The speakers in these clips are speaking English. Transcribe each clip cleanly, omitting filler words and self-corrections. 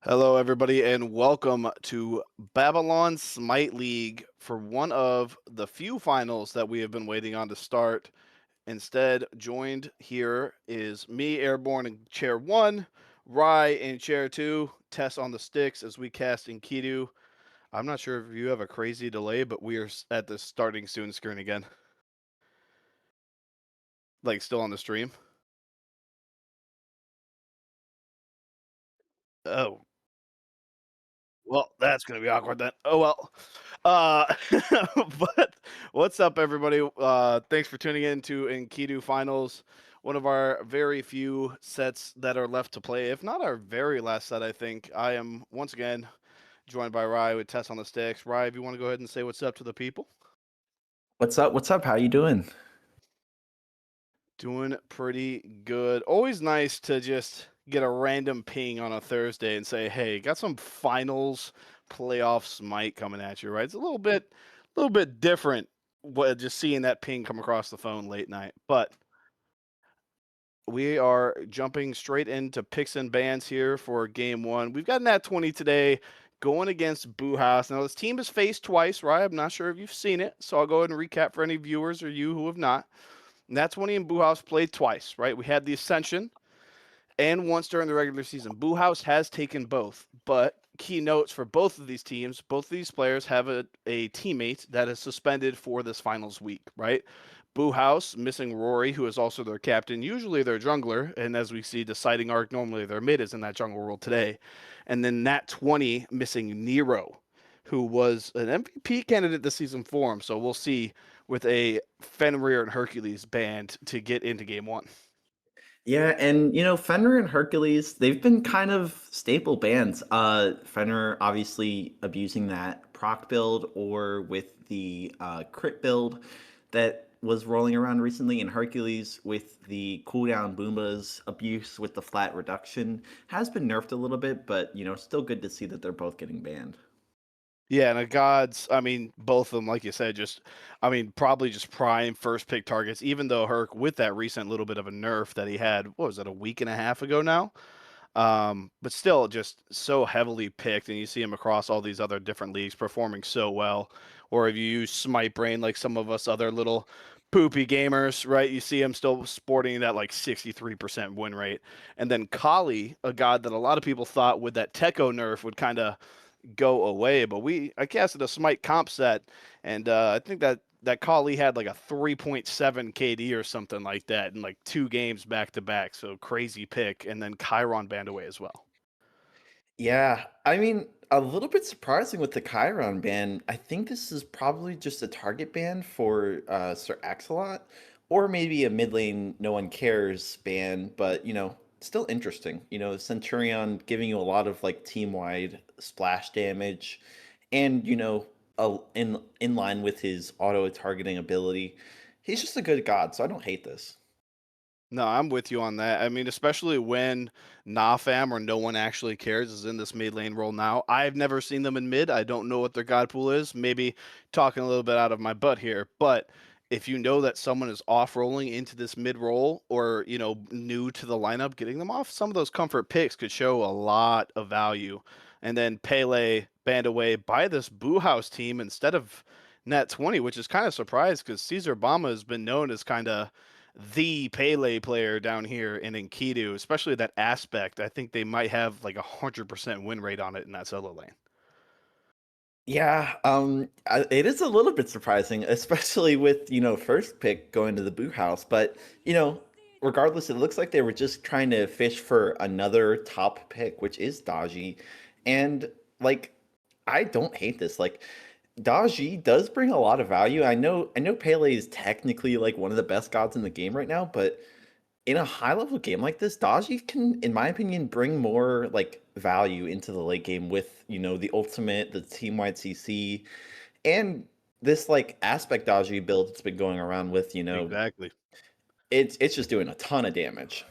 Hello, everybody, and welcome to Babylon Smite League for one of the few finals that we have been waiting on to start. Instead, joined here is me, Airborne, in chair one, Rye in chair two, Tess on the sticks as we cast Enkidu. I'm not sure if you have a crazy delay, but we are at the starting soon screen again. Like, still on the stream. Oh, well, that's going to be awkward then. Oh, well. Uh, but what's up, everybody? Thanks for tuning in to Enkidu Finals, one of our very few sets that are left to play, if not our very last set, I think. I am, once again, joined by Rye with Tess on the sticks. Rye, if you want to go ahead and say what's up to the people. What's up? What's up? How you doing? Doing pretty good. Always nice to just get a random ping on a Thursday and say, "Hey, got some finals playoff smite coming at you." Right? It's a little bit different. What just seeing that ping come across the phone late night, but we are jumping straight into picks and bans here for game one. We've got Nat20 today going against Boo House. Now, this team has faced twice, right? I'm not sure if you've seen it, so I'll go ahead and recap for any viewers or you who have not. Nat20 and Boo House played twice, right? We had the Ascension and once during the regular season. Boo House has taken both, but key notes for both of these teams, both of these players have a teammate that is suspended for this finals week, right? Boo House missing Rory, who is also their captain, usually their jungler, and as we see, deciding arc, normally their mid is in that jungle role today. And then Nat20 missing Nero, who was an MVP candidate this season for him. So we'll see with a Fenrir and Hercules banned to get into game one. Yeah, and Fenrir and Hercules, they've been kind of staple bands. Fenrir obviously abusing that proc build or with the crit build that was rolling around recently, and Hercules with the cooldown Boombas abuse with the flat reduction has been nerfed a little bit, but still good to see that they're both getting banned. Yeah, and the gods, I mean, both of them, like you said, probably just prime first pick targets, even though Herc, with that recent little bit of a nerf that he had, what was it, a week and a half ago now? But still just so heavily picked, and you see him across all these other different leagues performing so well. Or if you use Smite Brain like some of us other little poopy gamers, right? You see him still sporting that like 63% win rate. And then Kali, a god that a lot of people thought with that Techo nerf would kind of go away. But I casted a Smite comp set, and I think that Kali had like a 3.7 KD or something like that in like 2 games back to back. So crazy pick, and then Chiron banned away as well. Yeah, I mean, a little bit surprising with the Chiron ban. I think this is probably just a target ban for Sir Axelot, or maybe a mid lane no one cares ban, but still interesting. Centurion giving you a lot of like team wide splash damage, and in line with his auto targeting ability. He's just a good god, so I don't hate this. No, I'm with you on that. I mean, especially when Nafam or no one actually cares is in this mid lane role now. I've never seen them in mid. I don't know what their god pool is. Maybe talking a little bit out of my butt here, but if you know that someone is off rolling into this mid role or, new to the lineup, getting them off some of those comfort picks could show a lot of value. And then Pele banned away by this Boo House team instead of Net20, which is kind of surprised because Caesar Bama has been known as kind of the Pele player down here in Enkidu, especially that aspect. I think they might have like 100% win rate on it in that solo lane. Yeah, it is a little bit surprising, especially with first pick going to the Boo House. But you know, regardless, it looks like they were just trying to fish for another top pick, which is Daji, and like I don't hate this. Like Daji does bring a lot of value. I know Pele is technically like one of the best gods in the game right now, but in a high level game like this, Dodgy can, in my opinion, bring more like value into the late game with the ultimate, the team wide CC, and this like aspect Dodgy build that's been going around with. Exactly. It's just doing a ton of damage.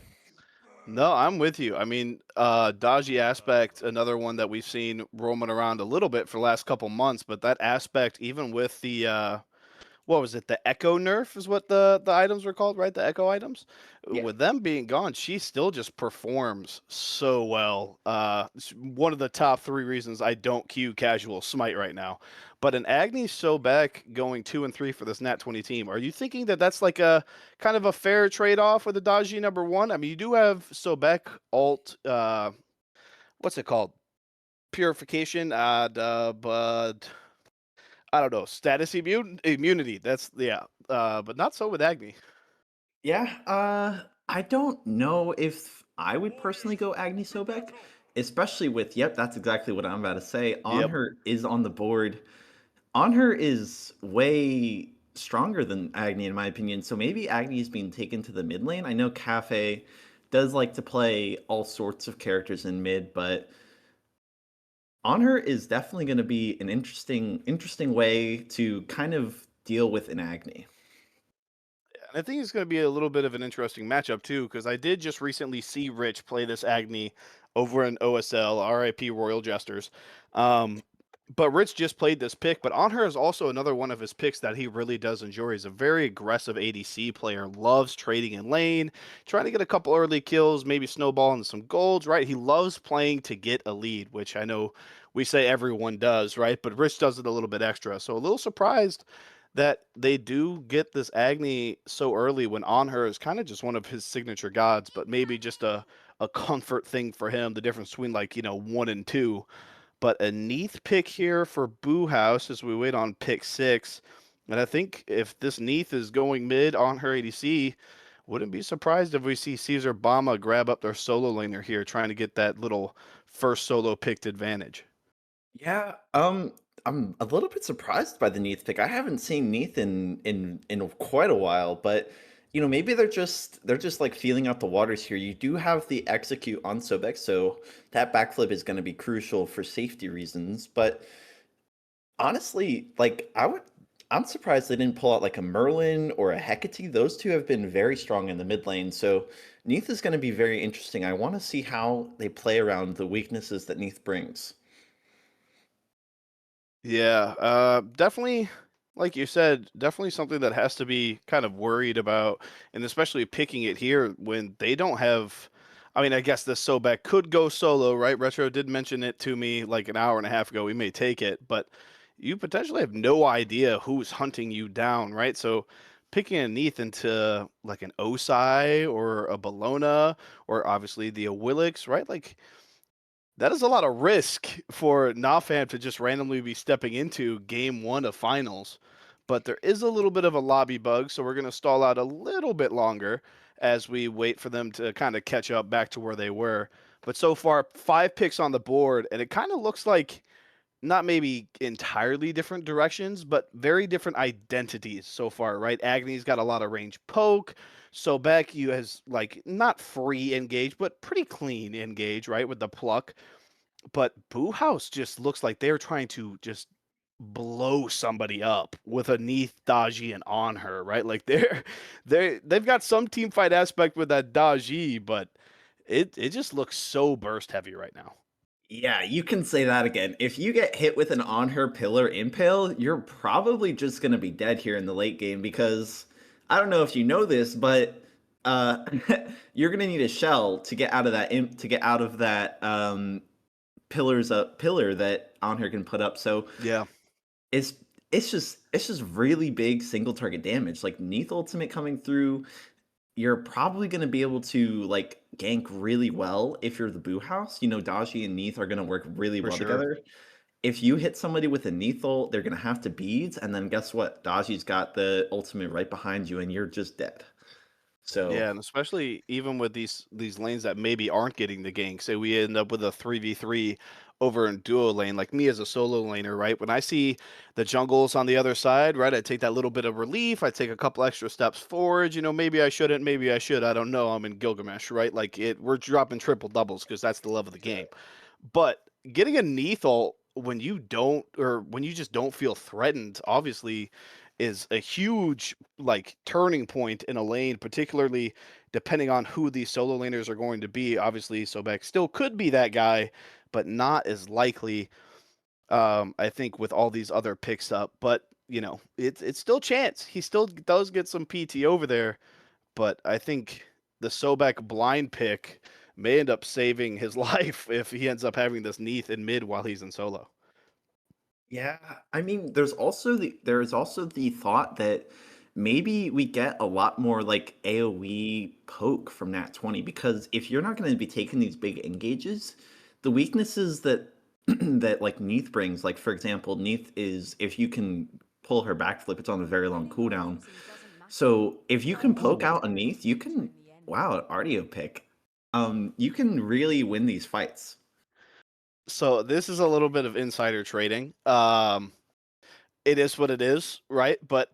No, I'm with you. I mean, Dodgy aspect, another one that we've seen roaming around a little bit for the last couple months, but that aspect, even with what was it? The Echo Nerf is what the items were called, right? The Echo items. Yeah. With them being gone, she still just performs so well. It's one of the top three reasons I don't queue casual Smite right now. But an Agni Sobek going 2 and 3 for this Nat 20 team. Are you thinking that that's like a kind of a fair trade off with the Daji number one? I mean, you do have Sobek alt. What's it called? Purification. But I don't know. Status immunity. That's yeah. But not so with Agni. Yeah, I don't know if I would personally go Agni Sobek, especially with, yep, that's exactly what I'm about to say. On Yep. her is on the board. On her is way stronger than Agni, in my opinion. So maybe Agni is being taken to the mid lane. I know Cafe does like to play all sorts of characters in mid, but on her is definitely going to be an interesting way to kind of deal with an Agni. I think it's going to be a little bit of an interesting matchup too, because I did just recently see Rich play this Agni over in OSL, RIP Royal Jesters. Um, but Rich just played this pick, but on her is also another one of his picks that he really does enjoy. He's a very aggressive ADC player, loves trading in lane, trying to get a couple early kills, maybe snowballing some golds, right? He loves playing to get a lead, which I know we say everyone does, right? But Rich does it a little bit extra. So a little surprised that they do get this Agni so early when on her is kind of just one of his signature gods, but maybe just a comfort thing for him. The difference between like 1 and 2, but a Neath pick here for Boo House as we wait on pick 6. And I think if this Neath is going mid on her ADC, wouldn't be surprised if we see Caesar Bama grab up their solo laner here, trying to get that little first solo picked advantage. Yeah, I'm a little bit surprised by the Neath pick. I haven't seen Neath in quite a while, but maybe they're just like feeling out the waters here. You do have the execute on Sobek, so that backflip is going to be crucial for safety reasons. But honestly, like I'm surprised they didn't pull out like a Merlin or a Hecate. Those two have been very strong in the mid lane, so Neath is going to be very interesting. I want to see how they play around the weaknesses that Neath brings. Yeah, definitely, like you said, definitely something that has to be kind of worried about, and especially picking it here when they don't have. I mean, I guess the Sobek could go solo, right? Retro did mention it to me like an hour and a half ago. We may take it, but you potentially have no idea who's hunting you down, right? So picking a Neath into like an Osai or a Bellona or obviously the Awilix, right? Like that is a lot of risk for Nafam to just randomly be stepping into game one of finals. But there is a little bit of a lobby bug, so we're going to stall out a little bit longer as we wait for them to kind of catch up back to where they were. But so far, 5 picks on the board, and it kind of looks like not maybe entirely different directions, but very different identities so far, right? Agni's got a lot of range poke. Sobek, you has like not free engage, but pretty clean engage, right? With the pluck. But Boo House just looks like they're trying to just blow somebody up with a Neath Daji and on her, right? Like they've got some team fight aspect with that Daji, but it just looks so burst heavy right now. Yeah, you can say that again. If you get hit with an on her pillar impale, you're probably just going to be dead here in the late game because I don't know if you know this, but uh you're going to need a shell to get out of that pillar that on her can put up. So Yeah, it's it's just really big single target damage. Like Neath ultimate coming through, you're probably going to be able to like gank really well if you're the Boo House. Daji and Neath are going to work really for well sure. together. If you hit somebody with a Neath ult, they're going to have to beads, and then guess what? Daji's got the ultimate right behind you, and you're just dead. So Yeah, and especially even with these lanes that maybe aren't getting the gank. Say we end up with a 3v3 over in duo lane, like me as a solo laner, right? When I see the jungles on the other side, right, I take that little bit of relief. I take a couple extra steps forward. Maybe I shouldn't, maybe I should. I don't know. I'm in Gilgamesh, right? Like we're dropping triple doubles because that's the love of the game. But getting a Neathal when you don't, or when you just don't feel threatened, obviously is a huge like turning point in a lane, particularly depending on who these solo laners are going to be. Obviously, Sobek still could be that guy, but not as likely. I think with all these other picks up, but it's still chance. He still does get some PT over there, but I think the Sobek blind pick may end up saving his life if he ends up having this Neath in mid while he's in solo. Yeah, I mean, there's also the thought that maybe we get a lot more like AoE poke from Nat 20 because if you're not going to be taking these big engages, the weaknesses that that like Neath brings, like for example, Neath is if you can pull her backflip, it's on a very long cooldown. So if you can poke Ooh. out a Neath, you can wow, Ardio pick. You can really win these fights. So this is a little bit of insider trading. It is what it is, right? But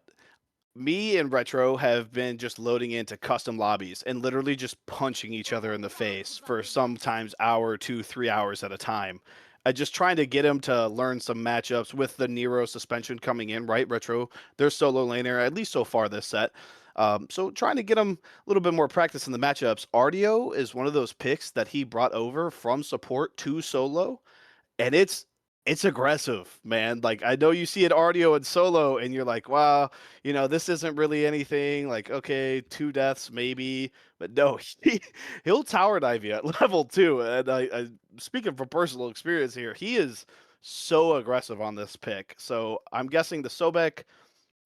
me and Retro have been just loading into custom lobbies and literally just punching each other in the face for sometimes hour, 2, 3 hours at a time. Just trying to get him to learn some matchups with the Nero suspension coming in, right? Retro, their solo laner, at least so far this set. So trying to get him a little bit more practice in the matchups. Ardio is one of those picks that he brought over from support to solo, and it's aggressive, man. Like I know you see it Ardio and solo, and you're like, wow, this isn't really anything. Like, okay, 2 deaths maybe, but no, he'll tower dive you at level 2. And I speaking from personal experience here, he is so aggressive on this pick. So I'm guessing the Sobek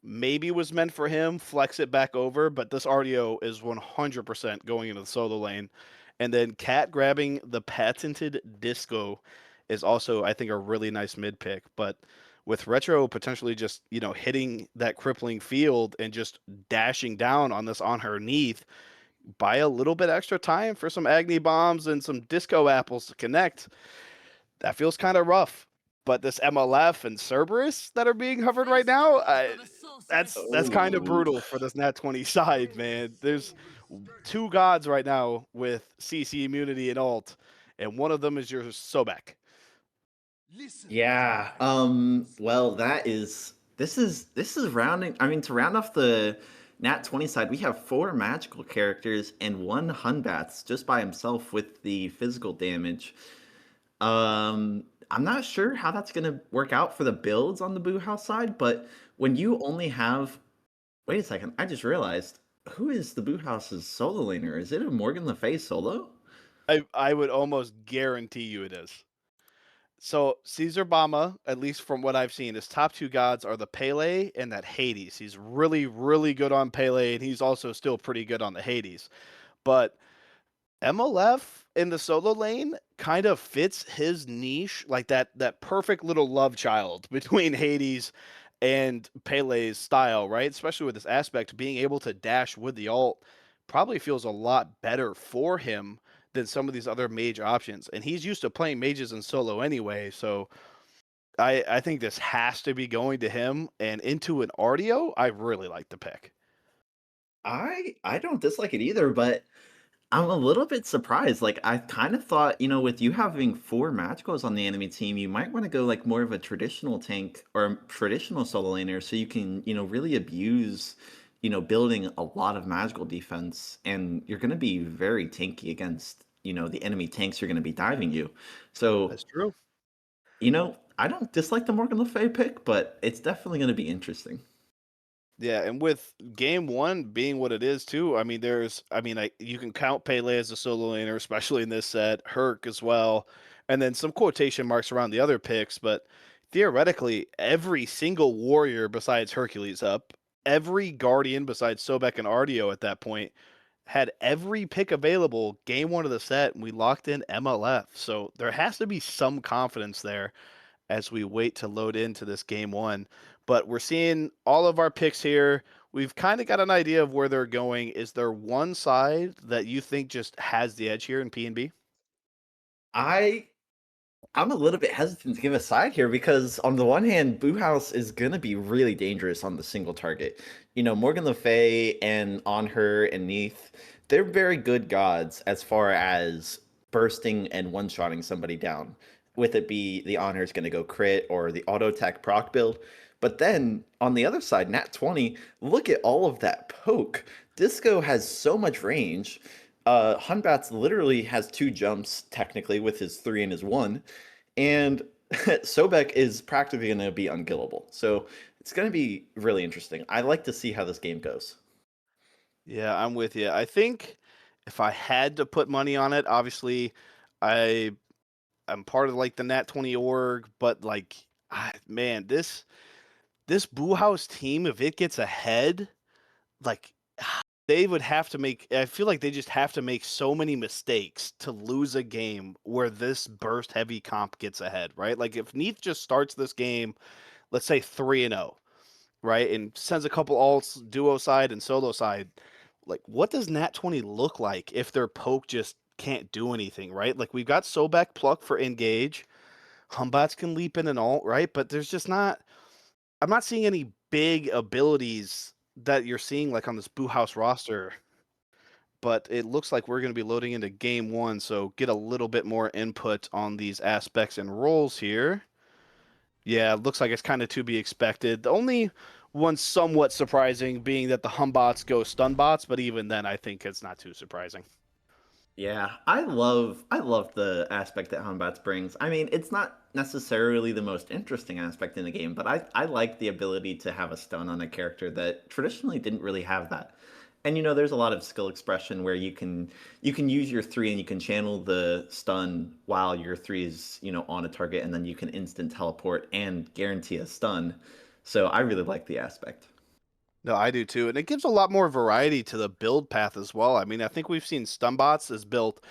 maybe was meant for him, flex it back over, but this RDO is 100% going into the solo lane. And then Cat grabbing the patented disco is also, I think, a really nice mid pick. But with Retro potentially just, hitting that crippling field and just dashing down on this on her Neath, buy a little bit extra time for some Agni bombs and some disco apples to connect. That feels kind of rough. But this MLF and Cerberus that are being hovered right now, that's kind of Oh. brutal for this Nat 20 side, man. There's two gods right now with CC immunity and ult, and one of them is your Sobek. Yeah. Well, this is rounding. I mean, to round off the Nat 20 side, we have four magical characters and one Hunbats just by himself with the physical damage. I'm not sure how that's gonna work out for the builds on the Boo House side, but when you only have, wait a second, I just realized who is the Boo House's solo laner? Is it a Morgan Le Fay solo? I would almost guarantee you it is. So Caesar Bama, at least from what I've seen, his top two gods are the Pele and that Hades. He's really, really good on Pele, and he's also still pretty good on the Hades. But MLF in the solo lane kind of fits his niche, like that perfect little love child between Hades and Pele's style, right? Especially with this aspect, being able to dash with the ult probably feels a lot better for him than some of these other mage options. And he's used to playing mages in solo anyway, so I think this has to be going to him and into an RDO. I really like the pick. I don't dislike it either, but I'm a little bit surprised. Like I kind of thought, with you having four magicals on the enemy team, you might want to go like more of a traditional tank or a traditional solo laner, so you can, really abuse, building a lot of magical defense, and you're going to be very tanky against, the enemy tanks are going to be diving you. So, That's true. I don't dislike the Morgan Le Fay pick, but it's definitely going to be interesting. Yeah, and with game one being what it is too, you can count Pele as a solo laner, especially in this set, Herc as well, and then some quotation marks around the other picks, but theoretically, every single warrior besides Hercules up, every guardian besides Sobek and Ardio at that point had every pick available game one of the set, and we locked in MLF. So there has to be some confidence there as we wait to load into this game one. But we're seeing all of our picks here. We've kind of got an idea of where they're going. Is there one side that you think just has the edge here in P&B? I I'm a little bit hesitant to give a side here because on the one hand, Boo House is gonna be really dangerous on the single target. Morgan Le Fay and On Her and Neath, they're very good gods as far as bursting and one-shotting somebody down. With it be the On Her's gonna go crit or the auto attack proc build. But then on the other side, Nat 20, look at all of that poke. Disco has so much range. Hunbats literally has two jumps technically with his three and his one, and Sobek is practically going to be unkillable. So it's going to be really interesting. I like to see how this game goes. Yeah, I'm with you. I think if I had to put money on it, obviously, I I'm part of like the Nat20 org, but like, man, this Boo House team, if it gets ahead, like they would have to make. I feel like they just have to make so many mistakes to lose a game where this burst heavy comp gets ahead, right? Like if Neath just starts this game, let's say 3-0, right, and sends a couple alts duo side and solo side, like what does Nat20 look like if their poke just can't do anything, right? Like we've got Sobek pluck for engage, Humbats can leap in and alt, right? But there's just not. I'm not seeing any big abilities that you're seeing like on this Boo House roster. But it looks like we're going to be loading into game one, so get a little bit more input on these aspects and roles here. Yeah, it looks like it's kind of to be expected. The only one somewhat surprising being that the Humbots go stun bots, but even then, I think it's not too surprising. Yeah, I love the aspect that Humbats brings. I mean, it's not necessarily the most interesting aspect in the game, but I like the ability to have a stun on a character that traditionally didn't really have that. And there's a lot of skill expression where you can use your three and you can channel the stun while your three is, on a target, and then you can instant teleport and guarantee a stun. So I really like the aspect. No, I do too. And it gives a lot more variety to the build path as well. I mean, I think we've seen Stunbots has built,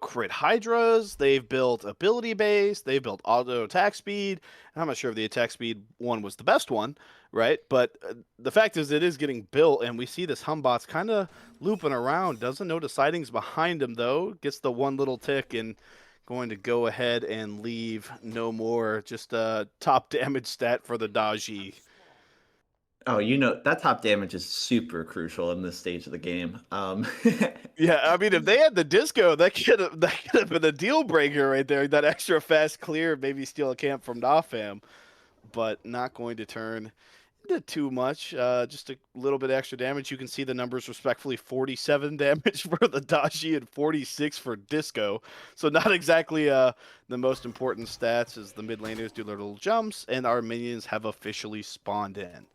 crit Hydras, they've built ability base, they've built auto attack speed. And I'm not sure if the attack speed one was the best one, right? But the fact is, it is getting built, and we see this Humbots kind of looping around. Doesn't know the sightings behind him, though. Gets the one little tick and going to go ahead and leave no more. Just a top damage stat for the Daji. Oh, that top damage is super crucial in this stage of the game. Yeah, I mean, if they had the disco, that could have been a deal breaker right there. That extra fast clear, maybe steal a camp from Nafam, but not going to turn into too much. Just a little bit extra damage. You can see the numbers respectfully: 47 damage for the Dashi and 46 for Disco. So not exactly the most important stats as the mid laners do their little jumps, and our minions have officially spawned in.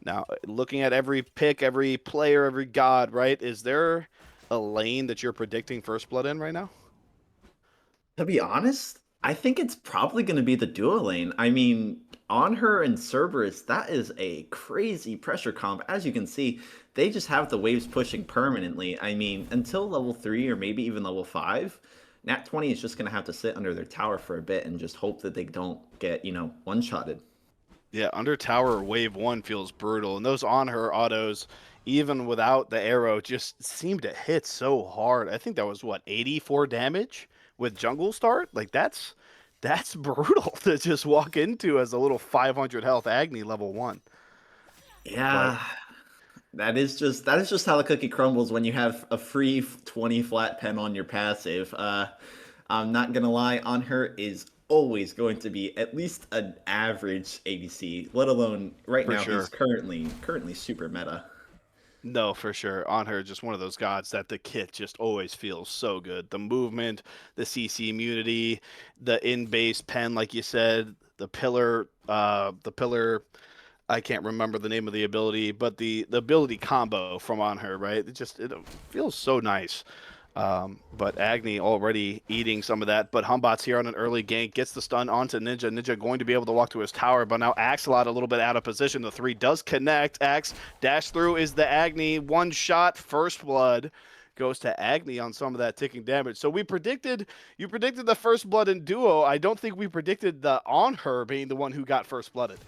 Now, looking at every pick, every player, every god, right? Is there a lane that you're predicting first blood in right now? To be honest, I think it's probably going to be the duo lane. I mean, on her and Cerberus, that is a crazy pressure comp. As you can see, they just have the waves pushing permanently. I mean, until level 3 or maybe even level 5, Nat20 is just going to have to sit under their tower for a bit and just hope that they don't get, one-shotted. Yeah, under tower wave one feels brutal, and those on her autos, even without the arrow, just seem to hit so hard. I think that was what 84 damage with jungle start. Like that's brutal to just walk into as a little 500 health Agni level one. But Yeah, that is just how the cookie crumbles when you have a free 20 flat pen on your passive. I'm not gonna lie, on her is always going to be at least an average ADC, let alone right for now he's sure. currently super meta. No, for sure. On her, just one of those gods that the kit just always feels so good. The movement, the CC immunity, the in base pen, like you said, the pillar. I can't remember the name of the ability, but the ability combo from on her, right? It feels so nice. But Agni already eating some of that. But Humbot's here on an early gank, gets the stun onto Ninja. Ninja going to be able to walk to his tower, but now Axelot a little bit out of position. The 3 does connect. Axe dash through is the Agni. One shot, first blood goes to Agni on some of that ticking damage. So you predicted the first blood in duo. I don't think we predicted the on her being the one who got first blooded.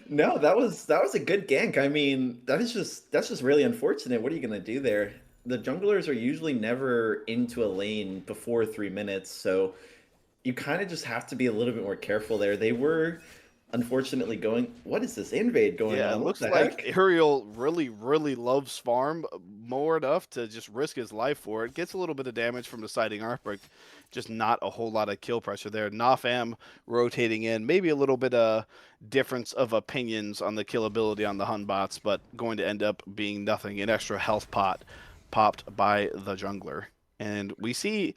No, that was a good gank. I mean, that's just really unfortunate. What are you gonna do there? The junglers are usually never into a lane before 3 minutes, so you kind of just have to be a little bit more careful there. They were unfortunately going. What is this invade going Yeah, it on? What looks the like heck? Ariel really, really loves farm more enough to just risk his life for it. Gets a little bit of damage from the sighting arc, but just not a whole lot of kill pressure there. Nafam rotating in, maybe a little bit of difference of opinions on the kill ability on the Hun bots, but going to end up being nothing. An extra health pot popped by the jungler. And we see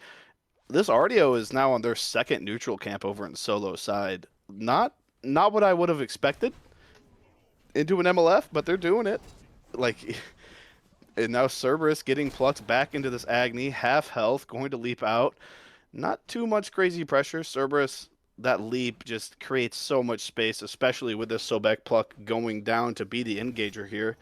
this RDO is now on their second neutral camp over in solo side. Not what I would have expected into an MLF, but they're doing it. Like, and now Cerberus getting plucked back into this Agni, half health, going to leap out. Not too much crazy pressure. Cerberus, that leap just creates so much space, especially with this Sobek pluck going down to be the engager here.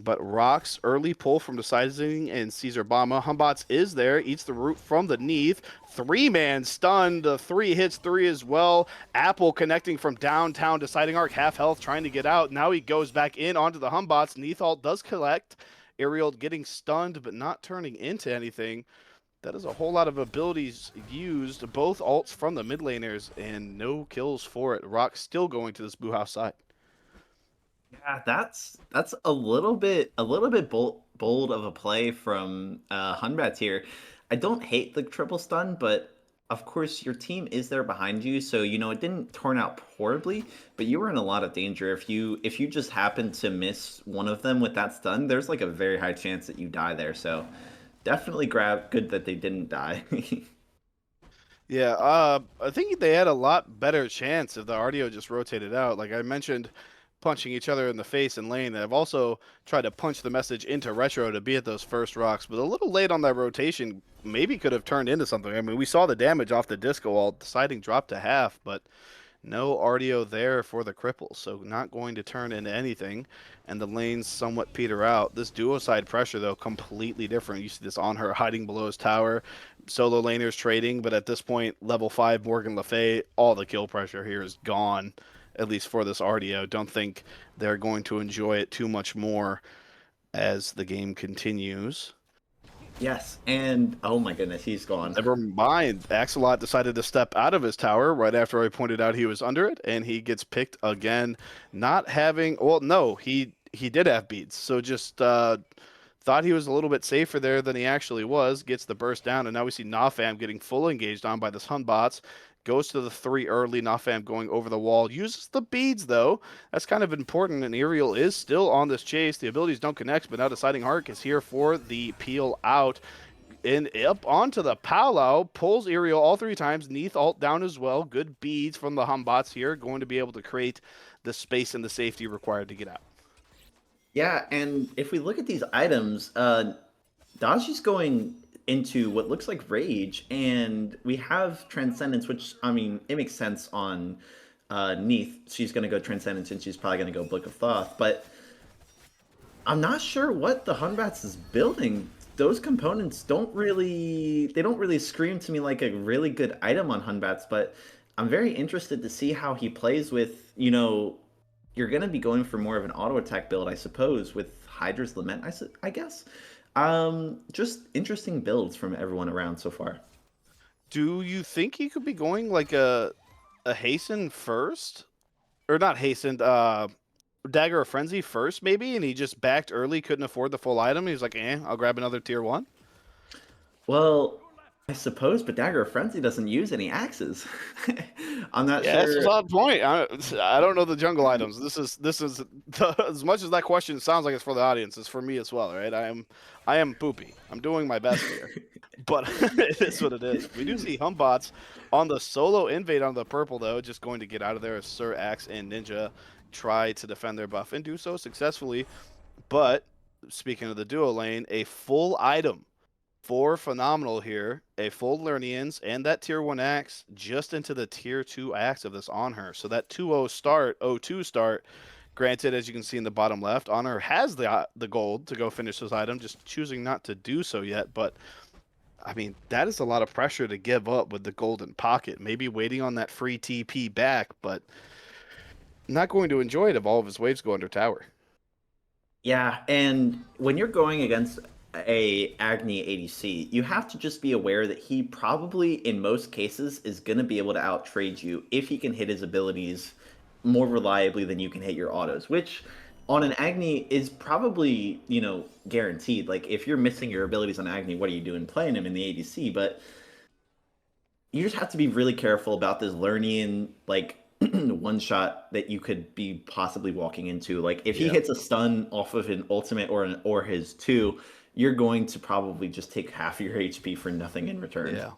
But Rock's early pull from the sizing and Caesar Bama. Humbots is there, eats the root from the Neath. Three-man stunned. The three hits three as well. Apple connecting from downtown, deciding arc, half health, trying to get out. Now he goes back in onto the Humbots. Neath ult does collect. Aerial getting stunned, but not turning into anything. That is a whole lot of abilities used, both ults from the mid laners, and no kills for it. Rock still going to this Boo House side. Yeah, that's a little bit bold of a play from Hunbat here. I don't hate the triple stun, but of course your team is there behind you, so it didn't turn out horribly, but you were in a lot of danger if you just happen to miss one of them with that stun. There's like a very high chance that you die there. So definitely good that they didn't die. Yeah, I think they had a lot better chance if the RDO just rotated out. Like I mentioned, punching each other in the face in lane. I've also tried to punch the message into Retro to be at those first rocks, but a little late on that rotation maybe could have turned into something. I mean, we saw the damage off the disco while deciding drop to half, but no RDO there for the cripple, so not going to turn into anything. And the lanes somewhat peter out. This duo side pressure, though, completely different. You see this on her hiding below his tower. Solo laners trading, but at this point, level 5 Morgan Le Fay, all the kill pressure here is gone, at least for this RDO. Don't think they're going to enjoy it too much more as the game continues. Yes, and oh my goodness, he's gone. Never mind. Axelot decided to step out of his tower right after I pointed out he was under it, and he gets picked again. Not having, well, no, he did have beads, so just thought he was a little bit safer there than he actually was. Gets the burst down, and now we see Nafam getting full engaged on by the Sunbots. Goes to the three early. Nafam going over the wall. Uses the beads though. That's kind of important. And Aerial is still on this chase. The abilities don't connect, but now Deciding Arc is here for the peel out and up onto the Palau, pulls Aerial all three times. Neath ult down as well. Good beads from the Humbots here, going to be able to create the space and the safety required to get out. Yeah, and if we look at these items, Daji's going into what looks like Rage, and we have Transcendence, which, I mean, it makes sense on Neath. She's going to go Transcendence, and she's probably going to go Book of Thoth, but I'm not sure what the Hunbats is building. Those components they don't really scream to me like a really good item on Hunbats, but I'm very interested to see how he plays with, you're going to be going for more of an auto attack build, I suppose, with Hydra's Lament, I guess. Just interesting builds from everyone around so far. Do you think he could be going like a hasten first? Or not hastened, Dagger of Frenzy first, maybe, and he just backed early, couldn't afford the full item. He was like, I'll grab another tier 1. Well, I suppose, but Dagger of Frenzy doesn't use any axes. I'm not Yeah, that's a sure. solid point. I don't know the jungle items. This is as much as that question sounds like it's for the audience, it's for me as well, right? I am poopy. I'm doing my best here, but it is what it is. We do see Humbots on the solo invade on the purple though, just going to get out of there as Sir Axe and Ninja try to defend their buff and do so successfully. But speaking of the duo lane, a full item for Phenomenal here, a full Lernians and that tier 1 axe just into the tier 2 axe of this Honor. So that 2-0 start, 0-2 start, granted, as you can see in the bottom left, Honor has the gold to go finish this item, just choosing not to do so yet. But, I mean, that is a lot of pressure to give up with the golden pocket. Maybe waiting on that free TP back, but not going to enjoy it if all of his waves go under tower. Yeah, and when you're going against a Agni ADC, you have to just be aware that he probably, in most cases, is going to be able to outtrade you if he can hit his abilities more reliably than you can hit your autos, which on an Agni is probably, guaranteed. Like, if you're missing your abilities on Agni, what are you doing playing him in the ADC? But you just have to be really careful about this Lernian, like, one shot that you could be possibly walking into. Like, if he Yeah. hits a stun off of an ultimate or his two, you're going to probably just take half your HP for nothing in return. Yeah.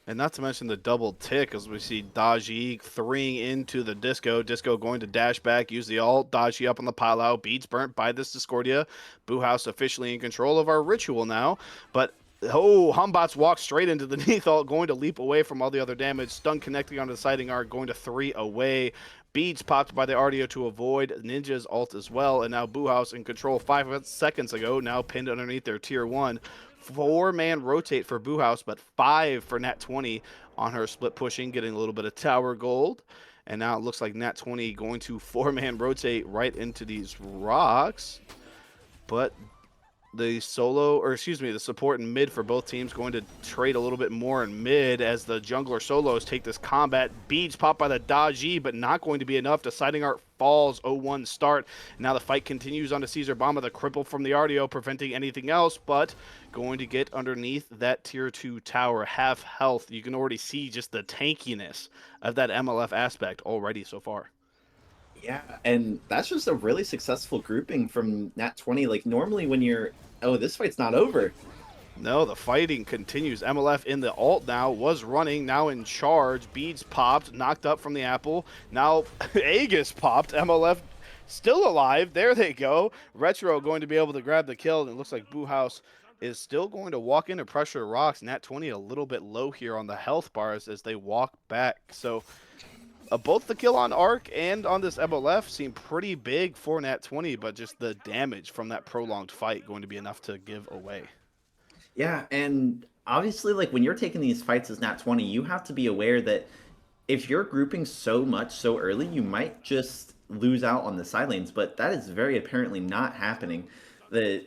And not to mention the double tick as we see Daji threeing into the Disco. Disco going to dash back, use the ult. Daji up on the pile out. Beats burnt by this Discordia. Boo House officially in control of our ritual now. But Humbots walks straight into the Neath ult, going to leap away from all the other damage. Stun connecting onto the sighting arc, going to 3 away. Beads popped by the RDO to avoid Ninja's ult as well. And now Boo House in control 5 seconds ago, now pinned underneath their tier 1. Four-man rotate for Boo House, but 5 for Nat20 on her split pushing, getting a little bit of tower gold. And now it looks like Nat20 going to four-man rotate right into these rocks. But the solo, or excuse me, the support and mid for both teams going to trade a little bit more in mid as the jungler solos take this combat. Beads pop by the Daji, but not going to be enough. Deciding Art falls 0-1 start. Now the fight continues onto Caesar Bomba, the cripple from the RDO, preventing anything else, but going to get underneath that tier 2 tower, half health. You can already see just the tankiness of that MLF aspect already so far. Yeah, and that's just a really successful grouping from Nat20. Like normally when you're, oh, this fight's not over. No, the fighting continues. MLF in the ult now, was running, now in charge. Beads popped, knocked up from the apple. Now Aegis popped. MLF still alive. There they go. Retro going to be able to grab the kill, and it looks like Boo House is still going to walk into pressure rocks. Nat20 a little bit low here on the health bars as they walk back. So both the kill on Arc and on this MLF seem pretty big for Nat20, but just the damage from that prolonged fight going to be enough to give away. Yeah, and obviously, like when you're taking these fights as Nat20, you have to be aware that if you're grouping so much so early, you might just lose out on the side lanes. But that is very apparently not happening. The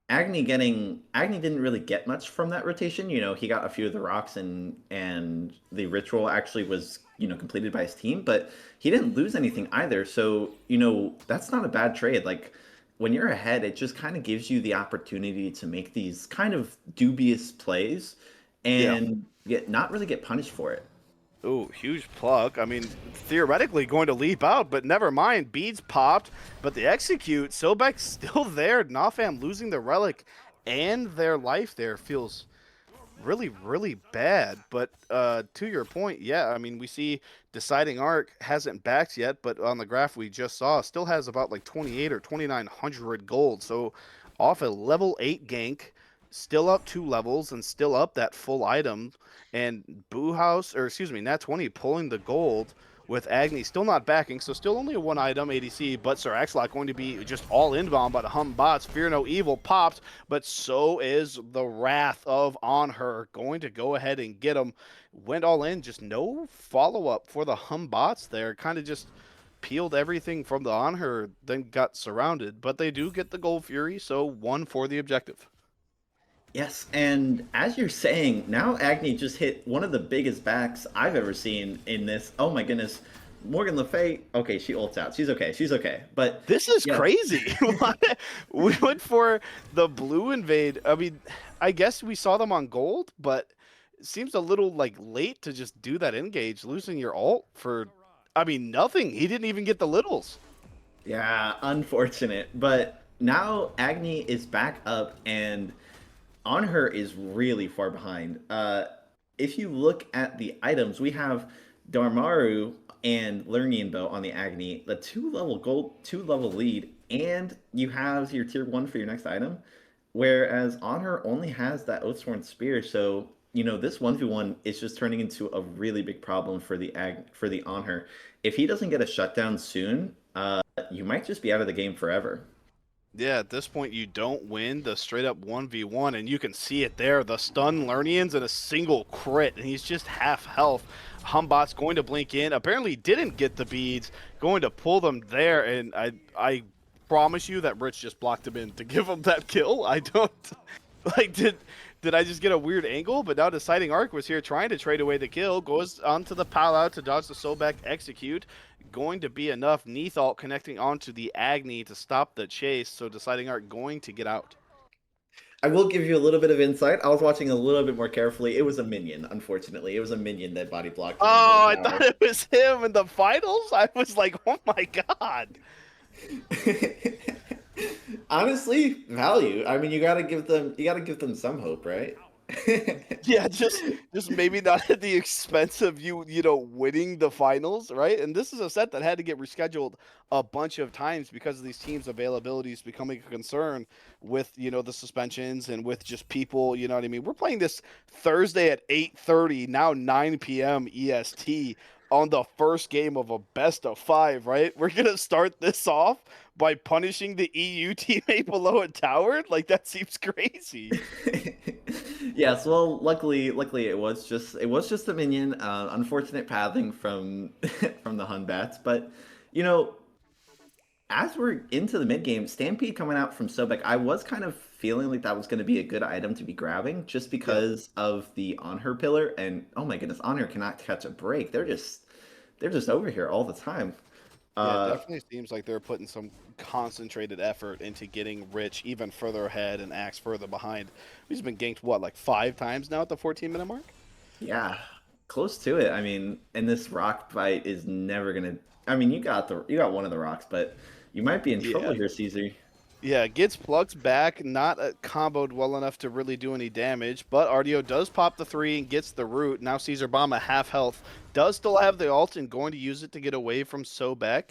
Agni didn't really get much from that rotation. He got a few of the rocks and the ritual actually was completed by his team, but he didn't lose anything either. So that's not a bad trade. Like when you're ahead, it just kind of gives you the opportunity to make these kind of dubious plays Yeah. and not really get punished for it. Ooh, huge pluck. I mean, theoretically going to leap out, but never mind. Beads popped, but the execute, Sobek's still there. Nafam losing the relic and their life there feels really, really bad. But to your point, yeah, I mean, we see Deciding Arc hasn't backed yet, but on the graph we just saw, still has about like 28 or 2,900 gold. So off a level 8 gank, still up 2 levels and still up that full item. And Boo House, or excuse me, Nat20 pulling the gold with Agni still not backing, so still only a one item ADC, but Sir Axelot going to be just all inbound, but Hum Bots, Fear No Evil popped, but so is the Wrath of On Her going to go ahead and get him. Went all in, just no follow-up for the Hum Bots there, kind of just peeled everything from the On Her, then got surrounded, but they do get the Gold Fury, so 1 for the objective. Yes, and as you're saying, now Agni just hit one of the biggest backs I've ever seen in this. Oh my goodness. Morgan Le Fay, okay, she ults out. She's okay. She's okay. But This is yeah, crazy. We went for the blue invade. I mean, I guess we saw them on gold, but it seems a little like late to just do that engage, losing your ult for, I mean, nothing. He didn't even get the littles. yeah, unfortunate. But now Agni is back up and On Her is really far behind. If you look at the items, we have Darmaru and Lernian Bow on the Agni, the 2 level gold, 2 level lead, and you have your tier 1 for your next item. Whereas On Her only has that Oathsworn Spear, so this 1v1 is just turning into a really big problem for the On Her. If he doesn't get a shutdown soon, you might just be out of the game forever. Yeah, at this point, you don't win the straight up 1v1, and you can see it there. The stun Lernians and a single crit, and he's just half health. Humbot's going to blink in. Apparently didn't get the beads, going to pull them there, and I promise you that Rich just blocked him in to give him that kill. I don't like did I just get a weird angle? But now Deciding Arc was here trying to trade away the kill, goes onto the pal out to dodge the Sobek execute. Going to be enough. Neathalt connecting onto the Agni to stop the chase, so Deciding Arc going to get out. I will give you a little bit of insight. I was watching a little bit more carefully. It was a minion, unfortunately. It was a minion that body blocked him into Oh, the I thought tower. it was him in the finals. I was like, oh my god. Honestly, value. I mean, you gotta give them some hope, right? Yeah, just maybe not at the expense of winning the finals, right? And this is a set that had to get rescheduled a bunch of times because of these teams' availabilities becoming a concern with, the suspensions and with just people, you know what I mean? We're playing this Thursday at 8:30, now 9 p.m. EST on the first game of a best of 5, right? We're gonna start this off by punishing the EU teammate below a tower? Like that seems crazy. Yes, well, luckily it was just a minion. Unfortunate pathing from from the Hun bats, but you know, as we're into the mid game, Stampede coming out from Sobek, I was kind of feeling like that was going to be a good item to be grabbing, just Yep. because of the on her pillar. And oh my goodness, on her cannot catch a break. They're just over here all the time. Yeah, it Uh, definitely seems like they're putting some concentrated effort into getting Rich even further ahead and Axe further behind. He's been ganked, what, like 5 times now at the 14-minute mark? yeah, close to it. I mean, and this rock fight is never gonna. I mean, you got one of the rocks, but you might be in trouble Yeah. here, Caesar. Yeah, gets plucked back, not comboed well enough to really do any damage, but RDO does pop the 3 and gets the root. Now Caesar Bomb at half health. Does still have the ult and going to use it to get away from Sobek.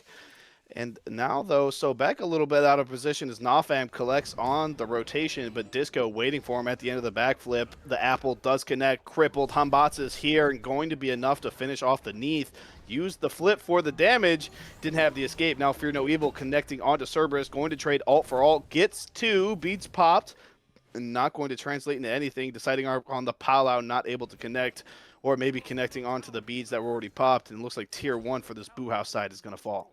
And now, though, so back a little bit out of position as Nafam collects on the rotation, but Disco waiting for him at the end of the backflip. The apple does connect, crippled. Humbots is here and going to be enough to finish off the Neath. Used the flip for the damage, didn't have the escape. Now Fear No Evil connecting onto Cerberus, going to trade alt for alt, gets 2, beats popped, and not going to translate into anything, deciding on the Palau, not able to connect, or maybe connecting onto the beads that were already popped, and it looks like tier 1 for this Boo House side is going to fall.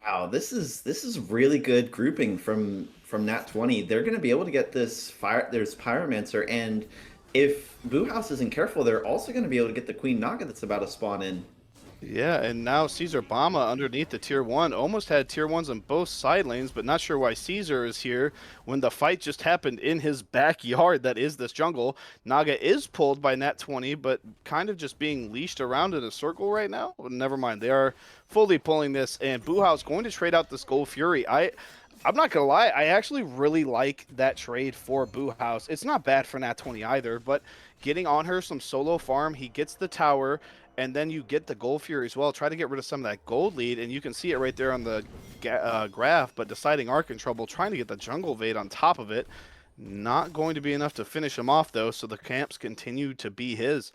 Wow, this is really good grouping from Nat20. They're going to be able to get this fire. There's Pyromancer, and if Boo House isn't careful, they're also going to be able to get the Queen Naga that's about to spawn in. Yeah, and now Caesar Bama underneath the tier 1 almost had tier 1s on both side lanes, but not sure why Caesar is here when the fight just happened in his backyard that is this jungle. Naga is pulled by Nat20, but kind of just being leashed around in a circle right now. Well, never mind, they are fully pulling this, and Buhau's going to trade out this Gold Fury. I'm not gonna lie, I actually really like that trade for Boo House. It's not bad for Nat 20 either, but getting on her some solo farm, he gets the tower, and then you get the Gold Fury as well. Try to get rid of some of that gold lead, and you can see it right there on the graph, but deciding Arc in trouble, trying to get the jungle Vade on top of it. Not going to be enough to finish him off, though, so the camps continue to be his.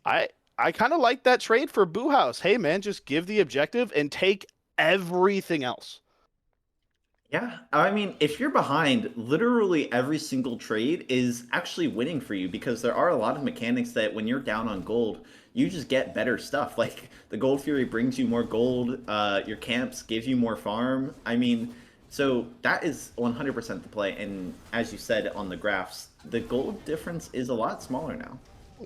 I I kind of like that trade for Boo House. Hey, man, just give the objective and take everything else. Yeah, I mean, if you're behind, literally every single trade is actually winning for you because there are a lot of mechanics that when you're down on gold, you just get better stuff. Like the Gold Fury brings you more gold, your camps gives you more farm. I mean, so that is 100% the play. And as you said on the graphs, the gold difference is a lot smaller now.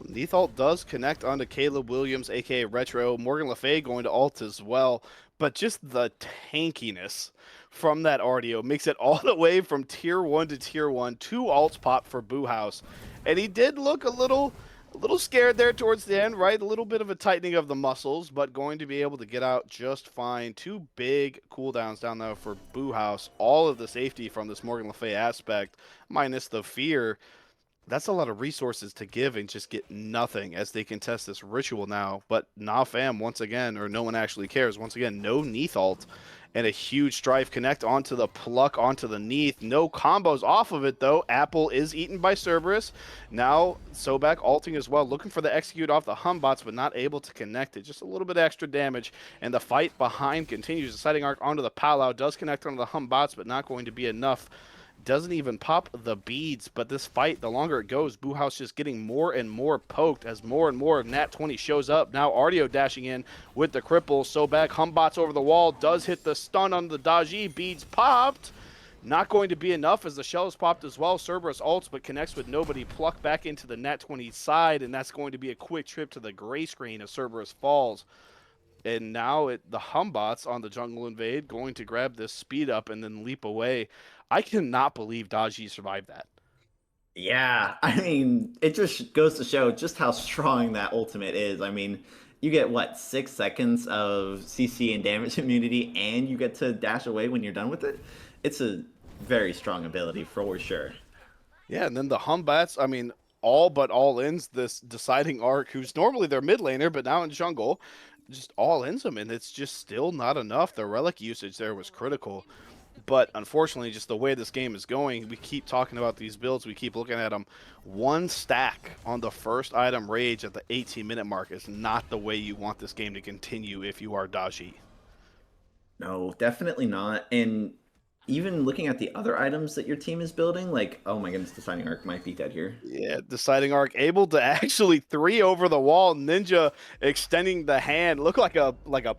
Neathalt does connect onto Caleb Williams, aka Retro. Morgan Le Fay going to alt as well. But just the tankiness from that RDO makes it all the way from tier 1 to tier 1. 2 alts pop for Boo House. And he did look a little scared there towards the end, right? A little bit of a tightening of the muscles, but going to be able to get out just fine. 2 big cooldowns down there for Boo House. All of the safety from this Morgan Le Fay aspect, minus the fear. That's a lot of resources to give and just get nothing as they contest this ritual now. But Nafam, once again, or no one actually cares, once again, no Neath ult. And a huge Strife connect onto the pluck, onto the Neath. No combos off of it, though. Apple is eaten by Cerberus. Now, Sobek alting as well, looking for the execute off the Humbots, but not able to connect it. Just a little bit extra damage. And the fight behind continues. The sighting arc onto the Palau does connect onto the Humbots, but not going to be enough. Doesn't even pop the beads, but this fight, the longer it goes, Boo House just getting more and more poked as more and more of Nat 20 shows up. Now Ardio dashing in with the cripple. So back, Humbots over the wall, does hit the stun on the Daji. Beads popped. Not going to be enough as the shell is popped as well. Cerberus ults, but connects with nobody. Plucked back into the Nat 20 side, and that's going to be a quick trip to the gray screen as Cerberus falls. And now the Humbots on the jungle invade going to grab this speed up and then leap away. I cannot believe Daji survived that. Yeah, I mean, it just goes to show just how strong that ultimate is. I mean, you get what, 6 seconds of CC and damage immunity, and you get to dash away when you're done with it. It's a very strong ability for sure. Yeah, and then the Humbats, I mean, all but all ins this deciding arc, who's normally their mid laner, but now in jungle, just all ins them, and it's just still not enough. The relic usage there was critical. But unfortunately, just the way this game is going, we keep talking about these builds, we keep looking at them. One stack on the first item rage at the 18-minute mark is not the way you want this game to continue if you are Daji. No, definitely not. And even looking at the other items that your team is building, like, oh my goodness, deciding arc might be dead here. Yeah, deciding arc able to actually three over the wall. Ninja extending the hand, look like a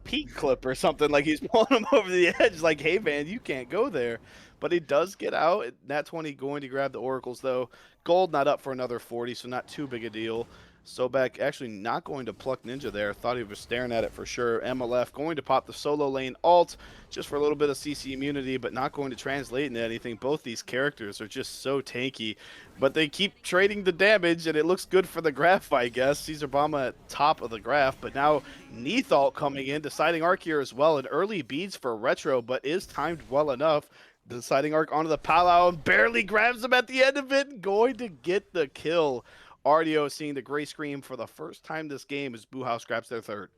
peak clip or something. Like he's pulling him over the edge. Like, hey man, you can't go there. But he does get out. Nat20 going to grab the oracles though. Gold not up for another 40, so not too big a deal. Sobek actually not going to pluck Ninja there. Thought he was staring at it for sure. MLF going to pop the solo lane ult just for a little bit of CC immunity, but not going to translate into anything. Both these characters are just so tanky, but they keep trading the damage, and it looks good for the graph, I guess. Caesar Bama at top of the graph, but now Neath ult coming in, deciding arc here as well. An early beads for Retro, but is timed well enough. Deciding arc onto the Palau and barely grabs him at the end of it, going to get the kill. RDO seeing the gray screen for the first time this game as Boo House grabs their third.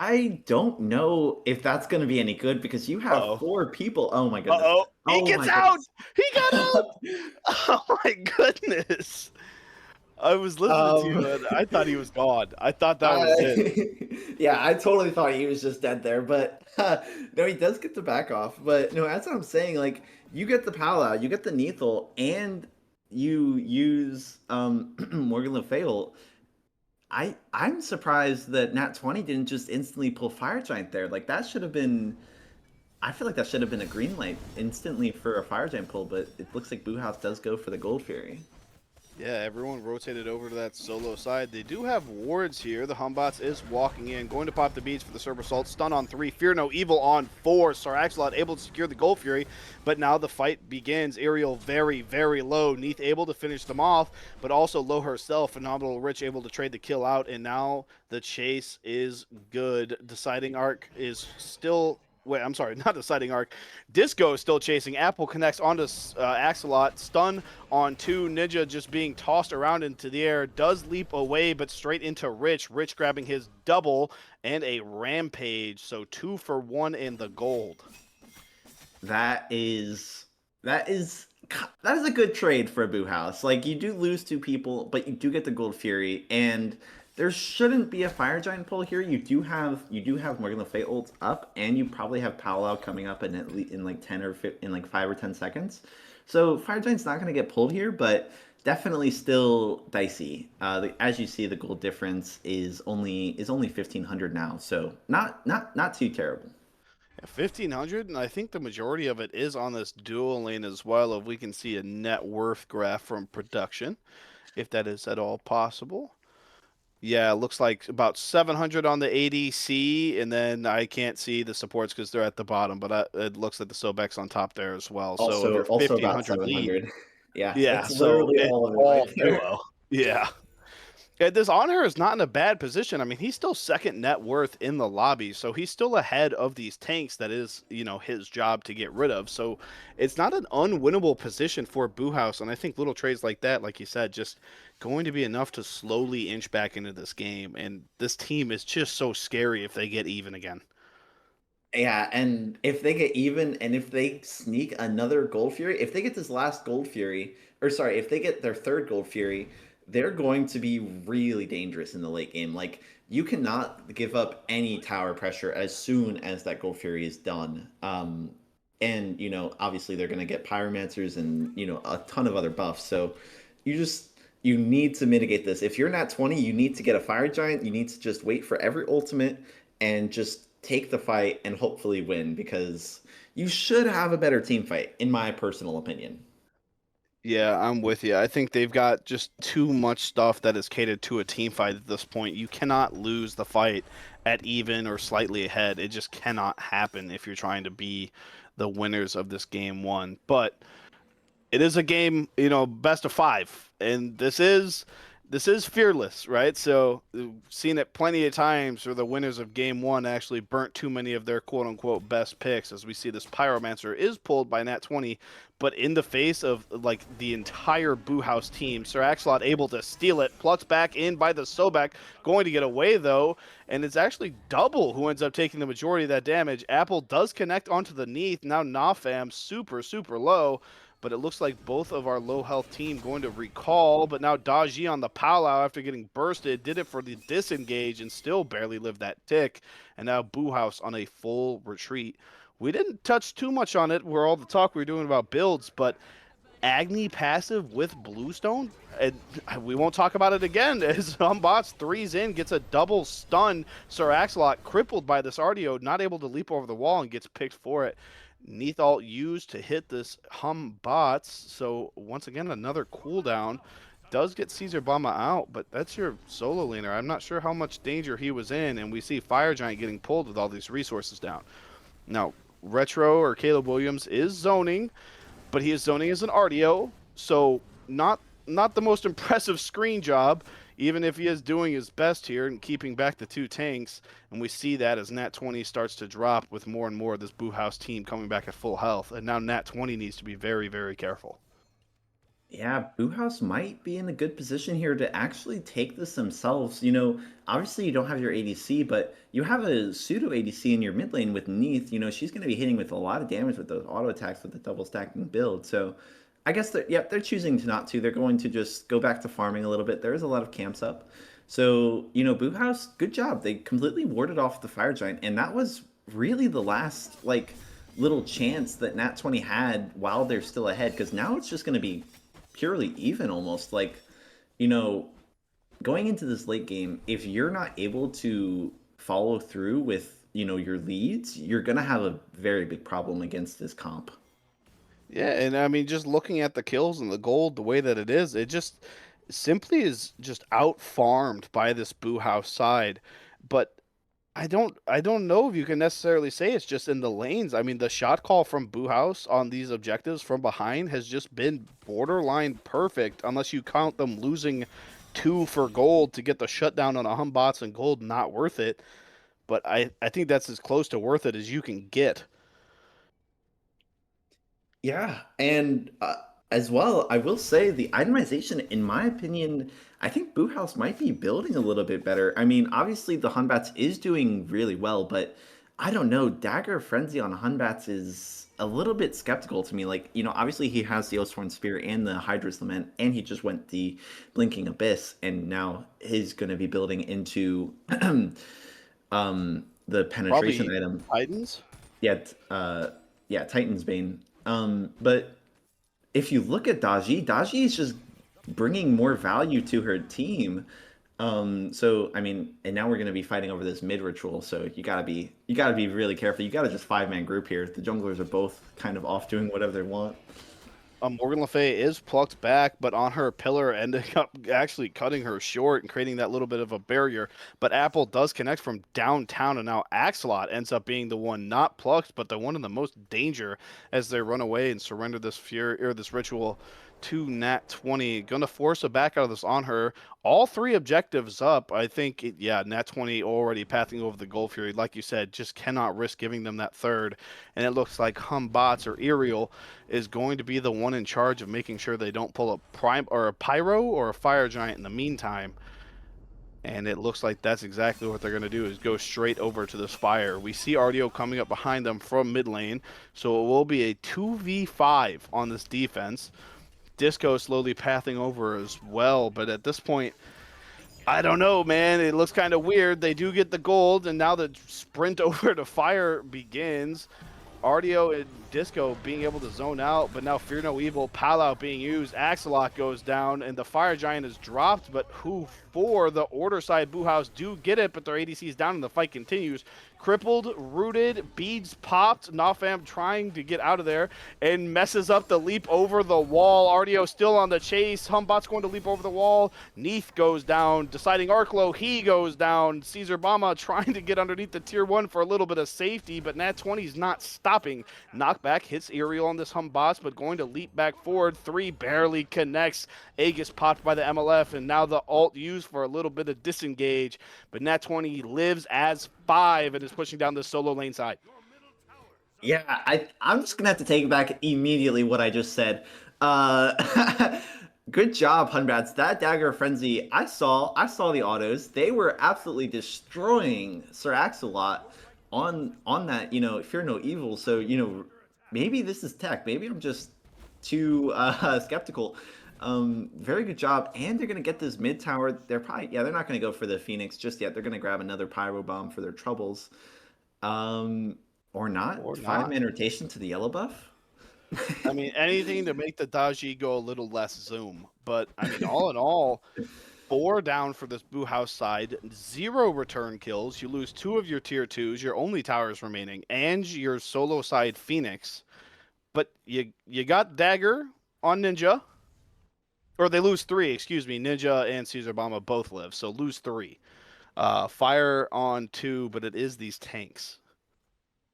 I don't know if that's going to be any good because you have Uh-oh. four people. Oh my goodness. Uh-oh. He Oh my gets out! goodness. He got out! Oh my goodness. I was listening to um, you and I thought he was gone. I thought that was it. yeah, I totally thought he was just dead there, but no, he does get the back off. But no, that's what I'm saying. Like, you get the Pala, you get the Neethel, and you use Morgan Le Fay. I'm surprised that Nat20 didn't just instantly pull Fire Giant there. Like that should have been. I feel like that should have been a green light instantly for a Fire Giant pull, but it looks like Boo House does go for the Gold Fury. Yeah, everyone rotated over to that solo side. They do have wards here. The Humbots is walking in, going to pop the beats for the Cerber Salt. Stun on 3, Fear No Evil on 4. Saraxolot able to secure the Gold Fury, but now the fight begins. Ariel very, very low. Neath able to finish them off, but also low herself. Phenomenal Rich able to trade the kill out, and now the chase is good. Deciding arc is still... Wait, I'm sorry, not deciding arc. Disco is still chasing. Apple connects onto Axolot. Stun on 2. Ninja just being tossed around into the air. Does leap away, but straight into Rich. Rich grabbing his double and a rampage. So 2 for 1 in the gold. That is that is that is a good trade for a Boo House. Like you do lose two people, but you do get the Gold Fury, and there shouldn't be a Fire Giant pull here. You do have Morgan Le Fay ult up, and you probably have Palau coming up in in like 5 or 10 seconds. So Fire Giant's not going to get pulled here, but definitely still dicey. As you see, the gold difference is only 1,500 now, so not too terrible. Yeah, 1,500, and I think the majority of it is on this dual lane as well. If we can see a net worth graph from production, if that is at all possible. Yeah, it looks like about 700 on the ADC, and then I can't see the supports because they're at the bottom, but it looks like the Sobek's on top there as well. So Also, your also about 1,500 lead, 700. Yeah, yeah, that's so literally it's all of it right all there. duo. Yeah. Yeah, this Honor is not in a bad position. I mean, he's still second net worth in the lobby, so he's still ahead of these tanks that is, his job to get rid of. So it's not an unwinnable position for Boo House, and I think little trades like that, like you said, just going to be enough to slowly inch back into this game. And this team is just so scary if they get even again. Yeah, and if they get even, and if they sneak another Gold Fury, if they get this last Gold Fury, or sorry, if they get their third Gold Fury, they're going to be really dangerous in the late game. Like, you cannot give up any tower pressure as soon as that Gold Fury is done. And, obviously they're going to get Pyromancers and, a ton of other buffs. So you need to mitigate this. If you're not 20, you need to get a Fire Giant. You need to just wait for every ultimate and just take the fight and hopefully win because you should have a better team fight, in my personal opinion. Yeah, I'm with you. I think they've got just too much stuff that is catered to a team fight at this point. You cannot lose the fight at even or slightly ahead. It just cannot happen if you're trying to be the winners of this game one. But it is a game, best of five. And this is fearless, right? So seen it plenty of times where the winners of game one actually burnt too many of their quote unquote best picks, as we see this Pyromancer is pulled by Nat20, but in the face of like the entire Boo House team, Sir Axelot able to steal it, plucked back in by the Sobek, going to get away though, and it's actually Double who ends up taking the majority of that damage. Apple does connect onto the Neath, now Nafam super low, but it looks like both of our low health team going to recall, but now Daji on the Palau after getting bursted did it for the disengage and still barely lived that tick, and now Boo House on a full retreat. We didn't touch too much on it where all the talk we were doing about builds, but Agni passive with Bluestone, and we won't talk about it again as Humbots threes in, gets a double stun. Sir Axelot crippled by this RDO, not able to leap over the wall and gets picked for it. Neath ult used to hit this Humbots, so once again another cooldown. Does get Caesar Bama out, but that's your solo laner. I'm not sure how much danger he was in, and we see Fire Giant getting pulled with all these resources down. Now, Retro or Caleb Williams is zoning, but he is zoning as an RDO, so not the most impressive screen job, even if he is doing his best here and keeping back the two tanks. And we see that as Nat20 starts to drop with more and more of this Boo House team coming back at full health. And now Nat20 needs to be very careful. Yeah, Boo House might be in a good position here to actually take this themselves. Obviously you don't have your ADC, but you have a pseudo ADC in your mid lane with Neath. She's going to be hitting with a lot of damage with those auto attacks with the double stacking build. So I guess they're choosing to not to. They're going to just go back to farming a little bit. There is a lot of camps up. So, Boo House, good job. They completely warded off the Fire Giant, and that was really the last, little chance that Nat20 had while they're still ahead, because now it's just going to be purely even almost. Going into this late game, if you're not able to follow through with, your leads, you're going to have a very big problem against this comp. Yeah, and I mean, just looking at the kills and the gold, the way that it is, it just simply is just out farmed by this Boo House side. But I don't know if you can necessarily say it's just in the lanes. I mean, the shot call from Boo House on these objectives from behind has just been borderline perfect, unless you count them losing 2 for gold to get the shutdown on a Humbots and gold, not worth it. But I think that's as close to worth it as you can get. Yeah, and as well, I will say the itemization, in my opinion, I think Boo House might be building a little bit better. I mean, obviously the Hunbats is doing really well, but I don't know, Dagger Frenzy on Hunbats is a little bit skeptical to me. Obviously he has the Oathsworn Spear and the Hydra's Lament, and he just went the Blinking Abyss, and now he's going to be building into the penetration Probably item. Titans. Yeah, yeah, Titan's Bane. But if you look at Daji is just bringing more value to her team. So I mean, and now we're going to be fighting over this mid ritual. So you gotta be really careful. You gotta just 5-man group here. The junglers are both kind of off doing whatever they want. Morgan Le Fay is plucked back, but on her pillar ending up actually cutting her short and creating that little bit of a barrier. But Apple does connect from downtown, and now Axelot ends up being the one not plucked, but the one in the most danger as they run away and surrender this fury or this ritual to Nat20. Gonna force a back out of this on her. All 3 objectives up. I think, Nat20 already pathing over the Gold Fury. Like you said, just cannot risk giving them that third. And it looks like Humbots or Aerial is going to be the one in charge of making sure they don't pull a prime or a Pyro or a Fire Giant in the meantime. And it looks like that's exactly what they're going to do, is go straight over to this fire. We see RDO coming up behind them from mid lane. So it will be a 2v5 on this defense. Disco slowly pathing over as well, but at this point, I don't know, man. It looks kind of weird. They do get the gold, and now the sprint over to fire begins. RDO and Disco being able to zone out, but now Fear No Evil, Palau being used. Axelot goes down, and the Fire Giant is dropped, but who for the order side Boo House do get it, but their ADC is down, and the fight continues. crippled, rooted, beads popped. Nafam trying to get out of there and messes up the leap over the wall. Ardio still on the chase. Humbot's going to leap over the wall. Neath goes down. Deciding Arklow, he goes down. Caesar Bama trying to get underneath the tier 1 for a little bit of safety, but Nat20's not stopping. Knockback hits aerial on this Humbots, but going to leap back forward. 3 barely connects. Aegis popped by the MLF, and now the ult used for a little bit of disengage. But Nat20 lives as 5 and is pushing down the solo lane side. Yeah, I'm just gonna have to take back immediately what I just said. Uh, good job, Hunbats. That dagger frenzy, I saw the autos. They were absolutely destroying Sir Axelot on that, Fear No Evil. So, maybe this is tech. Maybe I'm just too skeptical. Very good job. And they're gonna get this mid tower. They're not gonna go for the Phoenix just yet. They're gonna grab another pyro bomb for their troubles. Um, or Or not. not. Five-man rotation to the yellow buff. I mean, anything to make the Daji go a little less zoom. But, I mean, all in all, 4 down for this Boo House side, 0 return kills. You lose 2 of your tier 2s, your only towers remaining, and your solo side Phoenix. But you got Dagger on Ninja. Or they lose 3, excuse me. Ninja and Caesar Bama both live, so lose 3. Fire on 2, but it is these tanks.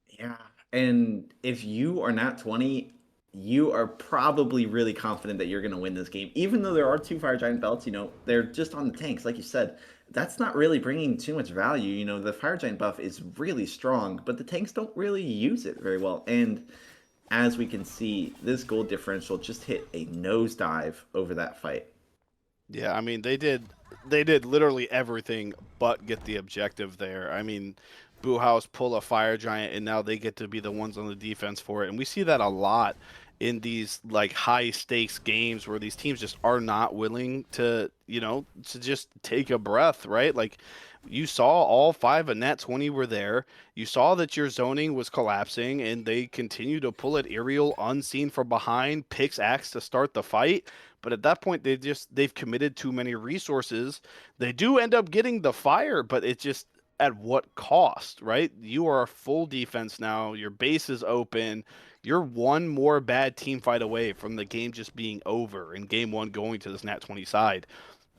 Yeah. And if you are not 20, you are probably really confident that you're going to win this game. Even though there are 2 Fire Giant belts, they're just on the tanks. Like you said, that's not really bringing too much value. The Fire Giant buff is really strong, but the tanks don't really use it very well. And as we can see, this gold differential just hit a nosedive over that fight. Yeah, I mean they did literally everything but get the objective there. I mean, Boo House pull a fire giant and now they get to be the ones on the defense for it. And we see that a lot in these like high stakes games where these teams just are not willing to, to just take a breath, right? Like you saw all 5 of Nat20 were there. You saw that your zoning was collapsing and they continue to pull it aerial unseen from behind, picks axe to start the fight. But at that point, they've committed too many resources. They do end up getting the fire, but it just at what cost, right? You are a full defense now. Your base is open. You're one more bad team fight away from the game just being over and game 1 going to this Nat 20 side.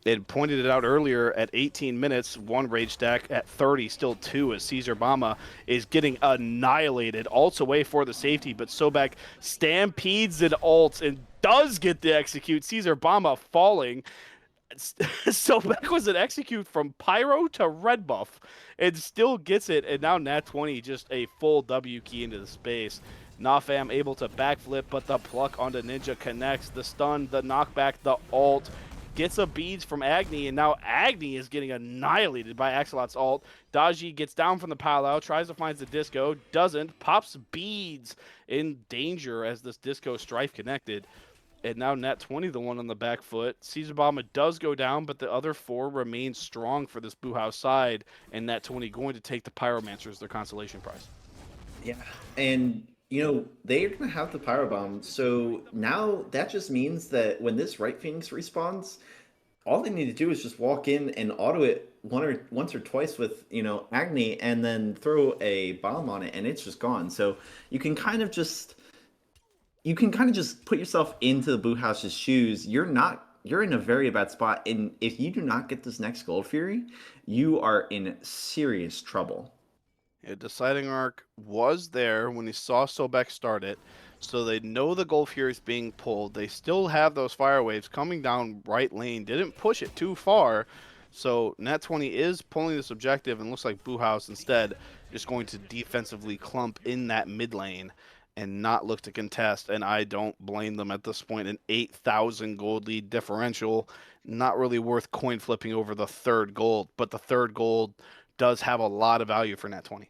It pointed it out earlier at 18 minutes, 1 rage stack at 30, still 2 as Caesar Bama is getting annihilated. Ults away for the safety, but Sobek stampedes and ults and does get the execute. Caesar Bama falling. Sobek was an execute from Pyro to red buff and still gets it. And now Nat20 just a full W key into the space. Nafam able to backflip, but the pluck onto Ninja connects. The stun, the knockback, the ult. Gets a beads from Agni, and now Agni is getting annihilated by Axelot's ult. Daji gets down from the Palau, tries to find the disco, doesn't, pops beads in danger as this disco strife connected. And now Nat20 the one on the back foot. Caesar Bama does go down, but the other 4 remain strong for this Boo House side, and Nat20 going to take the Pyromancer as their consolation prize. Yeah, and they're gonna have the pyro bomb. So now that just means that when this right Phoenix respawns, all they need to do is just walk in and auto it once or twice with Agni, and then throw a bomb on it, and it's just gone. So you can kind of just put yourself into the Boo House's shoes. You're in a very bad spot, and if you do not get this next Gold Fury, you are in serious trouble. Yeah, deciding arc was there when he saw Sobek start it, so they know the Gold Fury is being pulled. They still have those fire waves coming down right lane, didn't push it too far, so Nat20 is pulling this objective, and looks like Boo House instead is going to defensively clump in that mid lane and not look to contest, and I don't blame them at this point. An 8,000 gold lead differential, not really worth coin flipping over the 3rd gold, but the 3rd gold does have a lot of value for Nat20.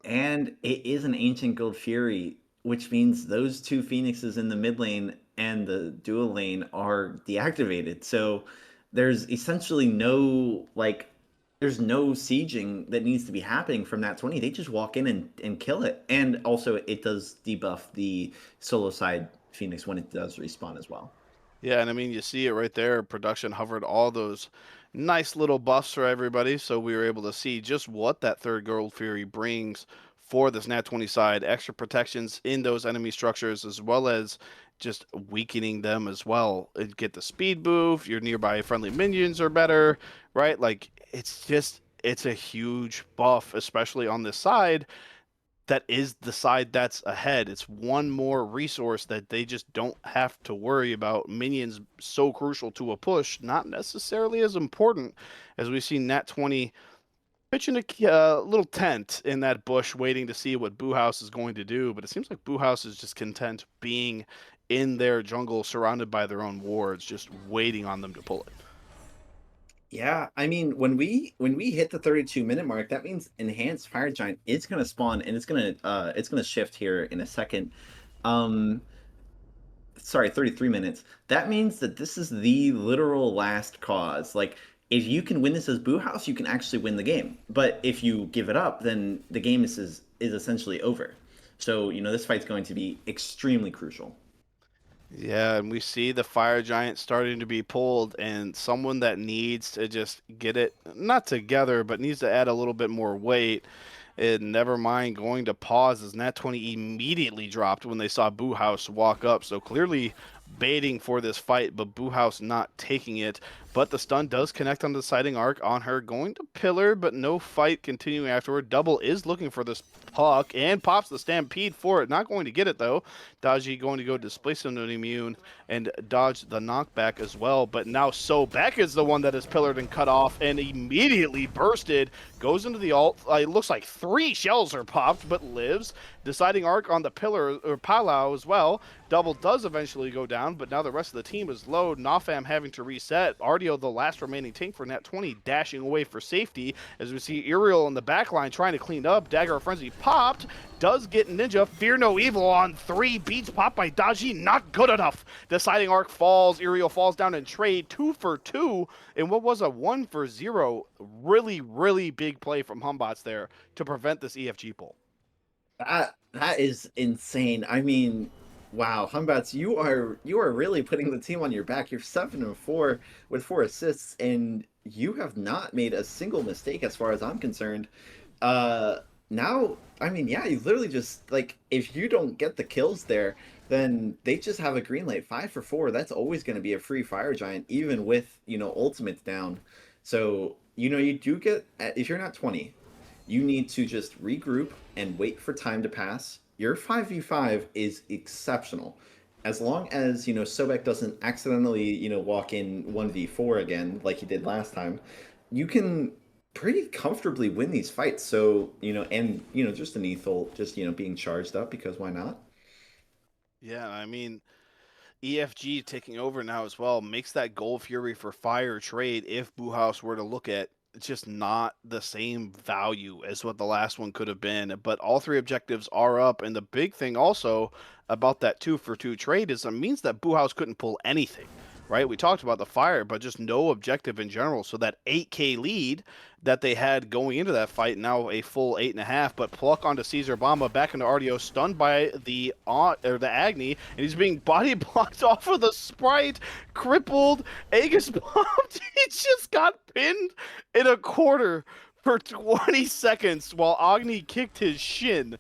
And it is an Ancient Gold Fury, which means those 2 Phoenixes in the mid lane and the dual lane are deactivated. So there's essentially there's no sieging that needs to be happening from Nat20. They just walk in and kill it. And also it does debuff the solo side Phoenix when it does respawn as well. Yeah, and I mean, you see it right there. Production hovered all those Nice little buffs for everybody, so we were able to see just what that third Gold Fury brings for this Nat 20 side. Extra protections in those enemy structures, as well as just weakening them as well. It get the speed boost, your nearby friendly minions are better, right? Like, it's a huge buff, especially on this side that is the side that's ahead. It's one more resource that they just don't have to worry about. Minions so crucial to a push, not necessarily as important as we see Nat 20 pitching a little tent in that bush, waiting to see what Boo House is going to do. But it seems like Boo House is just content being in their jungle, surrounded by their own wards, just waiting on them to pull it. Yeah, I mean, when we hit the 32-minute mark, that means enhanced fire giant is gonna spawn and it's gonna shift here in a second. Um sorry, 33 minutes. That means that this is the literal last cause. Like, if you can win this as Boo House, you can actually win the game. But if you give it up, then the game is essentially over. So, this fight's going to be extremely crucial. Yeah, and we see the fire giant starting to be pulled, and someone that needs to just get it not together, but needs to add a little bit more weight. And never mind going to pause as Nat 20 immediately dropped when they saw Boo House walk up. So clearly baiting for this fight, but Boo House not taking it. But the stun does connect on the sighting arc on her, going to pillar, but no fight continuing afterward. Double is looking for this puck and pops the stampede for it. Not going to get it though. Dodgy going to go displace him immune and dodge the knockback as well. But now Sobek is the one that is pillared and cut off and immediately bursted. Goes into the ult. It looks like 3 shells are popped, but lives. Deciding arc on the pillar or Palau as well. Double does eventually go down, but now the rest of the team is low. Nafam having to reset. Ardio, the last remaining tank for Nat 20, dashing away for safety. As we see Uriel in the backline trying to clean up. Dagger of Frenzy popped. Does get Ninja. Fear no evil on 3. Beats popped by Daji. Not good enough. Deciding arc falls. Uriel falls down in trade. 2 for 2. And what was a 1 for 0. Really, really big play from Humbots there to prevent this EFG pull. That is insane. I mean, wow, Humbats, you are really putting the team on your back. You're 7-4 with 4 assists, and you have not made a single mistake as far as I'm concerned. Now, I mean, yeah, you literally just like if you don't get the kills there, then they just have a green light. 5 for 4. That's always going to be a free fire giant, even with ultimates down. So you do get if you're not 20. You need to just regroup and wait for time to pass. Your 5v5 is exceptional. As long as, Sobek doesn't accidentally, walk in 1v4 again like he did last time, you can pretty comfortably win these fights. So, and, just an ethel, just, being charged up because why not? Yeah, I mean, EFG taking over now as well makes that Gold Fury for Fire trade, if Boo House were to look at, it's just not the same value as what the last one could have been. But all 3 objectives are up, and the big thing also about that 2 for 2 trade is it means that Boo House couldn't pull anything. Right, we talked about the fire, but just no objective in general. So that 8K lead that they had going into that fight, now a full 8.5. But pluck onto Caesar Bomba, back into RDO, stunned by the Agni, and he's being body blocked off of the Sprite, crippled. Aegis bombed. He just got pinned in a corner for 20 seconds while Agni kicked his shin,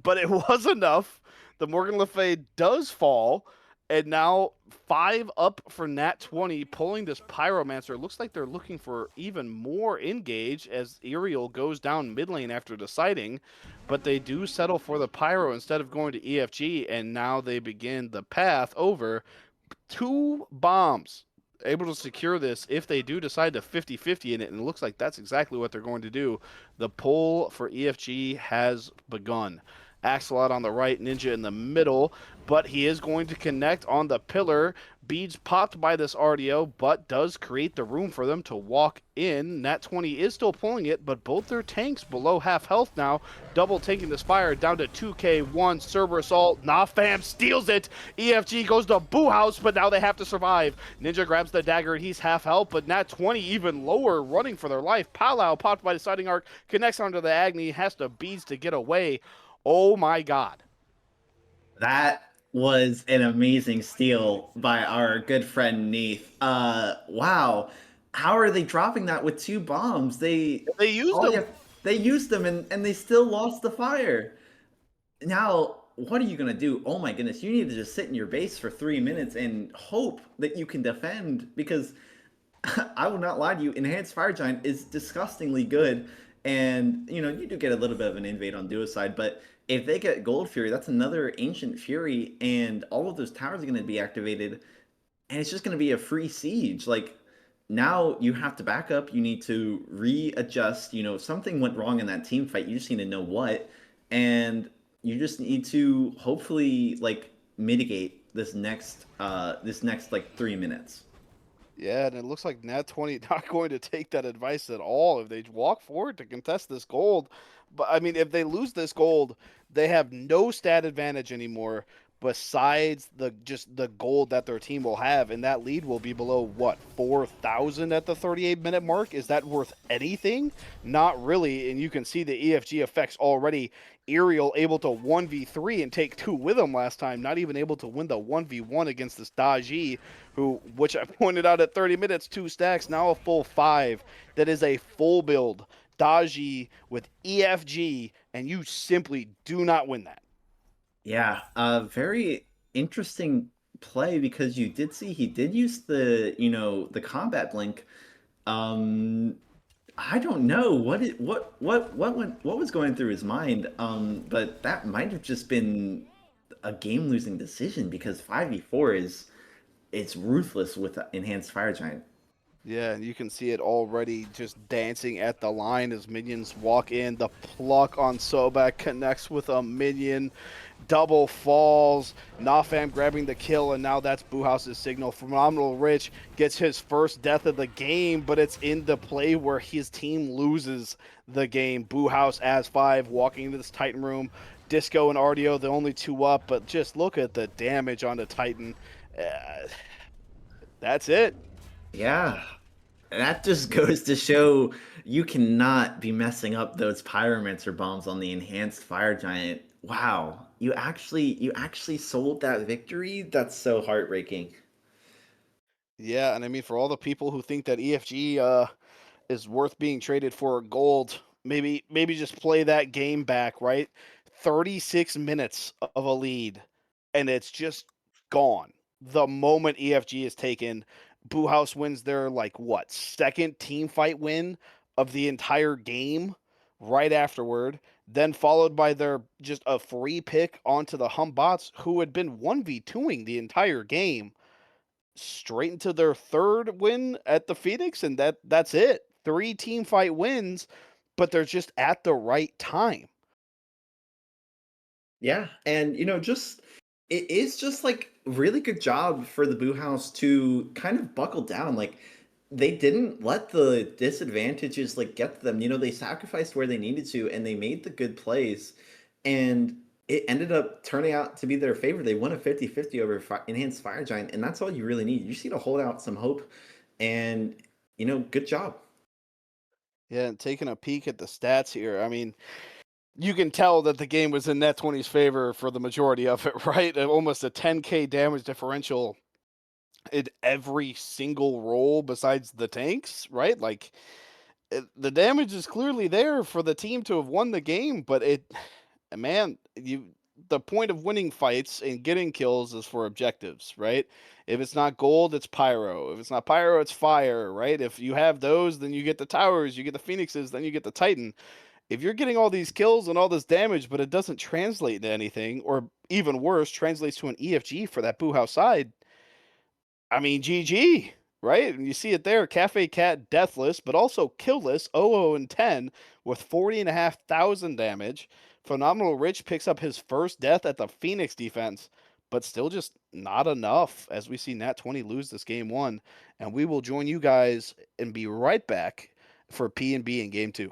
but it was enough. The Morgan Le Fay does fall. And now 5 up for Nat 20, pulling this Pyromancer. Looks like they're looking for even more engage as Uriel goes down mid lane after deciding. But they do settle for the Pyro instead of going to EFG, and now they begin the path over. 2 bombs able to secure this if they do decide to 50-50 in it, and it looks like that's exactly what they're going to do. The pull for EFG has begun. Axelot on the right, Ninja in the middle, but he is going to connect on the pillar. Beads popped by this RDO, but does create the room for them to walk in. Nat 20 is still pulling it, but both their tanks below half health now. Double taking this fire down to 2K1. Cerberus Assault. Nafam steals it. EFG goes to Boo House, but now they have to survive. Ninja grabs the dagger, and he's half health, but Nat 20 even lower, running for their life. Palau popped by the sighting arc, connects onto the Agni, has to Beads to get away. Oh my god. That was an amazing steal by our good friend Neith. Wow. how are they dropping that with 2 bombs? They used All you them. have they used them and they still lost the fire. Now, what are you gonna do? Oh my goodness, you need to just sit in your base for 3 minutes and hope that you can defend because I will not lie to you, Enhanced Fire Giant is disgustingly good. And, you do get a little bit of an invade on Duo's side, but if they get Gold Fury, that's another Ancient Fury, and all of those towers are going to be activated, and it's just going to be a free siege. Like, now you have to back up, you need to readjust. Something went wrong in that team fight, you just need to know what, and you just need to hopefully, like, mitigate this next like 3 minutes. Yeah, and it looks like Nat20 not going to take that advice at all if they walk forward to contest this gold. But I mean, if they lose this gold, they have no stat advantage anymore besides the gold that their team will have, and that lead will be below what 4,000 at the 38-minute mark. Is that worth anything? Not really. And you can see the EFG effects already. Aerial able to 1v3 and take two with him last time, not even able to win the 1v1 against this Daji, which I pointed out at 30 minutes, 2 stacks, now a full 5. That is a full build Daji with EFG, and you simply do not win that. Yeah, very interesting play because you did see he did use the combat blink. Um, I don't know what was going through his mind. But that might have just been a game-losing decision because 5v4 it's ruthless with Enhanced Fire Giant. Yeah, and you can see it already just dancing at the line as minions walk in. The pluck on Sobek connects with a minion. Double falls. Nafam grabbing the kill, and now that's Buhouse's signal. Phenomenal Rich gets his first death of the game, but it's in the play where his team loses the game. Buhouse as 5 walking into this Titan room. Disco and Ardio, the only 2 up, but just look at the damage on the Titan. Uh, that's it. Yeah, that just goes to show you cannot be messing up those Pyromancer bombs on the Enhanced Fire Giant. Wow, you actually sold that victory? That's so heartbreaking. Yeah, and I mean, for all the people who think that EFG is worth being traded for gold, maybe just play that game back, right? 36 minutes of a lead, and it's just gone. The moment EFG is taken, Buhouse wins their like what second team fight win of the entire game right afterward, then followed by their just a free pick onto the Humbots who had been 1v2ing the entire game straight into their third win at the Phoenix, and that's it. 3 team fight wins, but they're just at the right time. Yeah, and just it is just like really good job for the Boo House to kind of buckle down. Like they didn't let the disadvantages like get to them. They sacrificed where they needed to and they made the good plays and it ended up turning out to be their favor. They won a 50-50 over Enhanced Fire Giant, and that's all you really need. You just need to hold out some hope and good job. Yeah, and taking a peek at the stats here, I mean, you can tell that the game was in Net20's favor for the majority of it, right? Almost a 10k damage differential in every single roll besides the tanks, right? Like the damage is clearly there for the team to have won the game, but man, the point of winning fights and getting kills is for objectives, right? If it's not gold, it's pyro. If it's not pyro, it's fire, right? If you have those, then you get the towers, you get the phoenixes, then you get the titan. If you're getting all these kills and all this damage, but it doesn't translate into anything, or even worse, translates to an EFG for that Boo House side, I mean, GG, right? And you see it there. Cafe Cat deathless, but also killless, 00 and 10 with 40,500 damage. Phenomenal Rich picks up his first death at the Phoenix defense, but still just not enough as we see Nat20 lose this game 1. And we will join you guys and be right back for P&B in game 2.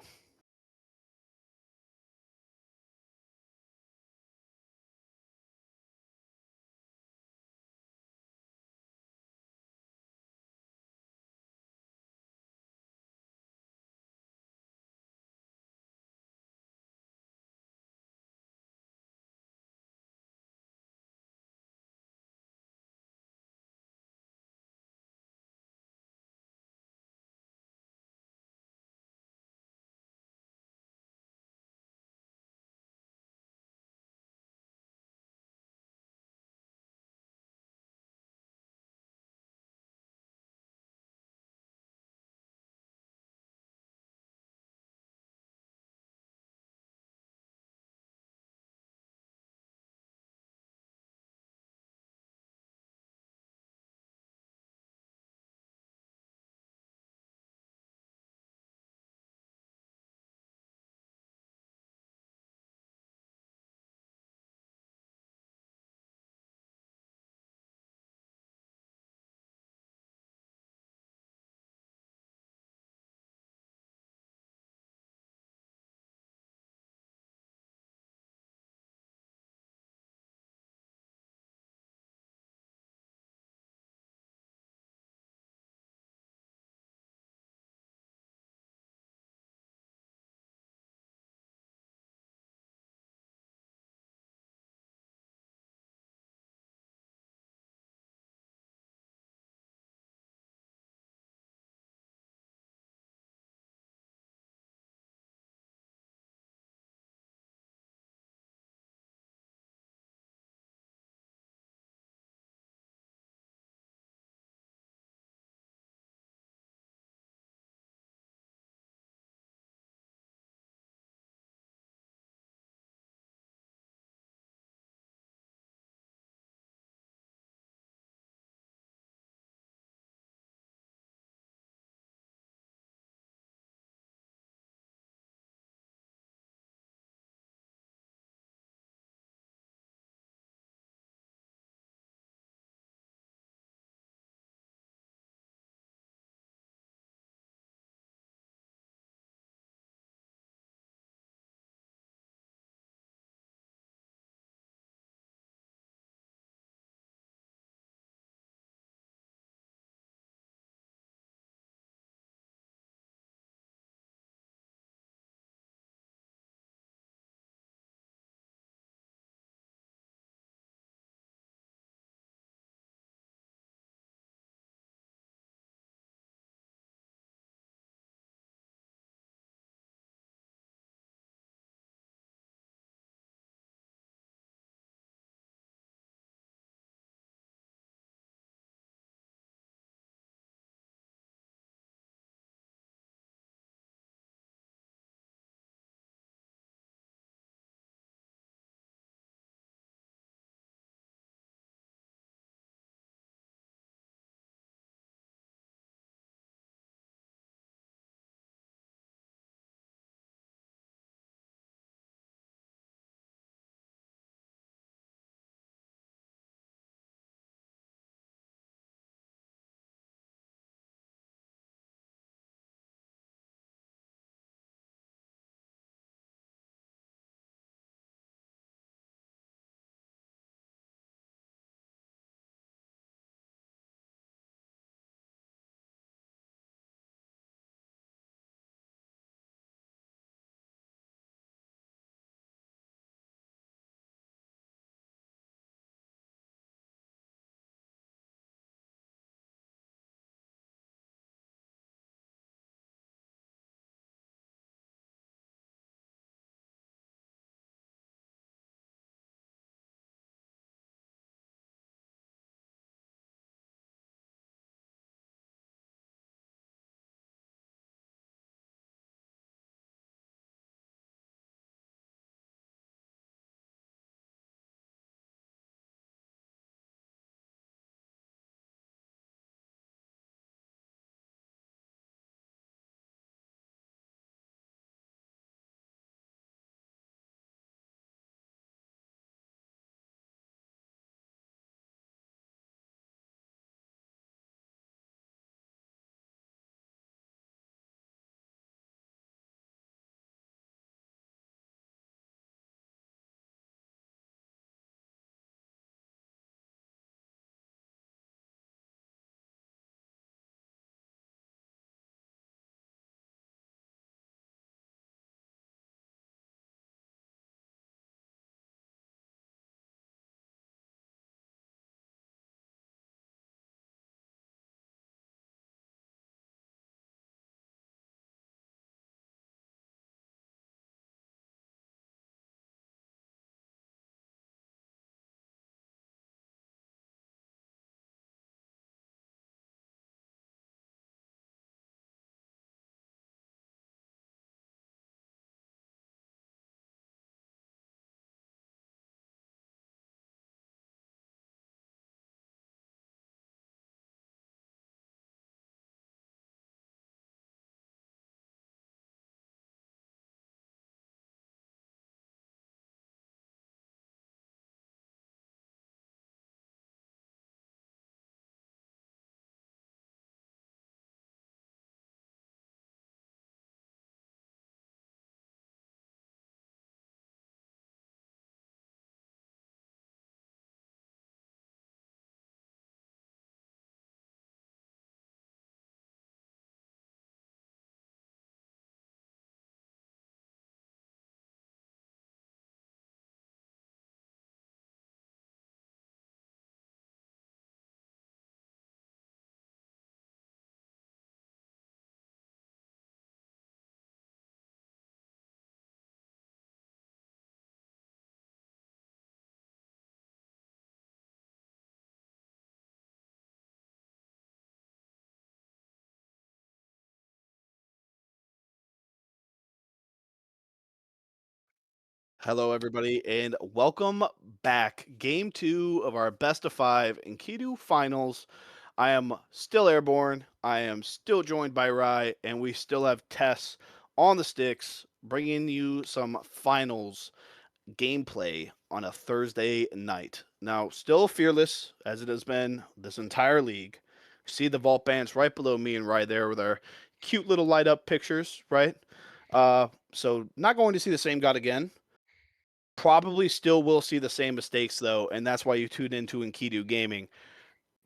Hello, everybody, and welcome back. Game two of our best of five Enkidu finals. I am still airborne. I am still joined by Rye, and we still have Tess on the sticks, bringing you some finals gameplay on a Thursday night. Now, still fearless as it has been this entire league. See the vault bands right below me and Rye there with our cute little light up pictures, right? So not going to see the same god again. Probably still will see the same mistakes though, and that's why you tune into Enkidu Gaming.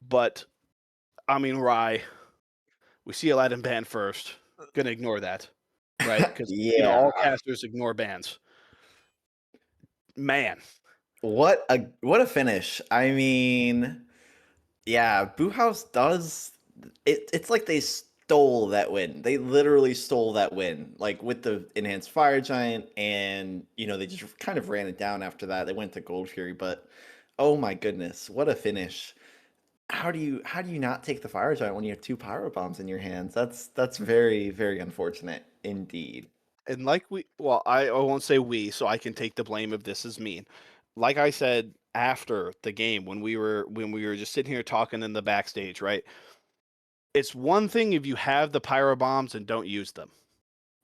But I mean, Rye, we see Aladdin ban first. Gonna ignore that, right? Because Yeah. all casters ignore bans. Man, What a finish. I mean, yeah, Boo House does it's like they stole that win. They literally stole that win. Like with the enhanced fire giant and they just kind of ran it down after that. They went to Gold Fury, but oh my goodness, what a finish. How do you not take the fire giant when you have two pyro bombs in your hands? That's very, very unfortunate indeed. and like I won't say we, so I can take the blame if this is mean. Like I said after the game when we were just sitting here talking in the backstage, right? It's one thing if you have the pyro bombs and don't use them.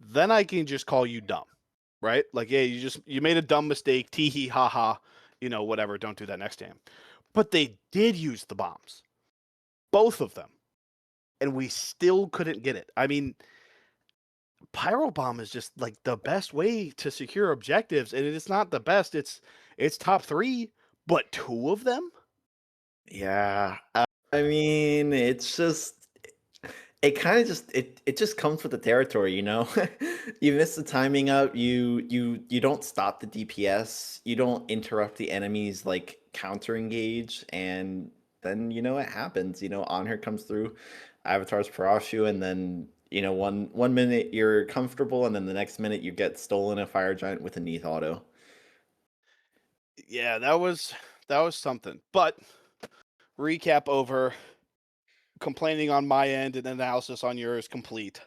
Then I can just call you dumb, right? Like, yeah, you made a dumb mistake, tee hee ha ha, whatever. Don't do that next time. But they did use the bombs, both of them, and we still couldn't get it. I mean, pyro bomb is just like the best way to secure objectives, and it's not the best. It's top three, but two of them. Yeah. I mean, it's just it kind of just it just comes with the territory, you know. You miss the timing up, you don't stop the DPS, you don't interrupt the enemy's like counter engage, and then it happens. Anhur comes through, Avatar's Parashu, and then one minute you're comfortable, and then the next minute you get stolen a fire giant with a Neath auto. Yeah, that was something. But recap over. Complaining on my end and analysis on yours complete.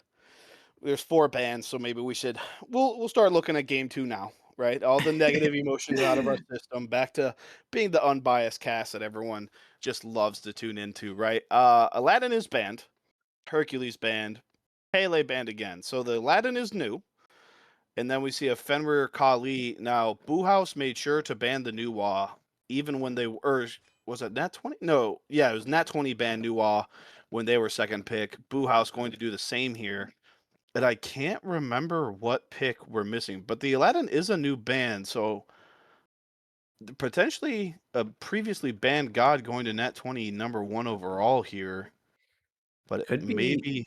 There's four bans, so maybe we'll start looking at game two now, right? All the negative emotions out of our system, back to being the unbiased cast that everyone just loves to tune into, right? Aladdin is banned, Hercules banned, Pele banned again. So the Aladdin is new, and then we see a Fenrir Kali. Now Boo House made sure to ban the Nuwa, even when they or was it Nat20? No, yeah, it was Nat20 ban Nuwa when they were second pick. Boo House going to do the same here. And I can't remember what pick we're missing, but the Aladdin is a new band, so potentially a previously banned god going to Nat20 number one overall here. But Could be maybe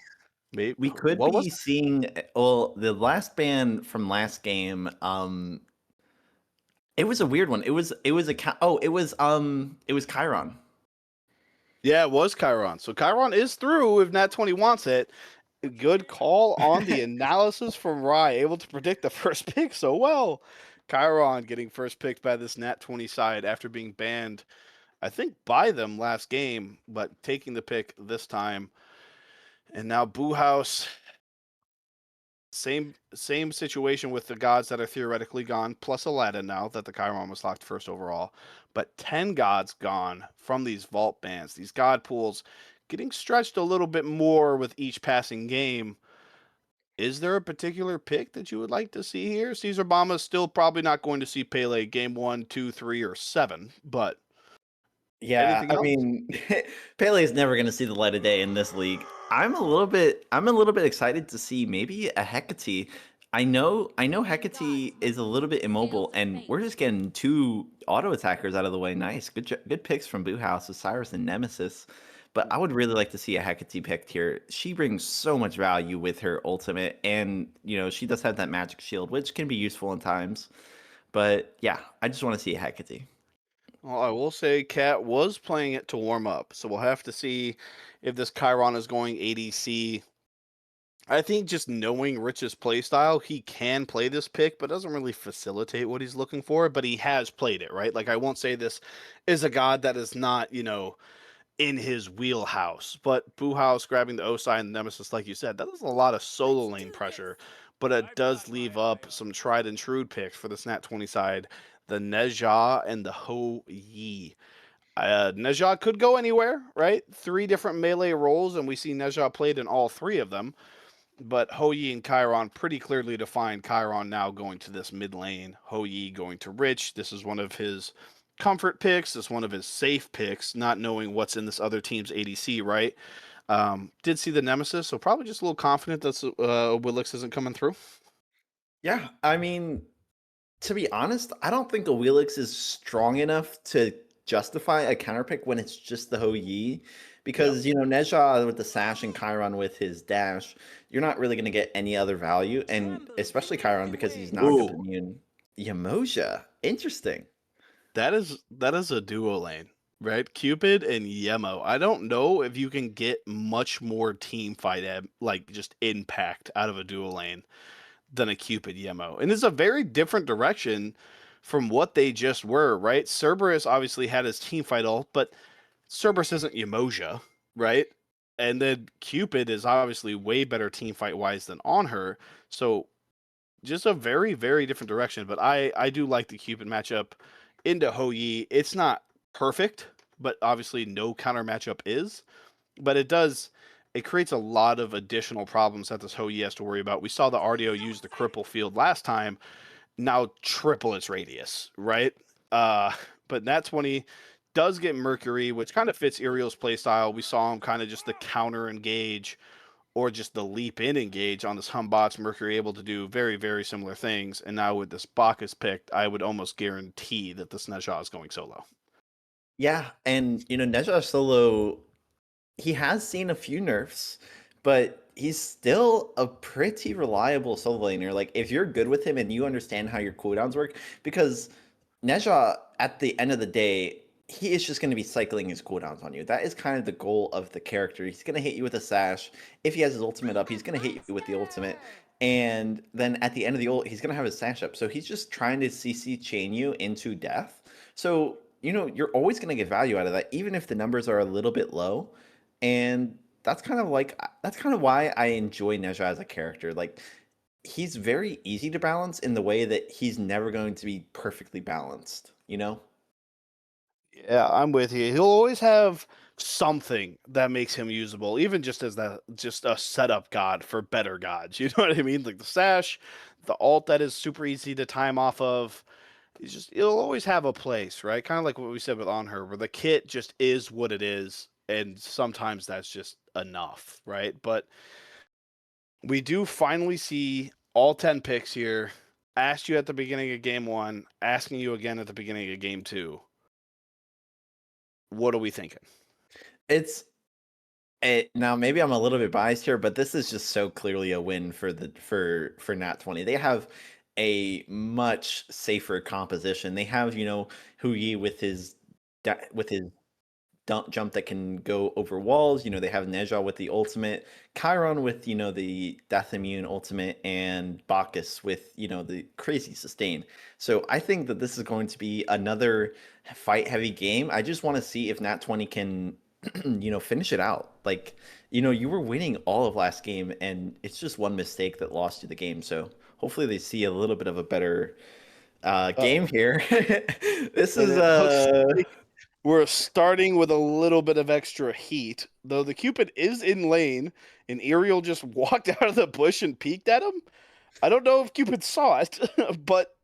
we could what was be it? seeing well, the last ban from last game, it was a weird one. It was it was Chiron. Yeah, it was Chiron. So Chiron is through if Nat20 wants it. Good call on the analysis from Rye, able to predict the first pick so well. Chiron getting first picked by this Nat20 side after being banned, I think, by them last game, but taking the pick this time. And now Boo House, same situation with the gods that are theoretically gone, plus Aladdin now that the Chiron was locked first overall. But 10 gods gone from these vault bans. These god pools getting stretched a little bit more with each passing game. Is there a particular pick that you would like to see here? Caesar Bama is still probably not going to see Pele game one, two, three, or seven, but Yeah, anything I else? mean, Pele is never going to see the light of day in this league. I'm a little bit excited to see maybe a Hecate. I know Hecate is a little bit immobile, and we're just getting two auto attackers out of the way. Nice, good picks from Boo House, Osiris and Nemesis. But I would really like to see a Hecate picked here. She brings so much value with her ultimate, and she does have that magic shield, which can be useful in times. But yeah, I just want to see a Hecate. Well, I will say Cat was playing it to warm up, so we'll have to see if this Chiron is going ADC. I think just knowing Rich's playstyle, he can play this pick, but doesn't really facilitate what he's looking for. But he has played it, right? Like, I won't say this is a god that is not, in his wheelhouse. But Boo House grabbing the Osai and the Nemesis, like you said, that is a lot of solo lane pressure. but it does leave up some tried and true picks for the Nat20 side, the Neja and the Ho Yi. Neja could go anywhere, right? Three different melee roles, and we see Neja played in all three of them. But Ho Yi and Chiron pretty clearly defined. Chiron now going to this mid lane. Ho Yi going to Rich. This is one of his comfort picks. This is one of his safe picks, not knowing what's in this other team's ADC, right? Did see the Nemesis, so probably just a little confident that Willix isn't coming through. Yeah, I mean, to be honest, I don't think a Wheelix is strong enough to justify a counter pick when it's just the Ho Yi. Yep. Because, Neja with the Sash and Chiron with his dash, you're not really going to get any other value. And especially Chiron because he's knock-up Ooh, immune. Yamoja. Interesting. that is a duo lane, right? Cupid and Yemo. I don't know if you can get much more team fight like just impact out of a duo lane than a Cupid Yemo. And it's a very different direction from what they just were, right? Cerberus obviously had his team fight ult, but Cerberus isn't Yemoja, right? And then Cupid is obviously way better team fight wise than on her. So just a very, very different direction. But I do like the Cupid matchup into Ho Yi. It's not perfect, but obviously no counter matchup is. But it creates a lot of additional problems that this Ho Yi has to worry about. We saw the RDO use the cripple field last time, now triple its radius, right? But Nat20 does get Mercury, which kind of fits Iriel's playstyle. We saw him kind of just the counter engage or just the leap in engage on this Humbots. Mercury able to do very, very similar things. And now with this Bacchus picked, I would almost guarantee that this Neja is going solo. Yeah, and, Neja Solo, he has seen a few nerfs, but he's still a pretty reliable solo laner. Like, if you're good with him and you understand how your cooldowns work, because Neja, at the end of the day, he is just going to be cycling his cooldowns on you. That is kind of the goal of the character. He's going to hit you with a sash. If he has his ultimate up, he's going to hit you with the ultimate. And then at the end of the ult, he's going to have his sash up. So he's just trying to CC chain you into death. So, you're always going to get value out of that, even if the numbers are a little bit low. And that's kind of why I enjoy Neja as a character. Like, he's very easy to balance in the way that he's never going to be perfectly balanced. Yeah, I'm with you. He'll always have something that makes him usable, even just as just a setup god for better gods. You know what I mean? Like the sash, the alt that is super easy to time off of. He'll always have a place, right? Kind of like what we said with On Her, where the kit just is what it is, and sometimes that's just enough, right? But we do finally see all 10 picks here. Asked you at the beginning of game one, asking you again at the beginning of game two. What are we thinking? It's now maybe I'm a little bit biased here, but this is just so clearly a win for Nat20. They have a much safer composition. They have, Huyi with his jump that can go over walls. They have Neja with the ultimate, Chiron with, the death immune ultimate, and Bacchus with, the crazy sustain. So I think that this is going to be another fight heavy game. I just want to see if Nat20 can, finish it out. Like, you were winning all of last game, and it's just one mistake that lost you the game. So hopefully they see a little bit of a better game Uh-oh. here. This And is it looks like we're starting with a little bit of extra heat, though the Cupid is in lane, and Ariel just walked out of the bush and peeked at him. I don't know if Cupid saw it, but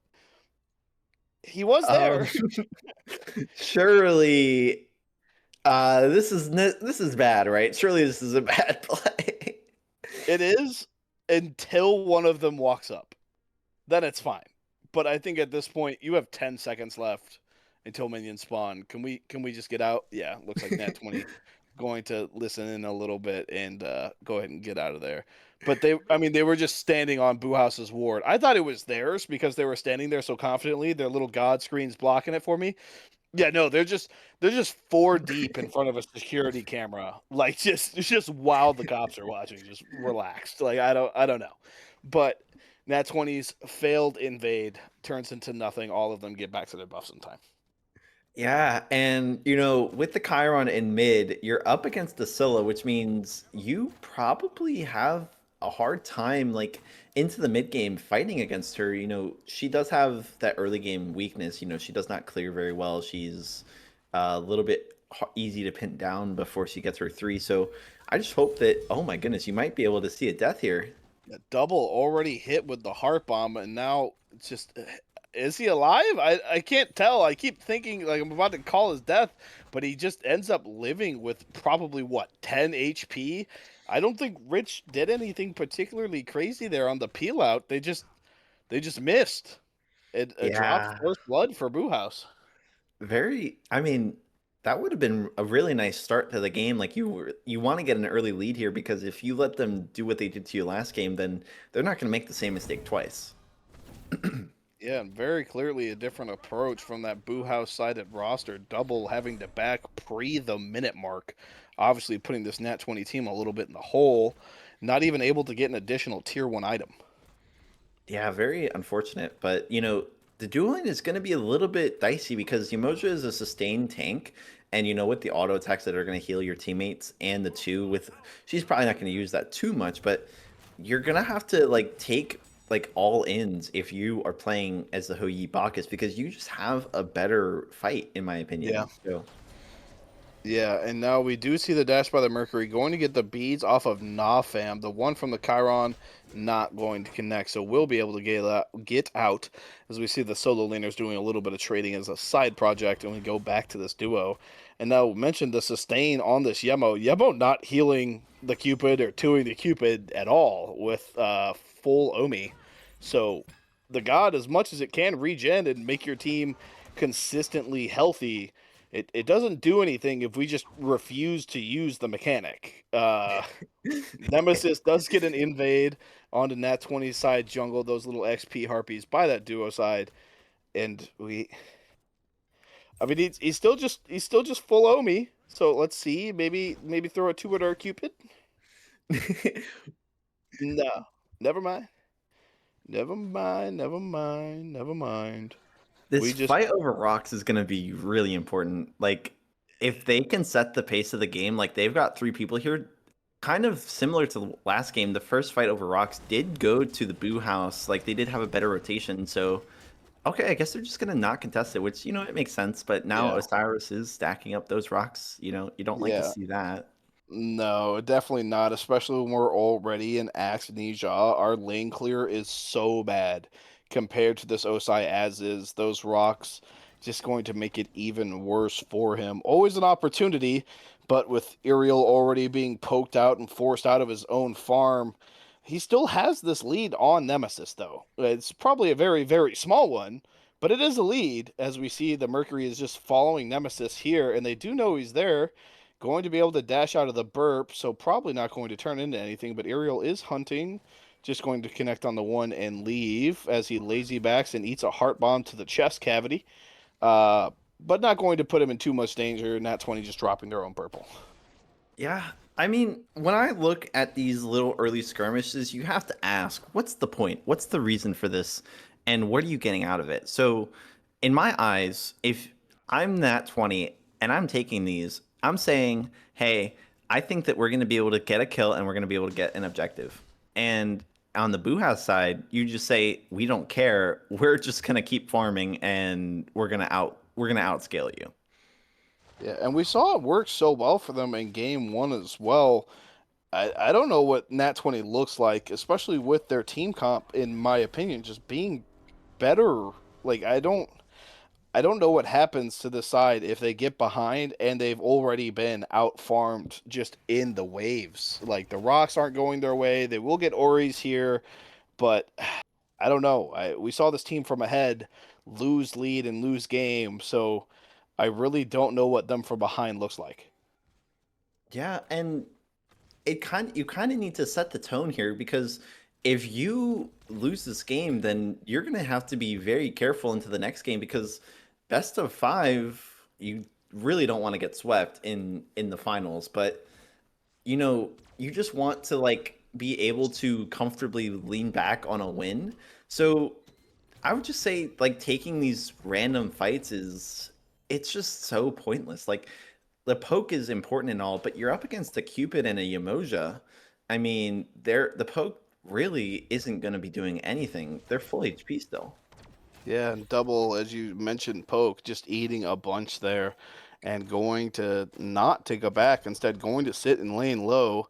he was um there. surely this is bad, right? Surely this is a bad play. It is until one of them walks up. Then it's fine. But I think at this point you have 10 seconds left until minions spawn. Can we just get out? Yeah, looks like Nat20 going to listen in a little bit and go ahead and get out of there. But they were just standing on Boohouse's ward. I thought it was theirs because they were standing there so confidently. Their little god screen's blocking it for me. Yeah, no, they're just four deep in front of a security camera. Like just while the cops are watching, just relaxed. Like I don't know. But Nat 20's failed invade turns into nothing. All of them get back to their buffs in time. Yeah, and with the Chiron in mid, you're up against the Scylla, which means you probably have a hard time like into the mid game fighting against her. She does have that early game weakness. She does not clear very well. She's a little bit easy to pin down before she gets her three. So I just hope that, oh my goodness, you might be able to see a death here. A double already hit with the heart bomb, and now it's just is he alive? I can't tell. I keep thinking like I'm about to call his death, but he just ends up living with probably what 10 HP. I don't think Rich did anything particularly crazy there on the peel out. They just missed. It drops Yeah, first blood for Boo House. I mean, that would have been a really nice start to the game. Like you want to get an early lead here because if you let them do what they did to you last game, then they're not going to make the same mistake twice. Yeah, and very clearly a different approach from that Boo House sided roster. Double having to back pre the minute mark. Obviously putting this Nat20 team a little bit in the hole. Not even able to get an additional tier 1 item. Yeah, very unfortunate. But the dueling is going to be a little bit dicey because Umoja is a sustained tank, and with the auto attacks that are going to heal your teammates, and the two with she's probably not going to use that too much, but you're gonna have to like take like all ins if you are playing as the Hou Yi Bacchus because you just have a better fight, in my Yeah. opinion. So Yeah, and now we do see the dash by the Mercury going to get the beads off of Nafam. The one from the Chiron not going to connect, so we'll be able to get out as we see the solo laners doing a little bit of trading as a side project, and we go back to this duo. And now mention the sustain on this Yemo. Yemo not healing the Cupid or twoing the Cupid at all with full Omi. So the god, as much as it can regen and make your team consistently healthy, it doesn't do anything if we just refuse to use the mechanic. Nemesis does get an invade onto Nat20 side jungle, those little XP harpies by that duo side, and I mean he's still just full Omi. So let's see, maybe throw a two at our Cupid. No, never mind, never mind, never mind, never mind. this We just fight over rocks is gonna be really important. Like if they can set the pace of the game, like they've got three people here, kind of similar to the last game. The first fight over rocks did go to the Boo House. Like they did have a better rotation, so okay, I guess they're just gonna not contest it, which it makes sense. But now yeah Osiris is stacking up those rocks. You don't like to yeah. see that. No, definitely not, especially when we're already in Axe Nija. Our lane clear is so bad compared to this Osai as is. Those rocks just going to make it even worse for him. Always an opportunity, but with Iriel already being poked out and forced out of his own farm, he still has this lead on Nemesis, though. It's probably a very, very small one, but it is a lead, as we see the Mercury is just following Nemesis here, and they do know he's there. Going to be able to dash out of the burp, so probably not going to turn into anything. But Ariel is hunting, just going to connect on the one and leave as he lazy backs and eats a heart bomb to the chest cavity. But not going to put him in too much danger. Nat20 just dropping their own purple. Yeah, I mean, when I look at these little early skirmishes, you have to ask, what's the point? What's the reason for this? And what are you getting out of it? So, in my eyes, if I'm that 20 and I'm taking these, I'm saying, hey, I think that we're going to be able to get a kill and we're going to be able to get an objective. And on the Boo House side, you just say, we don't care. We're just going to keep farming and we're going to outscale you. Yeah, and we saw it work so well for them in game one as well. I don't know what Nat20 looks like, especially with their team comp, in my opinion, just being better. Like I don't know what happens to the side if they get behind and they've already been out farmed just in the waves. Like the rocks aren't going their way. They will get Oris here, but I don't know. We saw this team from ahead lose lead and lose game, so I really don't know what them from behind looks like. Yeah, and you kind of need to set the tone here because if you lose this game, then you're going to have to be very careful into the next game because best of five, you really don't want to get swept in the finals, but you just want to like be able to comfortably lean back on a win. So I would just say like taking these random fights is it's just so pointless. Like the poke is important and all, but you're up against a Cupid and a Yamoja. I mean, the poke really isn't going to be doing anything. They're full HP still. Yeah, and double, as you mentioned, poke, just eating a bunch there and going to not take a back, instead going to sit and lane low.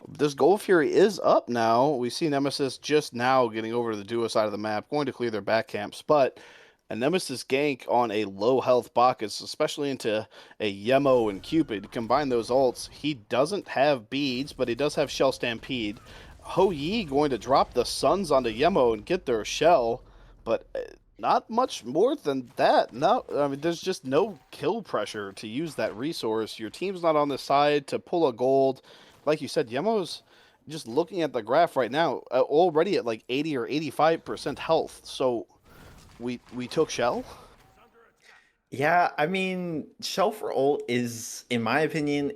This Gold Fury is up now. We see Nemesis just now getting over to the duo side of the map, going to clear their back camps, but a Nemesis gank on a low health Bacchus, especially into a Yemo and Cupid, combine those ults. He doesn't have beads, but he does have Shell Stampede. Ho Yi going to drop the Suns onto Yemo and get their shell, but not much more than that. No, I mean, there's just no kill pressure to use that resource. Your team's not on the side to pull a gold. Like you said, Yemo's just looking at the graph right now, already at like 80 or 85% health. So we took Shell. Yeah, I mean, Shell for ult is, in my opinion,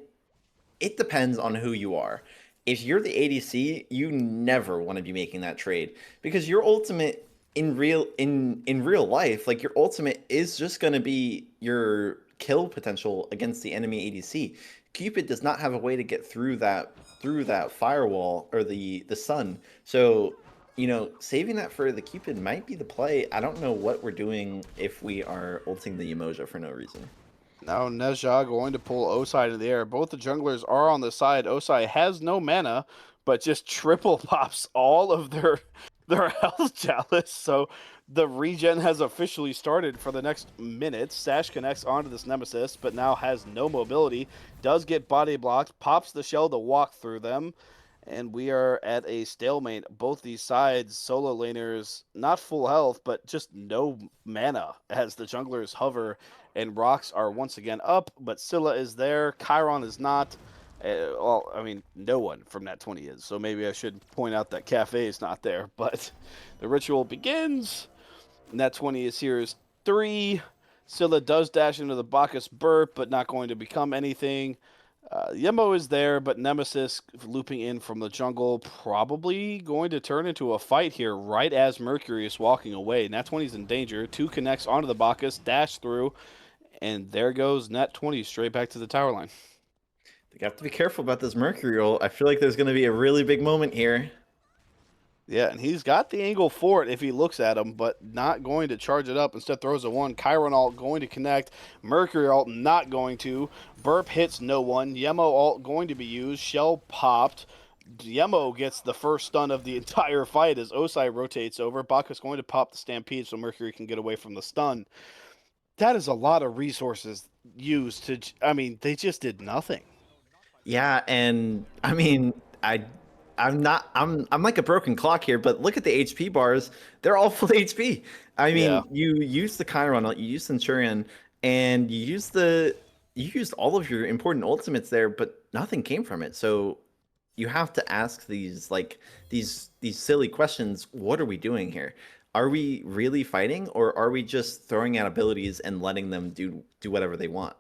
it depends on who you are. If you're the ADC, you never want to be making that trade because your ultimate in real life, like your ultimate is just going to be your kill potential against the enemy ADC. Cupid does not have a way to get through that firewall or the sun. So, saving that for the Cupid might be the play. I don't know what we're doing if we are ulting the Emoja for no reason. Now Nezha going to pull Osai into the air. Both the junglers are on the side. Osai has no mana, but just triple pops all of their health chalice. So the regen has officially started for the next minute. Sash connects onto this Nemesis, but now has no mobility. Does get body blocked, pops the shell to walk through them. And we are at a stalemate. Both these sides, solo laners, not full health, but just no mana as the junglers hover. And rocks are once again up, but Scylla is there. Chiron is not. Well, I mean, no one from Nat20 is. So maybe I should point out that Cafe is not there. But the ritual begins. Nat20 is here is 3. Scylla does dash into the Bacchus burp, but not going to become anything. Yemo is there, but Nemesis looping in from the jungle, probably going to turn into a fight here right as Mercury is walking away. Nat20 is in danger. 2 connects onto the Bacchus, dash through, and there goes Nat20 straight back to the tower line. You have to be careful about this Mercury ult. I feel like there's going to be a really big moment here. Yeah, and he's got the angle for it if he looks at him, but not going to charge it up. Instead throws a 1. Chiron ult going to connect. Mercury ult not going to. Burp hits no one. Yemo ult going to be used. Shell popped. Yemo gets the first stun of the entire fight as Osai rotates over. Bacchus going to pop the Stampede so Mercury can get away from the stun. That is a lot of resources used to... I mean, they just did nothing. Yeah, and I mean, I'm like a broken clock here, but look at the HP bars. They're all full HP. I Yeah. mean, you use the Chiron, you use Centurion, and you used all of your important ultimates there, but nothing came from it. So you have to ask these silly questions. What are we doing here? Are we really fighting, or are we just throwing out abilities and letting them do whatever they want?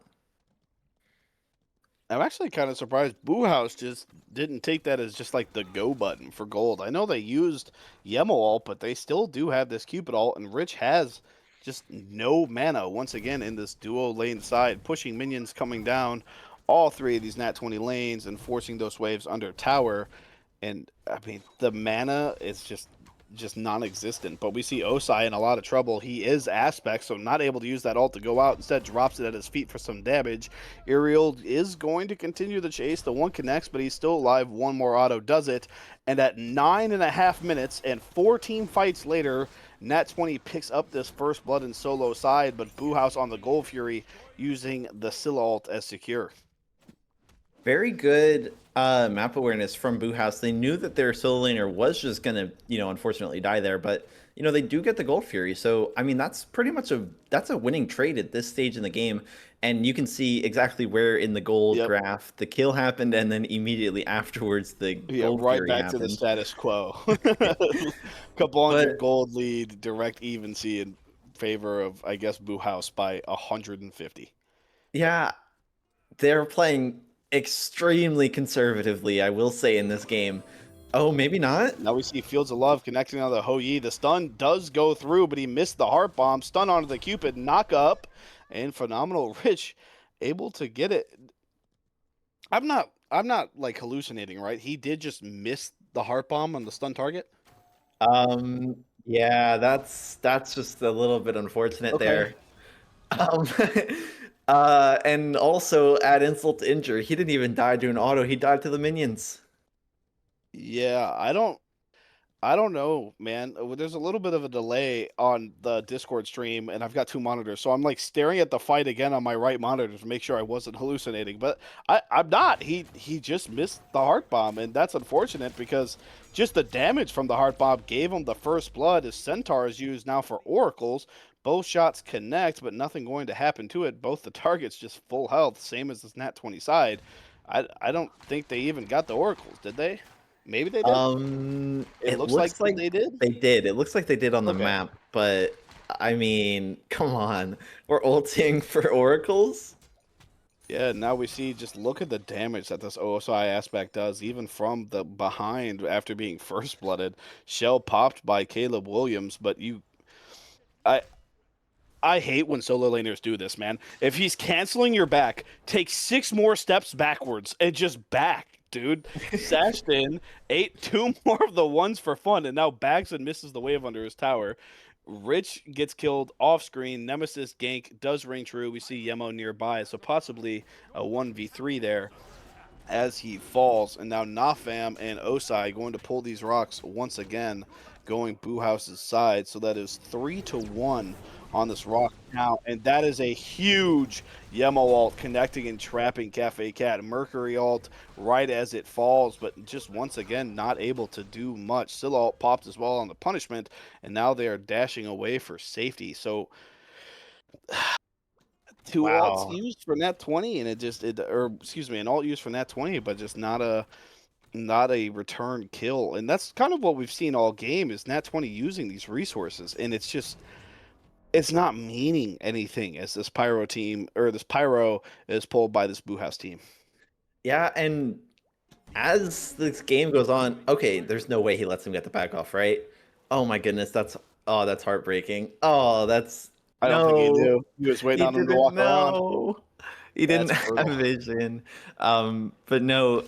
I'm actually kind of surprised Boo House just didn't take that as just like the go button for gold. I know they used Yemo ult, but they still do have this Cupid ult, and Rich has just no mana once again in this duo lane side, pushing minions coming down all 3 of these Nat20 lanes and forcing those waves under tower. And I mean, the mana is just non-existent. But we see Osai in a lot of trouble. He is Aspect, so not able to use that ult to go out. Instead, drops it at his feet for some damage. Iriel is going to continue the chase. The 1 connects, but he's still alive. 1 more auto does it. And at 9.5 minutes and 14 fights later, Nat20 picks up this first blood in solo side, but Boo House on the Gold Fury using the Scylla ult as secure. Very good map awareness from Boo House. They knew that their solo laner was just gonna, unfortunately die there, but they do get the Gold Fury. So I mean, that's pretty much a winning trade at this stage in the game, and you can see exactly where in the gold Yep. graph the kill happened, and then immediately afterwards the Yeah, Gold right Fury back to the happened. status quo. Couple hundred But gold lead, direct evency in favor of, I guess, Boo House by 150. yeah, they're playing extremely conservatively, I will say, in this game. Oh, maybe not. Now we see Fields of Love connecting on the Ho Yi. The stun does go through, but he missed the heart bomb. Stun onto the Cupid, knock up, and Phenomenal Rich able to get it. I'm not I'm not like hallucinating, right? He did just miss the heart bomb on the stun target. Yeah, that's just a little bit unfortunate Okay. there. Um, and also add insult to injury, he didn't even die to an auto, he died to the minions. Yeah, I don't know, man. There's a little bit of a delay on the Discord stream, and I've got two monitors, so I'm like staring at the fight again on my right monitor to make sure I wasn't hallucinating. But I'm not. He just missed the heart bomb, and that's unfortunate because just the damage from the heart bomb gave him the first blood. His centaur is used now for oracles. Both shots connect, but nothing going to happen to it. Both the targets just full health, same as this Nat 20 side. I don't think they even got the oracles, did they? Maybe they did. It It looks like looks like they did. they did. It looks like they did on the Okay. map, but I mean, come on. We're ulting for oracles? Yeah, now we see just look at the damage that this OSI aspect does, even from the behind after being first blooded. Shell popped by Caleb Williams, but I I hate when solo laners do this, man. If he's canceling your back, take 6 more steps backwards and just back, dude. Sashed in, ate 2 more of the ones for fun, and now backs and misses the wave under his tower. Rich gets killed off screen. Nemesis gank does ring true. We see Yemo nearby, so possibly a 1v3 there as he falls. And now Nafam and Osai going to pull these rocks once again, going Boo House's side. So that is 3-1 on this rock now. And that is a huge Yemo ult connecting and trapping Cafe Cat. Mercury ult right as it falls, but just once again not able to do much. Scylla ult popped as well on the punishment, and now they are dashing away for safety. So two alts Wow. used for Nat 20, and or excuse me, an alt used for Nat 20, but just not a return kill. And that's kind of what we've seen all game is Nat 20 using these resources, and it's not meaning anything as this pyro team or this pyro is pulled by this Boo House team. Yeah, and as this game goes on, okay, there's no way he lets him get the back off, right? Oh my goodness, that's heartbreaking. Oh, that's I don't think he no. knew. He was waiting He on him to didn't walk around. know. He didn't That's have brutal. vision. But no,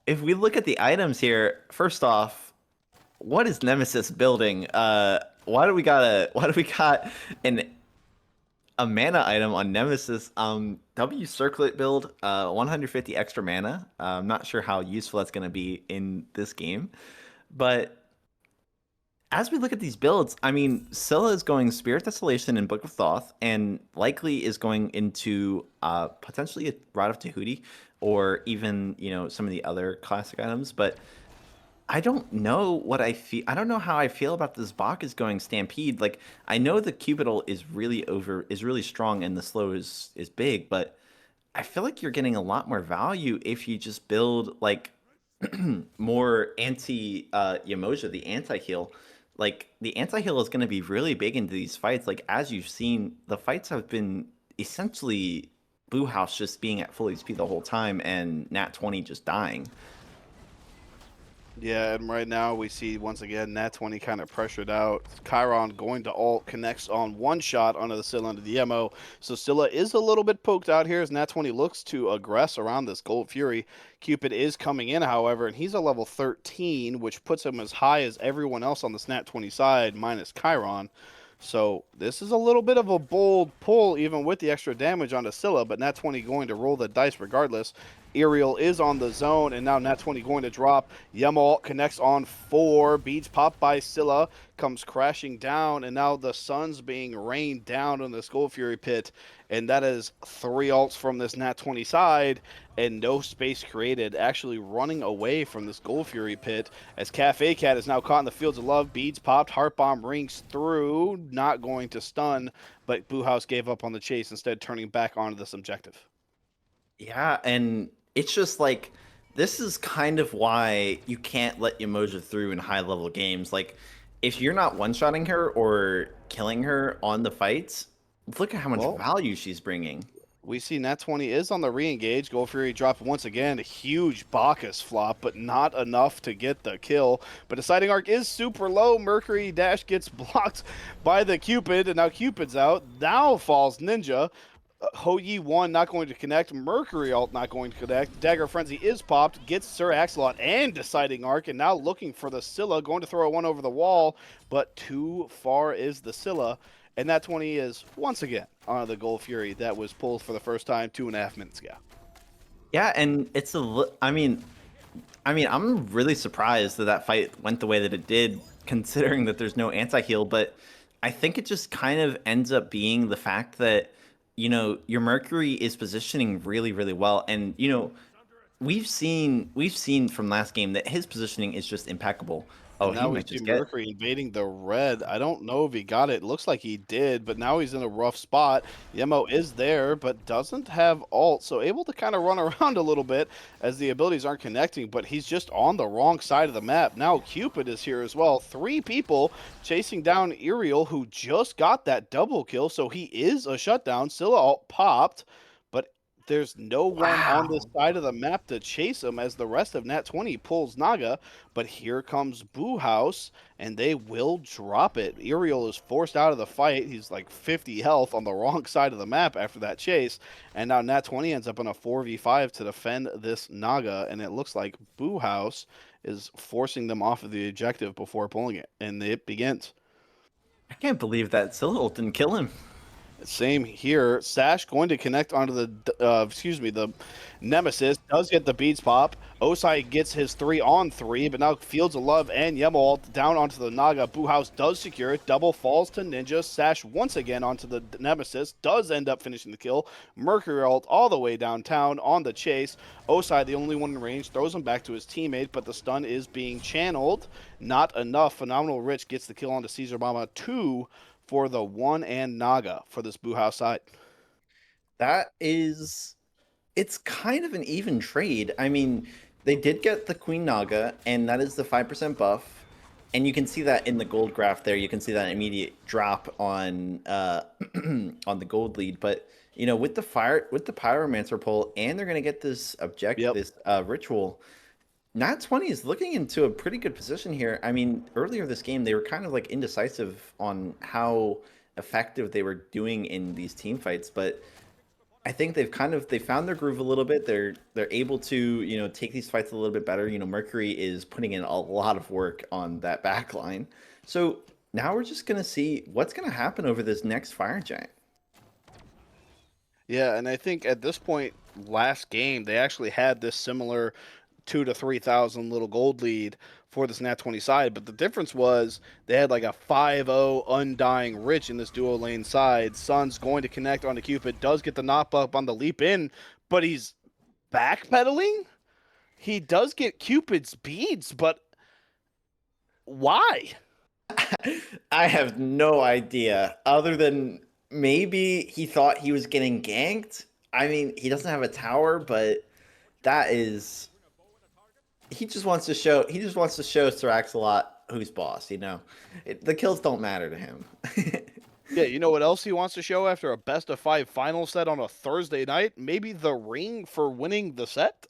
if we look at the items here, first off, what is Nemesis building? Why do we got an a mana item on Nemesis? W circlet build, 150 extra mana. I'm not sure how useful that's going to be in this game, but as we look at these builds, I mean, Scylla is going Spirit Desolation and Book of Thoth, and likely is going into potentially a Rod of Tahuti, or even some of the other classic items. But I don't know what I feel. I don't know how I feel about this Bach is going Stampede. Like, I know the Cupidal is really strong, and the slow is big, but I feel like you're getting a lot more value if you just build like more anti Yamoja, the anti heal. Like the anti heal is going to be really big into these fights. Like as you've seen, the fights have been essentially Boo House just being at full HP the whole time, and Nat 20 just dying. Yeah, and right now we see once again Nat 20 kind of pressured out. Chiron going to ult connects on one shot onto the Scylla into the MO. So Scylla is a little bit poked out here as Nat 20 looks to aggress around this Gold Fury. Cupid is coming in, however, and he's a level 13, which puts him as high as everyone else on the Nat 20 side, minus Chiron. So this is a little bit of a bold pull, even with the extra damage onto Scylla, but Nat 20 going to roll the dice regardless. Aerial is on the zone, and now Nat 20 going to drop. Yemal connects on 4. Beats popped by Scylla, comes crashing down, and now the sun's being rained down on the Skull Fury pit, and that is 3 ults from this Nat 20 side, and no space created, actually running away from this Gold Fury pit as Cafe Cat is now caught in the fields of love. Beads popped, Heart Bomb rings through, not going to stun, but Boo House gave up on the chase, instead turning back onto this objective. Yeah, and it's just like this is kind of why you can't let Yamoja through in high level games. Like if you're not one-shotting her or killing her on the fights, look at how much Well, value she's bringing. we see Nat 20 is on the re-engage. Gold Fury dropped once again. A huge Bacchus flop, but not enough to get the kill. But Deciding Arc is super low. Mercury Dash gets blocked by the Cupid, and now Cupid's out. Now falls Ninja. Ho Yi 1 not going to connect. Mercury Alt not going to connect. Dagger Frenzy is popped. Gets Sir Axolot and Deciding Arc. And now looking for the Scylla. Going to throw one over the wall. But too far is the Scylla. And Nat20 is once again on the Gold Fury that was pulled for the first time 2.5 minutes ago. Yeah, and I mean, I'm really surprised that that fight went the way that it did, considering that there's no anti-heal. But I think it just kind of ends up being the fact that, your Mercury is positioning really, really well, and we've seen from last game that his positioning is just impeccable. Oh, And he now we might see just get. Mercury invading the red. I don't know if he got it. Looks like he did, but now he's in a rough spot. Yemo is there, but doesn't have ult, so able to kind of run around a little bit as the abilities aren't connecting, but he's just on the wrong side of the map. Now Cupid is here as well. 3 people chasing down Iriel, who just got that double kill, so he is a shutdown. Scylla ult popped, but there's no one on this Wow. side of the map to chase him as the rest of Nat20 pulls Naga. But here comes Boo House, and they will drop it. Iriel is forced out of the fight. He's like 50 health on the wrong side of the map after that chase. And now Nat20 ends up in a 4v5 to defend this Naga, and it looks like Boo House is forcing them off of the objective before pulling it. And it begins. I can't believe that Silhouette didn't kill him. Same here. Sash going to connect onto the Nemesis. Does get the beads pop. Osai gets his 3-on-3, but now Fields of Love and Yemo down onto the Naga. Boo House does secure it. Double falls to Ninja. Sash once again onto the Nemesis. Does end up finishing the kill. Mercury ult all the way downtown on the chase. Osai, the only one in range, throws him back to his teammate, but the stun is being channeled. Not enough. Phenomenal Rich gets the kill onto Caesar Mama 2 for the 1 and Naga for this Boo House side. That is, it's kind of an even trade. I mean, they did get the Queen Naga, and that is the 5% buff. And you can see that in the gold graph there. You can see that immediate drop on on the gold lead. But with the Pyromancer pull, and they're gonna get this Yep. ritual. Nat20 is looking into a pretty good position here. I mean, earlier this game, they were kind of like indecisive on how effective they were doing in these team fights, but I think they found their groove a little bit. They're able to, take these fights a little bit better. Mercury is putting in a lot of work on that back line. So now we're just gonna see what's gonna happen over this next Fire Giant. Yeah, and I think at this point, last game, they actually had this similar 2 to 3,000 little gold lead for this Nat20 side, but the difference was they had like a 5-0 undying Rich in this duo lane side. Sun's going to connect onto Cupid, does get the knock up on the leap in, but he's backpedaling. He does get Cupid's beads, but why? I have no idea, other than maybe he thought he was getting ganked. I mean, he doesn't have a tower, but that is he just wants to show Sir Axolot who's boss. The kills don't matter to him. Yeah, you know what else he wants to show after a best of 5 final set on a Thursday night? Maybe the ring for winning the set.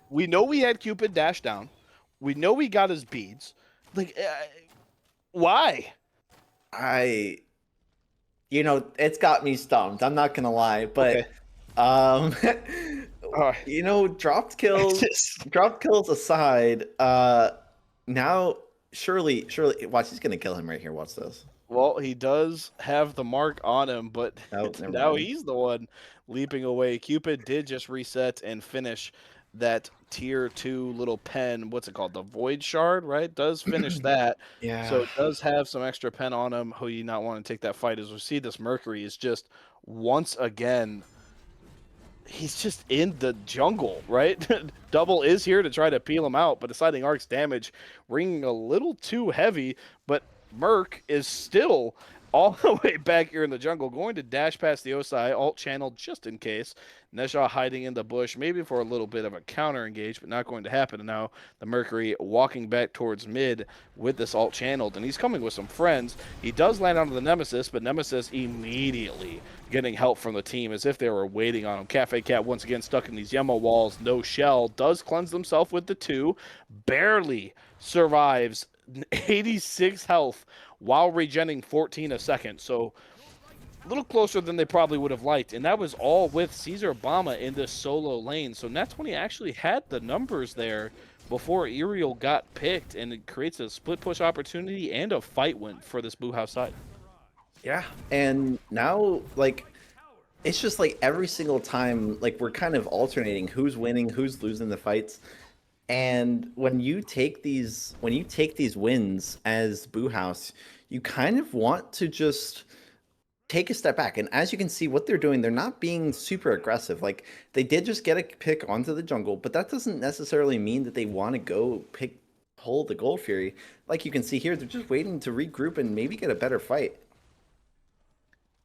We know we had Cupid dash down. We know we got his beads. Why? I, it's got me stumped. I'm not gonna lie, Okay. but um, All right. dropped kills, Just, dropped kills aside. Now surely, watch, he's gonna kill him right here. Watch this. well, he does have the mark on him, but Oh, never now mind. he's the one leaping away. Cupid did just reset and finish that tier 2 little pen. What's it called? The Void Shard, right? Does finish that. So Yeah. it does have some extra pen on him. Who you not want to take that fight as we see this Mercury is just once again he's just in the jungle, right? Double is here to try to peel him out, but Deciding Arc's damage ringing a little too heavy, but Merc is still all the way back here in the jungle, going to dash past the Osai, alt channel just in case. Nesha hiding in the bush, maybe for a little bit of a counter engage, but not going to happen. And now the Mercury walking back towards mid with this alt channeled, and he's coming with some friends. He does land onto the Nemesis, but Nemesis immediately getting help from the team as if they were waiting on him. Cafe Cat once again stuck in these Yemo walls, no shell, does cleanse himself with the 2, barely survives 86 health while regenning 14 a second. So a little closer than they probably would have liked, and that was all with Caesar Obama in this solo lane. So Nat20 actually had the numbers there before Iriel got picked, and it creates a split push opportunity and a fight win for this Boo House side. Yeah, and now like it's just like every single time, like we're kind of alternating who's winning, who's losing the fights. And when you take these wins as Boo House, you kind of want to just take a step back. And as you can see, what they're doing, they're not being super aggressive. Like they did just get a pick onto the jungle, but that doesn't necessarily mean that they want to go pull the Gold Fury. Like you can see here, they're just waiting to regroup and maybe get a better fight.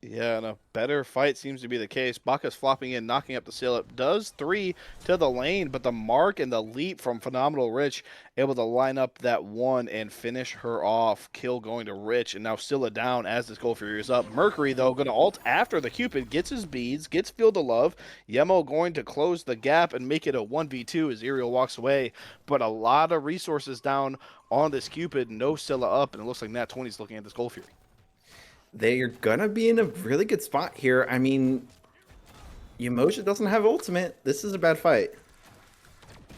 Yeah, and a better fight seems to be the case. Baka's flopping in, knocking up the Scylla. Does 3 to the lane, but the mark and the leap from Phenomenal Rich able to line up that 1 and finish her off. Kill going to Rich, and now Scylla down as this Gold Fury is up. Mercury, though, going to ult after the Cupid, gets his beads, gets Field of Love. Yemo going to close the gap and make it a 1v2 as Iriel walks away. But a lot of resources down on this Cupid, no Scylla up, and it looks like Nat20 is looking at this Gold Fury. They're gonna be in a really good spot here. I mean, Emotion doesn't have ultimate. This is a bad fight.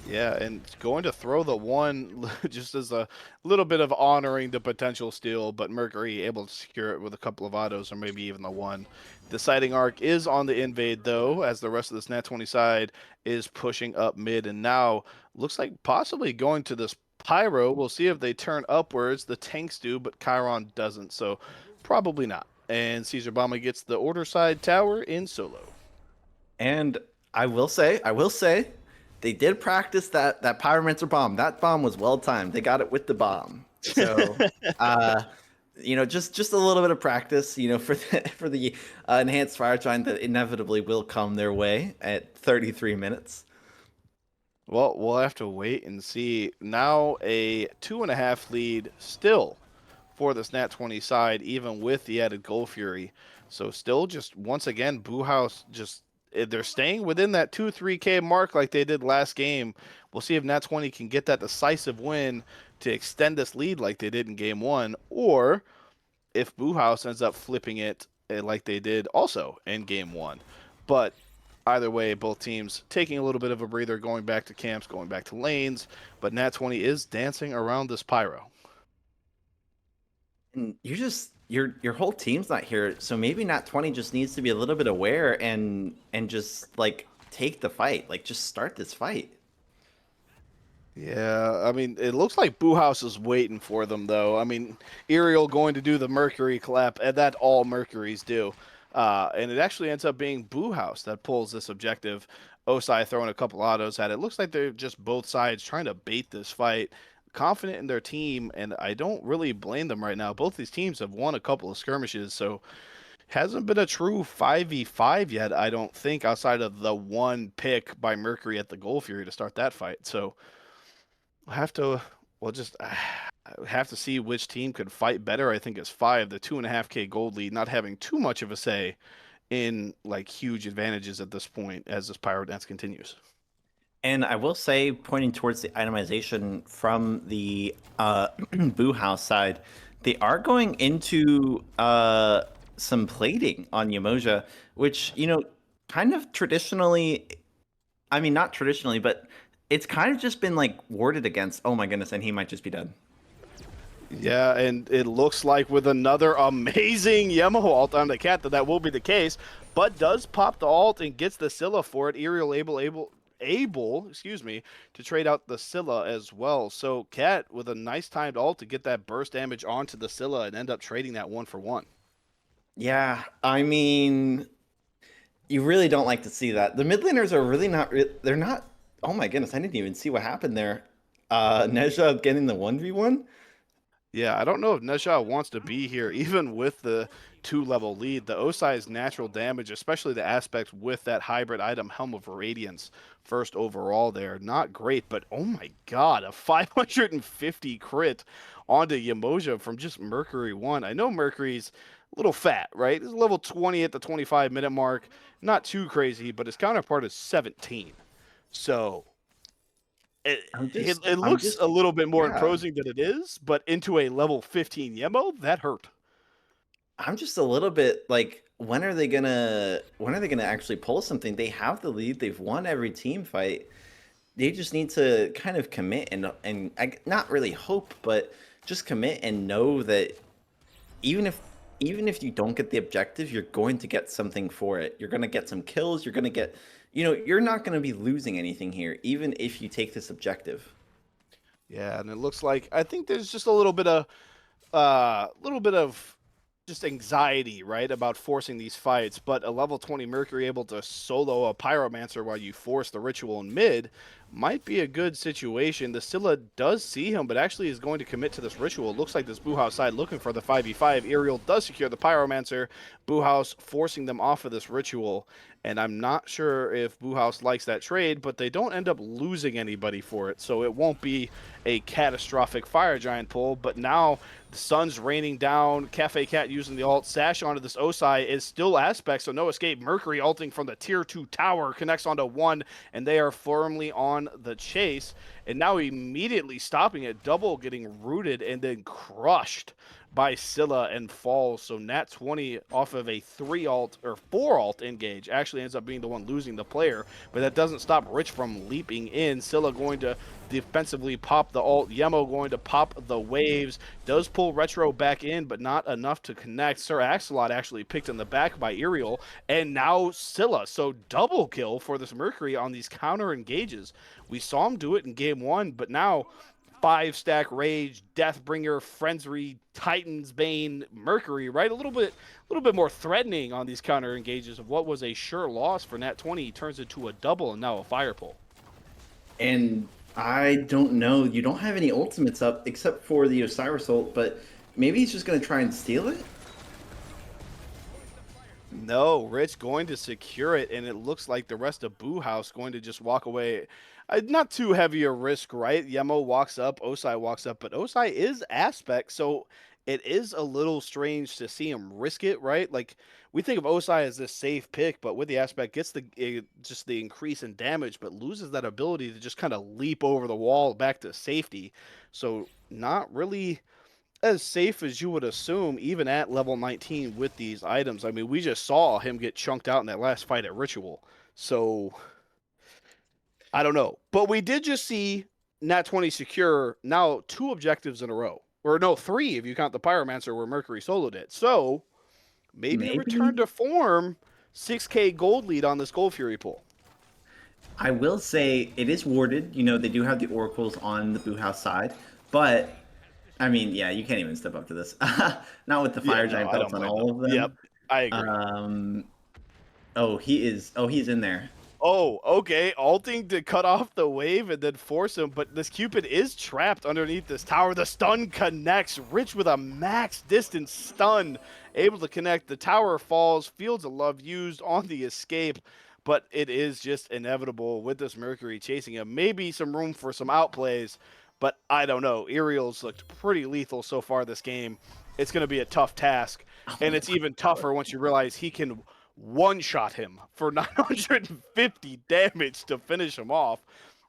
Yeah, and going to throw the 1 just as a little bit of honoring the potential steal, but Mercury able to secure it with a couple of autos or maybe even the 1. Deciding arc is on the invade though, as the rest of this Nat20 side is pushing up mid, and now looks like possibly going to this Pyro. We'll see if they turn upwards. The tanks do, but Chiron doesn't, so probably not. And Caesar Bomba gets the order side tower in solo. And I will say, they did practice that Pyromancer bomb. That bomb was well timed. They got it with the bomb. So, just a little bit of practice, for the enhanced fire giant that inevitably will come their way at 33 minutes. Well, we'll have to wait and see. Now a 2.5 lead still for the Nat20 side, even with the added Gold Fury. So still just, once again, Boo House just, they're staying within that 2-3K mark like they did last game. We'll see if Nat20 can get that decisive win to extend this lead like they did in game 1, or if Boo House ends up flipping it like they did also in game 1. But either way, both teams taking a little bit of a breather, going back to camps, going back to lanes, but Nat20 is dancing around this Pyro. And your whole team's not here, so maybe Nat20 just needs to be a little bit aware and just like take the fight, like just start this fight. Yeah, I mean, it looks like Boo House is waiting for them, though. I mean, Iriel going to do the Mercury clap, and that all Mercuries do. And it actually ends up being Boo House that pulls this objective. Osai throwing a couple autos at it. Looks like they're just both sides trying to bait this fight. Confident in their team, and I don't really blame them right now. Both these teams have won a couple of skirmishes, so hasn't been a true 5v5 yet, I don't think, outside of the 1 pick by Mercury at the Gold Fury to start that fight. So we'll have to, we'll just have to see which team could fight better. I think it's 5, the 2.5K gold lead, not having too much of a say in like huge advantages at this point as this Pyro Dance continues. And I will say, pointing towards the itemization from the Boo House side, they are going into some plating on Yamoja, which, kind of traditionally, I mean, not traditionally, but it's kind of just been like warded against. Oh my goodness, and he might just be dead. Yeah, and it looks like with another amazing Yemo ult on the cat that will be the case, but does pop the ult and gets the Scylla for it. Iriel able, to trade out the Scylla as well. So Cat with a nice timed ult to get that burst damage onto the Scylla and end up trading that 1-for-1. Yeah, I mean, you really don't like to see that. The mid laners are really not. They're not. Oh my goodness, I didn't even see what happened there. Nezha getting the 1v1. Yeah, I don't know if Nezha wants to be here, even with the 2-level lead. The Osai's natural damage, especially the aspects with that hybrid item, Helm of Radiance, first overall there. Not great, but oh my god, a 550 crit onto Yamoja from just Mercury 1. I know Mercury's a little fat, right? He's level 20 at the 25-minute mark. Not too crazy, but his counterpart is 17. So it I'm looks just, a little bit more yeah. imposing than it is, but into a level 15 Yemo, that hurt. I'm just a little bit like, when are they gonna actually pull something? They have the lead. They've won every team fight. They just need to kind of commit and not really hope, but just commit and know that even if even if you don't get the objective, you're going to get something for it. You're going to get some kills. You're going to get, you're not going to be losing anything here, even if you take this objective. Yeah, and it looks like I think there's just a little bit of just anxiety, right, about forcing these fights, but a level 20 Mercury able to solo a Pyromancer while you force the ritual in mid might be a good situation. The Scylla does see him, but actually is going to commit to this ritual. It looks like this Boohouse side looking for the 5v5. Aerial does secure the Pyromancer. Boohouse forcing them off of this ritual, and I'm not sure if Boohouse likes that trade, but they don't end up losing anybody for it, so it won't be a catastrophic Fire Giant pull, but now the sun's raining down. Cafe Cat using the ult. Sash onto this Osai is still aspect, so no escape. Mercury ulting from the tier 2 tower connects onto 1, and they are firmly on the chase. And now immediately stopping it. Double getting rooted and then crushed by Scylla and falls. So Nat20 off of a 3 ult or 4 ult engage actually ends up being the one losing the player, but that doesn't stop Rich from leaping in. Scylla going to defensively pop the ult. Yemo going to pop the waves. Does pull Retro back in, but not enough to connect. Sir Axolot actually picked in the back by Aerial, and now Scylla. So double kill for this Mercury on these counter engages. We saw him do it in game 1, but now 5-stack Rage, Deathbringer, Frenzy, Titan's Bane, Mercury, right? A little bit more threatening on these counter engages of what was a sure loss for Nat20 turns into a double and now a fire pull. And I don't know. You don't have any ultimates up except for the Osiris ult, but maybe he's just going to try and steal it? No, Rich going to secure it, and it looks like the rest of Boo House going to just walk away. Not too heavy a risk, right? Yemo walks up, Osai walks up, but Osai is aspect, so it is a little strange to see him risk it, right? Like we think of Osai as this safe pick, but with the aspect gets just the increase in damage, but loses that ability to just kind of leap over the wall back to safety. So not really as safe as you would assume, even at level 19 with these items. I mean, we just saw him get chunked out in that last fight at Ritual. So I don't know. But we did just see Nat20 secure now 2 objectives in a row. Or no, 3 if you count the Pyromancer where Mercury soloed it. So maybe a return Maybe. to form, 6K gold lead on this Gold Fury pool. I will say it is warded. They do have the oracles on the Boo House side, but I mean, yeah, you can't even step up to this. Not with the Yeah, Fire no, Giant I don't belts on blame all them. of Yep, them. I agree. Um, oh, he is. Oh, he's in there. Oh, okay. Alting to cut off the wave and then force him, but this Cupid is trapped underneath this tower. The stun connects. Rich with a max distance stun, able to connect. The tower falls. Fields of Love used on the escape, but it is just inevitable with this Mercury chasing him. Maybe some room for some outplays, but I don't know. Aerial's looked pretty lethal so far this game. It's going to be a tough task, and Oh it's my even God. tougher once you realize he can one-shot him for 950 damage to finish him off.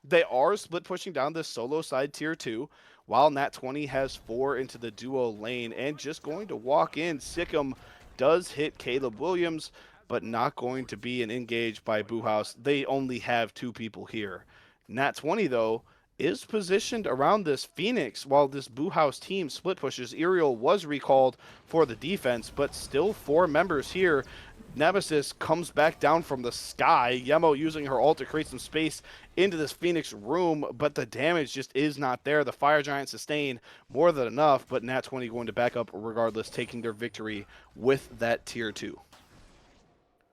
They are split pushing down this solo side tier 2, while Nat20 has 4 into the duo lane and just going to walk in. Sikkim does hit Caleb Williams, but not going to be an engage by Boo House. They only have 2 people here. Nat20, though, is positioned around this Phoenix while this Boo House team split pushes. Aerial was recalled for the defense, but still 4 members here. Nemesis comes back down from the sky. Yemo using her ult to create some space into this Phoenix room, but the damage just is not there. The Fire Giant sustained more than enough, but Nat20 going to back up regardless, taking their victory with that tier 2.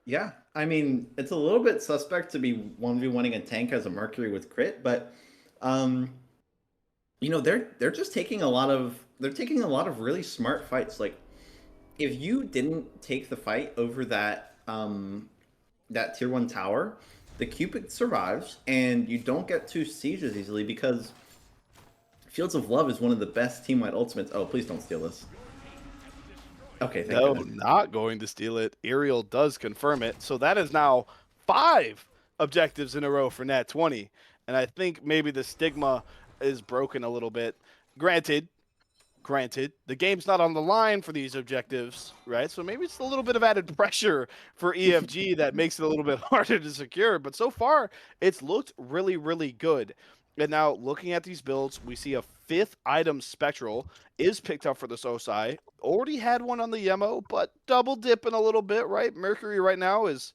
Yeah, I mean, it's a little bit suspect to be 1v1ing a tank as a Mercury with crit, but um, they're just taking a lot of really smart fights. Like if you didn't take the fight over that tier 1 tower, the Cupid survives and you don't get 2 sieges easily because Fields of Love is one of the best team-wide ultimates. Oh, please don't steal this. Okay, thank No, goodness. not going to steal it. Aerial does confirm it. So that is now 5 objectives in a row for Nat20. And I think maybe the stigma is broken a little bit. Granted, Granted, the game's not on the line for these objectives, right? So maybe it's a little bit of added pressure for EFG that makes it a little bit harder to secure. But so far, it's looked really, really good. And now looking at these builds, we see a 5th item Spectral is picked up for this OSI. Already had one on the Yemo, but double dipping a little bit, right? Mercury right now is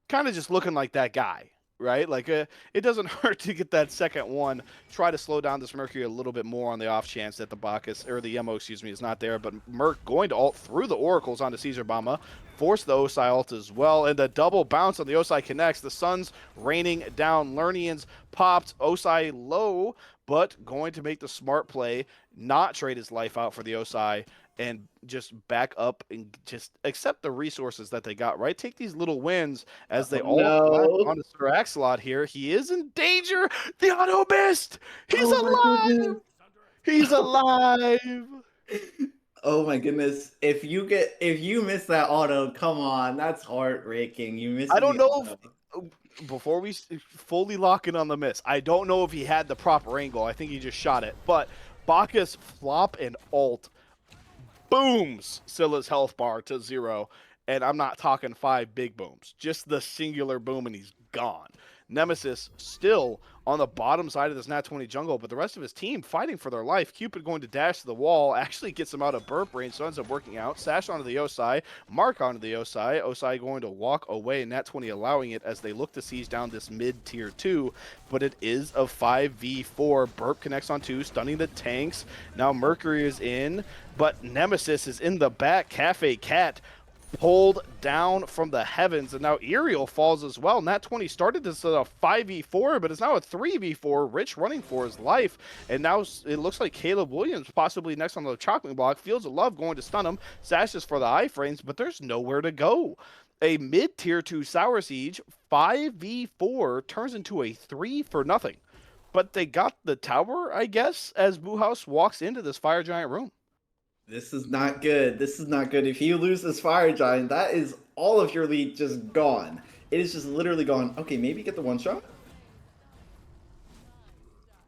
kind of just looking like that guy, right? Like it doesn't hurt to get that second one. Try to slow down this Mercury a little bit more on the off chance that the Bacchus or the Yemo, excuse me, is not there. But Merc going to ult through the Oracles onto Caesar Bama, force the Osai ult as well, and the double bounce on the Osai connects. The Sun's raining down. Lernians popped Osai low, but going to make the smart play, not trade his life out for the Osai and just back up and just accept the resources that they got, right? Take these little wins as they Oh all collapse no. onto Sir Axelot here. He is in danger. The auto missed. He's Oh my alive. goodness. He's alive. Oh my goodness. If you miss that auto, come on. That's heartbreaking. You I missing don't the know auto. if, before we fully lock in on the miss, I don't know if he had the proper angle. I think he just shot it. But Bacchus flop and ult booms Scylla's health bar to 0. And I'm not talking 5 big booms, just the singular boom and he's gone. Nemesis still on the bottom side of this Nat20 jungle, but the rest of his team fighting for their life. Cupid going to dash to the wall, actually gets him out of burp range, so ends up working out. Sash onto the Osai, Mark onto the Osai. Osai going to walk away, Nat20 allowing it as they look to siege down this mid tier 2, but it is a 5v4. Burp connects on 2, stunning the tanks. Now Mercury is in, but Nemesis is in the back. Cafe Cat pulled down from the heavens, and now Aerial falls as well. Nat20 started this as a 5v4, but it's now a 3v4. Rich running for his life, and now it looks like Caleb Williams possibly next on the chopping block. Fields of Love going to stun him. Sashes for the iframes, but there's nowhere to go. A mid-tier 2 Sour Siege 5v4 turns into a 3 for nothing. But they got the tower, I guess, as Boohouse walks into this Fire Giant room. This is not good. This is not good. If you lose this fire giant, that is all of your lead just gone. It is just literally gone. Okay, maybe get the one shot.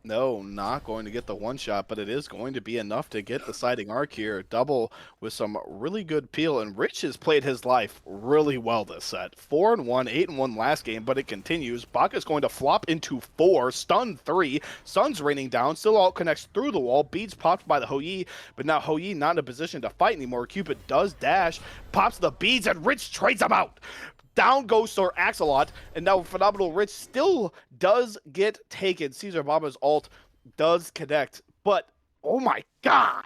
No, not going to get the one shot, but it is going to be enough to get the siding arc here. Double with some really good peel, and Rich has played his life really well this set. 4-1, 8-1 last game, but it continues. Bacchus going to flop into 4, stun 3. Sun's raining down, still all connects through the wall. Beads popped by the Hou-Yi, but now Hou-Yi not in a position to fight anymore. Cupid does dash, pops the beads, and Rich trades him out. Down goes Sir Axelot, and now Phenomenal Rich still does get taken. Caesar Baba's ult does connect, but oh my god,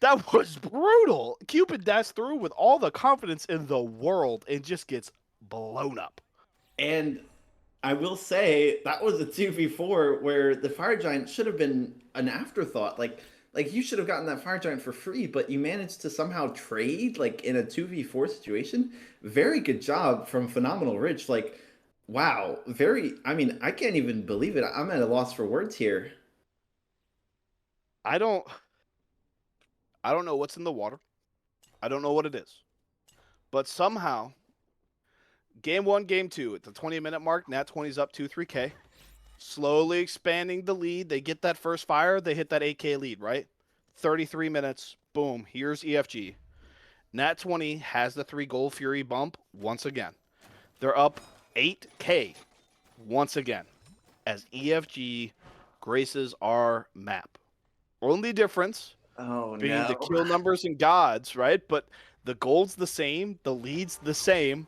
that was brutal. Cupid dashed through with all the confidence in the world and just gets blown up. And I will say that was a 2v4 where the fire giant should have been an afterthought. Like you should have gotten that fire giant for free, but you managed to somehow trade like in a 2v4 situation. Very good job from Phenomenal Rich. Like, wow, I mean, I can't even believe it. I'm at a loss for words here. I don't know what's in the water. I don't know what it is. But somehow, game 1, game 2, at the 20-minute mark, Nat20's up 2-3K. Slowly expanding the lead. They get that first fire. They hit that 8K lead, right? 33 minutes. Boom. Here's EFG. Nat20 has the 3 Gold Fury bump once again. They're up 8K once again as EFG graces our map. Only difference being the kill numbers and gods, right? But the gold's the same, the lead's the same,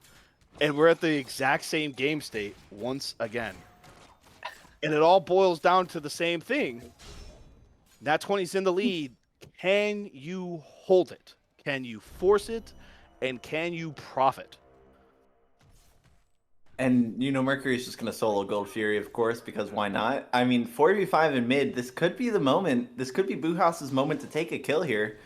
and we're at the exact same game state once again. And it all boils down to the same thing. Nat20's in the lead. Can you hold it? Can you force it? And can you profit? And, you know, Mercury's just going to solo Gold Fury, of course, because why not? I mean, 4v5 in mid, this could be the moment. This could be Boohouse's moment to take a kill here.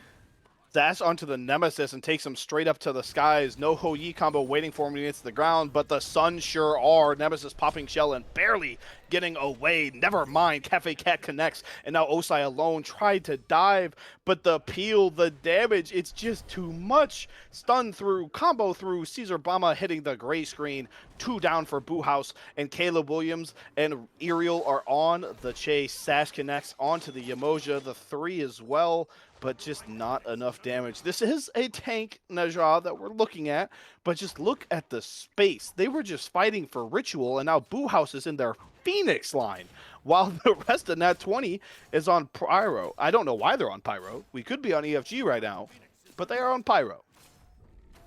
Dash onto the Nemesis and takes him straight up to the skies. No Hou-Yi combo waiting for him against the ground, but the Sun sure are. Nemesis popping shell and barely getting away. Never mind, Cafe Cat connects, and now Osai alone tried to dive, but the peel, the damage, it's just too much. Stun through, combo through, Caesar Bama hitting the gray screen. 2 down for Boohouse, and Caleb Williams and Aerial are on the chase. Sash connects onto the Yamoja, the 3 as well. but just not enough damage. This is a tank Najah that we're looking at, but just look at the space. They were just fighting for ritual, and now Boo House is in their Phoenix line, while the rest of Nat20 is on Pyro. I don't know why they're on Pyro. We could be on EFG right now, but they are on Pyro.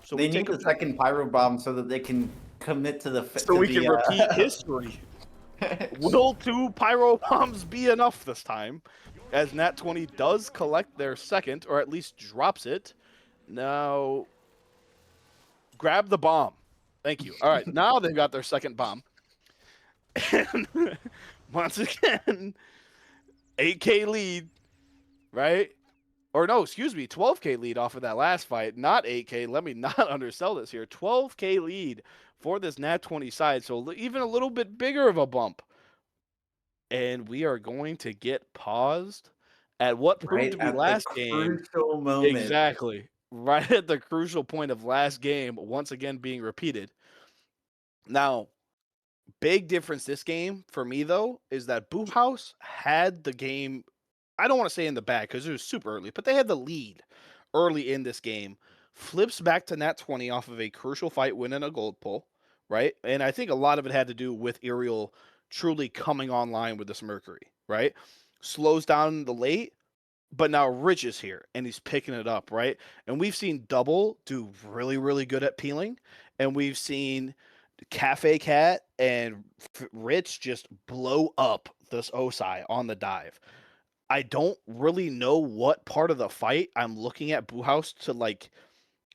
So They we need take the second pyro bomb so that they can commit to the so we can repeat history. Will 2 pyro bombs be enough this time? As Nat20 does collect their second, or at least drops it. Now, grab the bomb. Thank you. All right, now they've got their second bomb. And once again, 8K lead, right? Or no, excuse me, 12K lead off of that last fight, not 8K. Let me not undersell this here. 12K lead for this Nat20 side, so even a little bit bigger of a bump. And we are going to get paused at what proved right to be at the last game. crucial moment. Exactly. Right at the crucial point of last game, once again being repeated. Now, big difference this game for me, though, is that Boo House had the game, I don't want to say in the bag because it was super early, but they had the lead early in this game. Flips back to Nat20 off of a crucial fight, winning a gold pull, right? And I think a lot of it had to do with Aerial truly coming online with this Mercury, right? Slows down the late, but now Rich is here and he's picking it up, right? And we've seen Double do really, really good at peeling, and we've seen Cafe Cat and Rich just blow up this Osai on the dive. I don't really know what part of the fight I'm looking at Boo House to like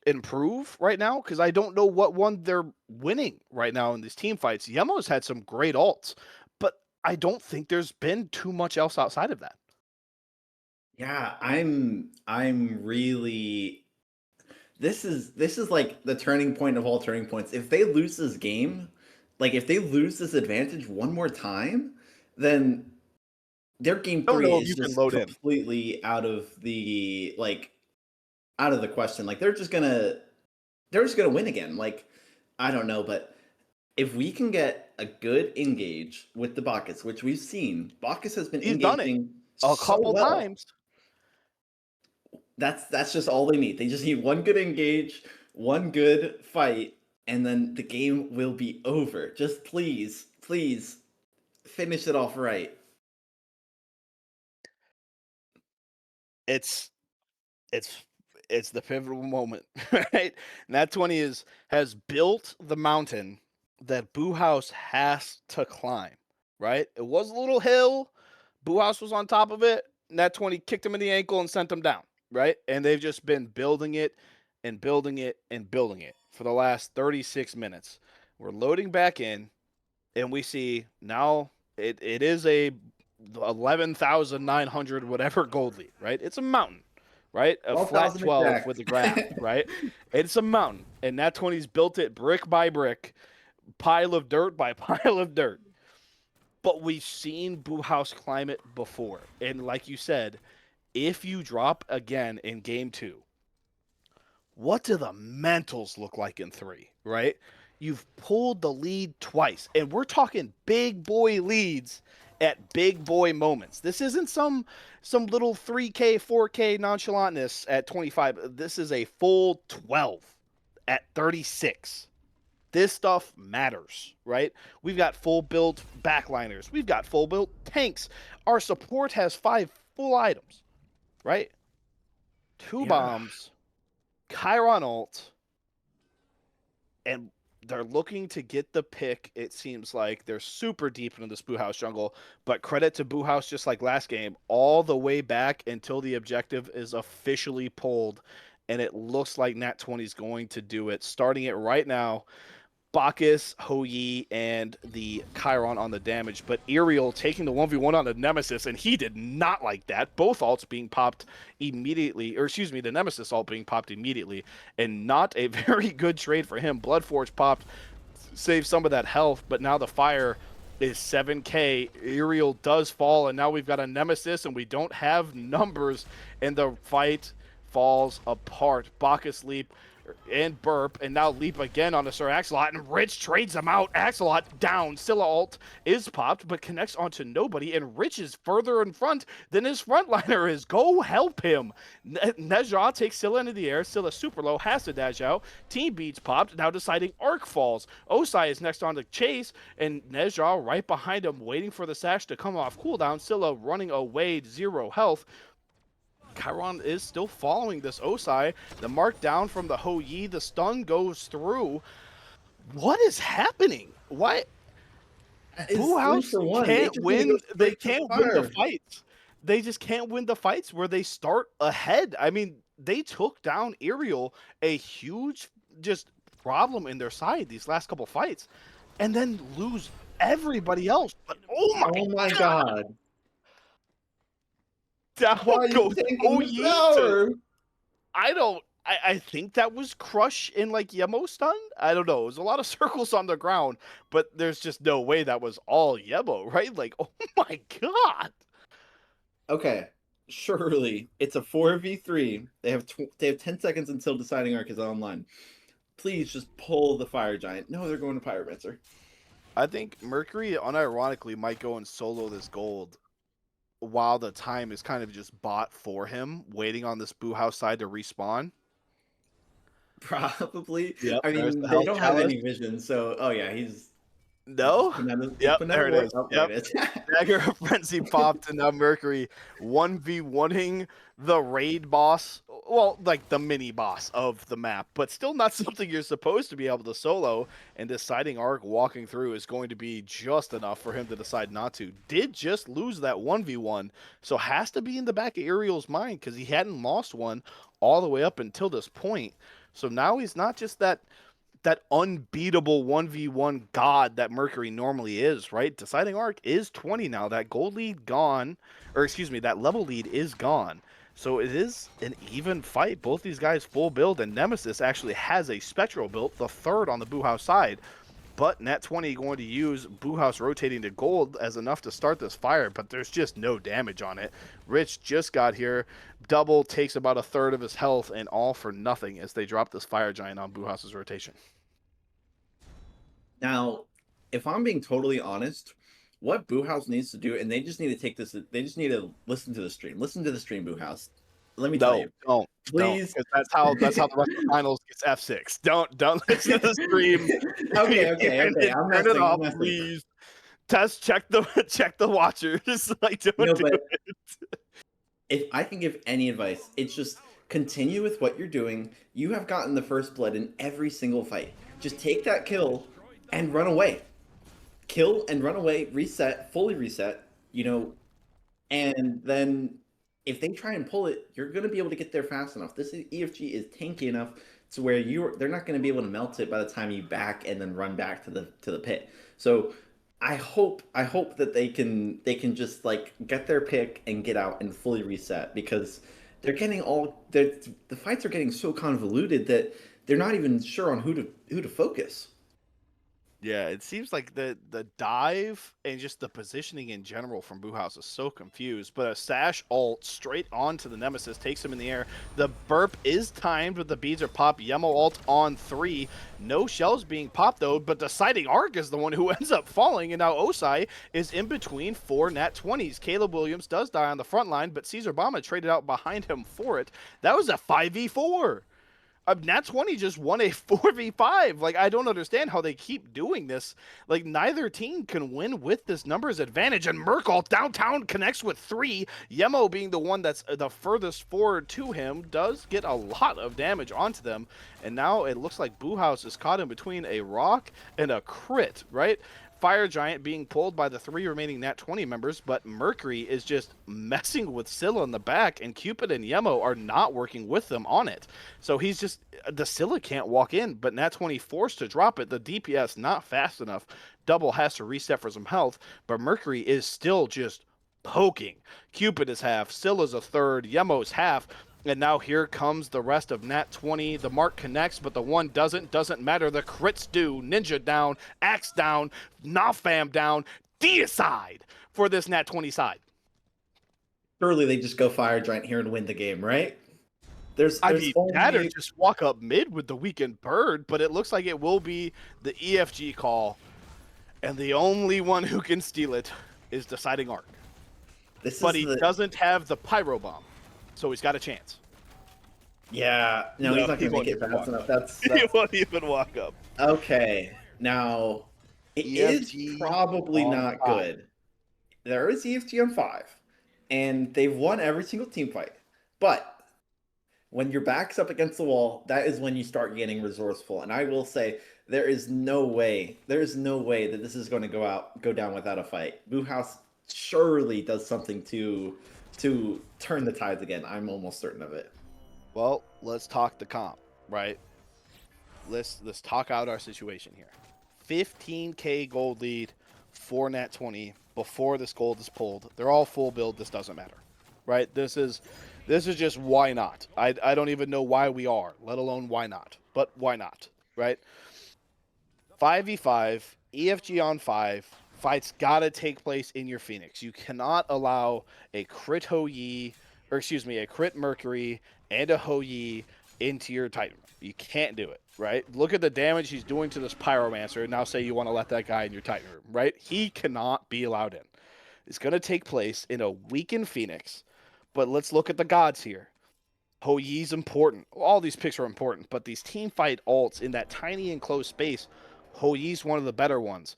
improve right now because I don't know what one they're winning right now in these team fights. Yemo's had some great ults, but I don't think there's been too much else outside of that. Yeah, I'm really this is like the turning point of all turning points. If they lose this game, like if they lose this advantage one more time, then their game I don't 3 know if is you can just load in. completely out of the question. Like they're just gonna win again. Like I don't know, but if we can get a good engage with the Bacchus, which we've seen, Bacchus has been He's done it engaging a so couple well. times. That's just all they need. They just need one good engage, one good fight, and then the game will be over. Just please, please finish it off right. It's it's it's the pivotal moment, right? Nat20 has built the mountain that Boo House has to climb, right? It was a little hill. Boo House was on top of it. Nat20 kicked him in the ankle and sent him down, right? And they've just been building it and building it and building it for the last 36 minutes. We're loading back in, and we see now it is a 11,900 whatever gold lead, right? It's a mountain, right? A flat 12,000 12 with exact. the graph, right? It's a mountain, and Nat20's built it brick by brick, pile of dirt by pile of dirt. But we've seen Boo House climb it before, and like you said, if you drop again in game 2, what do the mentals look like in 3, right? You've pulled the lead twice, and we're talking big boy leads at big boy moments. This isn't some little 3K, 4K nonchalantness at 25. This is a full 12 at 36. This stuff matters, right? We've got full built backliners. We've got full built tanks. Our support has 5 full items, right? 2 Yeah. bombs, Chiron ult, and they're looking to get the pick. It seems like they're super deep into this Boo House jungle, but credit to Boo House, just like last game, all the way back until the objective is officially pulled, and it looks like Nat20 is going to do it. Starting it right now, Bacchus, Houyi, and the Chiron on the damage, but Aerial taking the 1v1 on the Nemesis, and he did not like that. Both ults being popped immediately, or excuse me, the Nemesis ult being popped immediately, and not a very good trade for him. Bloodforge popped, saved some of that health, but now the fire is 7K. Aerial does fall, and now we've got a Nemesis, and we don't have numbers, and the fight falls apart. Bacchus leap and burp, and now leap again onto Sir Axolot, and Rich trades him out. Axolot down. Scylla ult is popped, but connects onto nobody, and Rich is further in front than his frontliner is. Go help him. Nezha takes Scylla into the air. Scylla super low, has to dash out. Team beats popped, now deciding Arc falls. Osai is next on to chase, and Nezha right behind him, waiting for the sash to come off cooldown. Scylla running away, 0 health. Chiron is still following this Osai. The mark down from the Ho Yi. The stun goes through. What is happening? Why? It's Boo three House for one. They can't just need to go win. They straight to can't win the fire. fights. They just can't win the fights where they start ahead. I mean, they took down Aerial, a huge just problem in their side these last couple fights, and then lose everybody else. But oh my Oh my god! god. Down Why are you goes taking Ho the Yi to tower? I don't. I think that was Crush in like Yemo stun. I don't know. It was a lot of circles on the ground, but there's just no way that was all Yemo, right? Like, oh my god. Okay, surely it's a 4v3. They have 10 seconds until deciding arc is online. Please just pull the fire giant. No, they're going to pyromancer. I think Mercury unironically might go and solo this gold while the time is kind of just bought for him, waiting on this Boo House side to respawn. Probably. Yep, I there's mean, the they health don't have chalice. any vision, so oh yeah, he's No? he's Yep, putting out there a it ward. is. Oh, there Yep. it is. Dagger of Frenzy popped, and now Mercury 1v1ing the raid boss. Well, like the mini boss of the map, but still not something you're supposed to be able to solo. And deciding arc walking through is going to be just enough for him to decide not to. Did just lose that 1v1, so has to be in the back of Ariel's mind because he hadn't lost one all the way up until this point. So now he's not just that unbeatable 1v1 god that Mercury normally is, right? Deciding arc is 20 now. That gold lead gone, or excuse me, that level lead is gone. So it is an even fight. Both these guys full build, and Nemesis actually has a Spectral build, the third on the Boo House side. But Nat20 going to use Boo House rotating to gold as enough to start this fire, but there's just no damage on it. Rich just got here. Double takes about a third of his health, and all for nothing as they drop this fire giant on Boo House's rotation. Now, if I'm being totally honest, what Boo House needs to do, and they just need to take this, they just need to listen to the stream. Listen to the stream, Boo House. Let me tell No, you, don't, please. because that's how the rest of the finals gets F6. Don't listen to the stream. Okay. And I'm turn it messing. I'm off, messing. please. Test check the watchers. Like don't do But it. if I can give any advice, it's just continue with what you're doing. You have gotten the first blood in every single fight. Just take that kill and run away. Kill and run away, reset, fully reset, and then if they try and pull it, you're going to be able to get there fast enough. This EFG is tanky enough to where they're not going to be able to melt it by the time you back and then run back to the pit. So I hope that they can just like get their pick and get out and fully reset, because the fights are getting so convoluted that they're not even sure on who to focus. Yeah, it seems like the dive and just the positioning in general from Boo House is so confused. But a Sash ult straight onto the Nemesis takes him in the air. The burp is timed, but the beads are popped. Yemo ult on 3. No shells being popped though, but deciding arc is the one who ends up falling, and now Osai is in between 4 Nat20s. Caleb Williams does die on the front line, but Caesar Bama traded out behind him for it. That was a 5v4. Nat20 just won a 4v5. Like, I don't understand how they keep doing this. Like, neither team can win with this numbers advantage. And Merkel downtown connects with 3. Yemo being the one that's the furthest forward to him does get a lot of damage onto them. And now it looks like Boo House is caught in between a rock and a crit, right? Fire Giant being pulled by the 3 remaining Nat20 members, but Mercury is just messing with Scylla in the back, and Cupid and Yemo are not working with them on it. So he's just, the Scylla can't walk in, but Nat20 forced to drop it. The DPS not fast enough. Double has to reset for some health, but Mercury is still just poking. Cupid is half, Scylla's a third, Yemo's half. And now here comes the rest of Nat20. The mark connects, but the one doesn't matter. The crits do. Ninja down, Axe down, Nafam down. Deicide for this Nat20 side. Surely they just go fire giant here and win the game, right? I there's mean, that or only just walk up mid with the weekend bird, but it looks like it will be the EFG call, and the only one who can steal it is Deciding Arc. this But is he the doesn't have the Pyro Bomb, so he's got a chance. yeah. No, he's No, not he gonna make won't it even fast walk enough. up. He That's won't even walk up. okay. Now it is EFG probably on not 5. good. There is EFG on 5, and they've won every single team fight. But when your back's up against the wall, that is when you start getting resourceful. And I will say, there is no way that this is going to go down without a fight. Boo House surely does something to turn the tides again. I'm almost certain of it. Well, let's talk the comp, right? Let's talk out our situation here. 15k gold lead for Nat20 before this gold is pulled. They're all full build. This doesn't matter, right? This is just why not. I don't even know why we are, let alone why not. But why not, right? 5v5, EFG on 5. Fights gotta take place in your Phoenix. You cannot allow a crit Ho Yi, or excuse me, a crit Mercury and a Ho Yi into your Titan. You can't do it, right? Look at the damage he's doing to this Pyromancer, and now say you want to let that guy in your Titan room, right? He cannot be allowed in. It's gonna take place in a weakened Phoenix, but let's look at the gods here. Ho Yi's important. All these picks are important, but these team fight ults in that tiny enclosed space, Ho Yi's one of the better ones.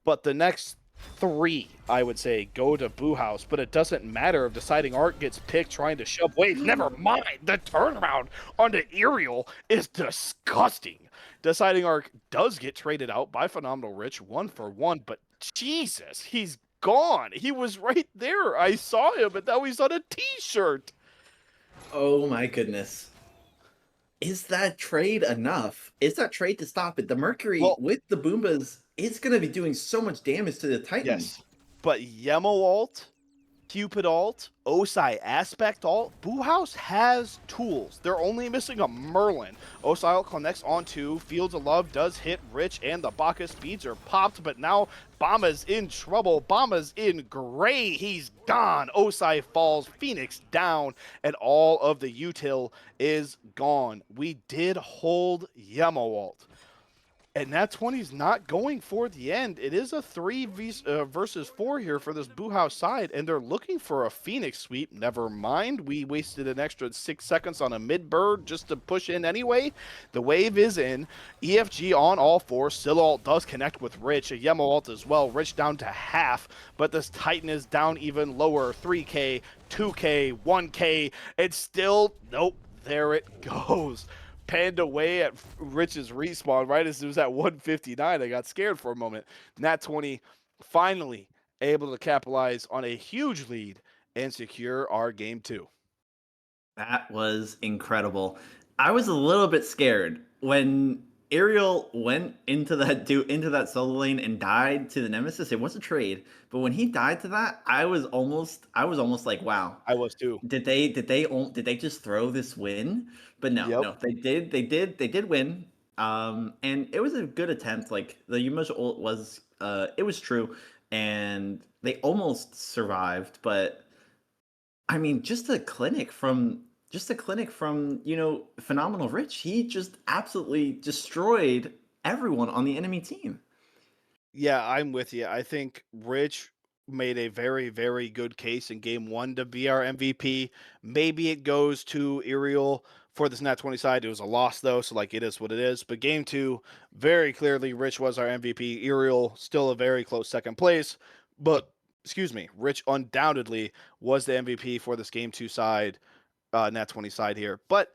But the next three, I would say, go to Boo House. But it doesn't matter if Deciding Art gets picked trying to shove waves. Never mind. The turnaround onto Aerial is disgusting. Deciding Arc does get traded out by Phenomenal Rich 1-for-1, but Jesus, he's gone. He was right there. I saw him, and now he's on a t-shirt. Oh my goodness. Is that trade enough? Is that trade to stop it? The Mercury Well, with the Boombas is going to be doing so much damage to the Titan. yes. But Yemo ult, Cupid ult, Osai aspect ult, Boo House has tools. They're only missing a Merlin. Osai ult connects onto Fields of Love, does hit Rich, and the Bacchus beads are popped, but now Bama's in trouble. Bama's in gray. He's gone. Osai falls, Phoenix down, and all of the util is gone. We did hold Yemo ult. And Nat20 is not going for the end. It is a 3 versus 4 here for this Boo House side, and they're looking for a Phoenix sweep. Never mind. We wasted an extra 6 seconds on a mid bird just to push in anyway. The wave is in. EFG on all fours. Silalt does connect with Rich. A Yemo ult as well. Rich down to half, but this Titan is down even lower. 3K, 2K, 1K. It's still, nope, there it goes. Panned away at Rich's respawn right as it was at 159. I got scared for a moment. Nat20 finally able to capitalize on a huge lead and secure our game 2. That was incredible. I was a little bit scared when Ariel went into that solo lane and died to the Nemesis. It was a trade, but when he died to that, I was almost like, wow, I was too. did they just throw this win? But no, Yep. no, they did win. And it was a good attempt. Like the Yumo's ult was it was true, and they almost survived, but I mean, just a clinic from, Phenomenal Rich. He just absolutely destroyed everyone on the enemy team. Yeah, I'm with you. I think Rich made a very, very good case in game 1 to be our MVP. Maybe it goes to Iriel for this Nat20 side. It was a loss, though, so, like, it is what it is. But game 2, very clearly, Rich was our MVP. Iriel, still a very close second place. But, excuse me, Rich undoubtedly was the MVP for this game 2 side, Nat20 side here. But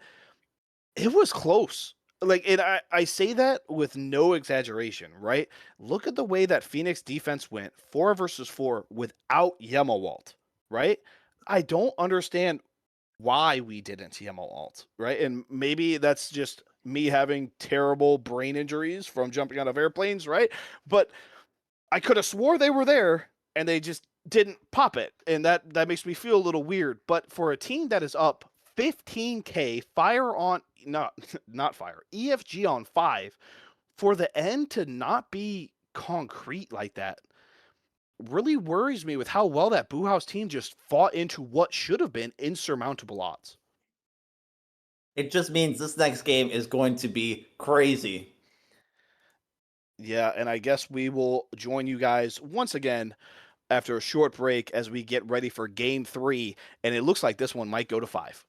it was close. Like, and I say that with no exaggeration, right? Look at the way that Phoenix defense went 4 versus 4 without Yemawalt, right? I don't understand why we didn't Yemawalt, right? And maybe that's just me having terrible brain injuries from jumping out of airplanes, right? But I could have swore they were there and they just didn't pop it. And that makes me feel a little weird. But for a team that is up 15k fire on not not fire, EFG on 5 for the end to not be concrete like that really worries me with how well that Boo House team just fought into what should have been insurmountable odds. It just means this next game is going to be crazy. Yeah, and I guess we will join you guys once again after a short break as we get ready for game 3, and it looks like this one might go to 5.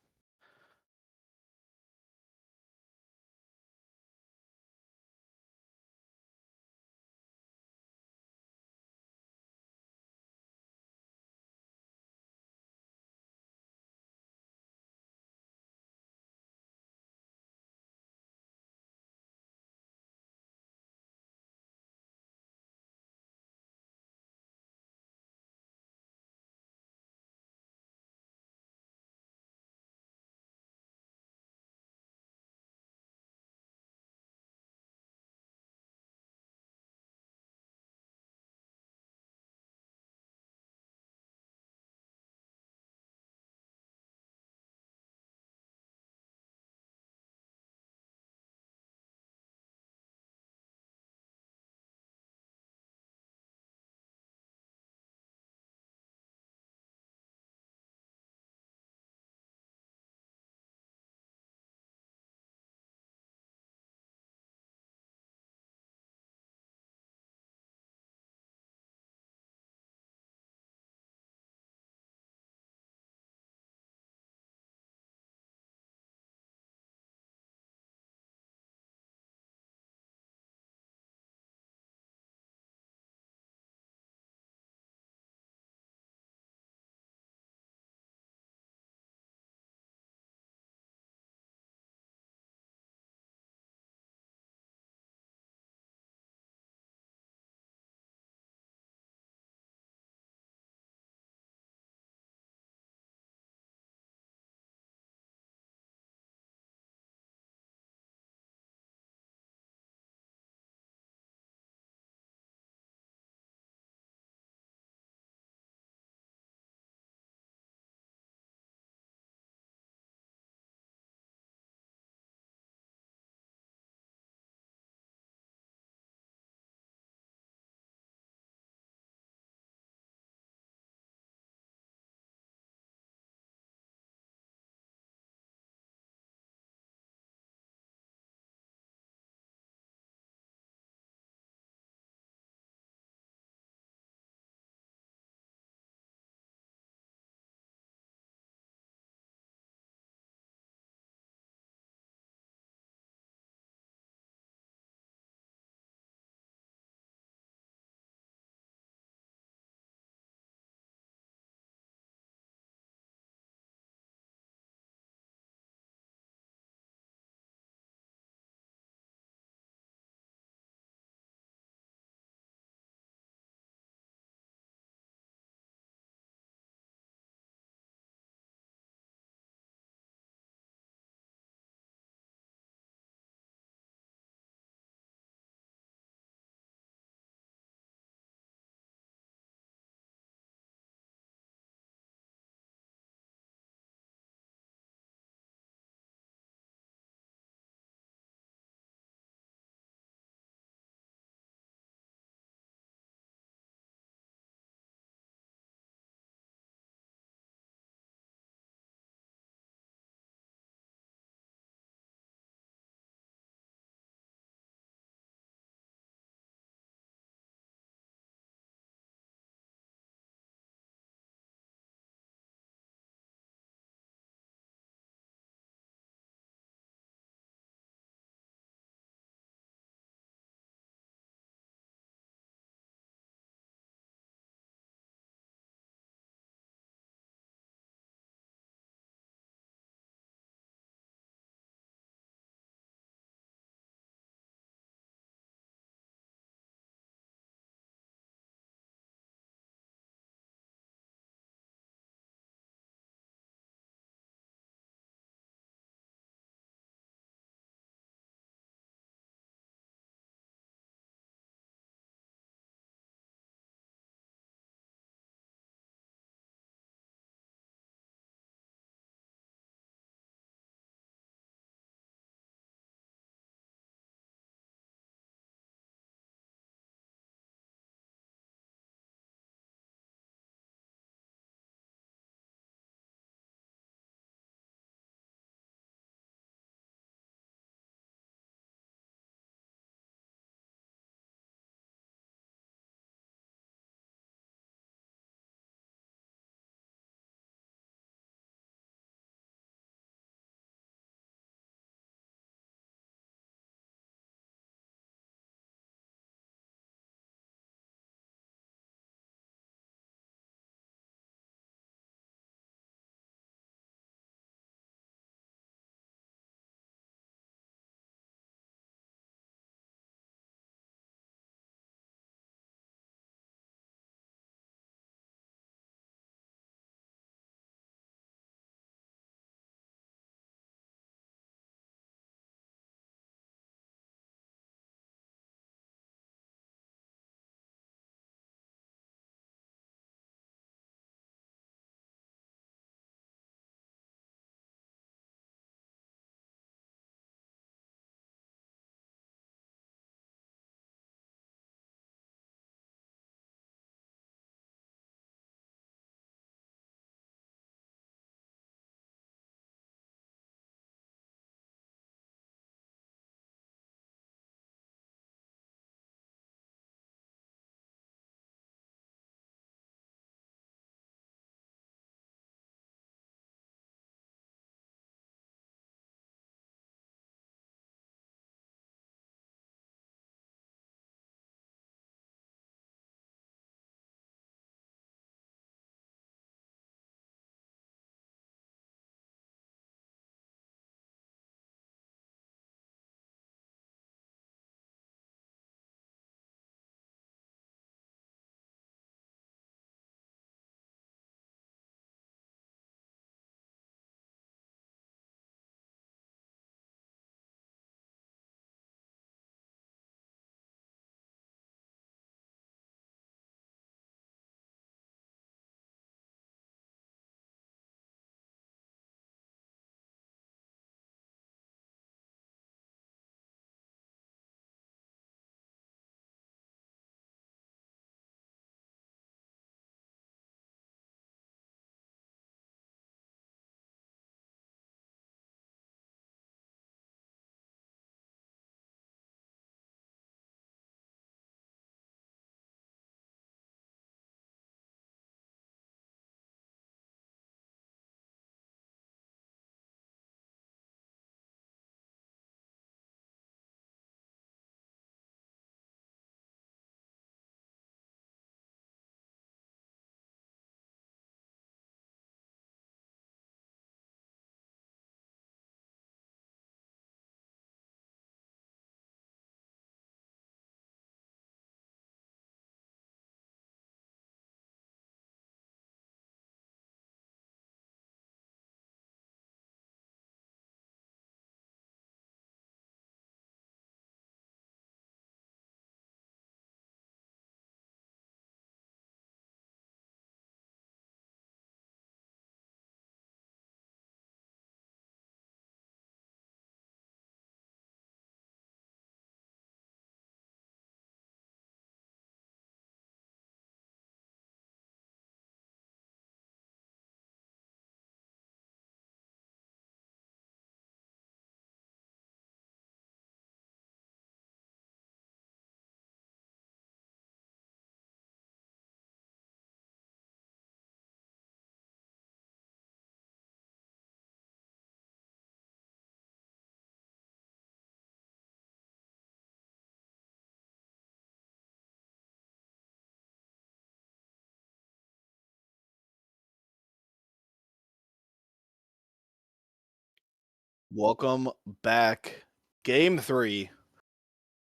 Welcome back. Game three.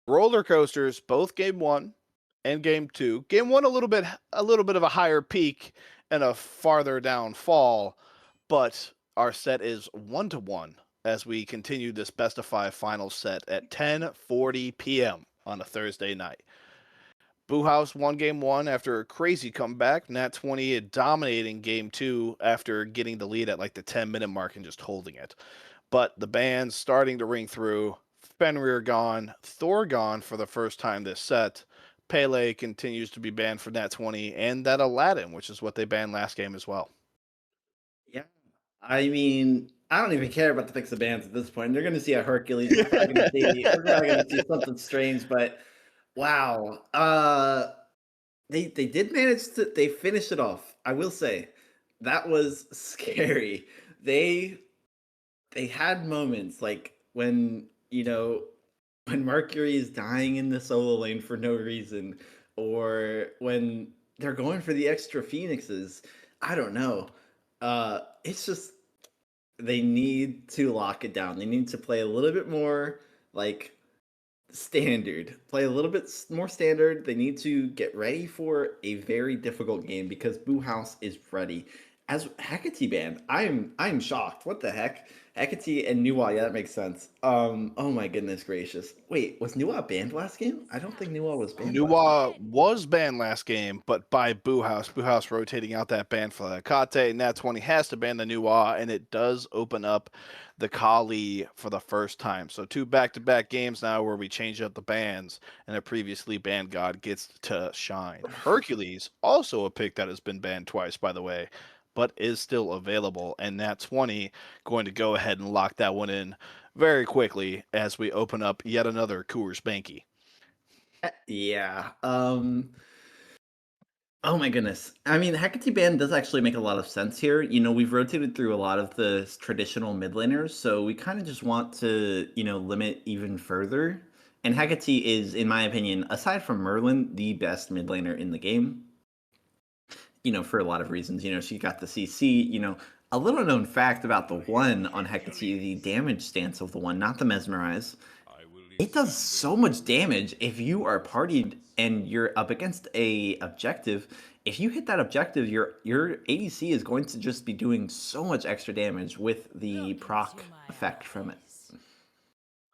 Roller coasters, both game one and game two. Game one a little bit of a higher peak and a farther down fall, but our set is 1-1 as we continue this best of five final set at 10:40 p.m. on a Thursday night. Boo House won game one after a crazy comeback. Nat20 dominating game two after getting the lead at like the 10-minute mark and just holding it. But the band's starting to ring through. Fenrir gone, Thor gone for the first time this set. Pele continues to be banned for Nat20, and that Aladdin, which is what they banned last game as well. Yeah. I mean, I don't even care about the fix of bands at this point. They're going to see a Hercules. We're probably going to see something strange, but wow. They did manage to they finished it off. I will say that was scary. They they had moments like when, when Mercury is dying in the solo lane for no reason, or when they're going for the extra phoenixes. I don't know. It's just they need to lock it down. They need to play a little bit more like standard. Play a little bit more standard. They need to get ready for a very difficult game because Boo House is ready. As Hecate banned, I'm shocked. What the heck? Hecate and Nuwa, yeah, that makes sense. Oh my goodness gracious. Wait, was Nuwa banned last game? I don't think Nuwa was banned last game. Nuwa was banned last game, but by Boo House. Boo House rotating out that ban for the Kate. Nat20 has to ban the Nuwa, and it does open up the Kali for the first time. So two back-to-back games now where we change up the bans, and a previously banned god gets to shine. Hercules, also a pick that has been banned twice, by the way, but is still available. And Nat20 going to go ahead and lock that one in very quickly as we open up yet another Coors Banky. Yeah. Oh my goodness. I mean, Hecate Band does actually make a lot of sense here. We've rotated through a lot of the traditional mid laners, so we kind of just want to, limit even further. And Hecate is, in my opinion, aside from Merlin, the best mid laner in the game. For a lot of reasons. She got the CC. A little known fact about the one on Hecate, the damage stance of the one, not the mesmerize. It does so much damage if you are partied and you're up against a objective. If you hit that objective, your ADC is going to just be doing so much extra damage with the proc effect from it.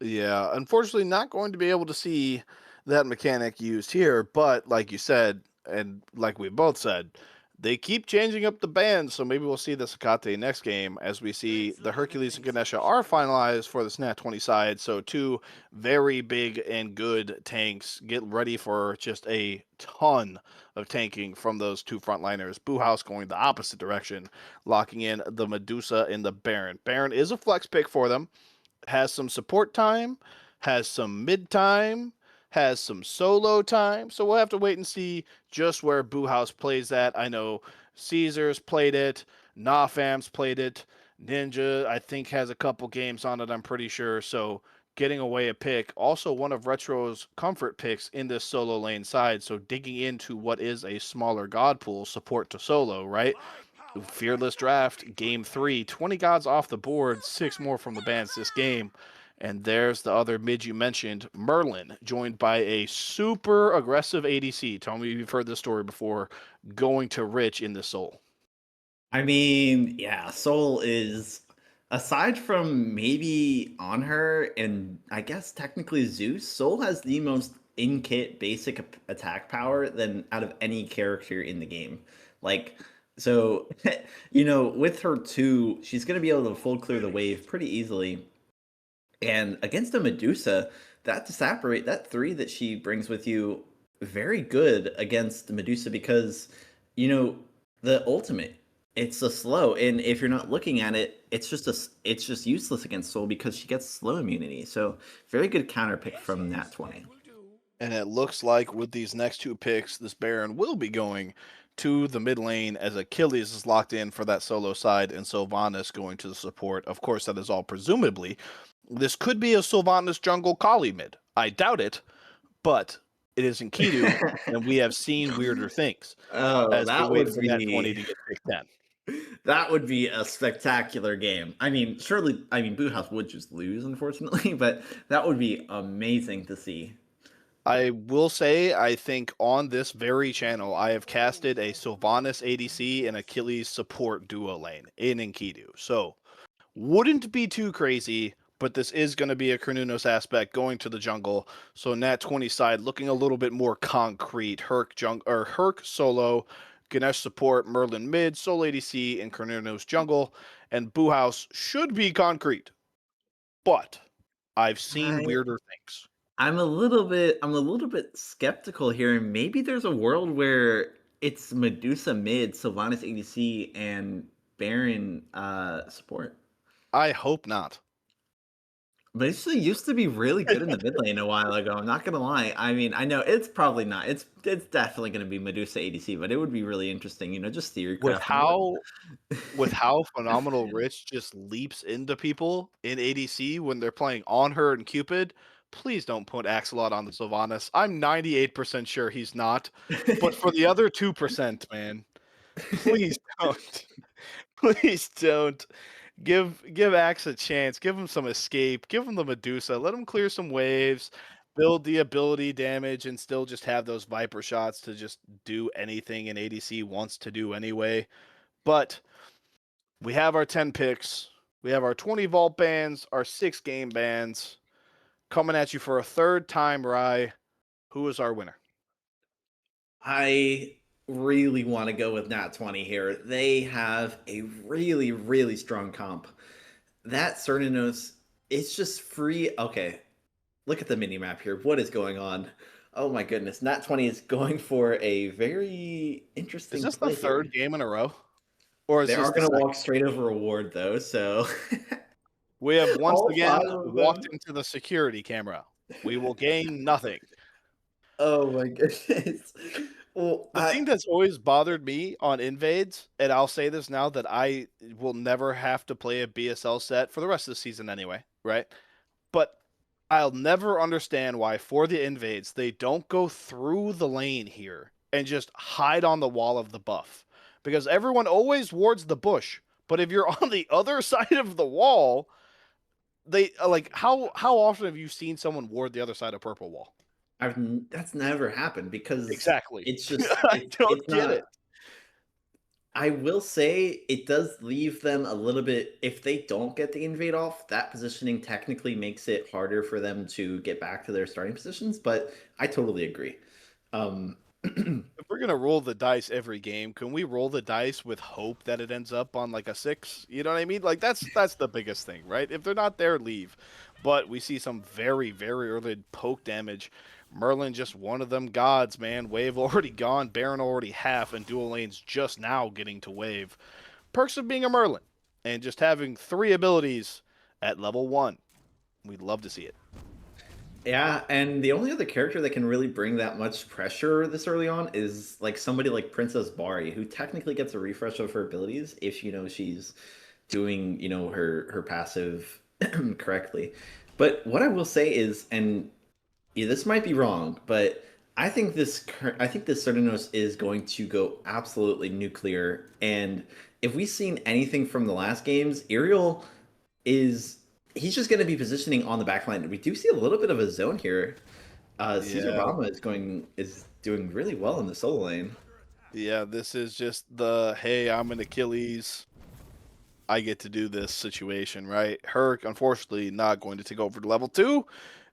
Yeah, unfortunately, not going to be able to see that mechanic used here, but like you said, and like we both said, they keep changing up the bands, so maybe we'll see the Sakate next game as we see the Hercules and Ganesha are finalized for the Snap 20 side. So two very big and good tanks. Get ready for just a ton of tanking from those two frontliners. Boo House going the opposite direction, locking in the Medusa and the Baron. Baron is a flex pick for them, has some support time, has some mid time, has some solo time. So we'll have to wait and see just where Boo House plays that. I know Caesar's played it, Nafam's played it, Ninja I think has a couple games on it. I'm pretty sure. So getting away a pick, also one of Retro's comfort picks in this solo lane side. So digging into what is a smaller god pool support to solo, right? Fearless draft, game three, 20 gods off the board, six more from the bans this game. And there's the other mid you mentioned, Merlin, joined by a super aggressive ADC. Tell me you've heard this story before, going to Rich in the Soul. I mean, yeah, Soul is aside from maybe on her and I guess technically Zeus, Soul has the most in-kit basic attack power than out of any character in the game. Like, so, with her two, she's gonna be able to full clear the wave pretty easily. And against a Medusa, that three that she brings with you, very good against the Medusa because, you know, the ultimate, it's a slow, and if you're not looking at it, it's just useless against Soul because she gets slow immunity. So very good counter pick from Nat20. And it looks like with these next two picks, this Baron will be going to the mid lane as Achilles is locked in for that solo side and Sylvanas going to the support. Of course, that is all presumably. This could be a Sylvanas jungle Kali mid. I doubt it, but it is Enkidu, and we have seen weirder things Oh, as we that wait would for that 20 be to get picked 10. That would be a spectacular game. I mean, surely, I mean, Boo House would just lose, unfortunately, but that would be amazing to see. I will say, I think on this very channel, I have casted a Sylvanas ADC and Achilles support duo lane in Enkidu. So wouldn't be too crazy, but this is going to be a Carnunos aspect going to the jungle. So Nat20 side looking a little bit more concrete. Herc solo, Ganesh support, Merlin mid, Soul ADC, and Carnunos jungle. And Boo House should be concrete, but I've seen I weirder things. I'm a little bit skeptical here. Maybe there's a world where it's Medusa mid, Sylvanas ADC, and Baron support. I hope not. Medusa used to be really good in the mid lane a while ago. I'm not gonna lie. I mean, I know it's probably not. It's definitely gonna be Medusa ADC, but it would be really interesting, just theory with crafting how with it. how phenomenal Rich just leaps into people in ADC when they're playing on her and Cupid, please don't put Axelot on the Sylvanas. I'm 98% sure he's not. But for the other 2%, man, please don't. Please don't. Give Axe a chance. Give him some escape. Give him the Medusa. Let him clear some waves. Build the ability damage and still just have those Viper shots to just do anything an ADC wants to do anyway. But we have our 10 picks. We have our 20 vault bands, our 6 game bands coming at you for a third time, Rye. Who is our winner? I really want to go with Nat20 here. They have a really, really strong comp. That Cernanos, it's just free. Okay, look at the mini map here. What is going on? Oh my goodness. Nat20 is going for a very Is interesting this the play third here. game in a row? Or is They this are the going to walk second? straight over a ward, though, so We have once all again five of walked them. into the security camera. We will gain nothing. Oh my goodness. Well, The thing that's always bothered me on invades, and I'll say this now that I will never have to play a BSL set for the rest of the season anyway, right? But I'll never understand why for the invades they don't go through the lane here and just hide on the wall of the buff. Because everyone always wards the bush, but if you're on the other side of the wall, they like how often have you seen someone ward the other side of purple wall? that's never happened because Exactly. it's just I it's don't it's get it. not. I will say it does leave them a little bit. If they don't get the invade off, that positioning technically makes it harder for them to get back to their starting positions. But I totally agree. Um, If we're gonna roll the dice every game, can we roll the dice with hope that it ends up on like a 6? You know what I mean? Like that's the biggest thing, right? If they're not there, leave. But we see some very very early poke damage. Merlin just one of them gods, man. Wave already gone, Baron already half, and dual lanes just now getting to wave. Perks of being a Merlin and just having 3 abilities at level 1. We'd love to see it. yeah, and the only other character that can really bring that much pressure this early on is like somebody like Princess Bari, who technically gets a refresh of her abilities if she's doing her passive correctly. But what I will say is, and yeah, this might be wrong, but I think this Cernanos is going to go absolutely nuclear. And if we've seen anything from the last games, Ariel is he's just going to be positioning on the backline. We do see a little bit of a zone here. Caesar Yeah. Bama is doing really well in the solo lane. Yeah, this is just the hey, I'm an Achilles. I get to do this situation, right? Herc, unfortunately, not going to take over to level 2.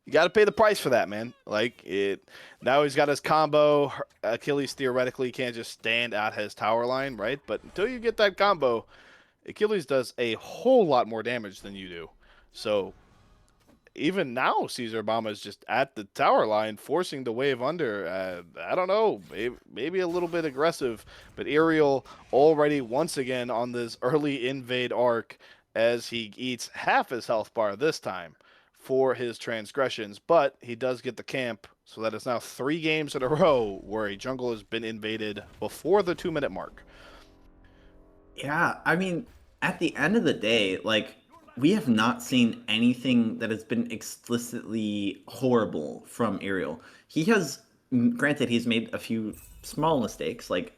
You got to pay the price for that, man. Like it. Now he's got his combo. Achilles theoretically can't just stand at his tower line, right? But until you get that combo, Achilles does a whole lot more damage than you do. So even now, Caesar Obama is just at the tower line, forcing the wave under. I don't know, maybe a little bit aggressive, but Ariel already once again on this early invade arc as he eats half his health bar this time for his transgressions, but he does get the camp, so that is now 3 games in a row where a jungle has been invaded before the 2-minute mark. Yeah, I mean, at the end of the day, like we have not seen anything that has been explicitly horrible from Ariel. He has, granted, he's made a few small mistakes, like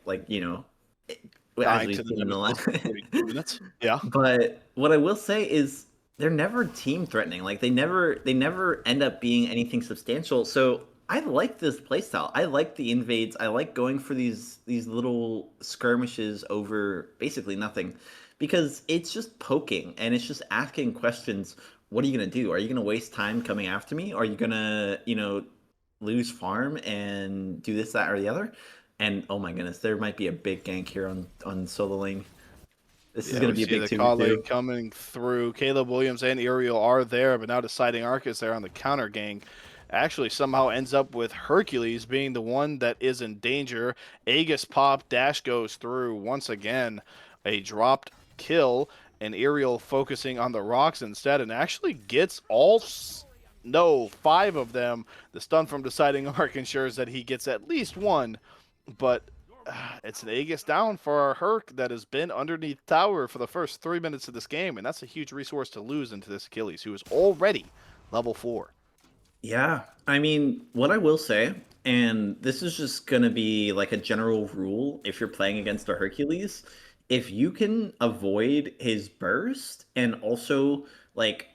as Dying we've to the seen in the nemesis last. in 42 minutes. Yeah. But what I will say is they're never team threatening. Like they never end up being anything substantial. So I like this playstyle. I like the invades. I like going for these little skirmishes over basically nothing because it's just poking and it's just asking questions. What are you gonna do? Are you gonna waste time coming after me? Are you gonna, lose farm and do this, that, or the other? And oh my goodness, there might be a big gank here on solo lane. This is Yeah, going to we be a see big the 2v2. colleague coming through. Caleb Williams and Ariel are there, but now deciding Arc is there on the counter gang. Actually, somehow ends up with Hercules being the one that is in danger. Aegis pop, Dash goes through once again. A dropped kill, and Ariel focusing on the rocks instead, and actually gets no, 5 of them. The stun from deciding Arc ensures that he gets at least one, but it's an Aegis down for our Herc that has been underneath tower for the first 3 minutes of this game, and that's a huge resource to lose into this Achilles, who is already level 4. Yeah, I mean, what I will say, and this is just going to be like a general rule if you're playing against a Hercules, if you can avoid his burst and also like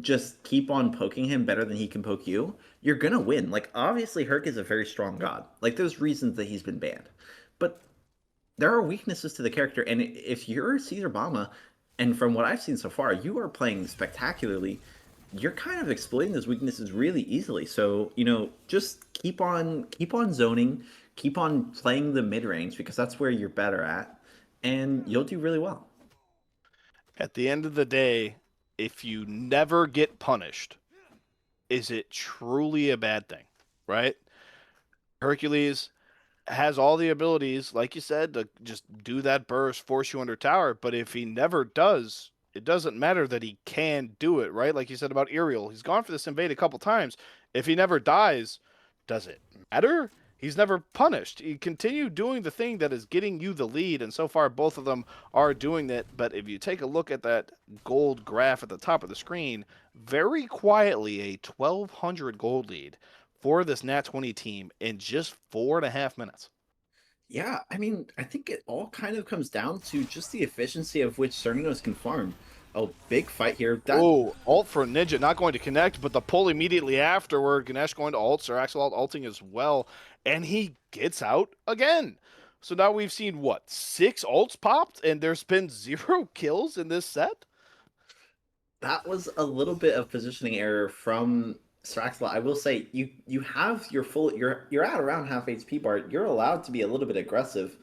just keep on poking him better than he can poke you, you're going to win. Like obviously Herc is a very strong god. Like there's reasons that he's been banned. But there are weaknesses to the character, and if you're Caesar Bama, and from what I've seen so far, you are playing spectacularly. You're kind of exploiting those weaknesses really easily. So just keep on zoning, keep on playing the mid range because that's where you're better at, and you'll do really well. At the end of the day, if you never get punished, is it truly a bad thing? Right? Hercules has all the abilities, like you said, to just do that burst, force you under tower. But if he never does, it doesn't matter that he can do it, right? Like you said about Ariel, he's gone for this invade a couple times. If he never dies, does it matter? He's never punished. He continue doing the thing that is getting you the lead, and so far both of them are doing that. But if you take a look at that gold graph at the top of the screen, very quietly a 1,200 gold lead for this Nat20 team in just 4.5 minutes. Yeah, I mean, I think it all kind of comes down to just the efficiency of which Cerninos can farm. Oh, big fight here. That Oh, ult for Ninja, not going to connect, but the pull immediately afterward. Ganesh going to ult, Sir Axel ulting as well, and he gets out again. So now we've seen what, 6 ults popped, and there's been 0 kills in this set. that was a little bit of positioning error from Straxla. I will say you have your full you're at around half HP bar. You're allowed to be a little bit aggressive.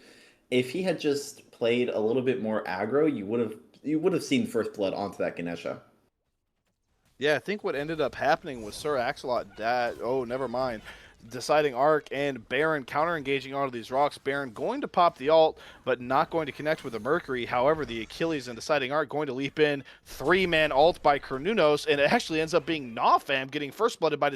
If he had just played a little bit more aggro, you would have seen first blood onto that Ganesha. Yeah, I think what ended up happening was Sir Axelot never mind. Deciding Arc and Baron counter engaging onto these rocks. Baron going to pop the ult, but not going to connect with the Mercury. However, the Achilles and Deciding Arc going to leap in. 3-man ult by Kernunos, and it actually ends up being Nawfam getting first blooded by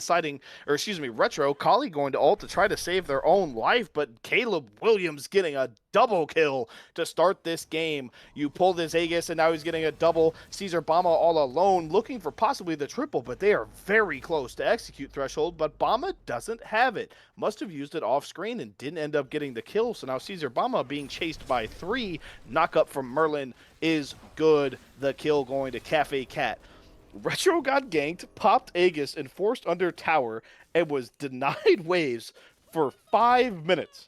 Retro. Kali going to ult to try to save their own life, but Caleb Williams getting a double kill to start this game. You pull this Aegis, and now he's getting a double. Caesar Bama all alone, looking for possibly the triple, but they are very close to execute threshold, but Bama doesn't have it. Must have used it off screen and didn't end up getting the kill, so now Caesar Bama being chased by 3. Knock up from Merlin is good. The kill going to Cafe Cat. Retro got ganked, popped Aegis, and forced under tower, and was denied waves for 5 minutes.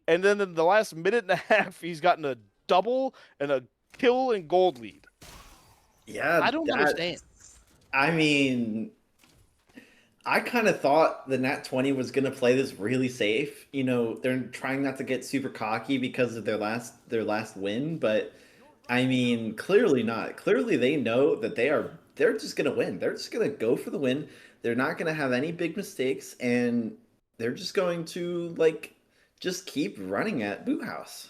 And then in the last minute and a half, he's gotten a double and a kill and gold lead. Yeah, I don't that. understand. I mean, I kind of thought the Nat 20 was going to play this really safe. They're trying not to get super cocky because of their last win, but I mean, clearly not. Clearly they know that they're just going to win. They're just going to go for the win. They're not going to have any big mistakes and they're just going to just keep running at Boot House.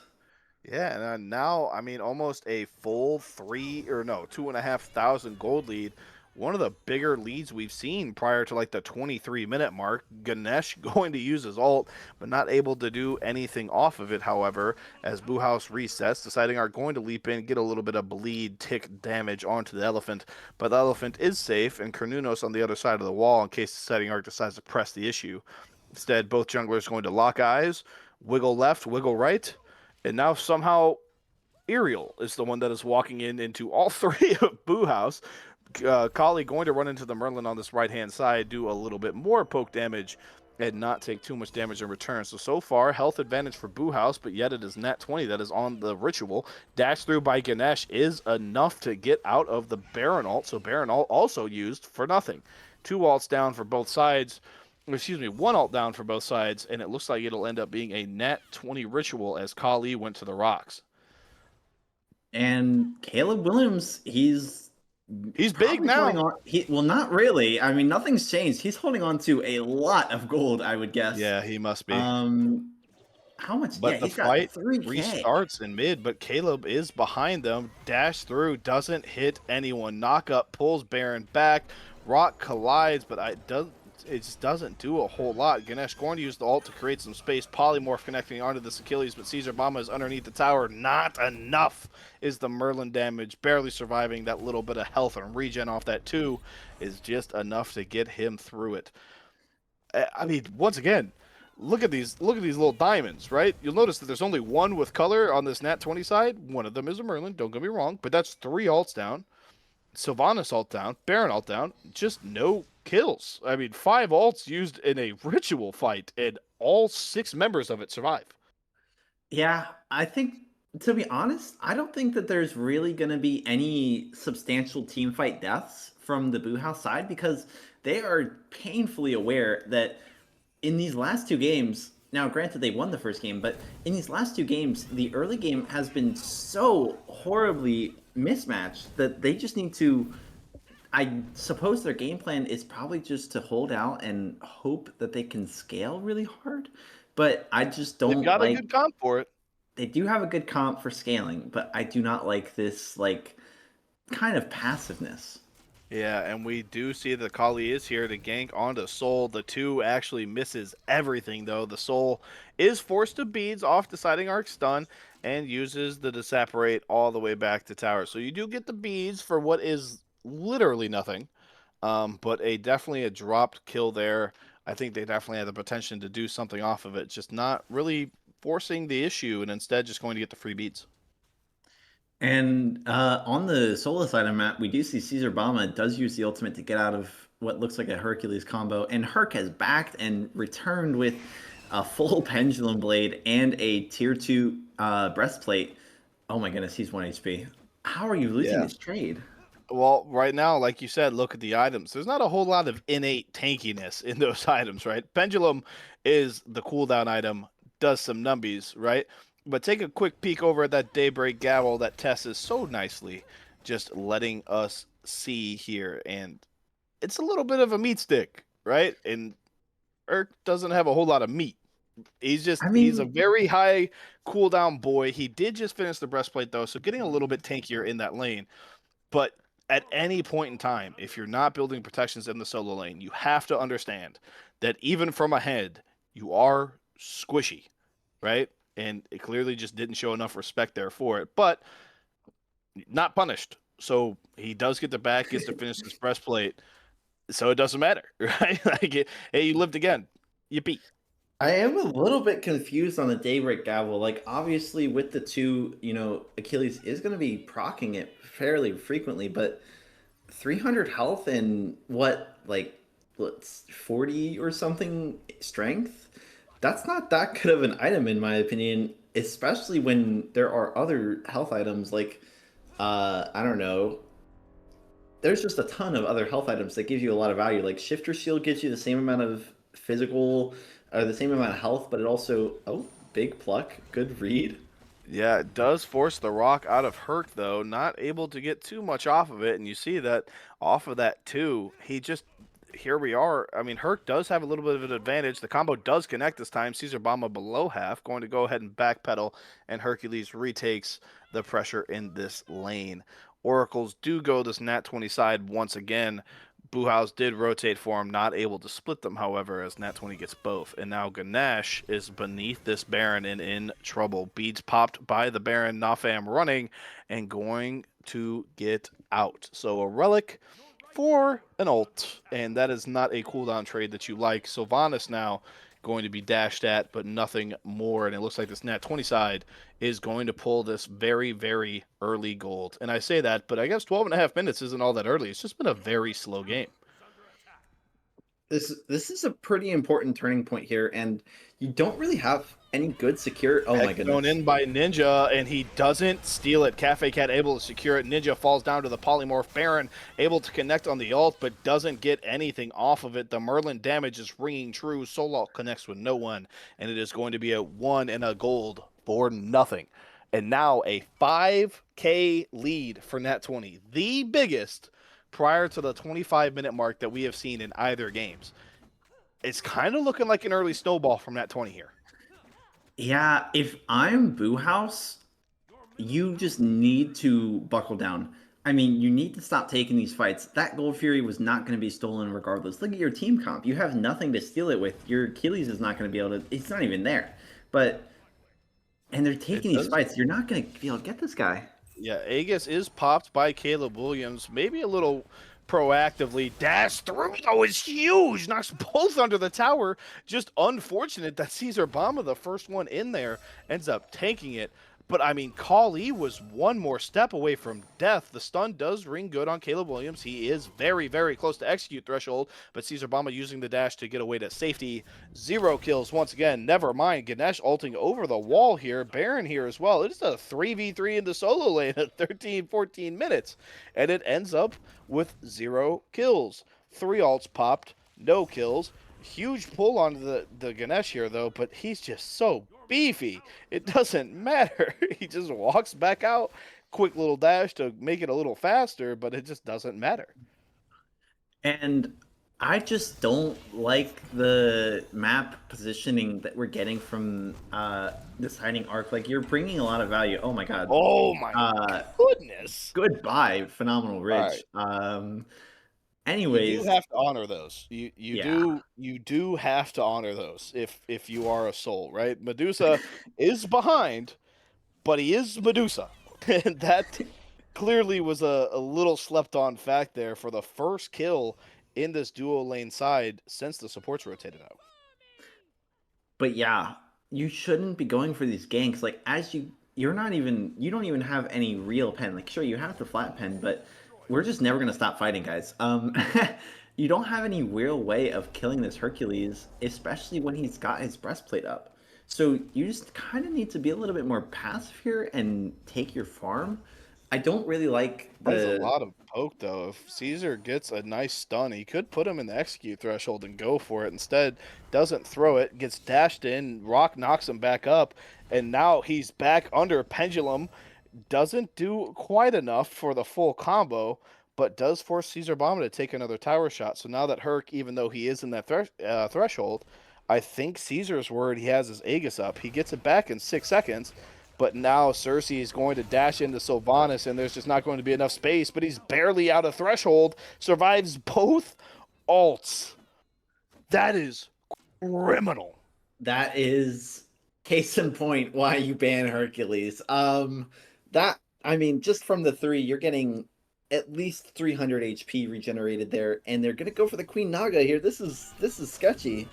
Yeah, and now, I mean, almost a full 2,500 gold lead. One of the bigger leads we've seen prior to like the 23-minute mark. Ganesh going to use his ult, but not able to do anything off of it, however, as Boo House resets, deciding are going to leap in, get a little bit of bleed, tick damage onto the elephant. But the elephant is safe, and Kernunos on the other side of the wall in case the setting arc decides to press the issue. Instead, both junglers going to lock eyes, wiggle left, wiggle right, and now somehow Ariel is the one that is walking in into all three of Boo House. Kali going to run into the Merlin on this right-hand side, do a little bit more poke damage, and not take too much damage in return. So far, health advantage for Boo House, but yet it is Nat20 that is on the ritual. Dash through by Ganesh is enough to get out of the Baron ult, so Baron ult also used for nothing. 2 ults down for both sides. Excuse me, 1 ult down for both sides, and it looks like it'll end up being a Nat20 ritual as Kali went to the rocks. And Caleb Williams, he's He's big probably holding now. on. Well, not really. I mean, nothing's changed. He's holding on to a lot of gold, I would guess. Yeah, he must be. Um, how much? Yeah, But the he's got fight 3K. restarts in mid, but Caleb is behind them. Dash through, doesn't hit anyone. Knock up, pulls Baron back. Rock collides, but it just doesn't do a whole lot. Ganesh going to use the ult to create some space. Polymorph connecting onto this Achilles, but Caesar Bama is underneath the tower. Not enough is the Merlin damage. Barely surviving. That little bit of health and regen off that too is just enough to get him through it. I mean, once again, look at these little diamonds, right? You'll notice that there's only one with color on this Nat20 side. One of them is a Merlin, don't get me wrong, but that's 3 ults down. Sylvanas ult down, Baron ult down, just no kills. I mean, 5 ults used in a ritual fight, and all 6 members of it survive. Yeah, I think, to be honest, I don't think that there's really going to be any substantial team fight deaths from the Boo House side because they are painfully aware that in these last 2 games, now granted they won the first game, but in these last 2 games, the early game has been so horribly mismatched that they just need to. I suppose their game plan is probably just to hold out and hope that they can scale really hard. But I just They've don't got a like. good comp for it. They do have a good comp for scaling, but I do not like this like kind of passiveness. Yeah, and we do see that Kali is here to gank onto Soul. The 2 actually misses everything, though. The Soul is forced to beads off deciding arc stun and uses the disapparate all the way back to tower. So you do get the beads for what is literally nothing, but definitely a dropped kill there. I think they definitely had the potential to do something off of it, just not really forcing the issue and instead just going to get the free beads. And on the solo side of map, we do see Caesar Bama does use the ultimate to get out of what looks like a Hercules combo, and Herc has backed and returned with a full pendulum blade and a tier 2 breastplate. Oh my goodness, he's 1 HP. How are you losing Yeah. this trade? Well, right now, like you said, look at the items. There's not a whole lot of innate tankiness in those items, right? Pendulum is the cooldown item, does some numbies, right? But take a quick peek over at that Daybreak Gavel that Tess is so nicely just letting us see here. And it's a little bit of a meat stick, right? And Erk doesn't have a whole lot of meat. I He's a mean, very high cooldown boy. He did just finish the breastplate though, so getting a little bit tankier in that lane. But at any point in time, if you're not building protections in the solo lane, you have to understand that even from ahead, you are squishy, right? And it clearly just didn't show enough respect there for it, but not punished. So he does get the back, gets to finish his breastplate. So it doesn't matter, right? Like, hey, you lived again. Yippee. I am a little bit confused on the Daybreak Gavel. Like, obviously, with the 2, Achilles is going to be proccing it fairly frequently, but 300 health and like, what's 40 or something strength? That's not that good of an item, in my opinion, especially when there are other health items like, I don't know. There's just a ton of other health items that give you a lot of value. Like Shifter Shield gives you the same amount of physical, the same amount of health, but it also, oh, big pluck, good read. Yeah, it does force the rock out of Herc, though, not able to get too much off of it. And you see that off of that, too. Here we are. I mean, Herc does have a little bit of an advantage. The combo does connect this time. Caesar Bama below half, going to go ahead and backpedal, and Hercules retakes the pressure in this lane. Oracles do go this Nat20 side once again. Buhaus did rotate for him, not able to split them, however, as Nat20 gets both. And now Ganesh is beneath this Baron and in trouble. Beads popped by the Baron, Nafam running and going to get out. So a relic for an ult, and that is not a cooldown trade that you like. Sylvanas now going to be dashed at, but nothing more. And it looks like this Nat20 side is going to pull this very, very early gold. And I say that, but I guess 12.5 minutes isn't all that early. It's just been a very slow game. This is a pretty important turning point here, and you don't really have any good secure. Oh my Heck thrown goodness. in by Ninja, and he doesn't steal it. Cafe Cat able to secure it. Ninja falls down to the polymorph. Baron able to connect on the ult, but doesn't get anything off of it. The Merlin damage is ringing true. Solok connects with no one, and it is going to be a 1 and a gold for nothing. And now a 5K lead for Nat20, the biggest prior to the 25-minute mark that we have seen in either games. It's kind of looking like an early snowball from Nat20 here. Yeah, if I'm Boo House, you just need to buckle down. I mean, you need to stop taking these fights. That Gold Fury was not going to be stolen regardless. Look at your team comp. You have nothing to steal it with. Your Achilles is not going to be able to. It's not even there. And they're taking these fights. You're not going to be able to get this guy. Yeah, Aegis is popped by Caleb Williams. Maybe a little proactively. Dash through, though, is huge. Knocks both under the tower. Just unfortunate that Caesar Bomba, the first one in there, ends up tanking it. But, I mean, Kali was one more step away from death. The stun does ring good on Caleb Williams. He is very, very close to execute threshold, but Caesar Bomba using the dash to get away to safety. 0 kills once again. Never mind. Ganesh ulting over the wall here. Baron here as well. It is a 3v3 in the solo lane at 13, 14 minutes, and it ends up with 0 kills. 3 ults popped, no kills. Huge pull on the Ganesh here, though, but he's just so beefy. It doesn't matter. He just walks back out. Quick little dash to make it a little faster, but it just doesn't matter. And I just don't like the map positioning that we're getting from this hiding arc. Like, you're bringing a lot of value. Oh my god. Oh my goodness. Goodbye, Phenomenal Ridge. Anyways, you do have to honor those. You do have to honor those if you are a soul, right? Medusa is behind, but he is Medusa. And that clearly was a little slept on fact there for the first kill in this duo lane side since the supports rotated out. But yeah, you shouldn't be going for these ganks. Like, you don't even have any real pen. Like, sure, you have the flat pen, but we're just never gonna stop fighting, guys. You don't have any real way of killing this Hercules, especially when he's got his breastplate up. So you just kind of need to be a little bit more passive here and take your farm. I don't really like That's a lot of poke, though. If Caesar gets a nice stun, he could put him in the execute threshold and go for it. Instead, doesn't throw it, gets dashed in, Rock knocks him back up, and now he's back under Pendulum. Doesn't do quite enough for the full combo, but does force Caesar Bomba to take another tower shot. So now that Herc, even though he is in that threshold, I think Caesar's word he has his Aegis up. He gets it back in 6 seconds, but now Cersei is going to dash into Sylvanas, and there's just not going to be enough space, but he's barely out of threshold, survives both ults. That is criminal. That is case in point why you ban Hercules. I mean, just from the 3, you're getting at least 300 HP regenerated there, and they're gonna go for the Queen Naga here. This is sketchy.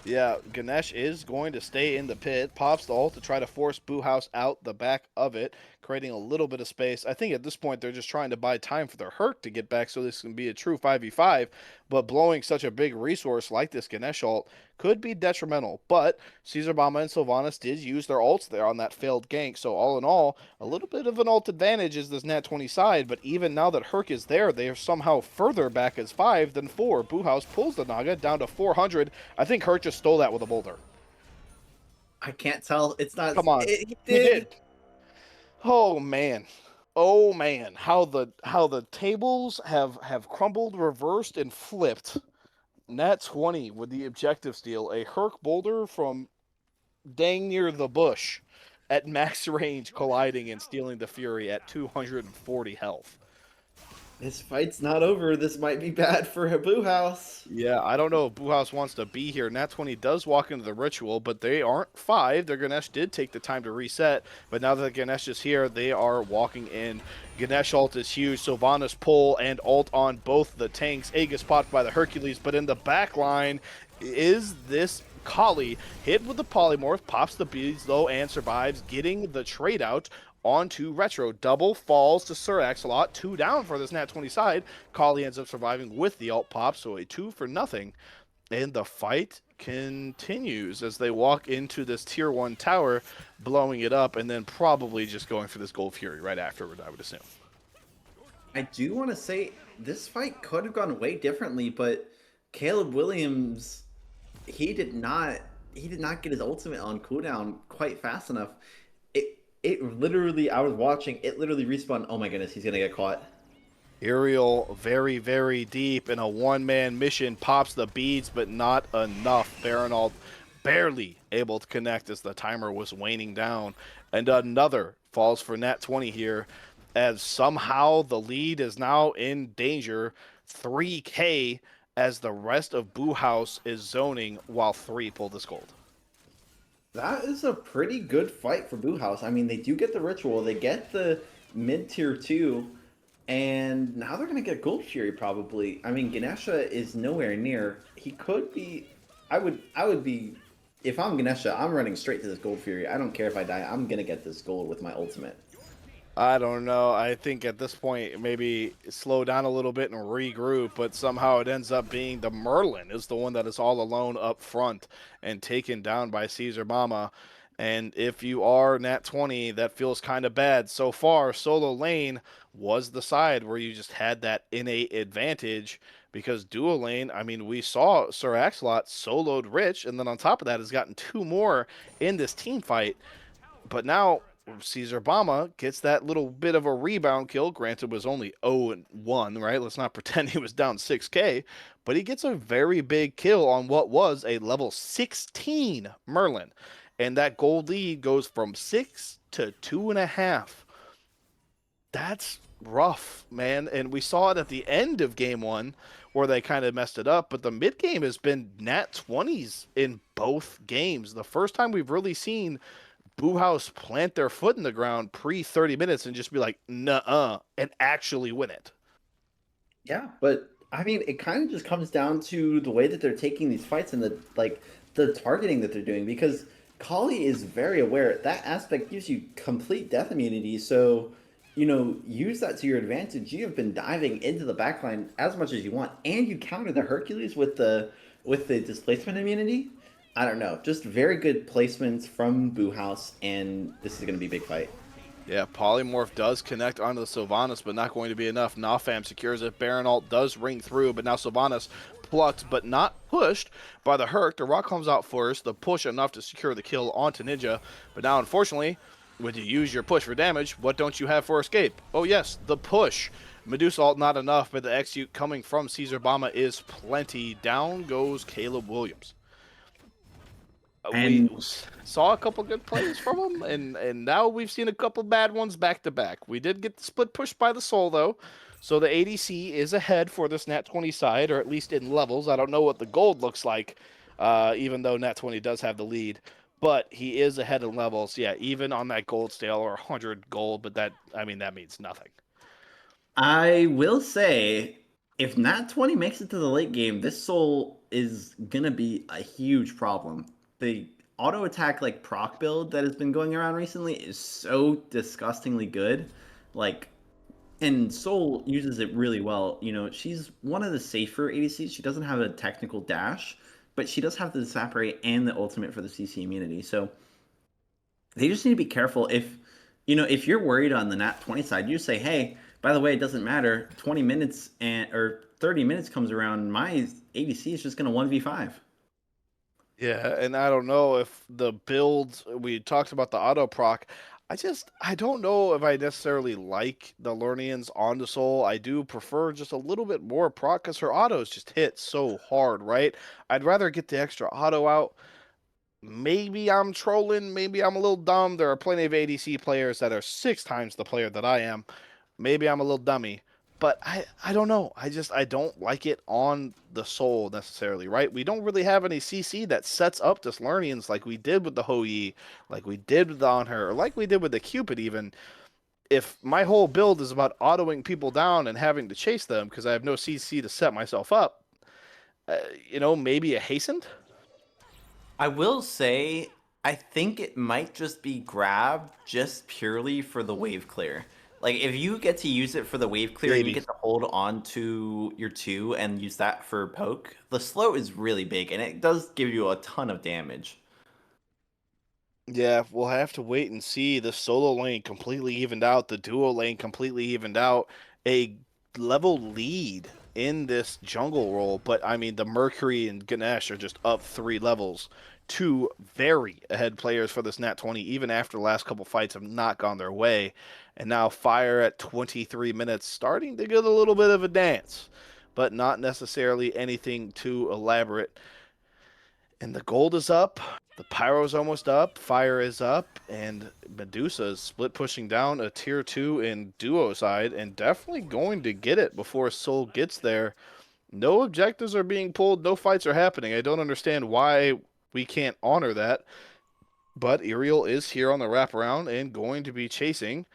Yeah, Ganesh is going to stay in the pit, pops the ult to try to force Boo House out the back of it, creating a little bit of space. I think at this point they're just trying to buy time for their Herc to get back so this can be a true 5v5, but blowing such a big resource like this Ganesh ult could be detrimental. But Caesar Bomba and Sylvanas did use their ults there on that failed gank, so all in all, a little bit of an ult advantage is this Nat20 side, but even now that Herc is there, they are somehow further back as 5 than 4. Boo House pulls the Naga down to 400. I think Herc just stole that with a boulder. I can't tell. It's not. Come on. He He did. Oh man. Oh man. How the tables have crumbled, reversed, and flipped. Nat20 with the objective steal. A Herc boulder from dang near the bush at max range colliding and stealing the Fury at 240 health. This fight's not over. This might be bad for Boo House. Yeah, I don't know if Boo House wants to be here. Nat20 does walk into the ritual, but they aren't 5. Their Ganesh did take the time to reset, but now that Ganesh is here, they are walking in. Ganesh ult is huge. Sylvanas pull and ult on both the tanks. Aegis popped by the Hercules, but in the back line, is this Kali hit with the polymorph, pops the beads though and survives, getting the trade out onto Retro. Double falls to Sir Axolot, 2 down for this Nat20 side. Kali ends up surviving with the alt pop, so a 2-0. And the fight continues as they walk into this tier 1 tower, blowing it up, and then probably just going for this Gold Fury right afterward, I would assume. I do want to say this fight could have gone way differently, but Caleb Williams, he did not get his ultimate on cooldown quite fast enough. It literally, I was watching, it literally respawned. Oh my goodness, he's gonna get caught. Aerial very, very deep in a one-man mission, pops the beads, but not enough. Baronald barely able to connect as the timer was waning down. And another falls for Nat20 here, as somehow the lead is now in danger. 3K as the rest of Boo House is zoning while 3 pull this gold. That is a pretty good fight for Boo House. I mean, they do get the ritual, they get the mid tier 2, and now they're going to get Gold Fury probably. I mean, Ganesha is nowhere near. He could be. I would be. If I'm Ganesha, I'm running straight to this Gold Fury. I don't care if I die. I'm going to get this gold with my ultimate. I don't know. I think at this point, maybe slow down a little bit and regroup, but somehow it ends up being the Merlin is the one that is all alone up front and taken down by Caesar Mama. And if you are Nat20, that feels kind of bad. So far, solo lane was the side where you just had that innate advantage because dual lane, I mean, we saw Sir Axolot soloed Rich, and then on top of that has gotten 2 more in this team fight. But now Caesar Bama gets that little bit of a rebound kill. Granted, was only 0-1, right? Let's not pretend he was down 6K, but he gets a very big kill on what was a level 16 Merlin. And that gold lead goes from 6 to 2.5. That's rough, man. And we saw it at the end of game 1 where they kind of messed it up, but the mid game has been Nat20s in both games. The first time we've really seen Boo House plant their foot in the ground pre 30 minutes and just be like, nuh-uh, and actually win it. Yeah, but I mean, it kind of just comes down to the way that they're taking these fights and the targeting that they're doing, because Kali is very aware that aspect gives you complete death immunity. So, use that to your advantage. You have been diving into the backline as much as you want, and you counter the Hercules with the displacement immunity. I don't know. Just very good placements from Boo House, and this is going to be a big fight. Yeah, Polymorph does connect onto the Sylvanas, but not going to be enough. Nafam secures it. Baron Alt does ring through, but now Sylvanas plucked, but not pushed by the Herc. The Rock comes out first. The push enough to secure the kill onto Ninja. But now, unfortunately, when you use your push for damage, what don't you have for escape? Oh, yes, the push. Medusa Alt not enough, but the execute coming from Caesar Bama is plenty. Down goes Caleb Williams. We saw a couple good plays from him, and now we've seen a couple bad ones back to back. We did get the split push by the Soul, though, so the ADC is ahead for this Nat20 side, or at least in levels. I don't know what the gold looks like, even though Nat20 does have the lead, but he is ahead in levels. Yeah, even on that gold scale or 100 gold, but that means nothing. I will say, if Nat20 makes it to the late game, this Soul is going to be a huge problem. The auto attack proc build that has been going around recently is so disgustingly good. And Soul uses it really well. She's one of the safer ADCs. She doesn't have a technical dash, but she does have the Disapparate and the ultimate for the CC immunity. So they just need to be careful. If you're worried on the Nat20 side, you say, hey, by the way, it doesn't matter. 20 minutes or 30 minutes comes around, my ADC is just going to 1v5. Yeah, and I don't know if the builds we talked about the auto proc. I don't know if I necessarily like the Lernians on the Soul. I do prefer just a little bit more proc because her autos just hit so hard, right? I'd rather get the extra auto out. Maybe I'm trolling, maybe I'm a little dumb. There are plenty of ADC players that are 6 times the player that I am. Maybe I'm a little dummy. But I don't know. I don't like it on the Soul necessarily, right? We don't really have any CC that sets up this Lernians like we did with the Hou-Yi, like we did with the On-Her, or like we did with the Cupid even. If my whole build is about autoing people down and having to chase them because I have no CC to set myself up, maybe a Hastened? I will say, I think it might just be grabbed just purely for the wave clear. Like, if you get to use it for the wave clear and you Maybe. get to hold on to your 2 and use that for poke, the slow is really big and it does give you a ton of damage. Yeah, we'll have to wait and see. The solo lane completely evened out, the duo lane completely evened out. A level lead in this jungle role, but I mean, the Mercury and Ganesh are just up 3 levels. Two very ahead players for this Nat20, even after the last couple fights have not gone their way. And now Fire at 23 minutes, starting to get a little bit of a dance, but not necessarily anything too elaborate. And the gold is up. The pyro's almost up. Fire is up. And Medusa is split pushing down a tier 2 in duo side and definitely going to get it before Soul gets there. No objectives are being pulled. No fights are happening. I don't understand why we can't honor that. But Iriel is here on the wraparound and going to be chasing.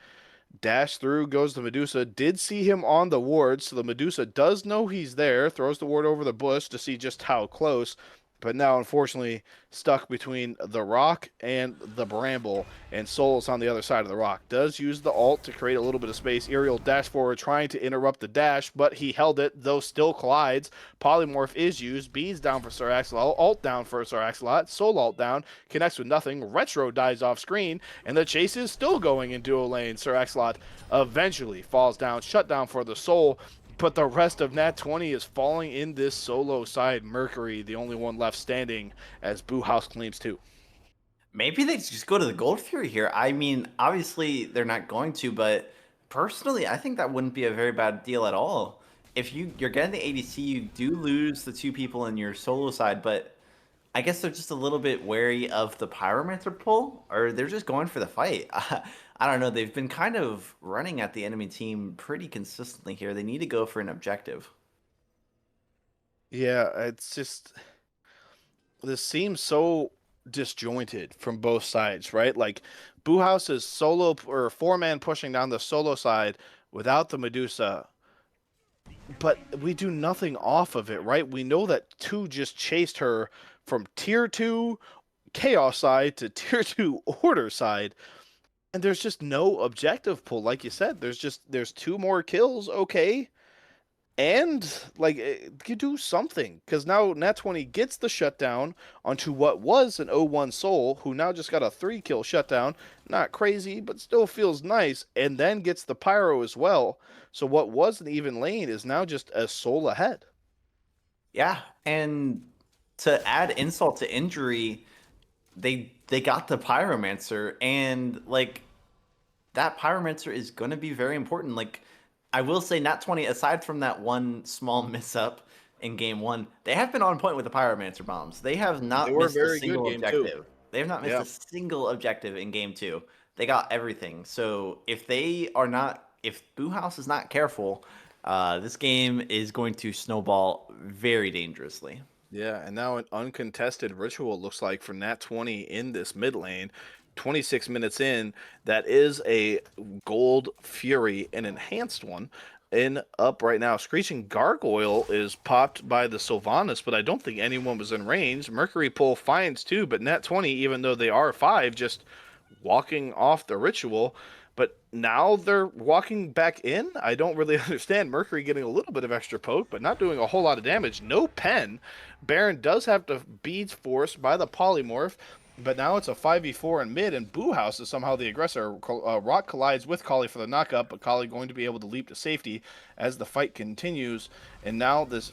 Dash through goes the Medusa. Did see him on the ward, so the Medusa does know he's there. Throws the ward over the bush to see just how close. But now, unfortunately, stuck between the rock and the bramble, and Soul's on the other side of the rock. Does use the ult to create a little bit of space. Aerial dash forward, trying to interrupt the dash, but he held it, though still collides. Polymorph is used. Bees down for Sir Axolot. Ult down for Sir Axolot. Soul ult down. Connects with nothing. Retro dies off screen, and the chase is still going in duo lane. Sir Axolot eventually falls down. Shut down for the Soul. But the rest of Nat20 is falling in this solo side. Mercury, the only one left standing, as Boo House claims too. Maybe they just go to the Gold Fury here. I mean, obviously they're not going to, but personally, I think that wouldn't be a very bad deal at all. If you're getting the ADC, you do lose the 2 people in your solo side, but I guess they're just a little bit wary of the Pyromancer pull, or they're just going for the fight. I don't know. They've been kind of running at the enemy team pretty consistently here. They need to go for an objective. Yeah, it's just this seems so disjointed from both sides, right? Like Boo House is solo or 4-man pushing down the solo side without the Medusa, but we do nothing off of it, right? We know that 2 just chased her from tier 2 chaos side to tier 2 order side. And there's just no objective pull, like you said. There's 2 more kills, okay, and like you do something because now Nat20 gets the shutdown onto what was an 0-1 Soul, who now just got a 3-kill shutdown. Not crazy, but still feels nice, and then gets the pyro as well. So what was an even lane is now just a Soul ahead. Yeah, and to add insult to injury, they got the Pyromancer, and like that Pyromancer is going to be very important. Like, I will say, Nat20, aside from that one small miss up in game 1, they have been on point with the Pyromancer bombs. They have They not were missed a very good single game too. objective. They have not missed Yeah. a single objective in game 2. They got everything. So if they are not, if Boo House is not careful, this game is going to snowball very dangerously. Yeah, and now an uncontested ritual looks like for Nat20 in this mid lane. 26 minutes in, that is a gold fury, an enhanced one. In up right now, Screeching Gargoyle is popped by the Sylvanas, but I don't think anyone was in range. Mercury Pull finds 2, but Nat20, even though they are 5, just walking off the ritual. But now they're walking back in. I don't really understand. Mercury getting a little bit of extra poke, but not doing a whole lot of damage. No pen. Baron does have to beads forced by the polymorph, but now it's a 5v4 in mid, and Boo House is somehow the aggressor. Rock collides with Kali for the knockup, but Kali going to be able to leap to safety as the fight continues. And now this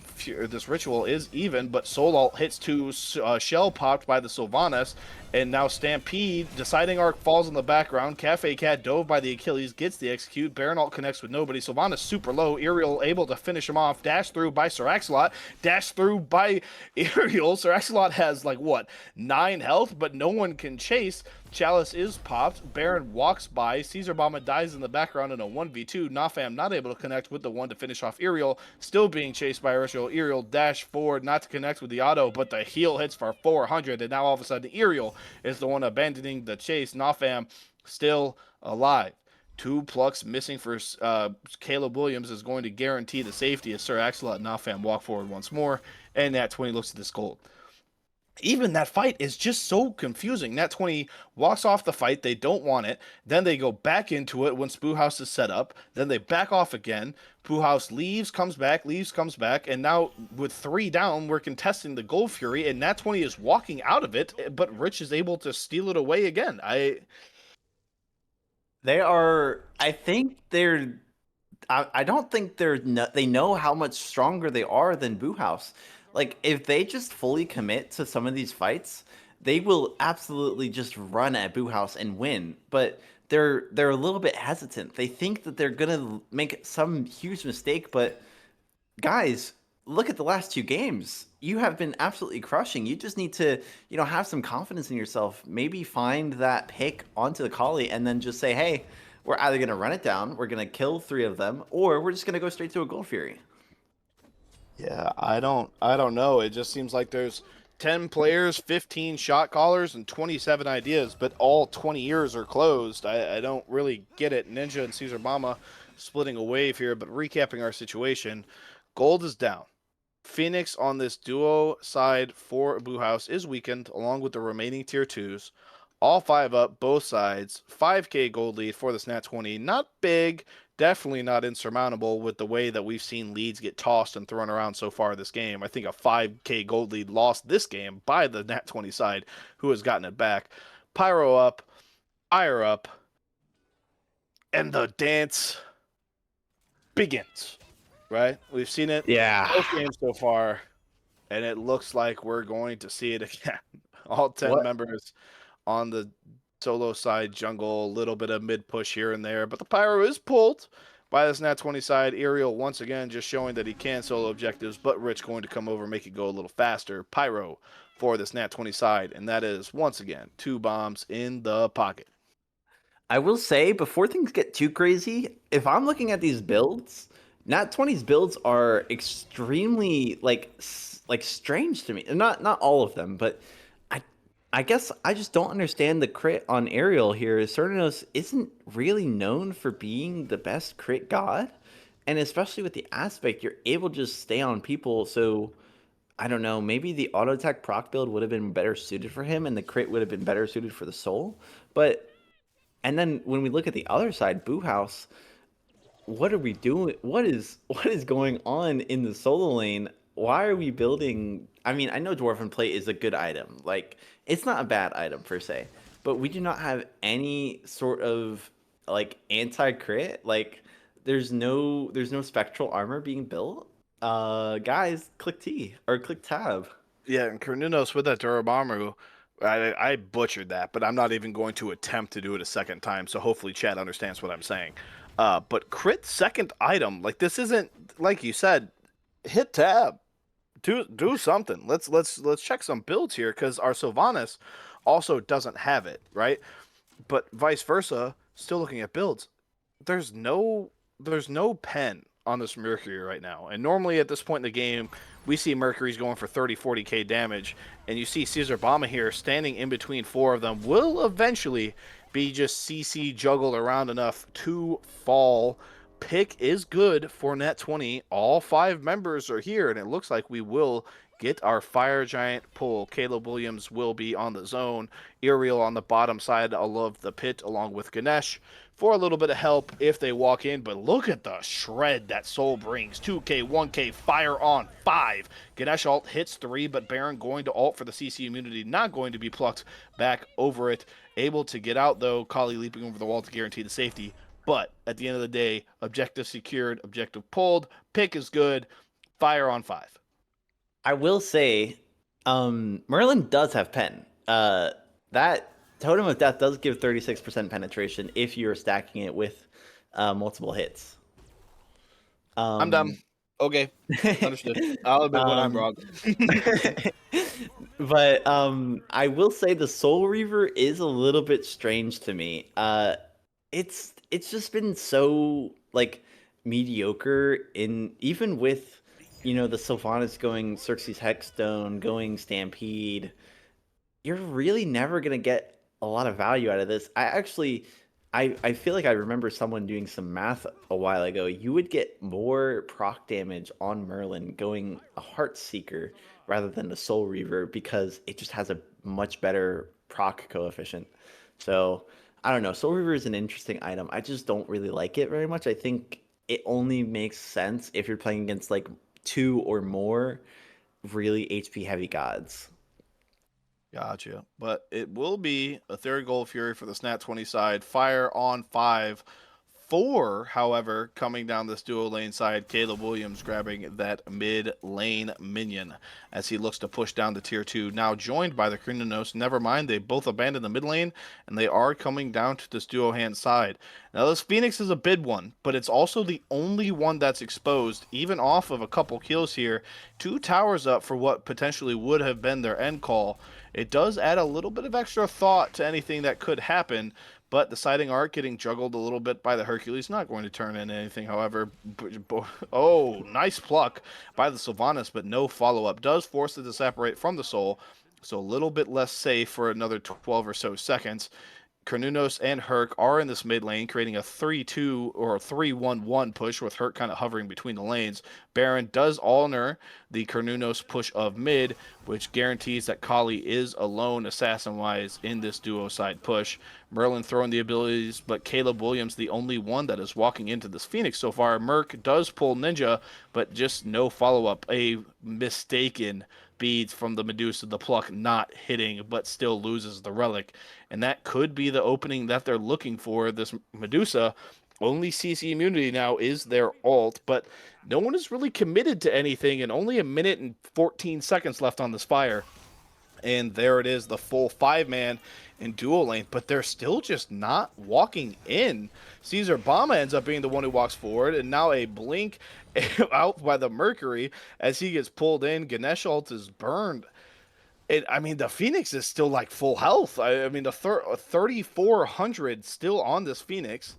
ritual is even, but Soul Ult hits 2, shell popped by the Sylvanas, and now Stampede, Deciding Arc falls in the background. Cafe Cat dove by the Achilles, gets the execute. Baron Ult connects with nobody. Sylvanas super low. Aerial able to finish him off. Dash through by Sir Axolot. Dash through by Aerial. Sir Axolot has like what, 9 health, but no one can chase. Chalice is popped. Baron walks by. Caesar Bomba dies in the background in a 1v2. Nafam not able to connect with the one to finish off Aerial. Still being chased by Aerial. Aerial dash forward, not to connect with the auto, but the heal hits for 400. And now all of a sudden, Aerial is the one abandoning the chase. Nafam still alive. 2 plucks missing for Caleb Williams is going to guarantee the safety as Sir Axolot and Nafam walk forward once more. And Nat20 looks at this gold. even that fight is just so confusing. Nat20 walks off the fight, they don't want it, then they go back into it when Spoohouse is set up, then they back off again. Spoohouse leaves, comes back, and now with 3 down, we're contesting the Gold Fury, and Nat20 is walking out of it, but Rich is able to steal it away again. They are. I think they're. I don't think they know how much stronger they are than Boo House. Like, if they just fully commit to some of these fights, they will absolutely just run at Boo House and win. But they're a little bit hesitant. They think that they're gonna make some huge mistake, but guys, look at the last 2 games. You have been absolutely crushing. You just need to, have some confidence in yourself. Maybe find that pick onto the collie and then just say, hey, we're either going to run it down, we're going to kill 3 of them, or we're just going to go straight to a Gold Fury. Yeah, I don't know. It just seems like there's 10 players, 15 shot callers, and 27 ideas, but all 20 ears are closed. I don't really get it. Ninja and Caesar Mama splitting a wave here, but recapping our situation, gold is down. Phoenix on this duo side for Boo House is weakened, along with the remaining tier 2s. All 5 up, both sides. 5K gold lead for this Nat 20. Not big, definitely not insurmountable with the way that we've seen leads get tossed and thrown around so far this game. I think a 5K gold lead lost this game by the Nat 20 side, who has gotten it back. Pyro up, Fire up, and the dance begins. Right? We've seen it both games so far, and it looks like we're going to see it again. All 10 members on the solo side jungle, a little bit of mid push here and there, but the Pyro is pulled by this Nat 20 side. Aerial once again just showing that he can solo objectives, but Rich going to come over, make it go a little faster. Pyro for this Nat 20 side, and that is once again 2 bombs in the pocket. I will say, before things get too crazy, if I'm looking at these builds, Nat 20's builds are extremely like strange to me. Not all of them, but I guess I just don't understand the crit on Aerial here. Cernos isn't really known for being the best crit god, and especially with the aspect, you're able to just stay on people. So I don't know, maybe the auto attack proc build would have been better suited for him, and the crit would have been better suited for the soul. And then when we look at the other side, Boo House, what are we doing? What is going on in the solo lane? Why are we building? I mean, I know Dwarven Plate is a good item. Like, it's not a bad item per se, but we do not have any sort of like anti-crit. Like, there's no spectral armor being built. Guys, click T or click tab. Yeah, and Kornunos with that Durabamu, I butchered that, but I'm not even going to attempt to do it a second time, so hopefully Chad understands what I'm saying. But crit second item, like this isn't, like you said, hit tab. Do something. Let's check some builds here, because our Sylvanas also doesn't have it, right? But vice versa, still looking at builds, there's no pen on this Mercury right now. And normally at this point in the game, we see Mercury's going for 30, 40k damage, and you see Caesar Bama here standing in between 4 of them, will eventually be just CC juggled around enough to fall. Pick is good for Net 20. All 5 members are here, and it looks like we will get our Fire Giant pull. Caleb Williams will be on the zone. Aerial on the bottom side of the pit, along with Ganesh, for a little bit of help if they walk in. But look at the shred that Soul brings. 2k, 1k, fire on 5. Ganesh ult hits 3, but Baron going to ult for the CC immunity, not going to be plucked back over it. Able to get out, though. Kali leaping over the wall to guarantee the safety. But at the end of the day, objective secured, objective pulled. Pick is good. Fire on 5. I will say, Merlin does have pen. That Totem of Death does give 36% penetration if you're stacking it with multiple hits. I'm done. Okay, understood. I'll admit when I'm wrong. But I will say the Soul Reaver is a little bit strange to me. It's just been so like mediocre even with the Sylvanas going Xerxes Hexstone, going Stampede. You're really never gonna get a lot of value out of this. I feel like I remember someone doing some math a while ago. You would get more proc damage on Merlin going a Heart Seeker rather than the Soul Reaver because it just has a much better proc coefficient. So I don't know. Soul Reaver is an interesting item. I just don't really like it very much. I think it only makes sense if you're playing against like two or more really HP heavy gods. Gotcha. But it will be a third Gold Fury for the Nat20 side. Fire on 5. 4, however, coming down this duo lane side. Caleb Williams grabbing that mid lane minion as he looks to push down to tier 2. Now joined by the Krynos. Never mind, they both abandoned the mid lane and they are coming down to this duo hand side. Now this Phoenix is a bid one, but it's also the only one that's exposed, even off of a couple kills here. 2 towers up for what potentially would have been their end call. It does add a little bit of extra thought to anything that could happen, but the siding arc getting juggled a little bit by the Hercules, not going to turn into anything, however. Oh, nice pluck by the Sylvanas, but no follow-up. Does force it to separate from the Soul, so a little bit less safe for another 12 or so seconds. Carnunos and Herc are in this mid lane, creating a 3-2 or a 3-1-1 push with Herc kind of hovering between the lanes. Baron does honor the Carnunos push of mid, which guarantees that Kali is alone assassin-wise in this duo side push. Merlin throwing the abilities, but Caleb Williams the only one that is walking into this Phoenix so far. Merc does pull Ninja, but just no follow-up. A mistaken beads from the Medusa, the pluck not hitting, but still loses the relic. And that could be the opening that they're looking for. This Medusa, only CC immunity now is their ult, but no one is really committed to anything, and only a minute and 14 seconds left on this fire. And there it is, the full 5-man in dual lane, but they're still just not walking in. Caesar Bama ends up being the one who walks forward, and now a blink out by the Mercury as he gets pulled in. Ganesh ult is burned. I mean, the Phoenix is still like full health. I mean, the 3,400 still on this Phoenix.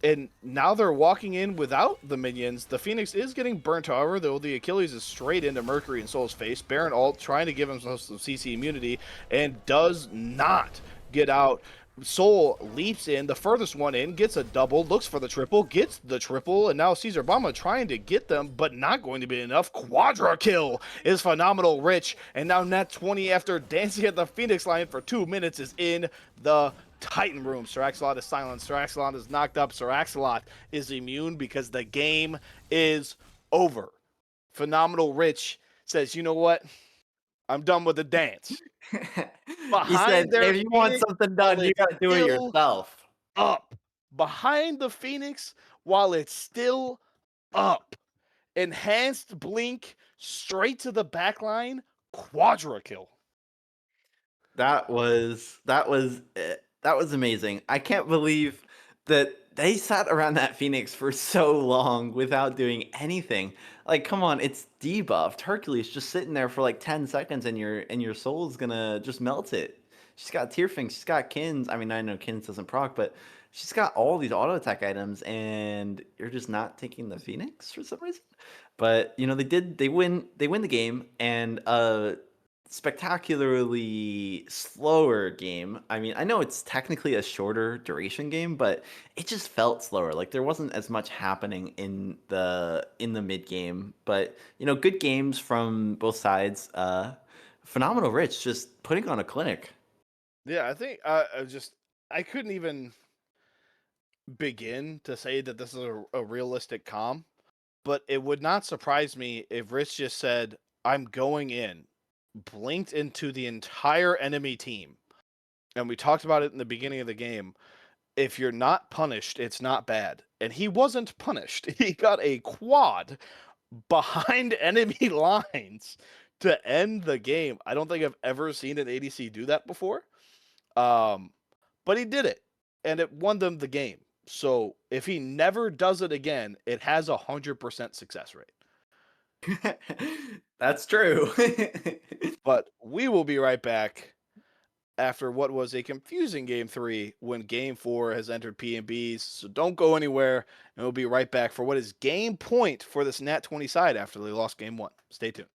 And now they're walking in without the minions. The Phoenix is getting burnt, however, though the Achilles is straight into Mercury and Soul's face. Baron ult trying to give himself some CC immunity and does not get out. Soul leaps in, the furthest one in, gets a double, looks for the triple, gets the triple, and now Caesar Bama trying to get them, but not going to be enough. Quadra kill is Phenomenal Rich, and now Nat20, after dancing at the Phoenix line for 2 minutes, is in the Titan room. Sir Axolot is silent. Sir Axolot is knocked up. Sir Axolot is immune because the game is over. Phenomenal Rich says, you know what? I'm done with the dance. He said, Behind their if you want Phoenix, something while done, you it's gotta do it still yourself. up. Behind the Phoenix, while it's still up. Enhanced blink straight to the back line. Quadra kill. That was amazing. I can't believe that they sat around that Phoenix for so long without doing anything. Like, come on, it's debuffed. Hercules just sitting there for like 10 seconds and your soul's gonna just melt it. She's got Tearfing, she's got Kins. I mean, I know Kins doesn't proc, but she's got all these auto attack items, and you're just not taking the Phoenix for some reason. But they win the game, and spectacularly slower game. I mean, I know it's technically a shorter duration game, but it just felt slower. Like there wasn't as much happening in the mid game. But good games from both sides. Phenomenal Rich just putting on a clinic. Yeah, I think I couldn't even begin to say that this is a realistic comm, but it would not surprise me if Rich just said, I'm going in, blinked into the entire enemy team. And we talked about it in the beginning of the game. If you're not punished, it's not bad. And he wasn't punished. He got a quad behind enemy lines to end the game. I don't think I've ever seen an ADC do that before. But he did it, and it won them the game. So if he never does it again, it has 100% success rate. That's true. But we will be right back after what was a confusing game 3 when game 4 has entered P&Bs. So don't go anywhere, and we'll be right back for what is game point for this Nat20 side after they lost game 1. Stay tuned.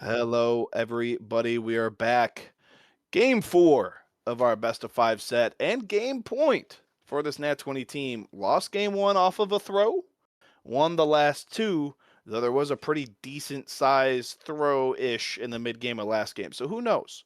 Hello, everybody. We are back. Game 4 of our best of 5 set and game point for this Nat20 team. Lost game 1 off of a throw, won the last 2, though there was a pretty decent size throw-ish in the mid game of last game. So who knows?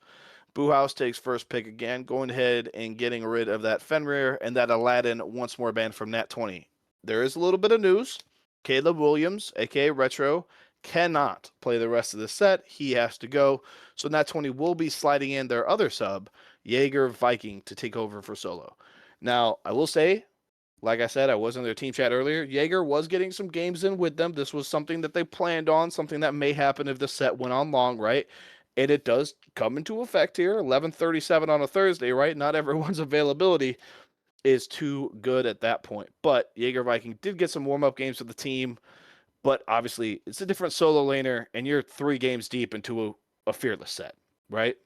Boohouse takes first pick again, going ahead and getting rid of that Fenrir and that Aladdin once more banned from Nat20. There is a little bit of news. Caleb Williams, aka Retro, cannot play the rest of the set. He has to go. So Nat20 will be sliding in their other sub, Jaeger Viking, to take over for solo. Now, I will say, like I said, I was in their team chat earlier. Jaeger was getting some games in with them. This was something that they planned on, something that may happen if the set went on long, right? And it does come into effect here, 11:37 on a Thursday, right? Not everyone's availability is too good at that point. But Jaeger Viking did get some warm-up games with the team, but obviously it's a different solo laner, and you're 3 games deep into a fearless set, right?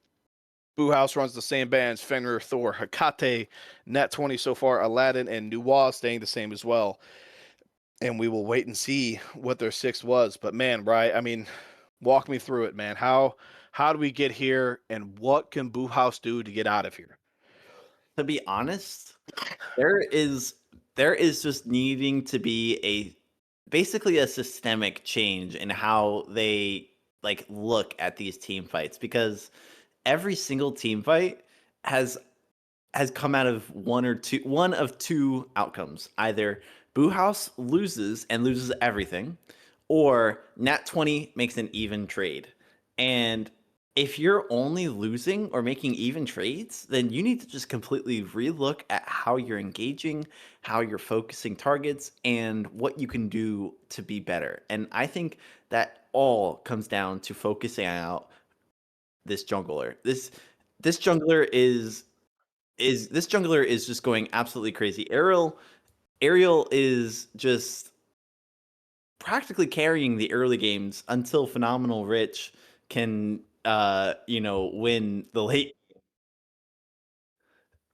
Boo House runs the same bands, Fenrir, Thor, Hecate, Nat20 so far, Aladdin, and Nuwa staying the same as well. And we will wait and see what their 6th was. But man, right, I mean, walk me through it, man. How do we get here, and what can Boo House do to get out of here? To be honest, there is just needing to be basically a systemic change in how they like look at these team fights, because every single team fight has come out of one of two outcomes. Either Boo House loses and loses everything, or Nat20 makes an even trade. And if you're only losing or making even trades, then you need to just completely relook at how you're engaging, how you're focusing targets, and what you can do to be better. And I think that all comes down to focusing out this jungler. This jungler is just going absolutely crazy. Ariel is just practically carrying the early games until Phenomenal Rich can win the late.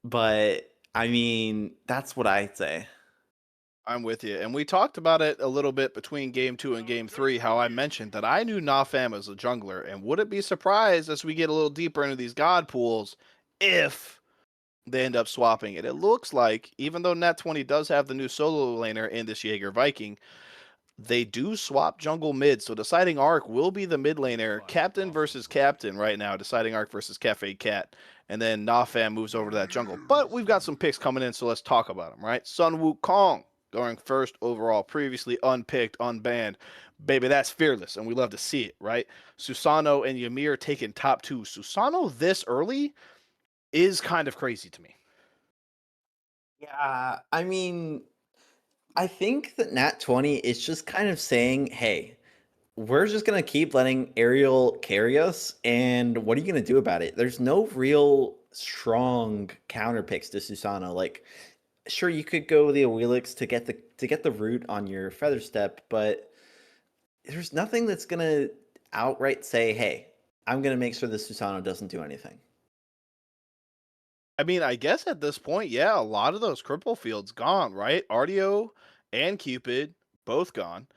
But I mean, that's what I'd say. I'm with you. And we talked about it a little bit between game 2 and game 3, how I mentioned that I knew Nafam as a jungler. And wouldn't be surprised as we get a little deeper into these god pools if they end up swapping it. It looks like, even though Nat20 does have the new solo laner in this Jaeger Viking, they do swap jungle mid. So deciding arc will be the mid laner, captain versus captain right now, deciding arc versus Cafe Cat. And then Nafam moves over to that jungle. But we've got some picks coming in, so let's talk about them, right? Sun Wukong going first overall, previously unpicked, unbanned. Baby, that's fearless, and we love to see it, right? Susano and Ymir taking top 2. Susano this early is kind of crazy to me. Yeah, I mean, I think that Nat20 is just kind of saying, hey, we're just going to keep letting Ariel carry us, and what are you going to do about it? There's no real strong counter picks to Susano. Like, sure, you could go the Awilix to get the root on your Feather Step, but there's nothing that's going to outright say, hey, I'm going to make sure the Susano doesn't do anything. I mean, I guess at this point, yeah, a lot of those cripple fields gone, right? Artio and Cupid both gone.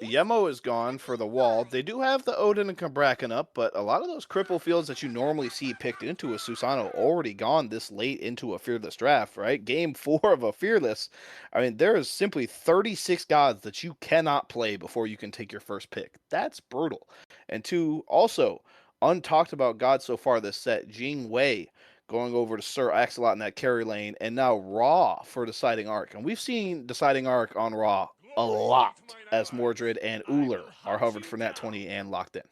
Yemo is gone for the wall. They do have the Odin and Kambrakan up, but a lot of those cripple fields that you normally see picked into a Susano already gone this late into a Fearless draft, right? Game 4 of a Fearless. I mean, there is simply 36 gods that you cannot play before you can take your first pick. That's brutal. And two, also, untalked about gods so far this set, Jing Wei going over to Sir Axelot in that carry lane, and now Raw for Deciding Arc. And we've seen Deciding Arc on Raw a lot as Mordred and Uller are hovered for Nat20 and locked in.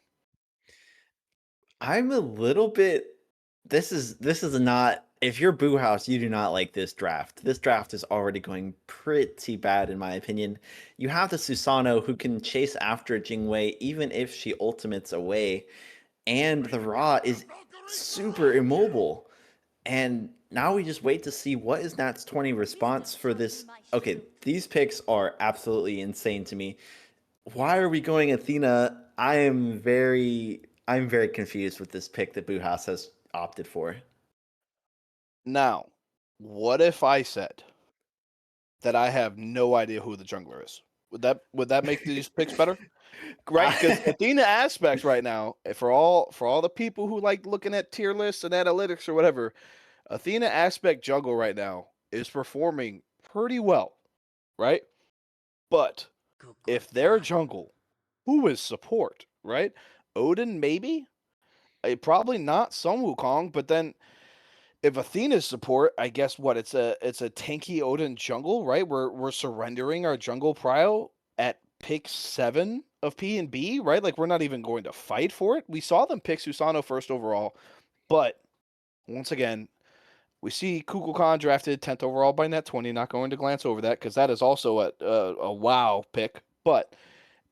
I'm a little bit. This is not. If you're Boo House, you do not like this draft. This draft is already going pretty bad, in my opinion. You have the Susano who can chase after Jingwei even if she ultimates away, and the Ra is super immobile. And now we just wait to see what is Nat's 20 response for this. Okay, these picks are absolutely insane to me. Why are we going Athena? I'm very confused with this pick that Boo House has opted for. Now, what if I said that I have no idea who the jungler is? Would that make these picks better? Right? Because I- Athena Aspects right now, for all the people who like looking at tier lists and analytics or whatever, Athena Aspect Jungle right now is performing pretty well, right? But if their jungle, who is support, right? Odin maybe, probably not Sun Wukong, but then if Athena's support, I guess what it's a tanky Odin jungle, right? We're surrendering our jungle prio at pick 7 of P and B, right? Like we're not even going to fight for it. We saw them pick Susano first overall, but once again, we see Kukulkan drafted 10th overall by Net20. Not going to glance over that because that is also a wow pick, but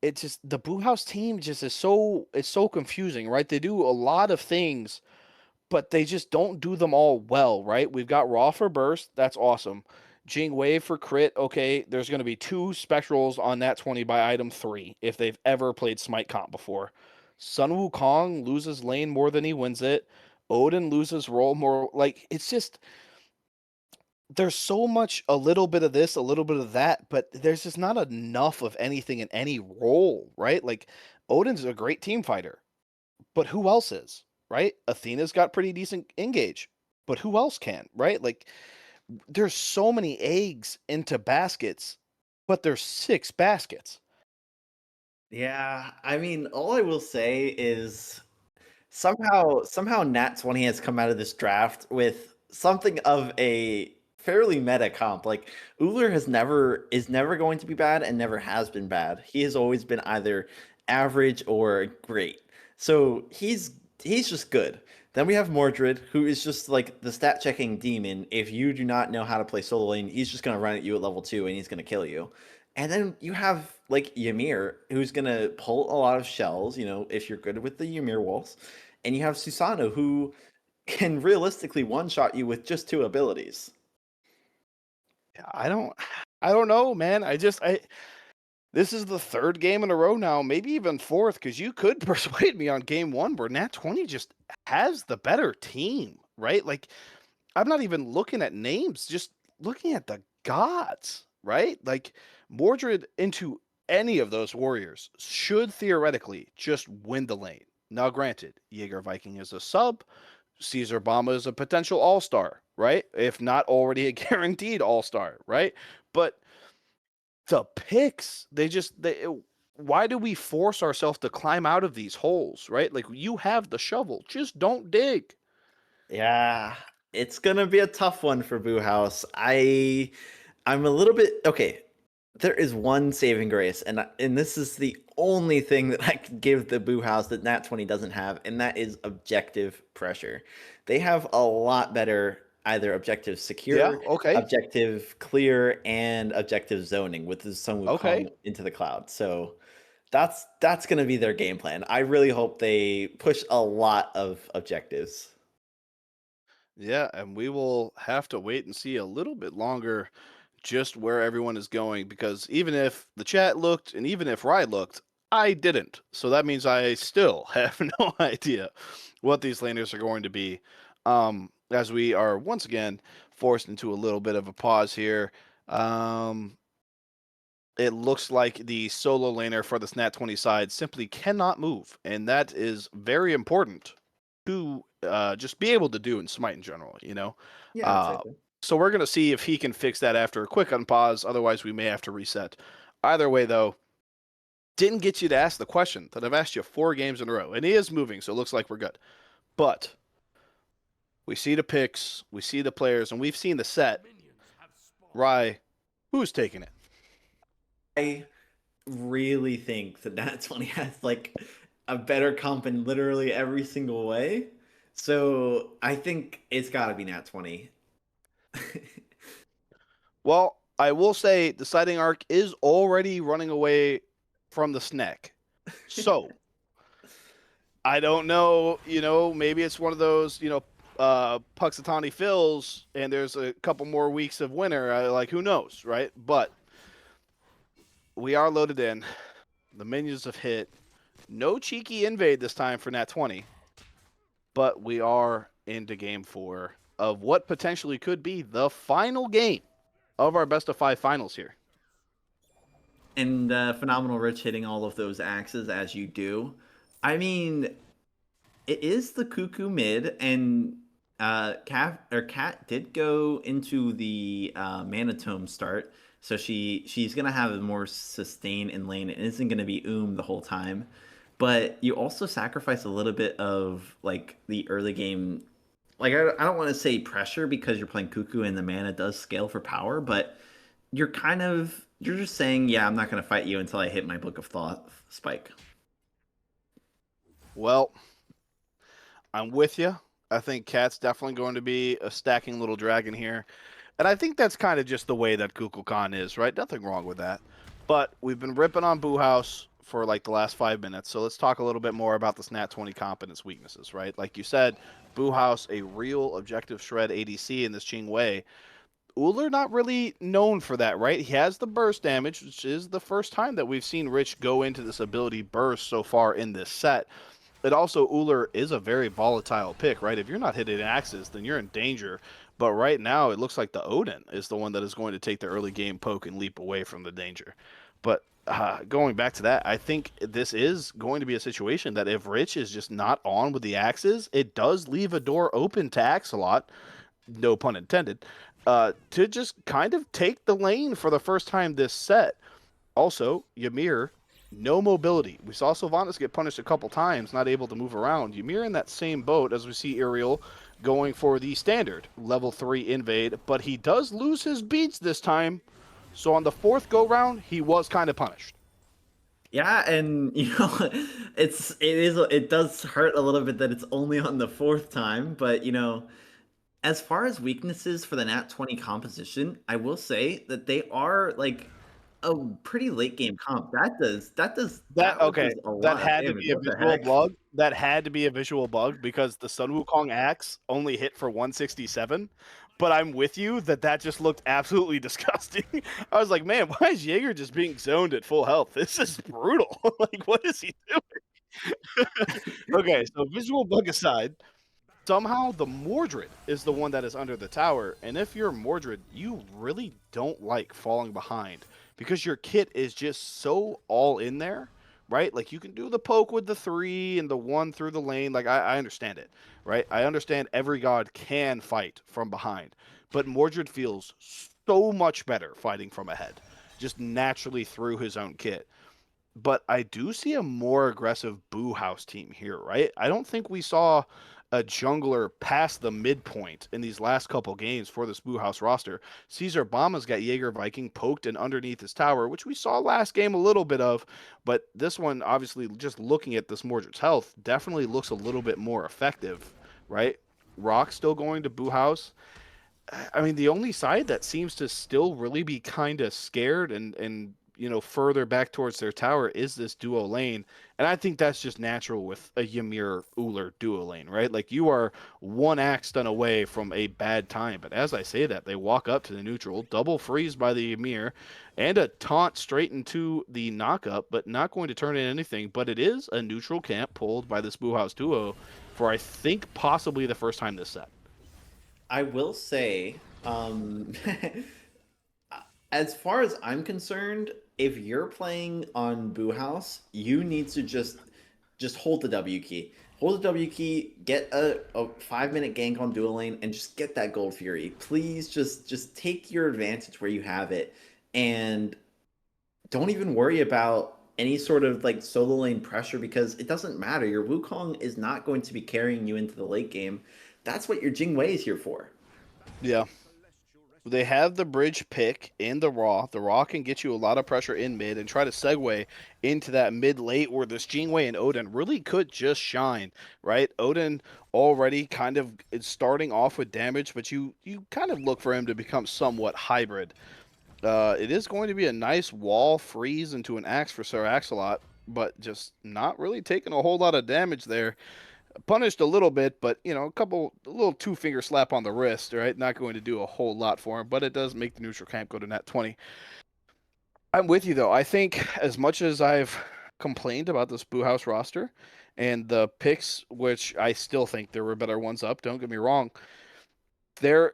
it just the Boo House team just is so confusing, right? They do a lot of things but they just don't do them all well, right? We've got Raw for burst, that's awesome. Jing Wei for crit, okay. There's going to be 2 spectrals on that 20 by item 3 if they've ever played Smite Comp before. Sun Wukong loses lane more than he wins it. Odin loses roll more. Like, it's just, there's so much, a little bit of this, a little bit of that, but there's just not enough of anything in any role, right? Like, Odin's a great team fighter, but who else is, right? Athena's got pretty decent engage, but who else can, right? Like there's so many eggs into baskets, but there's 6 baskets. Yeah, I mean, all I will say is somehow Nat20 has come out of this draft with something of a fairly meta comp. Like Uller is never going to be bad and never has been bad. He has always been either average or great. So he's just good. Then we have Mordred, who is just like the stat checking demon. If you do not know how to play solo lane, he's just gonna run at you at level 2 and he's gonna kill you. And then you have like Ymir, who's gonna pull a lot of shells, if you're good with the Ymir wolves. And you have Susano, who can realistically one-shot you with just 2 abilities. I don't know, man. This is the 3rd game in a row now, maybe even 4th, because you could persuade me on game 1 where Nat20 just has the better team, right? Like, I'm not even looking at names, just looking at the gods, right? Like, Mordred into any of those warriors should theoretically just win the lane. Now, granted, Jaeger Viking is a sub, Caesar Bama is a potential all-star, right? If not already a guaranteed all-star, right? But the picks, why do we force ourselves to climb out of these holes, right? Like you have the shovel, just don't dig. Yeah, it's gonna be a tough one for Boo House. I'm a little bit okay. There is one saving grace, and this is the only thing that I can give the Boo House that Nat20 doesn't have, and that is objective pressure. They have a lot better either objective Yeah, secure, okay. objective clear, and objective zoning with the Sun Okay. Wukong into the cloud. So that's gonna be their game plan. I really hope they push a lot of objectives. Yeah, and we will have to wait and see a little bit longer just where everyone is going because even if the chat looked and even if Rye looked, I didn't. So that means I still have no idea what these laners are going to be. As we are once again forced into a little bit of a pause here. It looks like the solo laner for the Nat20 side simply cannot move, and that is very important to just be able to do in Smite in general. Yeah, Uh, exactly. so we're going to see if he can fix that after a quick unpause. Otherwise, we may have to reset. Either way, though, didn't get you to ask the question that I've asked you 4 games in a row, and he is moving, so it looks like we're good. But we see the picks, we see the players, and we've seen the set. Rye, who's taking it? I really think that Nat20 has like a better comp in literally every single way. So I think it's got to be Nat20. Well, I will say the sighting arc is already running away from the snack. So I don't know, maybe it's one of those, Puxatani fills and there's a couple more weeks of winter. Like, who knows, right? But we are loaded in. The minions have hit. No cheeky invade this time for Nat20. But we are into game 4 of what potentially could be the final game of our best of 5 finals here. and Phenomenal Rich hitting all of those axes as you do. I mean, it is the Cuckoo mid, and Cat did go into the Manatome start, so she's gonna have a more sustain in lane. It isn't gonna be the whole time, but you also sacrifice a little bit of like the early game. Like I don't want to say pressure because you're playing Cuckoo and the mana does scale for power, but you're just saying, yeah, I'm not gonna fight you until I hit my Book of Thought spike. Well, I'm with you. I think Cat's definitely going to be a stacking little dragon here. And I think that's kind of just the way that Kukulkan is, right? Nothing wrong with that. But we've been ripping on Boo House for like the last 5 minutes. So let's talk a little bit more about this Nat20 comp and its weaknesses, right? Like you said, Boo House, a real objective shred ADC in this Ching Wei. Uller not really known for that, right? He has the burst damage, which is the first time that we've seen Rich go into this ability burst so far in this set. It also, Uller is a very volatile pick, right? If you're not hitting axes, then you're in danger. But right now, it looks like the Odin is the one that is going to take the early game poke and leap away from the danger. But going back to that, I think this is going to be a situation that if Rich is just not on with the axes, it does leave a door open to Axolot, no pun intended, to just kind of take the lane for the first time this set. Also, Ymir, no mobility. We saw Sylvanas get punished a couple times, not able to move around. Ymir in that same boat as we see Iriel going for the standard level 3 invade, but he does lose his beats this time. So on the fourth go round, he was kind of punished. Yeah, and it does hurt a little bit that it's only on the fourth time, but as far as weaknesses for the Nat20 composition, I will say that they are like a pretty late game comp. That That okay. does a That lot of had to damage. be a What the visual heck? bug. That had to be a visual bug because the Sun Wukong axe only hit for 167. But I'm with you that just looked absolutely disgusting. I was like, man, why is Jaeger just being zoned at full health? This is brutal. Like, what is he doing? Okay, so visual bug aside, somehow the Mordred is the one that is under the tower, and if you're Mordred, you really don't like falling behind because your kit is just so all in there, right? Like you can do the poke with the 3 and the 1 through the lane. Like I understand it, right? I understand every god can fight from behind, but Mordred feels so much better fighting from ahead, just naturally through his own kit. But I do see a more aggressive Boo House team here, right? I don't think we saw a jungler past the midpoint in these last couple games for this Boo House roster. Caesar Bama's got Jaeger Viking poked and underneath his tower, which we saw last game a little bit of, but this one, obviously, just looking at this Mordred's health, definitely looks a little bit more effective, right? Rock still going to Boo House. I mean, the only side that seems to still really be kind of scared and further back towards their tower is this duo lane, and I think that's just natural with a Ymir Uller duo lane, right? Like you are one axe done away from a bad time, but as I say that, they walk up to the neutral, double freeze by the Ymir, and a taunt straight into the knockup, but not going to turn in anything. But it is a neutral camp pulled by this Boo House duo for I think possibly the first time this set. I will say, as far as I'm concerned, if you're playing on Boo House, you need to just hold the W key. Hold the W key, get a 5 minute gank on dual lane, and just get that Gold Fury. Please just take your advantage where you have it, and don't even worry about any sort of like solo lane pressure because it doesn't matter. Your Wukong is not going to be carrying you into the late game. That's what your Jing Wei is here for. Yeah. They have the bridge pick in the Raw. The Raw can get you a lot of pressure in mid and try to segue into that mid late where this Jingwei and Odin really could just shine, right? Odin already kind of is starting off with damage, but you kind of look for him to become somewhat hybrid. It is going to be a nice wall freeze into an axe for Sir Axolot, but just not really taking a whole lot of damage there. Punished a little bit, but a little two finger slap on the wrist, right? Not going to do a whole lot for him, but it does make the neutral camp go to Nat20. I'm with you though. I think as much as I've complained about this Boo House roster and the picks, which I still think there were better ones up, don't get me wrong, there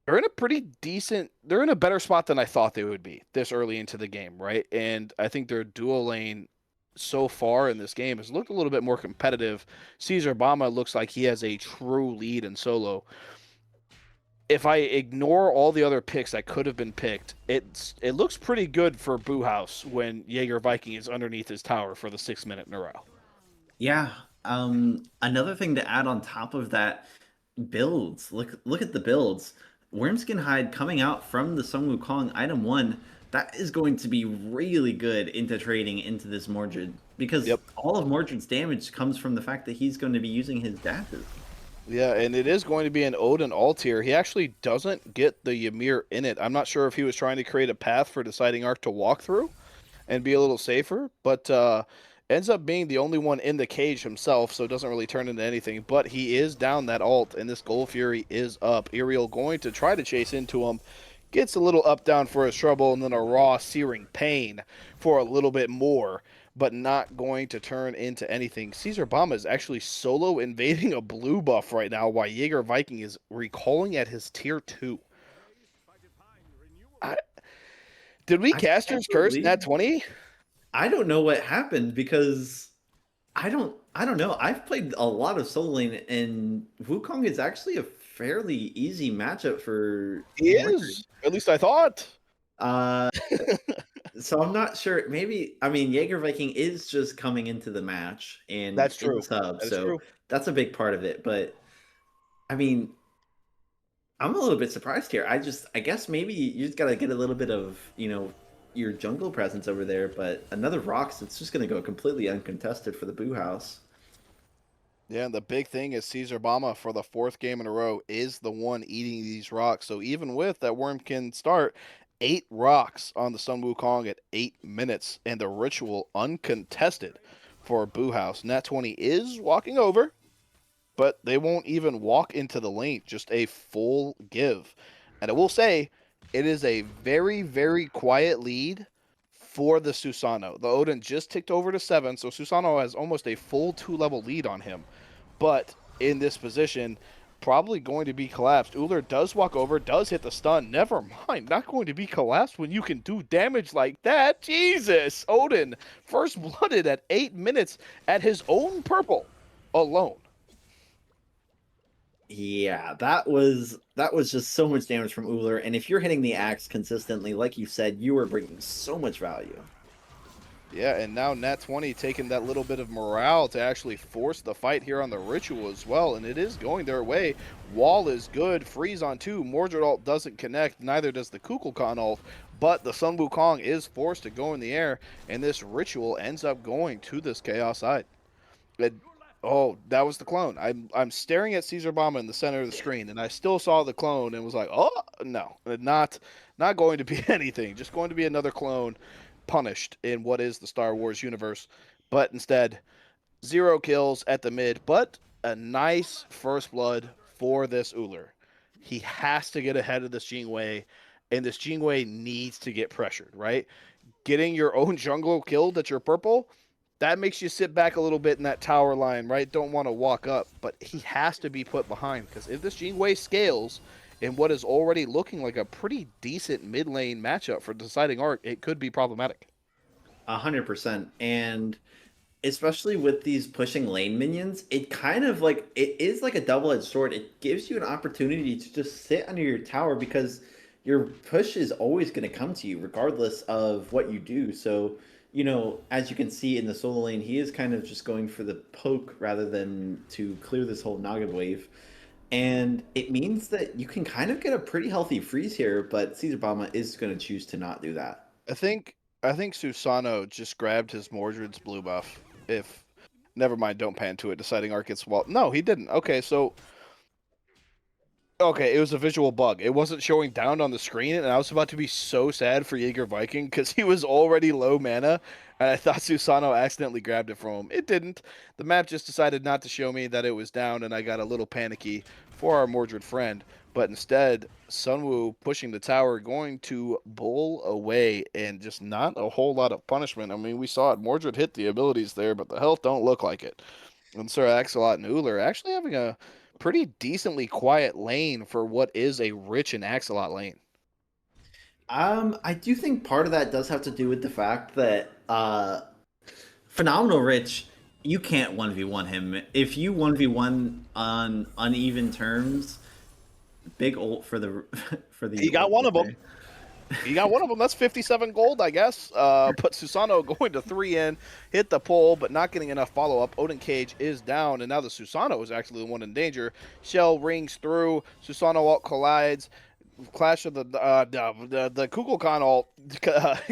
they're in a pretty decent, they're in a better spot than I thought they would be this early into the game, right? And I think their dual lane so far in this game has looked a little bit more competitive. Caesar Bama looks like he has a true lead in solo. If I ignore all the other picks that could have been picked, it looks pretty good for Boo House when Jaeger Viking is underneath his tower for the 6 minute in a row. Yeah. Another thing to add on top of that, builds. Look at the builds. Wormskin Hide coming out from the Sun Wukong item 1, that is going to be really good into trading into this Mordred, because Yep. all of Mordred's damage comes from the fact that he's going to be using his dashes. Yeah, and it is going to be an Odin alt here. He actually doesn't get the Ymir in it. I'm not sure if he was trying to create a path for Deciding Arc to walk through and be a little safer, but ends up being the only one in the cage himself, so it doesn't really turn into anything. But he is down that alt, and this Gold Fury is up. Iriel going to try to chase into him. Gets a little up down for his trouble, and then a raw searing pain for a little bit more, but not going to turn into anything. Caesar Bama is actually solo invading a blue buff right now, while Jaeger Viking is recalling at his tier 2. Did we I casters can't curse believe Nat20? I don't know what happened, because I don't know. I've played a lot of solo lane, and Wukong is actually a fairly easy matchup for He Mordred. is. At least I thought. Uh So I'm not sure. Maybe, I mean, Jaeger Viking is just coming into the match and That's in true. sub, That is so true. that's a big part of it. But I mean, I'm a little bit surprised here. I guess maybe you just gotta get a little bit of, your jungle presence over there. But another rocks, it's just gonna go completely uncontested for the Boo House. Yeah, and the big thing is Caesar Bama for the 4th game in a row is the one eating these rocks. So even with that Wormkin start, 8 rocks on the Sun Wukong at 8 minutes, and the ritual uncontested for Boo House. Nat 20 is walking over, but they won't even walk into the lane, just a full give. And I will say, it is a very, very quiet lead for the Susano. The Odin just ticked over to 7, so Susano has almost a full 2-level lead on him. But in this position, probably going to be collapsed. Uller does walk over, does hit the stun. Never mind, not going to be collapsed when you can do damage like that. Jesus! Odin, first blooded at 8 minutes at his own purple alone. Yeah, that was just so much damage from Uller, and if you're hitting the axe consistently, like you said, you are bringing so much value. Yeah, and now Nat20 taking that little bit of morale to actually force the fight here on the ritual as well, and it is going their way. Wall is good, freeze on 2, Mordred ult doesn't connect, neither does the Kukulkan ult, but the Sun Wukong is forced to go in the air, and this ritual ends up going to this Chaos side. It, oh, that was the clone. I'm staring at Caesar Bomba in the center of the screen, and I still saw the clone and was like, oh no, not going to be anything. Just going to be another clone punished in what is the Star Wars universe. But instead, 0 kills at the mid, but a nice first blood for this Uller. He has to get ahead of this Jingwei, and this Jingwei needs to get pressured, right? Getting your own jungle killed at your purple, that makes you sit back a little bit in that tower line, right? Don't want to walk up, but he has to be put behind, because if this Jingwei scales in what is already looking like a pretty decent mid lane matchup for Deciding Arc, it could be problematic. 100%. And especially with these pushing lane minions, it kind of like it is like a double-edged sword. It gives you an opportunity to just sit under your tower, because your push is always going to come to you regardless of what you do. So, as you can see in the solo lane, he is kind of just going for the poke rather than to clear this whole Naga wave. And it means that you can kind of get a pretty healthy freeze here, but Caesar Bama is going to choose to not do that. I think Susano just grabbed his Mordred's blue buff. If never mind, don't pan to it. Deciding Arc gets wall. No, he didn't. Okay, it was a visual bug. It wasn't showing down on the screen, and I was about to be so sad for Jaeger Viking because he was already low mana, and I thought Susano accidentally grabbed it from him. It didn't. The map just decided not to show me that it was down, and I got a little panicky for our Mordred friend. But instead, Sunwoo pushing the tower, going to bowl away, and just not a whole lot of punishment. I mean, we saw it. Mordred hit the abilities there, but the health don't look like it. And Sir Axelot and Uller actually having a pretty decently quiet lane for what is a rich and Axolot lane. I do think part of that does have to do with the fact that Phenomenal Rich, you can't 1v1 him. If you 1v1 on uneven terms, big ult for the for the He got ult one of them. play. He got one of them. That's 57 gold, I guess. But Susano going to 3 in, hit the pole, but not getting enough follow-up. Odin Cage is down, and now the Susano is actually the one in danger. Shell rings through. Susano ult collides. Clash of the Kukulkan ult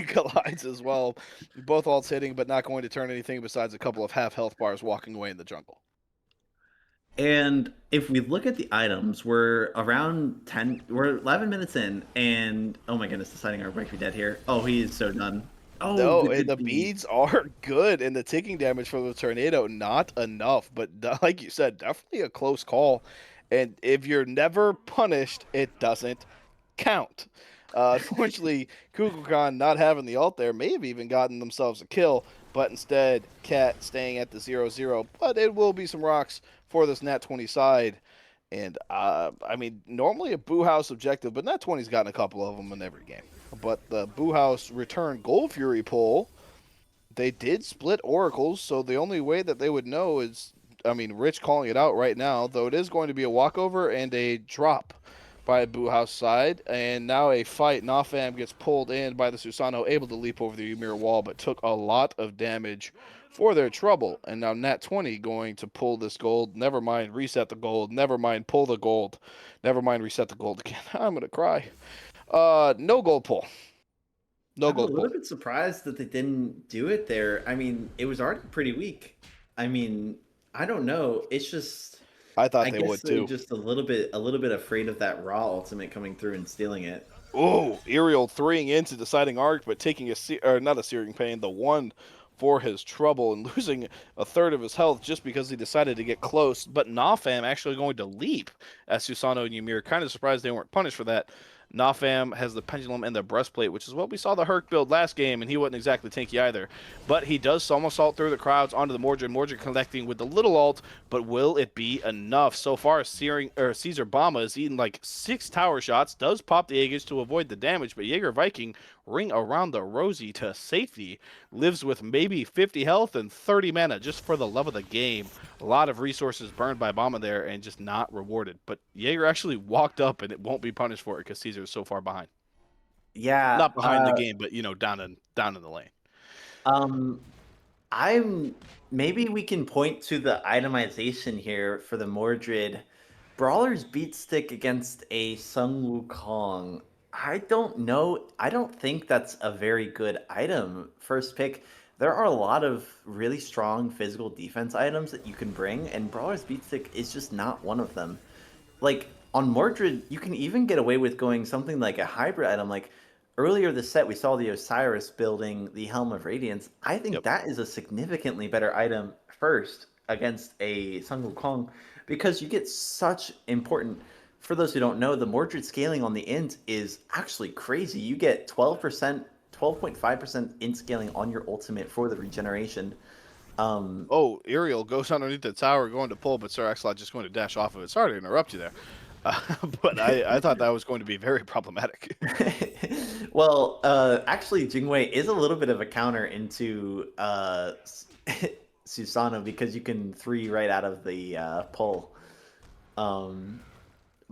collides as well. Both ults hitting, but not going to turn anything besides a couple of half health bars walking away in the jungle. And if we look at the items, we're around 10, we're 11 minutes in, and oh my goodness, deciding our might be dead here. Oh, he is so done. Oh, No, the and the bead. beads are good, and the ticking damage from the tornado not enough. But like you said, definitely a close call. And if you're never punished, it doesn't count. Unfortunately, Kukulkan not having the ult there may have even gotten themselves a kill, but instead, Cat staying at the 0-0. But it will be some rocks for this Nat20 side. And I mean, normally a Boo House objective, but Nat20's gotten a couple of them in every game. But the Boo House return Gold Fury poll, they did split oracles, so the only way that they would know is, I mean, Rich calling it out right now, though it is going to be a walkover and a drop by Boo House side, and now a fight. Nafam gets pulled in by the Susano, able to leap over the Ymir wall, but took a lot of damage for their trouble. And now Nat20 going to pull this gold. Never mind, reset the gold. Never mind, pull the gold. Never mind, reset the gold again. I'm going to cry. No gold pull. No I'm a gold little pull. bit surprised that they didn't do it there. I mean, it was already pretty weak. I mean, I don't know. It's just I thought I they guess would they're too. just a little bit afraid of that raw ultimate coming through and stealing it. Oh, Ariel 3ing into deciding arc, but taking not a searing pain, the one for his trouble and losing a third of his health just because he decided to get close. But Nafam actually going to leap at Susano and Ymir. Kind of surprised they weren't punished for that. Nafam has the pendulum and the breastplate, which is what we saw the Herc build last game, and he wasn't exactly tanky either. But he does somersault through the crowds onto the Mordred. Mordred connecting with the little ult, but will it be enough? So far, Caesar Bama has eaten like 6 tower shots, does pop the Aegis to avoid the damage, but Jaeger Viking ring around the Rosie to safety. Lives with maybe 50 health and 30 mana just for the love of the game. A lot of resources burned by Bama there and just not rewarded. But Jaeger actually walked up and it won't be punished for it because Caesar is so far behind. Yeah, Not behind the game, but down in the lane. um, I'm maybe we can point to the itemization here for the Mordred. Brawler's beat stick against a Sun Wukong. I don't know. I don't think that's a very good item. First pick. There are a lot of really strong physical defense items that you can bring, and Brawler's beat stick is just not one of them. Like on Mordred, you can even get away with going something like a hybrid item. Like earlier this set, we saw the Osiris building the Helm of Radiance. I think Yep. that is a significantly better item first against a Sun Wukong because you get such important. For those who don't know, the Mordred scaling on the int is actually crazy. You get 12%, 12.5% int scaling on your ultimate for the regeneration. Oh, Ariel goes underneath the tower going to pull, but Sir Axelot just going to dash off of it. Sorry to interrupt you there. But I thought that was going to be very problematic. Well, actually, Jingwei is a little bit of a counter into Susano because you can 3 right out of the pull.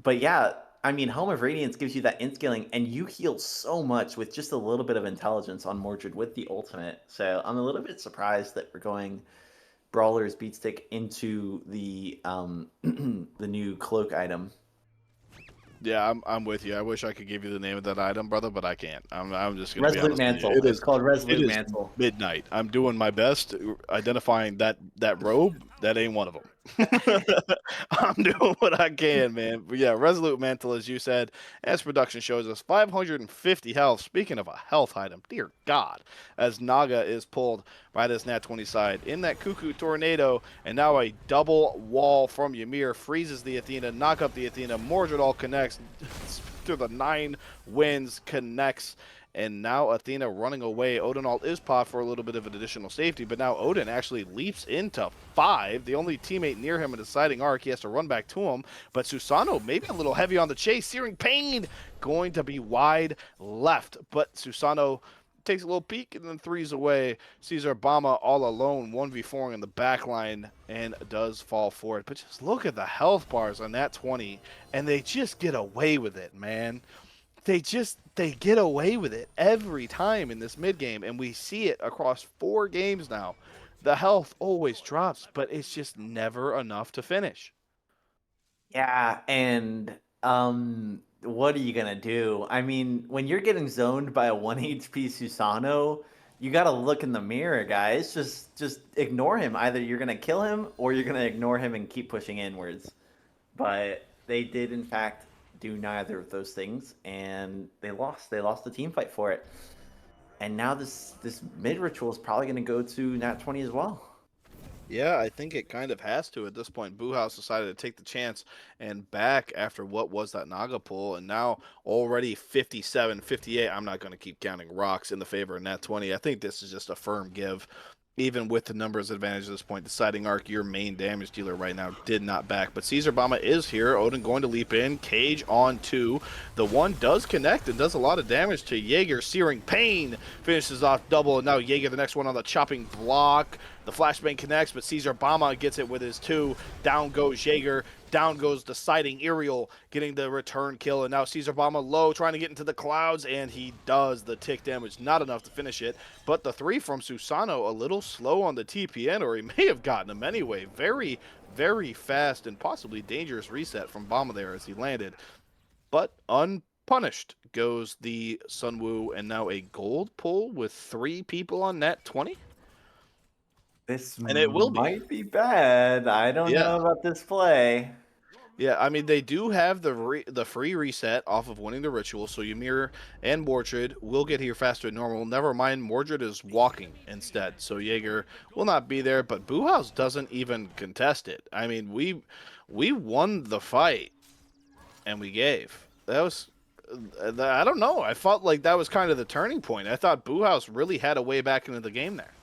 But yeah, I mean, Helm of Radiance gives you that int scaling, and you heal so much with just a little bit of intelligence on Mordred with the ultimate. So I'm a little bit surprised that we're going Brawler's Beatstick into the the new cloak item. Yeah, I'm with you. I wish I could give you the name of that item, brother, but I can't. I'm just gonna be Resolute honest with you. Mantle. It's called It Resolute is Mantle. midnight. I'm doing my best identifying that robe. That ain't one of them. I'm doing what I can, man. But yeah, Resolute Mantle, as you said, as production shows us, 550 health. Speaking of a health item, dear God, as Naga is pulled by this Nat20 side in that Cuckoo Tornado, and now a double wall from Ymir freezes the Athena, knock up the Athena, Mordred all connects through the 9 winds, connects, And now Athena running away. Odinalt is popped for a little bit of an additional safety, but now Odin actually leaps into 5. The only teammate near him in the deciding arc, he has to run back to him. But Susano maybe a little heavy on the chase. Searing Pain going to be wide left. But Susano takes a little peek and then threes away. Caesar Bama all alone, 1v4 in the back line, and does fall for it. But just look at the health bars on that 20, and they just get away with it, man. They get away with it every time in this mid game, and we see it across 4 games now. The health always drops, but it's just never enough to finish. Yeah, and what are you gonna do? I mean, when you're getting zoned by a 1 HP Susano, you gotta look in the mirror, guys. Just ignore him. Either you're gonna kill him or you're gonna ignore him and keep pushing inwards. But they did in fact do neither of those things, and they lost. They lost the team fight for it. And now this mid ritual is probably gonna go to Nat20 as well. Yeah, I think it kind of has to at this point. Boo House decided to take the chance and back after what was that Naga pull, and now already 57, 58. I'm not going to keep counting rocks in the favor of Nat 20. I think this is just a firm give. Even with the numbers advantage at this point, deciding arc, your main damage dealer right now did not back. But Caesar Bama is here. Odin going to leap in. Cage on 2. The 1 does connect and does a lot of damage to Jaeger. Searing Pain finishes off double. And now Jaeger, the next one on the chopping block. The flashbang connects, but Caesar Bama gets it with his 2. Down goes Jaeger. Down goes Deciding Aerial, getting the return kill. And now Caesar Bama low, trying to get into the clouds, and he does. The tick damage, not enough to finish it. But the 3 from Susano, a little slow on the TPN, or he may have gotten him anyway. Very, very fast and possibly dangerous reset from Bama there as he landed. But unpunished goes the Sunwoo, and now a gold pull with 3 people on Nat 20. This And it will be. might be bad. I don't Yeah. know about this play. Yeah, I mean, they do have the free reset off of winning the ritual, so Ymir and Mordred will get here faster than normal. Never mind, Mordred is walking instead, so Jaeger will not be there, but Boohouse doesn't even contest it. I mean, we won the fight, and we gave. That was, I don't know, I felt like that was kind of the turning point. I thought Boohouse really had a way back into the game there.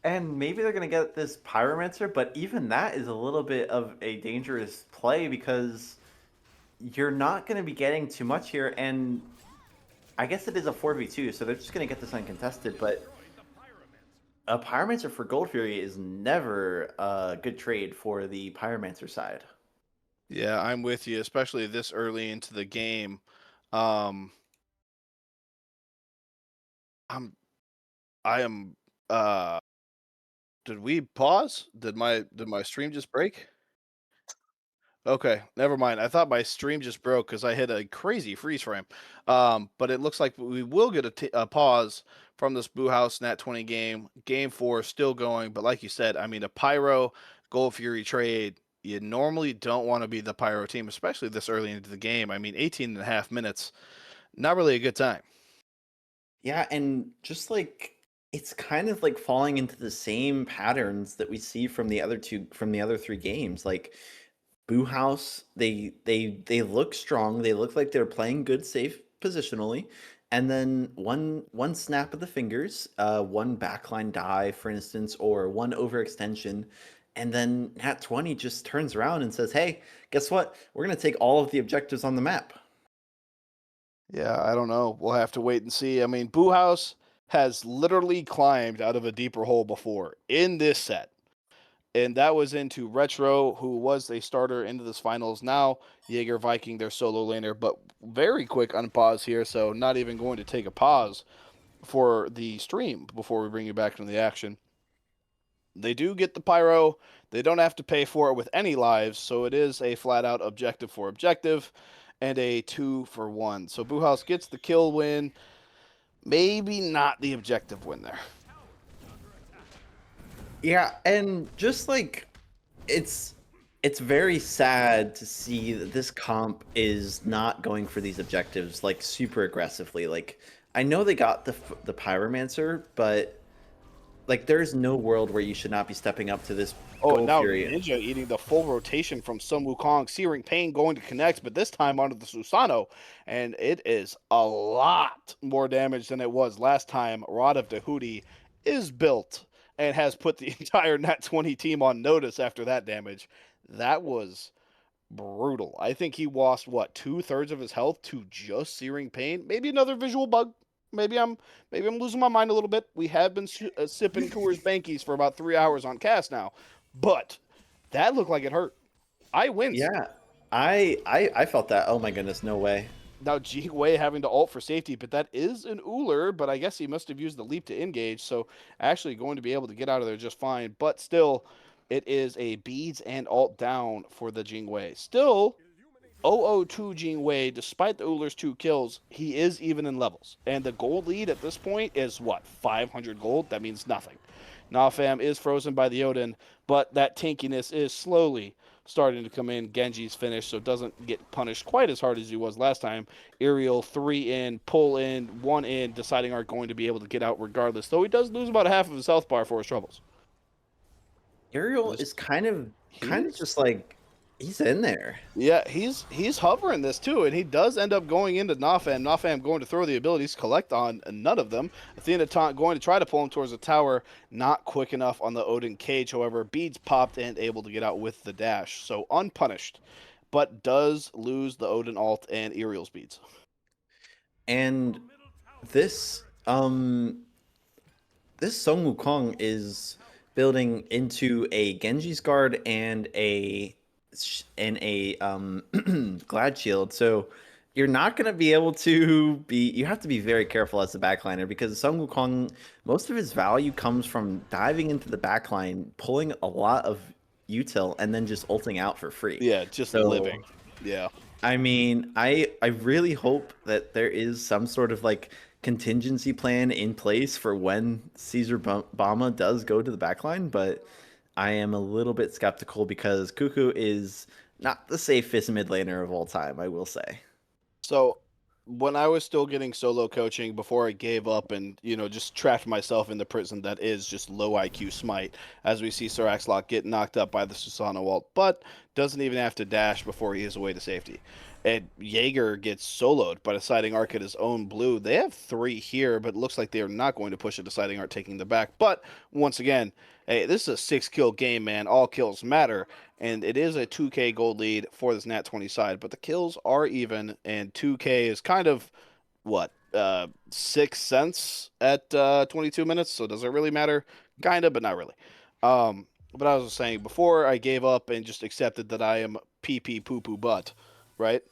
And maybe they're going to get this Pyromancer, but even that is a little bit of a dangerous play because you're not going to be getting too much here. And I guess it is a 4v2, so they're just going to get this uncontested. But a Pyromancer for Gold Fury is never a good trade for the Pyromancer side. Yeah, I'm with you, especially this early into the game. I am did we pause? Did my stream just break? Okay, never mind. I thought my stream just broke because I hit a crazy freeze frame. But it looks like we will get a pause from this Boo House Nat 20 game. Game 4 still going, but like you said, I mean, a Pyro Gold Fury trade, you normally don't want to be the Pyro team, especially this early into the game. I mean, 18 and a half minutes, not really a good time. Yeah, and just like it's kind of like falling into the same patterns that we see from the other 3 games. Like Boo House, they look strong. They look like they're playing good, safe positionally. And then one snap of the fingers, one backline die, for instance, or one overextension, and then Nat 20 just turns around and says, "Hey, guess what? We're gonna take all of the objectives on the map." Yeah, I don't know. We'll have to wait and see. I mean, Boo House has literally climbed out of a deeper hole before in this set. And that was into Retro, who was a starter into this finals. Now, Jaeger Viking, their solo laner, but very quick unpause here, so not even going to take a pause for the stream before we bring you back into the action. They do get the Pyro. They don't have to pay for it with any lives, so it is a flat-out objective for objective and a 2-for-1. So Boo House gets the kill win. Maybe not the objective win there. Yeah, and just like it's very sad to see that this comp is not going for these objectives like super aggressively. Like I know they got the Pyromancer, but Like, there's no world where you should not be stepping up to this Oh, and Gold now Fury. Ninja eating the full rotation from Sun Wukong. Searing Pain going to connect, but this time onto the Susano. And it is a lot more damage than it was last time. Rod of Tahuti is built and has put the entire Nat20 team on notice after that damage. That was brutal. I think he lost, what, 2/3 of his health to just Searing Pain? Maybe another visual bug. Maybe I'm losing my mind a little bit. We have been sipping Coors Bankies for about 3 hours on cast now, but that looked like it hurt. I winced. Yeah, I felt that. Oh my goodness, no way. Now Ji Wei having to ult for safety, but that is an Uller, but I guess he must have used the leap to engage, so actually going to be able to get out of there just fine. But still, it is a beads and ult down for the Jingwei. Still, 002 Jingwei, despite the Uller's 2 kills, he is even in levels. And the gold lead at this point is what, 500 gold? That means nothing. Nafam is frozen by the Odin, but that tankiness is slowly starting to come in. Genji's finished, so doesn't get punished quite as hard as he was last time. Aerial 3 in, pull in, 1 in, deciding aren't going to be able to get out regardless, though he does lose about half of his health bar for his troubles. Ariel is kind of just like he's in there. Yeah, he's hovering this too, and he does end up going into Nafam. Nafam going to throw the abilities, collect on none of them. Athena Taunt going to try to pull him towards the tower, not quick enough on the Odin cage. However, beads popped and able to get out with the dash, so unpunished, but does lose the Odin ult and aerial speeds. And this this Song Wukong is building into a Genji's guard and a Glad Shield. So you're not going to be able to be. You have to be very careful as the backliner because Sung Wukong, most of his value comes from diving into the backline, pulling a lot of util, and then just ulting out for free. Yeah, just living. Yeah. I mean, I really hope that there is some sort of like contingency plan in place for when Caesar Bama does go to the backline, but I am a little bit skeptical because Cuckoo is not the safest mid laner of all time, I will say. So when I was still getting solo coaching before I gave up and, just trapped myself in the prison that is just low IQ smite, as we see Sir Axelot get knocked up by the Susano ult, but doesn't even have to dash before he is away to safety. And Jaeger gets soloed by deciding arc at his own blue. They have 3 here, but it looks like they are not going to push a deciding arc taking the back. But once again, hey, this is a 6-kill game, man. All kills matter. And it is a 2K gold lead for this Nat20 side, but the kills are even, and 2K is kind of, 6 cents at 22 minutes, so does it really matter? Kind of, but not really. But I was saying, before I gave up and just accepted that I am pee-pee poo-poo butt, right?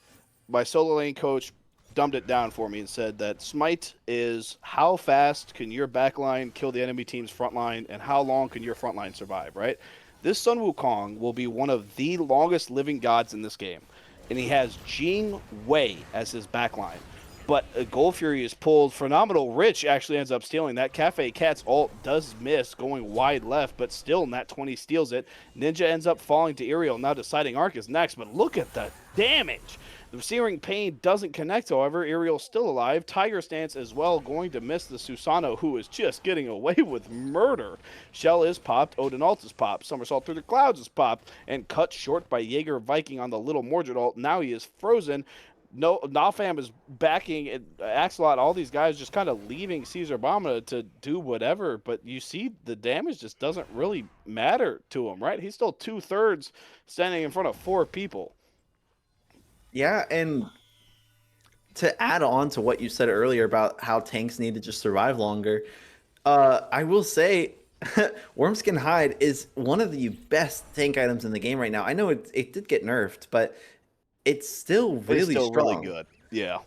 My solo lane coach dumbed it down for me and said that smite is how fast can your backline kill the enemy team's front line and how long can your front line survive, right? This Sun Wukong will be one of the longest living gods in this game, and he has Jing Wei as his backline. But Gold Fury is pulled. Phenomenal Rich actually ends up stealing that. Cafe Cat's ult does miss, going wide left, but still Nat20 steals it. Ninja ends up falling to Aerial. Now deciding arc is next, but look at the damage. The Searing Pain doesn't connect, however. Aerial's still alive. Tiger Stance as well, going to miss the Susano, who is just getting away with murder. Shell is popped. Odin ult is popped. Somersault through the clouds is popped. And cut short by Jaeger Viking on the little Mordred ult. Now he is frozen. No, Nafam is backing Axelot, all these guys just kind of leaving Caesar Bomba to do whatever, but you see the damage just doesn't really matter to him, right? He's still 2/3 standing in front of 4 people. Yeah, and to add on to what you said earlier about how tanks need to just survive longer, I will say Wormskin Hide is one of the best tank items in the game right now. I know it did get nerfed, but it's still really strong. Really good. Yeah.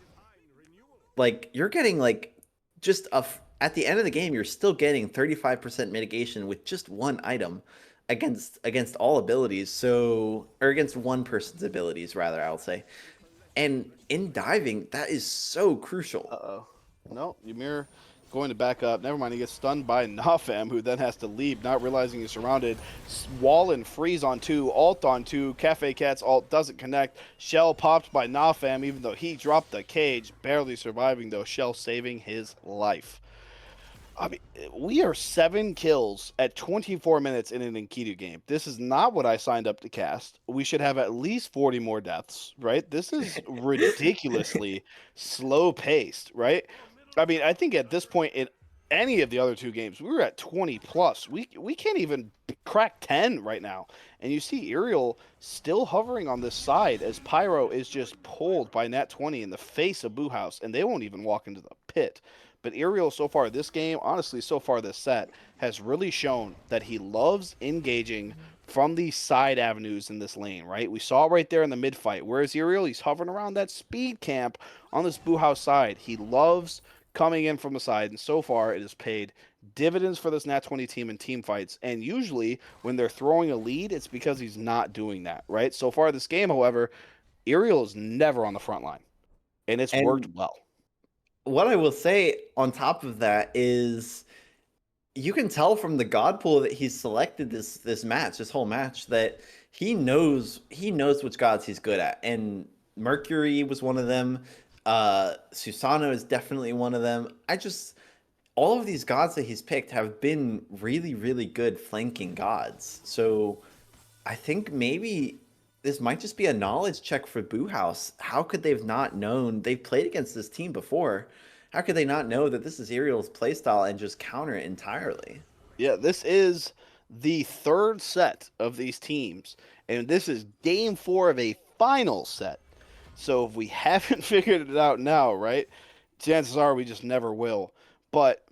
Like you're getting at the end of the game, you're still getting 35% mitigation with just one item against all abilities. Or against one person's abilities, rather, I'll say. And in diving, that is so crucial. Uh-oh. No, Ymir going to back up. Never mind, he gets stunned by Nafam, who then has to leave, not realizing he's surrounded. Wall and freeze on 2, ult on 2. Cafe Cat's ult doesn't connect. Shell popped by Nafam, even though he dropped the cage. Barely surviving, though. Shell saving his life. I mean, we are 7 kills at 24 minutes in an Enkidu game. This is not what I signed up to cast. We should have at least 40 more deaths, right? This is ridiculously slow paced, right? I mean, I think at this point in any of the other 2 games, we were at 20 plus. We can't even crack 10 right now. And you see Aerial still hovering on this side as Pyro is just pulled by Nat20 in the face of Boo House, and they won't even walk into the pit. But Aerial, so far this game, honestly, so far this set, has really shown that he loves engaging from these side avenues in this lane, right? We saw it right there in the mid fight. Whereas Aerial, he's hovering around that speed camp on this Boo House side. He loves coming in from the side, and so far it has paid dividends for this Nat20 team in team fights. And usually when they're throwing a lead, it's because he's not doing that, right? So far this game, however, Aerial is never on the front line, and it's worked And well. what I will say on top of that is you can tell from the god pool that he's selected this match, this whole match, that he knows which gods he's good at. And Mercury was one of them. Susano is definitely one of them. All of these gods that he's picked have been really, really good flanking gods. So I think maybe this might just be a knowledge check for Boo House. How could they have not known? They've played against this team before. How could they not know that this is Aerial's playstyle and just counter it entirely? Yeah, this is the 3rd set of these teams, and this is game 4 of a final set. So if we haven't figured it out now, right, chances are we just never will. But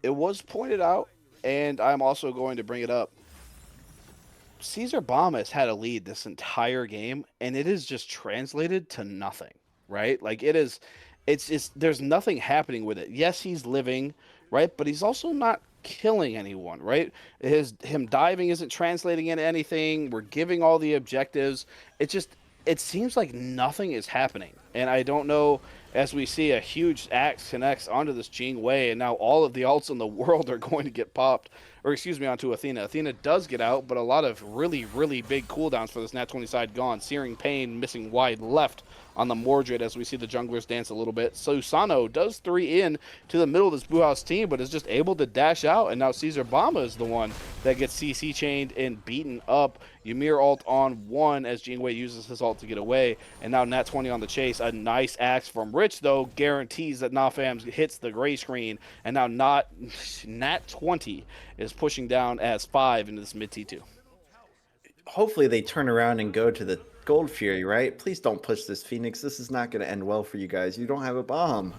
it was pointed out, and I'm also going to bring it up. Caesar Bomb has had a lead this entire game, and it is just translated to nothing, right? Like it's just there's nothing happening with it. Yes, he's living, right? But he's also not killing anyone, right? Him diving isn't translating into anything. We're giving all the objectives. It seems like nothing is happening. And I don't know, as we see a huge axe connects onto this Jing Wei, and now all of the alts in the world are going to get popped, or excuse me, onto Athena. Athena does get out, but a lot of really, really big cooldowns for this Nat20 side gone. Searing Pain missing wide left on the Mordred as we see the junglers dance a little bit. Susano does 3 in to the middle of this Boo House team, but is just able to dash out, and now Caesar Bama is the one that gets CC chained and beaten up. Ymir ult on 1 as Jingwei uses his ult to get away, and now Nat20 on the chase. A nice axe from Rich, though, guarantees that Nafam hits the gray screen, and now Nat20 is pushing down as 5 into this mid T2. Hopefully they turn around and go to the Gold Fury, right? Please don't push this Phoenix. This is not going to end well for you guys. You don't have a bomb.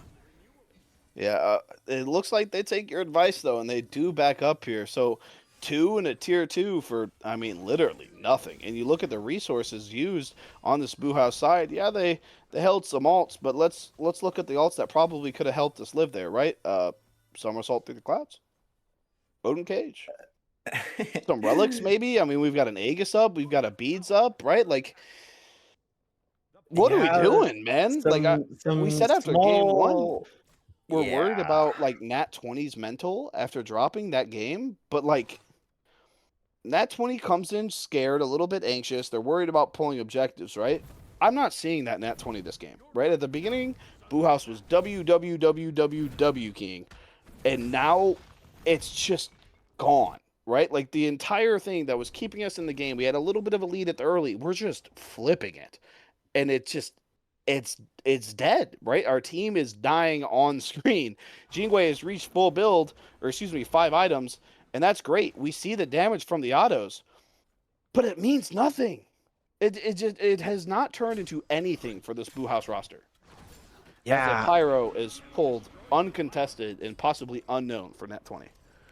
Yeah, it looks like they take your advice, though, and they do back up here. So 2 and a tier 2 for, I mean, literally nothing. And you look at the resources used on this Boo House side. Yeah, they held some alts, but let's look at the alts that probably could have helped us live there, right? Somersault through the clouds, Odin Cage, some relics maybe. I mean, we've got an Aegis up, we've got a Beads up, right? Like, what are we Yeah, doing, man? Like, we some said after game 1, small. we're worried Yeah. about like Nat20's mental after dropping that game, but like Nat20 comes in scared, a little bit anxious. They're worried about pulling objectives, right? I'm not seeing that Nat20 this game, right? At the beginning, Boo House was WWWWW King, and now it's just gone, right? Like the entire thing that was keeping us in the game, we had a little bit of a lead at the early. We're just flipping it, and it's dead, right? Our team is dying on screen. Jingwei has reached full build, or excuse me, 5 items, and that's great. We see the damage from the autos, but it means nothing. It has not turned into anything for this Boo House roster. As the Yeah. Pyro is pulled uncontested and possibly unknown for Net20.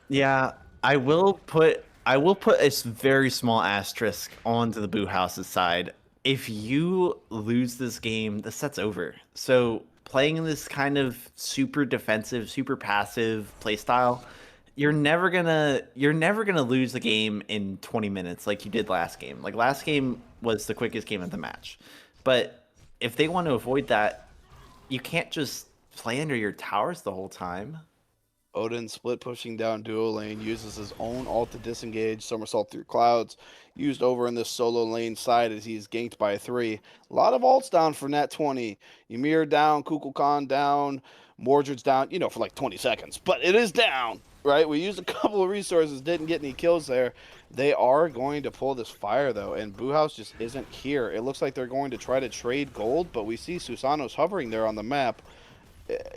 Yeah, I will put a very small asterisk onto the Boo House's side. If you lose this game, the set's over. So playing this kind of super defensive, super passive playstyle, you're never gonna lose the game in 20 minutes like you did last game. Like last game was the quickest game of the match. But if they want to avoid that, you can't just play under your towers the whole time. Odin split pushing down duo lane, uses his own ult to disengage, somersault through clouds, used over in this solo lane side as he's ganked by 3. A lot of ults down for Nat20. Ymir down, Kukulkan down, Mordred's down, for like 20 seconds, but it is down, right? We used a couple of resources, didn't get any kills there. They are going to pull this fire, though, and Boo House just isn't here. It looks like they're going to try to trade gold, but we see Susano's hovering there on the map.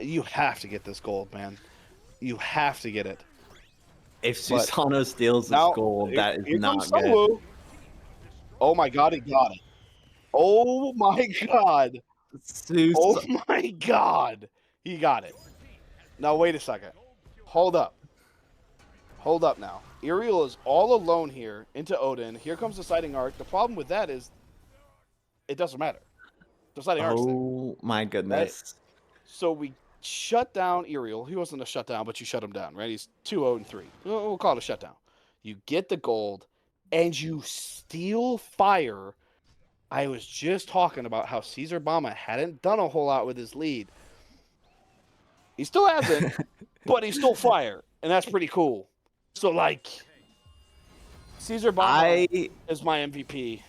You have to get this gold, man. You have to get it. If Susano steals this gold, that is here not comes good. Solu. Oh my god, he got it. Oh my god. Oh my god. He got it. Now, wait a second. Hold up. Hold up now. Iriel is all alone here into Odin. Here comes the sighting arc. The problem with that is it doesn't matter. The sighting arc's there. Oh my goodness. Right? So we shut down Iriel. He wasn't a shutdown, but you shut him down, right? He's 2-0-3. We'll call it a shutdown. You get the gold, and you steal fire. I was just talking about how Caesar Bama hadn't done a whole lot with his lead. He still hasn't, but he stole fire, and that's pretty cool. So, like, Caesar Bama is my MVP,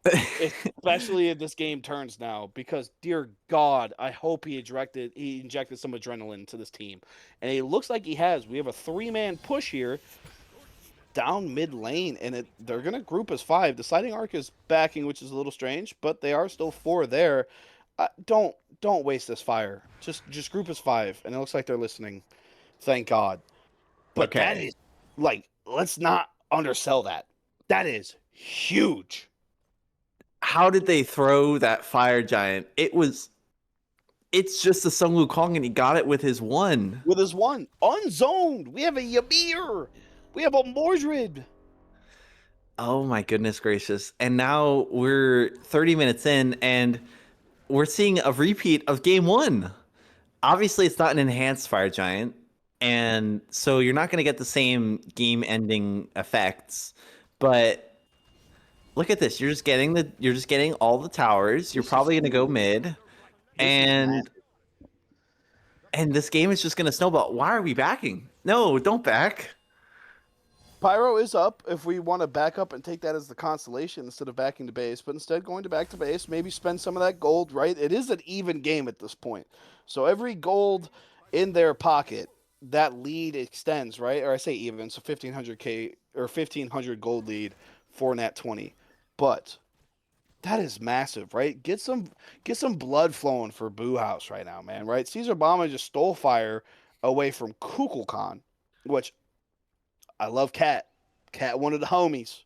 especially if this game turns now, because, dear God, I hope he injected some adrenaline into this team. And it looks like he has. We have a 3-man push here down mid lane, and they're going to group as 5. The sighting arc is backing, which is a little strange, but they are still 4 there. Don't waste this fire. Just group as 5, and it looks like they're listening. Thank God. But that is, like, let's not undersell that. That is huge. How did they throw that fire giant? It's just a Sun Wukong, and he got it with his 1. With his 1. Unzoned. We have a Ymir. We have a Mordred. Oh my goodness gracious. And now we're 30 minutes in, and we're seeing a repeat of game 1. Obviously, it's not an enhanced fire giant, and so you're not going to get the same game-ending effects. But look at this. You're just getting all the towers. You're probably going to go mid, and this game is just going to snowball. Why are we backing? No, don't back. Pyro is up if we want to back up and take that as the constellation instead of backing to base, but instead going to back to base, maybe spend some of that gold, right? It is an even game at this point. So every gold in their pocket, that lead extends, right? Or I say even, so 1,500K or 1,500 gold lead for Nat20. But that is massive, right? Get some blood flowing for Boo House right now, man, right? Caesar Bama just stole fire away from Kukulkan, which I love Cat. Cat, one of the homies.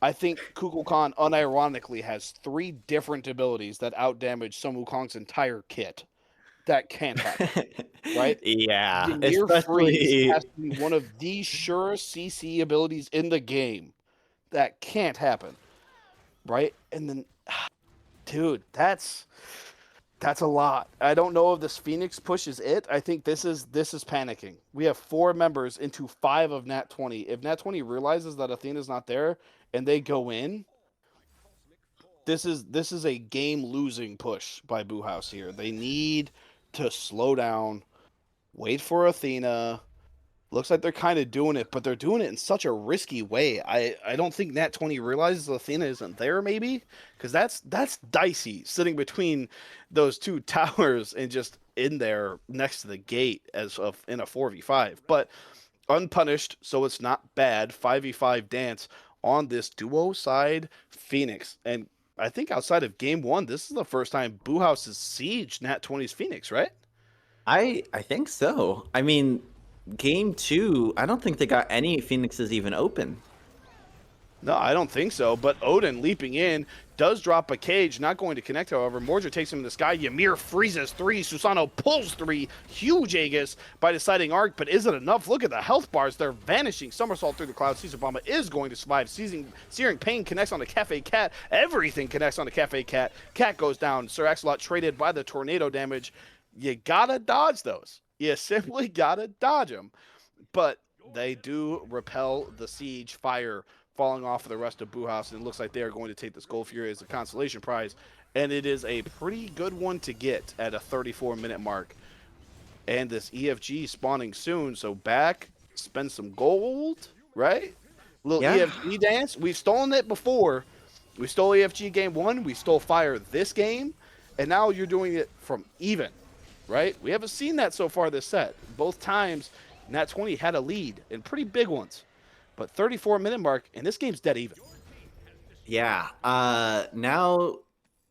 I think Kukulkan unironically has 3 different abilities that outdamage Sun Wukong's entire kit. That can't happen, right? Yeah, Ymir Freeze has to be one of the surest CC abilities in the game. That can't happen, right? And then, dude, that's a lot. I don't know if this Phoenix push is it. I think this is panicking. We have 4 members into 5 of Nat20. If Nat20 realizes that Athena's not there and they go in, this is a game losing push by Boo House here. They need to slow down, wait for Athena. Looks like they're kind of doing it, but they're doing it in such a risky way. I don't think Nat20 realizes Athena isn't there, maybe, because that's dicey sitting between those 2 towers and just in there next to the gate in a 4v5. But unpunished, so it's not bad. 5v5 dance on this duo side Phoenix, and I think outside of game 1, this is the first time Boo House has sieged Nat20's Phoenix, right? I think so. I mean, game 2, I don't think they got any Phoenixes even open. No, I don't think so. But Odin leaping in does drop a cage, not going to connect, however. Mordred takes him in the sky. Ymir freezes 3. Susano pulls 3. Huge Aegis by deciding arc, but is it enough? Look at the health bars. They're vanishing. Somersault through the clouds. Caesar Bama is going to survive. Searing Pain connects on the Cafe Cat. Everything connects on the Cafe Cat. Cat goes down. Sir Axolot traded by the tornado damage. You gotta dodge those. You simply gotta dodge them. But they do repel the siege fire falling off of the rest of Boo House, and it looks like they are going to take this Gold Fury as a consolation prize, and it is a pretty good one to get at a 34-minute mark. And this EFG spawning soon, so back, spend some gold, right? Little EFG dance. We've stolen it before. We stole EFG game 1. We stole fire this game, and now you're doing it from even, right? We haven't seen that so far this set. Both times, Nat20 had a lead and pretty big ones. But 34-minute mark, and this game's dead even. Yeah. Now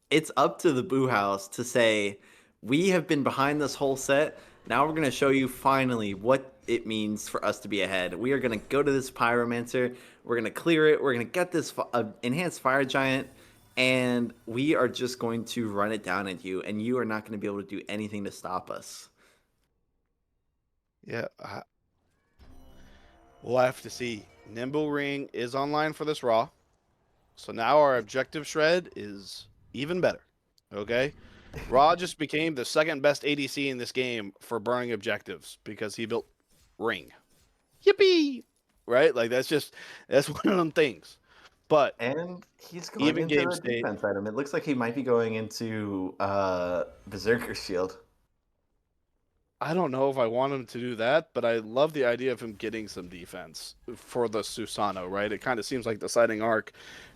it's up to the Boo House to say, we have been behind this whole set. Now we're going to show you finally what it means for us to be ahead. We are going to go to this Pyromancer. We're going to clear it. We're going to get this enhanced Fire Giant. And we are just going to run it down at you. And you are not going to be able to do anything to stop us. Yeah. We'll have to see. Nimble Ring is online for this Raw. So now our objective shred is even better. Okay? Raw just became the second best ADC in this game for burning objectives because he built Ring. Yippee! Right? Like that's one of them things. But And he's going even into game the state, defense item. It looks like he might be going into Berserker Shield. I don't know if I want him to do that, but I love the idea of him getting some defense for the Susanoo, right? It kind of seems like the sighting arc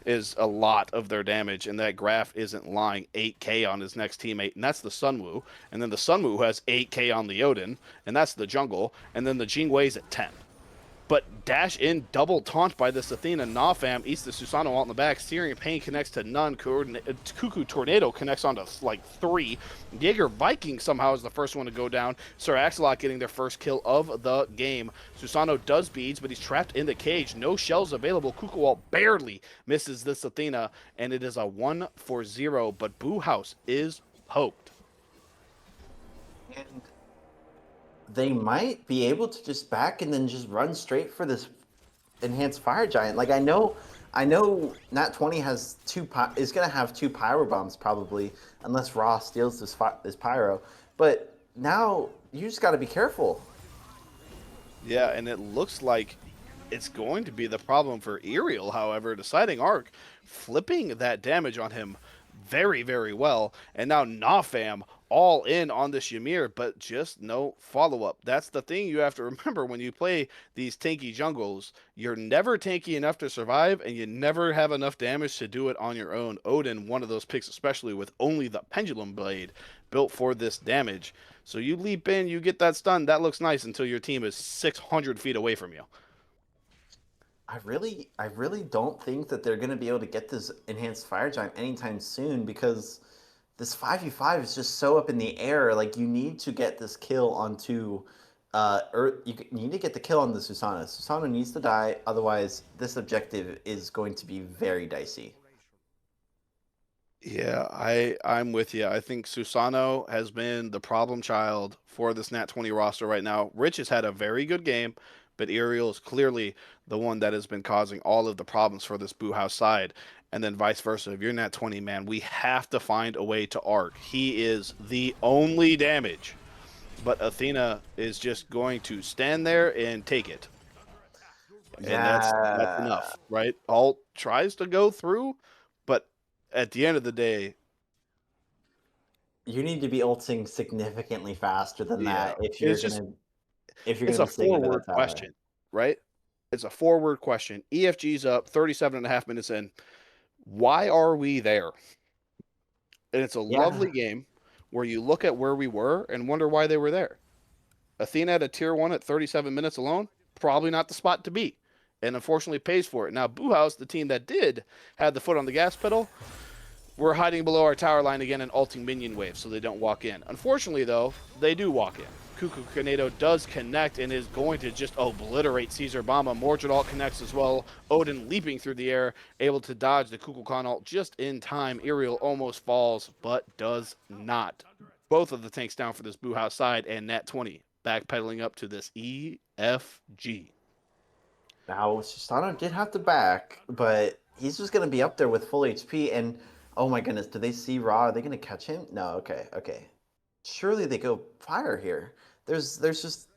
is a lot of their damage, and that graph isn't lying 8k on his next teammate, and that's the Sunwoo. And then the Sunwoo has 8k on the Odin, and that's the jungle, and then the Jingwei's at 10. But dash in double taunt by this Athena. Nafam eats the Susanoo out in the back. Searing Pain connects to none. Cuckoo Tornado connects onto like 3. Jaeger Viking somehow is the first one to go down. Sir Axelot getting their first kill of the game. Susanoo does beads, but he's trapped in the cage. No shells available. Kukuwalt barely misses this Athena, and it is a 1-0. But Boo House is poked. And they might be able to just back and then just run straight for this enhanced Fire Giant. Like I know Nat20 has is gonna have 2 Pyro Bombs probably, unless Raw steals this Pyro. But now you just got to be careful. Yeah, and it looks like it's going to be the problem for Aerial, however, deciding arc, flipping that damage on him very, very well. And now Nafam all in on this Ymir, but just no follow-up. That's the thing you have to remember when you play these tanky jungles. You're never tanky enough to survive, and you never have enough damage to do it on your own. Odin, one of those picks, especially with only the Pendulum Blade built for this damage. So you leap in, you get that stun, that looks nice until your team is 600 feet away from you. I really don't think that they're going to be able to get this enhanced Fire Giant anytime soon because this 5v5 is just so up in the air. Like you need to get this kill onto Earth. You need to get the kill on the Susanoo. Susanoo needs to die, otherwise this objective is going to be very dicey. Yeah, I'm with you. I think Susanoo has been the problem child for this Nat20 roster right now. Rich has had a very good game, but Aerial is clearly the one that has been causing all of the problems for this Boo House side. And then vice versa. If you're Nat20, man, we have to find a way to arc. He is the only damage. But Athena is just going to stand there and take it. And that's enough, right? Alt tries to go through, but at the end of the day, you need to be ulting significantly faster than that if you're gonna it's a forward question, right? It's a forward question. EFG's up 37.5 minutes in. Why are we there? And it's a lovely game where you look at where we were and wonder why they were there. Athena at a tier 1 at 37 minutes alone, probably not the spot to be. And unfortunately pays for it. Now, Boo House, the team that did have the foot on the gas pedal, we're hiding below our tower line again and ulting minion waves so they don't walk in. Unfortunately, though, they do walk in. Cuckoo Tornado does connect and is going to just obliterate Caesar Bama. Mordred ult connects as well. Odin leaping through the air, able to dodge the Cuckoo Khan ult just in time. Aerial almost falls, but does not. Both of the tanks down for this Boo House side, and Nat20 backpedaling up to this EFG. Now, Susanoo did have to back, but he's just going to be up there with full HP. And oh my goodness, do they see Raw? Are they going to catch him? No, okay. Surely they go fire here. There's just,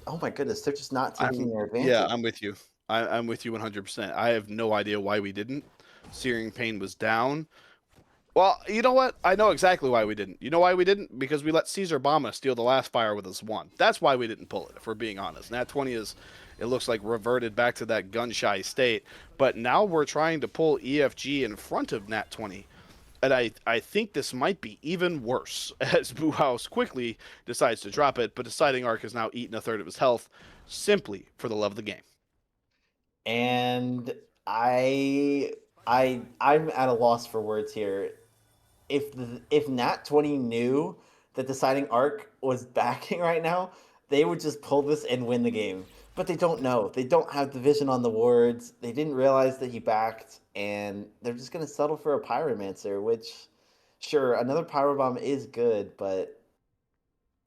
oh my goodness, they're just not taking their advantage. Yeah, I'm with you. I'm with you 100%. I have no idea why we didn't. Searing Pain was down. Well, you know what? I know exactly why we didn't. You know why we didn't? Because we let Caesar Bama steal the last fire with us one. That's why we didn't pull it, if we're being honest. Nat20 is, it looks like, reverted back to that gun-shy state. But now we're trying to pull EFG in front of Nat20. And I think this might be even worse as Boo House quickly decides to drop it, but Deciding Arc has now eaten a third of his health simply for the love of the game. And I'm at a loss for words here. If Nat20 knew that Deciding Arc was backing right now, they would just pull this and win the game. But they don't know. They don't have the vision on the wards. They didn't realize that he backed, and they're just gonna settle for a Pyromancer, which, sure, another Pyro Bomb is good, but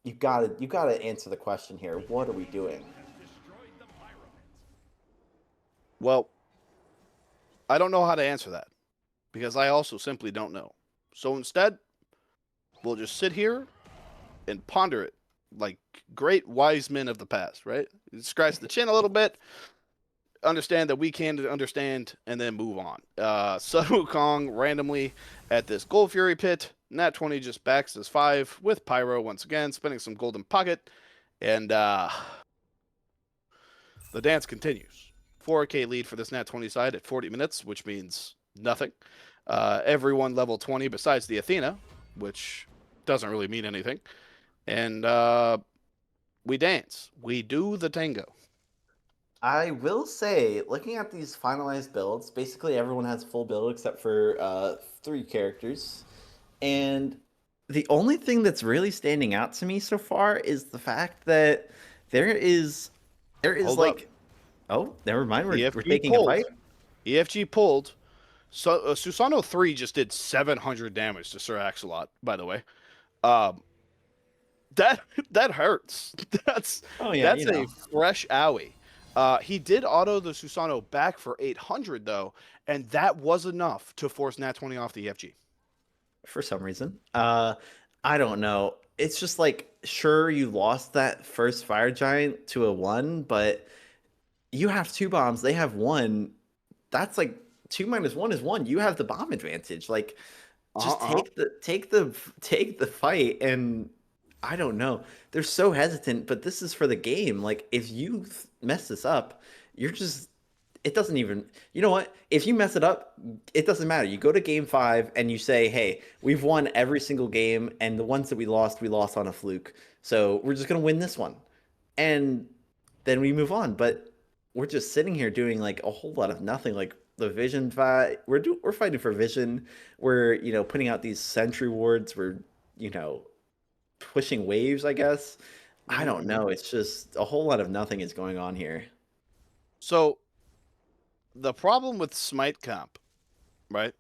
you gotta answer the question here. What are we doing? Well, I don't know how to answer that because I also simply don't know. So instead, we'll just sit here and ponder it like great wise men of the past, right? Scratch the chin a little bit, understand that we can understand, and then move on. Sun Wukong randomly at this Gold Fury pit. Nat20 just backs his 5 with Pyro once again, spending some golden pocket, and the dance continues. 4K lead for this Nat20 side at 40 minutes, which means nothing. Everyone level 20 besides the Athena, which doesn't really mean anything. And we dance. We do the tango. I will say, looking at these finalized builds, basically everyone has full build except for 3 characters. And the only thing that's really standing out to me so far is the fact that there is Hold like, up. oh, never mind, we're EFG taking a pulled. fight. EFG pulled. So Susano 3 just did 700 damage to Sir Axolot, by the way. Um, that hurts. That's Oh yeah, that's a fresh owie. He did auto the Susano back for 800 though, and that was enough to force Nat20 off the EFG. for some reason. I don't know. It's just like, sure, you lost that first fire giant to a 1, but you have 2 bombs, they have 1. That's like 2 minus 1 is 1. You have the bomb advantage. Like, just take the fight. And I don't know. They're so hesitant, but this is for the game. Like, if you mess this up, you're just, it doesn't even, you know what? If you mess it up, it doesn't matter. You go to game 5 and you say, hey, we've won every single game, and the ones that we lost on a fluke. So we're just gonna win this one. And then we move on. But we're just sitting here doing like a whole lot of nothing. Like, the vision fight, we're fighting for vision. We're, putting out these sentry wards. We're, pushing waves, I guess. I don't know. It's just a whole lot of nothing is going on here. So the problem with Smite comp, right,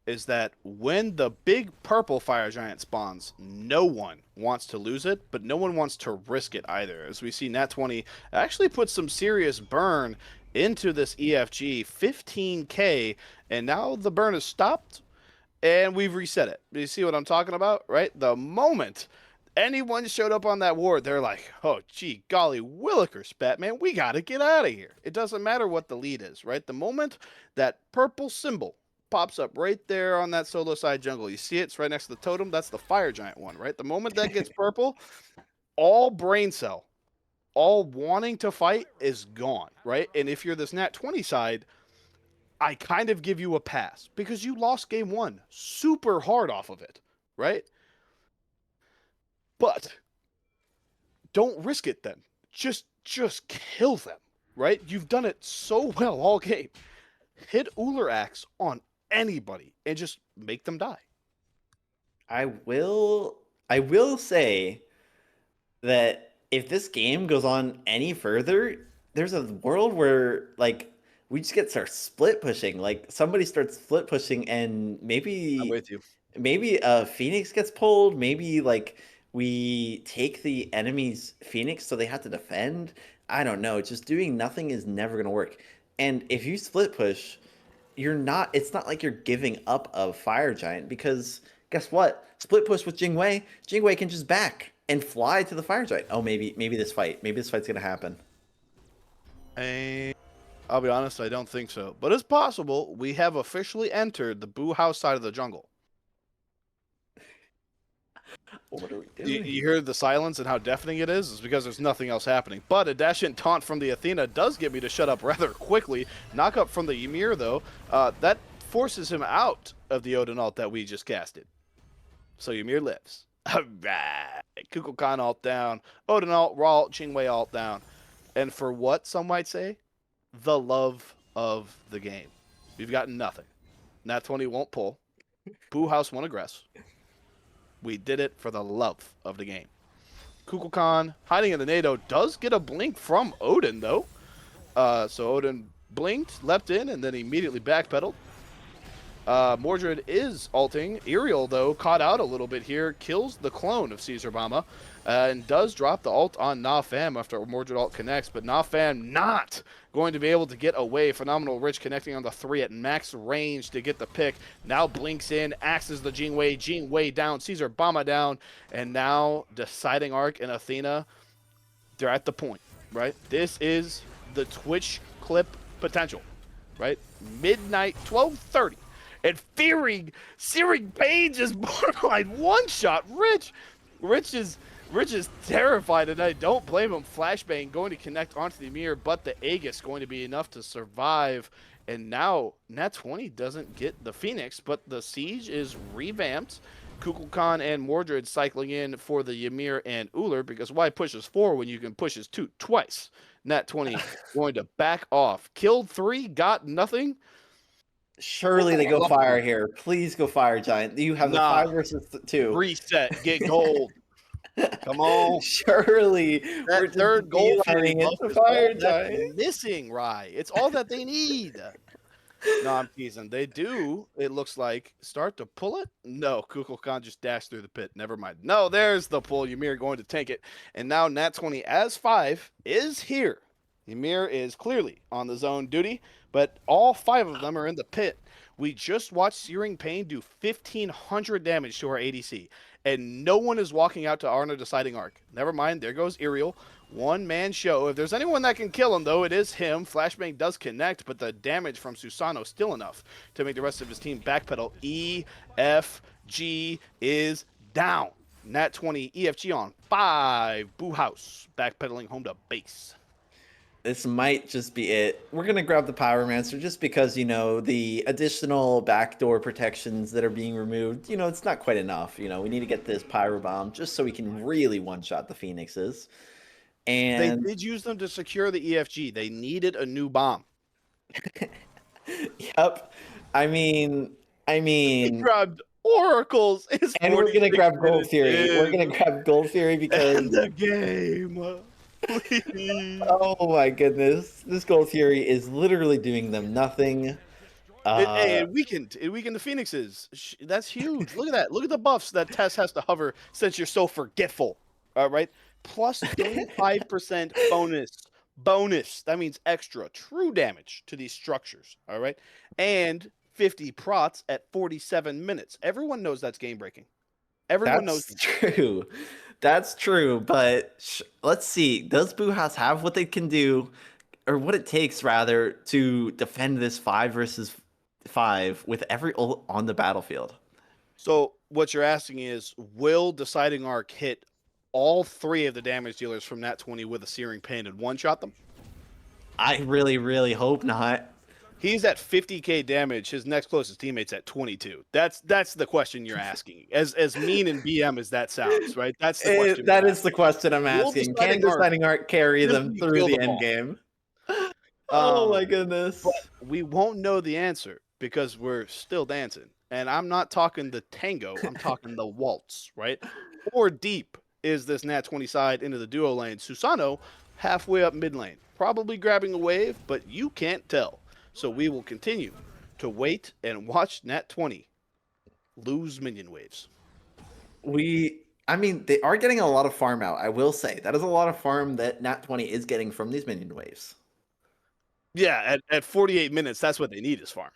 is that when the big purple fire giant spawns, no one wants to lose it, but no one wants to risk it either. As we see, Nat20 actually put some serious burn into this EFG, 15k, and now the burn is stopped, and we've reset it. You see what I'm talking about, right? The moment anyone showed up on that ward, they're like, oh, gee, golly, Williker spat, man, we got to get out of here. It doesn't matter what the lead is, right? The moment that purple symbol pops up right there on that solo side jungle, you see it's right next to the totem, that's the fire giant one, right? The moment that gets purple, all brain cell, all wanting to fight is gone, right? And if you're this Nat20 side, I kind of give you a pass because you lost game 1 super hard off of it, right? But don't risk it then. Just kill them, right? You've done it so well all game. Hit Uller Axe on anybody and just make them die. I will say that if this game goes on any further, there's a world where like we just get start split pushing. Like, somebody starts split pushing, and I'm maybe with you. Phoenix gets pulled. Maybe like we take the enemy's Phoenix, so they have to defend. I don't know. Just doing nothing is never gonna work. And if you split push, it's not like you're giving up a fire giant, because guess what? Split push with Jingwei. Jingwei can just back and fly to the fire giant. Oh, maybe this fight's gonna happen. And I'll be honest, I don't think so. But it's possible. We have officially entered the Boo House side of the jungle. What are we doing? You hear the silence and how deafening it is? It's because there's nothing else happening. But a dash-in taunt from the Athena does get me to shut up rather quickly. Knock up from the Ymir, though. That forces him out of the Odin ult that we just casted. So Ymir lives. Alright. Kukulkan ult down. Odin ult, Raw ult, Chingwei ult down. And for what, some might say? The love of the game. We've gotten nothing. Nat20 won't pull. Boo House won't aggress. We did it for the love of the game. Kukulkan, hiding in the NATO, does get a blink from Odin, though. So Odin blinked, leapt in, and then immediately backpedaled. Mordred is ulting. Aerial, though, caught out a little bit here, kills the clone of Caesar Bama, and does drop the ult on Nafam after Mordred ult connects, but Nafam not going to be able to get away. Phenomenal Rich connecting on the 3 at max range to get the pick. Now blinks in, axes the Jingwei. Jingwei down, Caesar Bama down, and now Deciding Arc and Athena, they're at the point, right? This is the Twitch clip potential, right? Midnight, 12:30. And fearing Searing Pain just borderline one-shot Rich. Rich is terrified, and I don't blame him. Flashbang going to connect onto the Ymir, but the Aegis going to be enough to survive. And now Nat20 doesn't get the Phoenix, but the Siege is revamped. Kukulkan and Mordred cycling in for the Ymir and Uller, because why push us 4 when you can push us 2 twice? Nat20 going to back off. Killed 3, got nothing. Surely they go fire here. Please go fire, Giant. You have the 5 versus 2. Reset, get gold. Come on. Surely That third gold lining buff into is fire, all that's Giant. missing, Rye. It's all that they need. No, I'm teasing. They do, it looks like, start to pull it. No, Kukulkan just dashed through the pit. Never mind. No, there's the pull. Ymir going to tank it. And now Nat20 as 5 is here. Ymir is clearly on the zone duty, but all 5 of them are in the pit. We just watched Searing Pain do 1,500 damage to our ADC, and no one is walking out to Arna Deciding Arc. Never mind, there goes Aerial. One-man show. If there's anyone that can kill him, though, it is him. Flashbang does connect, but the damage from Susano still enough to make the rest of his team backpedal. EFG is down. Nat20, EFG on 5. Boo House backpedaling home to base. This might just be it. We're going to grab the Pyromancer just because, you know, the additional backdoor protections that are being removed, you know, it's not quite enough. You know, we need to get this Pyro Bomb just so we can really one-shot the Phoenixes. And they did use them to secure the EFG. They needed a new bomb. Yep. I mean, He grabbed Oracles. and we're going to grab Gold Fury. We're going to grab Gold Fury because end the game. Please. Oh my goodness. This Gold Fury is literally doing them nothing. It weakened the Phoenixes. That's huge. Look at that. Look at the buffs that Tess has to hover since you're so forgetful. All right. Plus 25% bonus. That means extra true damage to these structures. All right. And 50 prots at 47 minutes. Everyone knows that's game breaking. Everyone knows. That's true. That's true. But let's see. Does Boo House have what they can do, or what it takes rather, to defend this 5 versus 5 with every ult on the battlefield? So what you're asking is, will Deciding Arc hit all 3 of the damage dealers from Nat20 with a Searing Pain and one-shot them? I really, really hope not. He's at 50k damage. His next closest teammate's at 22. That's the question you're asking. As mean and BM as that sounds, right? That's the question. That is the question I'm asking. Can Deciding Arc carry them through the end game? Oh my goodness. But we won't know the answer because we're still dancing. And I'm not talking the tango. I'm talking the waltz, right? Or deep is this Nat20 side into the duo lane. Susano halfway up mid lane. Probably grabbing a wave, but you can't tell. So we will continue to wait and watch Nat20 lose minion waves. I mean, they are getting a lot of farm out, I will say. That is a lot of farm that Nat20 is getting from these minion waves. Yeah, at 48 minutes, that's what they need is farm.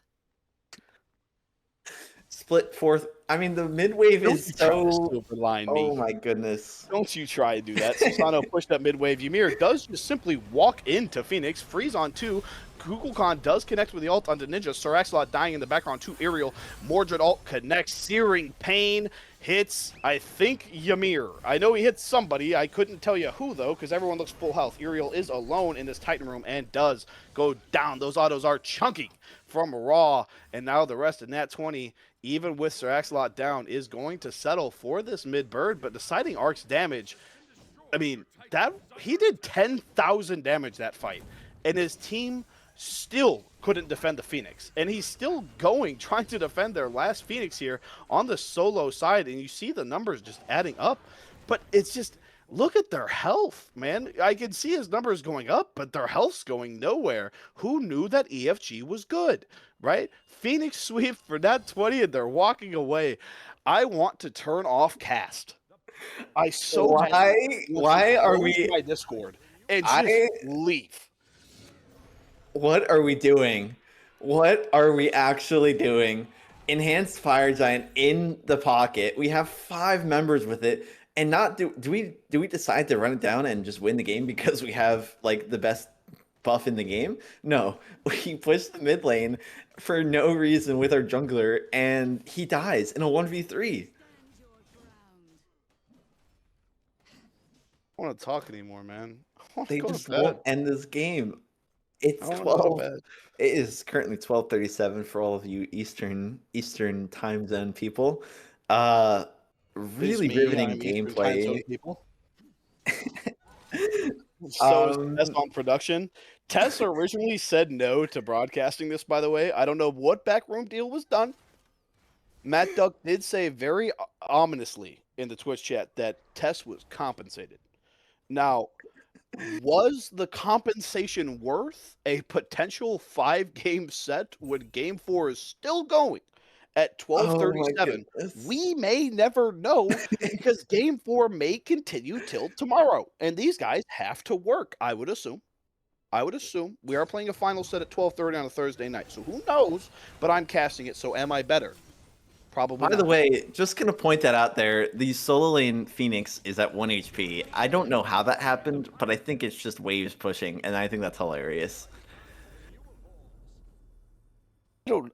Split fourth. I mean, the mid wave is so... Overline me. Oh my goodness. Don't you try to do that. Susano pushed up mid wave. Ymir does just simply walk into Phoenix. Freeze on 2. Kukulkan does connect with the ult onto Ninja. Sir Axelot dying in the background to Aerial. Mordred ult connects. Searing Pain hits, I think, Ymir. I know he hits somebody. I couldn't tell you who, though, because everyone looks full health. Uriel is alone in this Titan room and does go down. Those autos are chunky from Raw, and now the rest of Nat20, even with Sir Axelot down, is going to settle for this mid-bird, but deciding Arc's damage, I mean, that he did 10,000 damage that fight, and his team still couldn't defend the Phoenix. And he's still going, trying to defend their last Phoenix here on the solo side, and you see the numbers just adding up. But it's just, look at their health, man. I can see his numbers going up, but their health's going nowhere. Who knew that EFG was good, right? Phoenix sweep for Nat20, and they're walking away. I want to turn off cast. I so why are we my Discord and I just leave? What are we doing? What are we actually doing? Enhanced Fire Giant in the pocket. We have 5 members with it, and not do we decide to run it down and just win the game because we have like the best buff in the game? No, we push the mid lane for no reason with our jungler, and he dies in a 1v3. I don't want to talk anymore, man. They just won't end this game. It's 12. It is currently 12:37 for all of you Eastern time zone people. Really riveting gameplay. So is Tess on production. Tess originally said no to broadcasting this, by the way. I don't know what backroom deal was done. Matt Duck did say very ominously in the Twitch chat that Tess was compensated. Now, was the compensation worth a potential 5-game set when Game 4 is still going at 12:37? We may never know because Game 4 may continue till tomorrow, and these guys have to work, I would assume. We are playing a final set at 12:30 on a Thursday night, so who knows? But I'm casting it, so am I better? Probably. By the way, just gonna point that out there, the solo lane Phoenix is at 1 HP. I don't know how that happened, but I think it's just waves pushing, and I think that's hilarious.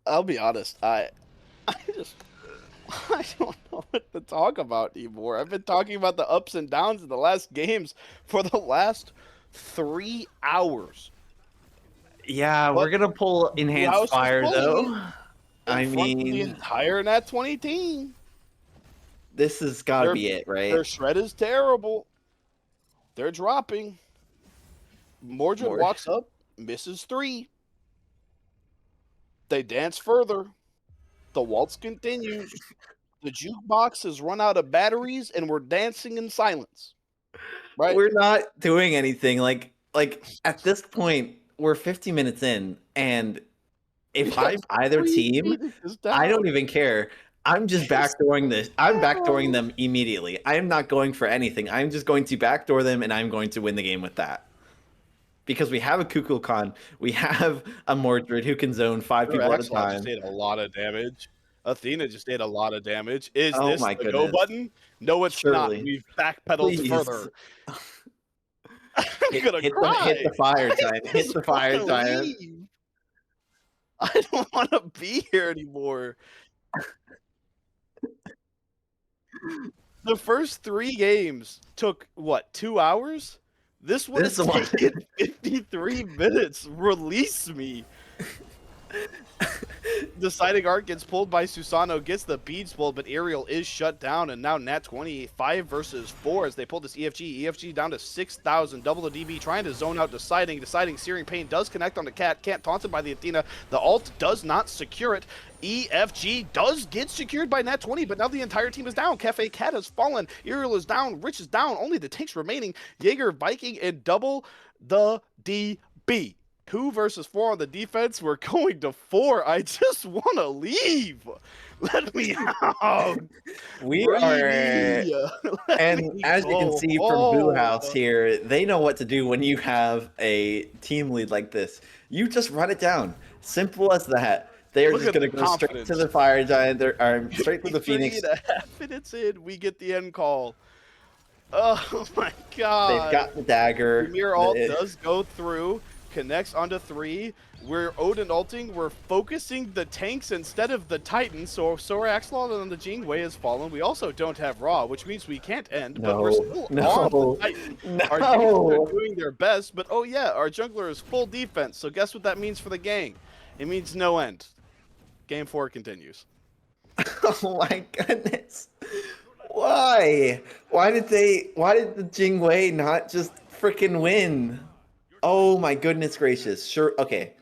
I'll be honest, I don't know what to talk about anymore. I've been talking about the ups and downs in the last games for the last 3 hours. Yeah, we're gonna pull Enhanced Fire though. I mean, the entire Nat20 team. This has got to be it, right? Their shred is terrible. They're dropping. Mordred walks up, misses 3. They dance further. The waltz continues. The jukebox has run out of batteries, and we're dancing in silence. Right? We're not doing anything. Like at this point, we're 50 minutes in, and if I'm either team, I don't even care. I'm just backdooring this. I'm backdooring them immediately. I'm not going for anything. I'm just going to backdoor them, and I'm going to win the game with that. Because we have a Kukulkan, we have a Mordred who can zone 5 people at a time. Just did a lot of damage. Athena just did a lot of damage. Is Oh this my the goodness. go button? No, it's not. We've backpedaled further. I'm gonna cry. Hit the fire giant. Hit the fire giant. I don't want to be here anymore. The first 3 games took, what, 2 hours? This one is taken 53 minutes. Release me. Deciding Art gets pulled by Susano, gets the beads pulled, but Aerial is shut down, and now Nat20 5 versus 4 as they pull this EFG. EFG down to 6,000, double the DB, trying to zone out Deciding. Searing Pain does connect on the Cat, can't taunted by the Athena. The ult does not secure it. EFG does get secured by Nat20, but now the entire team is down. Cafe Cat has fallen. Aerial is down. Rich is down. Only the tanks remaining. Jaeger, Viking, and double the DB. 2 versus 4 on the defense. We're going to 4. I just want to leave. Let me out. We are. And as you can see from Boo House here, they know what to do when you have a team lead like this. You just run it down. Simple as that. They're just going to go straight to the Fire Giant. They're straight to the Phoenix. 3.5 minutes in, we get the end call. Oh my god. They've got the dagger. Premier ult does go through. connects onto 3. We're Odin ulting. We're focusing the tanks instead of the Titans. So Sora Axolotl on the Jingwei has fallen. We also don't have Raw, which means we can't end, but we're still on the Titan. Our tanks are doing their best, but oh yeah, our jungler is full defense. So guess what that means for the gang? It means no end. Game 4 continues. Oh my goodness. Why? Why did the Jingwei not just freaking win? Oh my goodness gracious. Sure. Okay.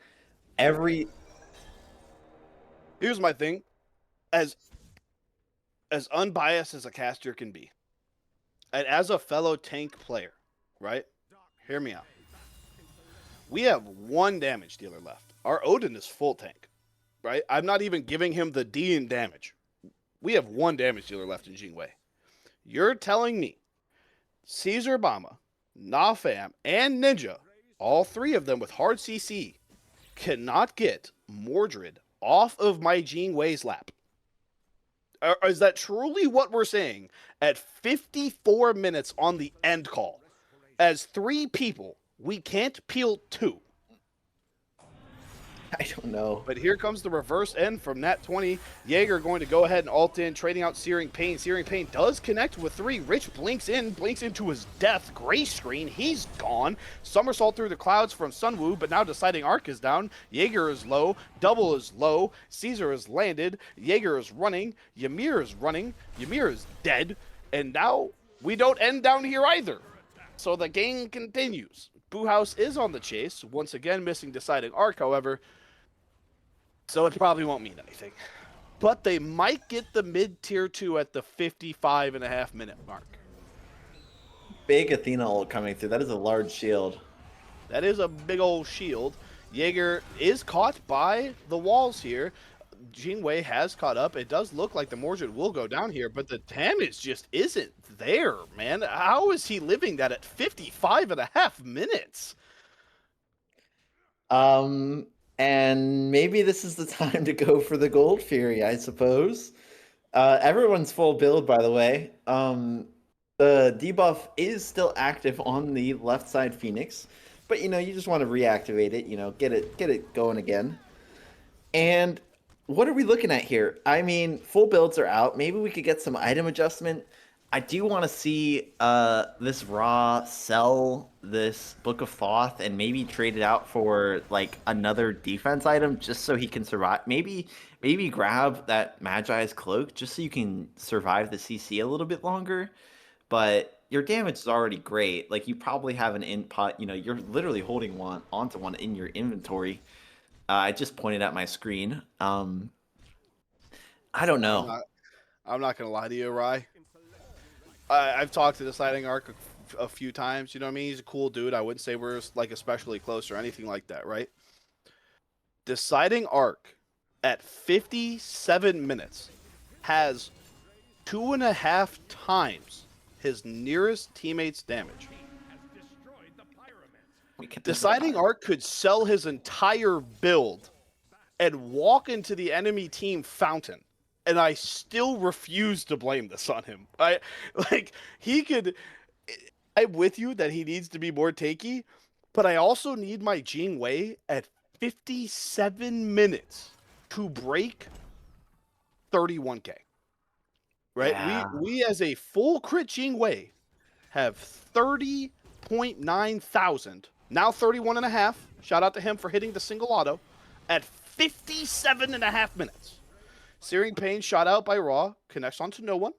Here's my thing. As unbiased as a caster can be, and as a fellow tank player, right? Hear me out. We have 1 damage dealer left. Our Odin is full tank, right? I'm not even giving him the D in damage. We have 1 damage dealer left in Jingwei. You're telling me Caesar Bama, Nafam, and Ninja, all 3 of them with hard CC, cannot get Mordred off of my Jingwei's lap? Is that truly what we're saying at 54 minutes on the end call? As 3 people, we can't peel 2. I don't know. But here comes the reverse end from Nat20. Jaeger going to go ahead and ult in, trading out Searing Pain. Searing Pain does connect with 3. Rich blinks into his death. Gray screen, he's gone. Somersault through the clouds from Sunwoo, but now deciding Arc is down. Jaeger is low. Double is low. Caesar is landed. Jaeger is running. Ymir is running. Ymir is dead. And now we don't end down here either. So the game continues. Boo House is on the chase. Once again, missing deciding Arc, however. So it probably won't mean anything. But they might get the mid-tier 2 at the 55.5-minute mark. Big Athena ult coming through. That is a large shield. That is a big old shield. Jaeger is caught by the walls here. Jingwei has caught up. It does look like the Mordred will go down here, but the damage just isn't there, man. How is he living that at 55.5 minutes? And maybe this is the time to go for the Gold Fury, I suppose. Everyone's full build, by the way. The debuff is still active on the left side Phoenix, but you just want to reactivate it, get it going again. And what are we looking at here? I mean, full builds are out. Maybe we could get some item adjustment. I do want to see this Raw sell this Book of Thoth and maybe trade it out for like another defense item just so he can survive. Maybe grab that Magi's cloak just so you can survive the CC a little bit longer. But your damage is already great. Like you probably have an input. You're literally holding onto one in your inventory. I just pointed at my screen. I don't know. I'm not gonna lie to you, Rye. I've talked to Deciding Arc a few times. You know what I mean? He's a cool dude. I wouldn't say we're like especially close or anything like that, right? Deciding Arc at 57 minutes has 2.5 times his nearest teammate's damage. Deciding Arc could sell his entire build and walk into the enemy team fountain. And I still refuse to blame this on him. I'm with you that he needs to be more takey, but I also need my Jingwei at 57 minutes to break 31k. Right? Yeah. We as a full crit Jingwei have 30.9 thousand, now 31.5. Shout out to him for hitting the single auto at 57.5 minutes. Searing Pain shot out by Raw, connects onto no one.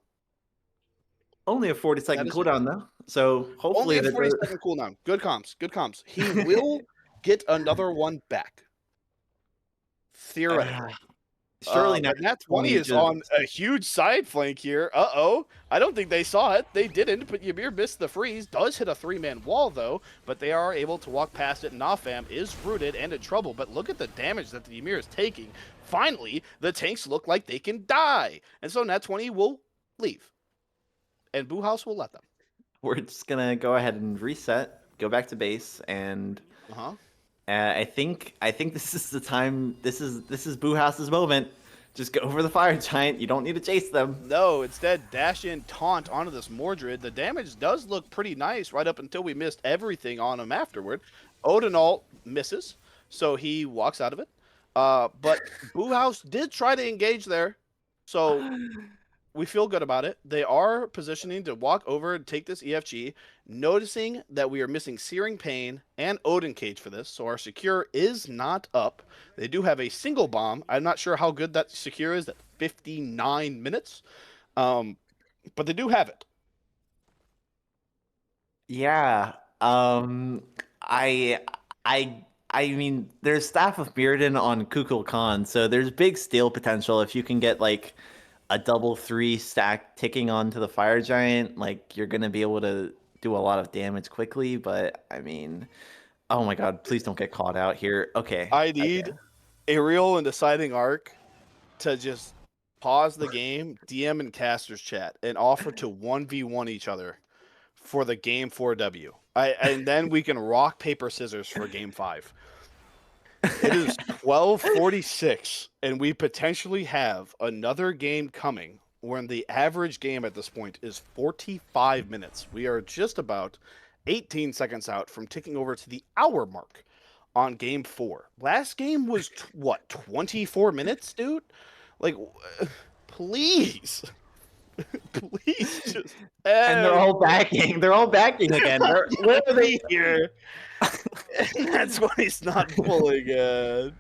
Only a 40-second cooldown, though. So hopefully... Only a 40-second cooldown. Good comms. He will get another one back. Theoretically. Surely Nat20 is on a huge side flank here. Uh-oh. I don't think they saw it. They didn't, but Ymir missed the freeze. Does hit a 3-man wall, though, but they are able to walk past it. Nafam is rooted and in trouble, but look at the damage that the Ymir is taking. Finally, the tanks look like they can die. And so Nat20 will leave. And Boo House will let them. We're just going to go ahead and reset, go back to base, and... I think this is the time. This is Boo House's moment. Just go for the fire giant. You don't need to chase them. No, instead dash in taunt onto this Mordred. The damage does look pretty nice right up until we missed everything on him afterward. Odenalt misses, so he walks out of it. But Boo House did try to engage there, so we feel good about it. They are positioning to walk over and take this EFG, noticing that we are missing Searing Pain and Odin Cage for this, so our secure is not up. They do have a single bomb. I'm not sure how good that secure is at 59 minutes, but they do have it. Yeah. I I mean, there's Staff of Mirrodin on Kukul Khan, so there's big steal potential if you can get like a double 3 stack ticking onto the Fire Giant. Like you're gonna be able to do a lot of damage quickly. But I mean, oh my God, please don't get caught out here. Okay. I Okay. need Ariel and Deciding Arc to just pause the game, DM and casters chat, and offer to 1v1 each other for the game 4W. And then we can rock paper scissors for game 5. It is 12:46 and we potentially have another game coming when the average game at this point is 45 minutes. We are just about 18 seconds out from ticking over to the hour mark on game 4. Last game was what, 24 minutes, dude? Like please. Please just And they're all backing. They're all backing again. Where are they? here. And that's why he's not pulling it.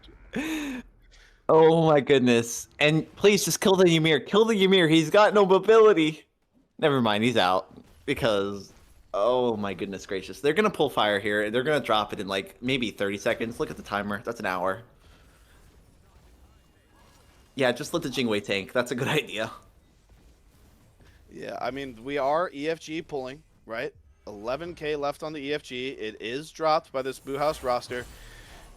Oh my goodness. And please just kill the Ymir. Kill the Ymir. He's got no mobility. Never mind, he's out. Because, oh my goodness gracious. They're going to pull fire here. They're going to drop it in like maybe 30 seconds. Look at the timer. That's an hour. Yeah, just let the Jingwei tank. That's a good idea. Yeah, I mean, we are EFG pulling, right? 11K left on the EFG. It is dropped by this Boo House roster.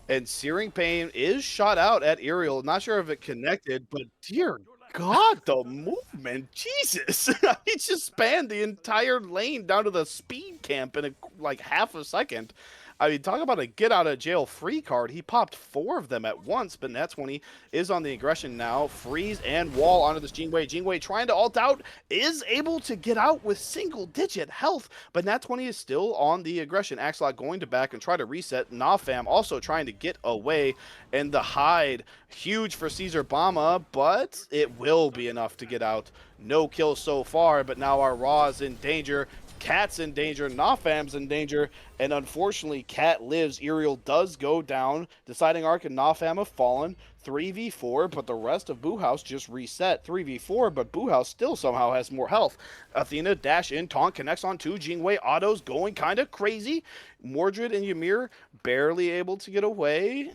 And Searing Pain is shot out at Aerial. Not sure if it connected, but dear God, the movement. Jesus. He just spanned the entire lane down to the speed camp in like half a second. I mean, talk about a get out of jail free card. He popped 4 of them at once, but Nat20 is on the aggression now. Freeze and wall onto this Jingwei. Jingwei trying to ult out, is able to get out with single digit health, but Nat20 is still on the aggression. Axelot going to back and try to reset. Nafam also trying to get away, and the hide huge for Caesar Bama, but it will be enough to get out. No kills so far, but now our Raw is in danger. Cat's in danger, Nafam's in danger, and unfortunately Cat lives. Aerial does go down. Deciding Arc and Nafam have fallen. 3v4, but the rest of Boo House just reset. 3v4, but Boo House still somehow has more health. Athena dash in, taunt connects on 2. Jingwei autos going kind of crazy. Mordred and Ymir barely able to get away.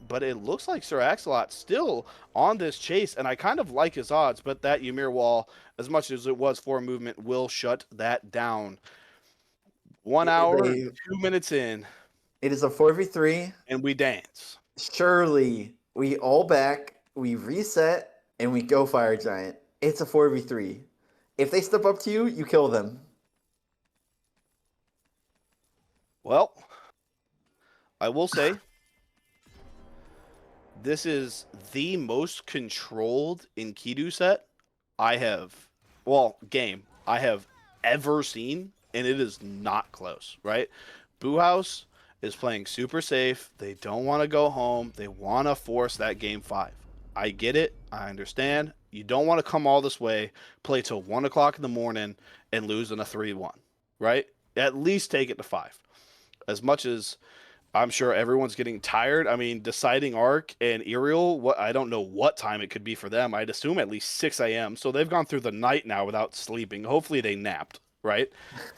But it looks like Sir Axelot still on this chase, and I kind of like his odds, but that Ymir wall, as much as it was for movement, will shut that down. 1 hour, 2 minutes in. It is a 4v3. And we dance. Surely we all back, we reset, and we go Fire Giant. It's a 4v3. If they step up to you, you kill them. Well, I will say this is the most controlled Enkidu set I have, game I have ever seen, and it is not close, right? Boo House is playing super safe. They don't want to go home. They want to force that game 5. I get it. I understand. You don't want to come all this way, play till 1 o'clock in the morning, and lose in a 3-1, right? At least take it to 5. As much as I'm sure everyone's getting tired. I mean, Deciding Arc and Aerial, I don't know what time it could be for them. I'd assume at least 6 a.m. So they've gone through the night now without sleeping. Hopefully they napped, right?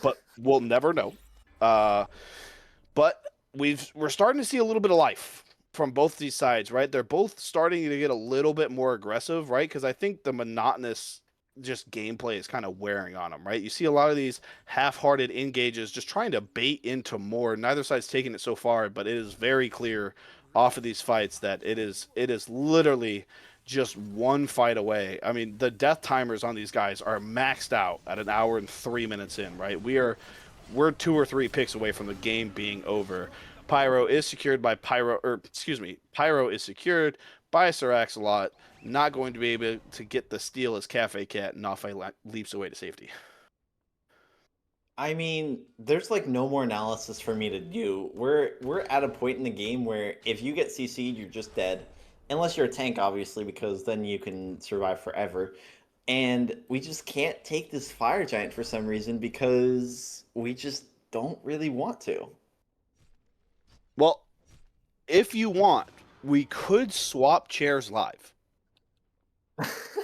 But we'll never know. But we're starting to see a little bit of life from both these sides, right? They're both starting to get a little bit more aggressive, right? Because I think the monotonous just gameplay is kind of wearing on them, right? You see a lot of these half-hearted engages just trying to bait into more. Neither side's taking it so far, but it is very clear off of these fights that it is literally just one fight away. I mean, the death timers on these guys are maxed out at 1 hour and 3 minutes in, right? We're 2 or 3 picks away from the game being over. Pyro is secured by Pyro is secured by Sir Axelot. Not going to be able to get the steal as Cafe Cat, and Nafe leaps away to safety. I mean, there's like no more analysis for me to do. We're at a point in the game where if you get CC'd, you're just dead. Unless you're a tank, obviously, because then you can survive forever. And we just can't take this fire giant for some reason because we just don't really want to. Well, if you want, we could swap chairs live.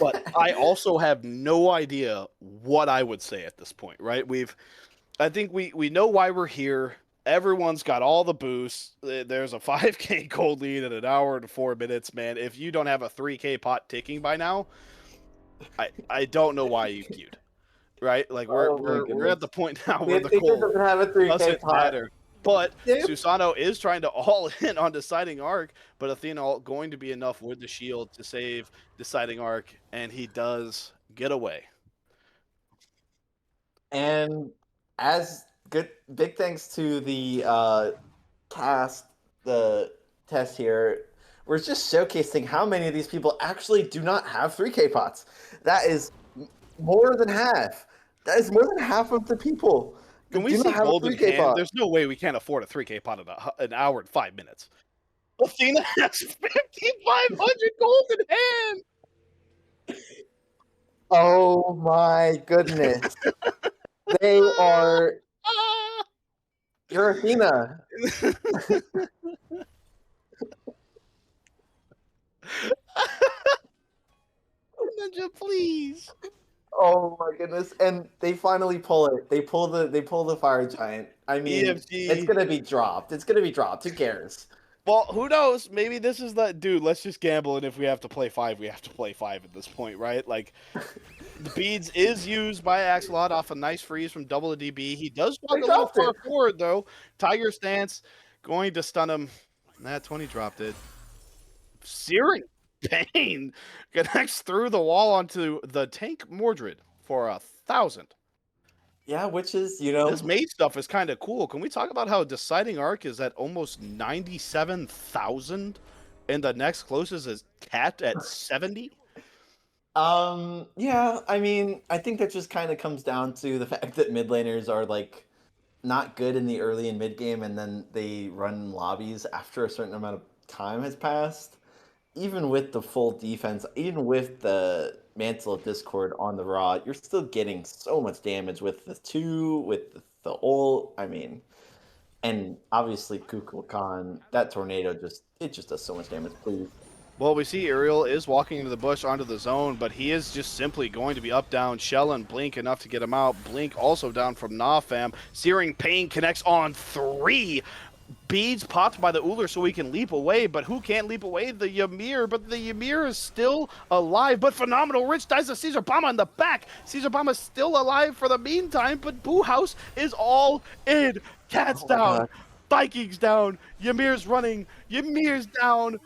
But I also have no idea what I would say at this point, right? I think we know why we're here. Everyone's got all the boosts. There's a 5K gold lead in an hour and 4 minutes, man. If you don't have a 3K pot ticking by now, I don't know why you queued, right? Like Oh my we're at goodness. the point now The where the Tinker goal doesn't have a 3K doesn't pot. matter. But Dude. Susano is trying to all in on Deciding Arc, but Athena going to be enough with the shield to save Deciding Arc, and he does get away. And as good, big thanks to the cast, the test here, we're just showcasing how many of these people actually do not have 3K pots. That is more than half. That is more than half of the people Can that we do see not have a gold in 3K hand? pot. There's no way we can't afford a 3K pot in an hour and 5 minutes. Athena has 5,500 gold in hand. Oh my goodness. They are. Ah! You're Athena. Ninja, please. Oh my goodness! And they finally pull it. They pull the fire giant. I mean, EFG. it's gonna be dropped. It's gonna be dropped. Who cares? Well, who knows? Maybe this is the dude. Let's just gamble, and if we have to play 5, we have to play 5 at this point, right? Like the beads is used by Axelot off a nice freeze from double the DB. He does walk They a little dropped far it. forward though. Tiger stance going to stun him. Nat20 dropped it. Searing pain connects through the wall onto the tank Mordred for 1,000. Yeah, which is This mate stuff is kind of cool. Can we talk about how Deciding Arc is at almost 97,000 and the next closest is Cat at 70? Yeah. I mean, I think that just kind of comes down to the fact that mid laners are like not good in the early and mid game, and then they run lobbies after a certain amount of time has passed. Even with the full defense, even with the Mantle of Discord on the Raw, you're still getting so much damage with the 2, with the ult. I mean, and obviously Kukulkan, that tornado just does so much damage. Please. Well, we see Ariel is walking into the bush onto the zone, but he is just simply going to be up, down, Shell and Blink enough to get him out. Blink also down from Nafam. Searing Pain connects on 3. Beads popped by the Uller so he can leap away, but who can't leap away? The Ymir, but the Ymir is still alive, but Phenomenal Rich dies to Caesar Bama in the back. Caesar Bama still alive for the meantime, but Boo House is all in. Cat's Oh my down. God. Vikings down. Ymir's running. Ymir's down.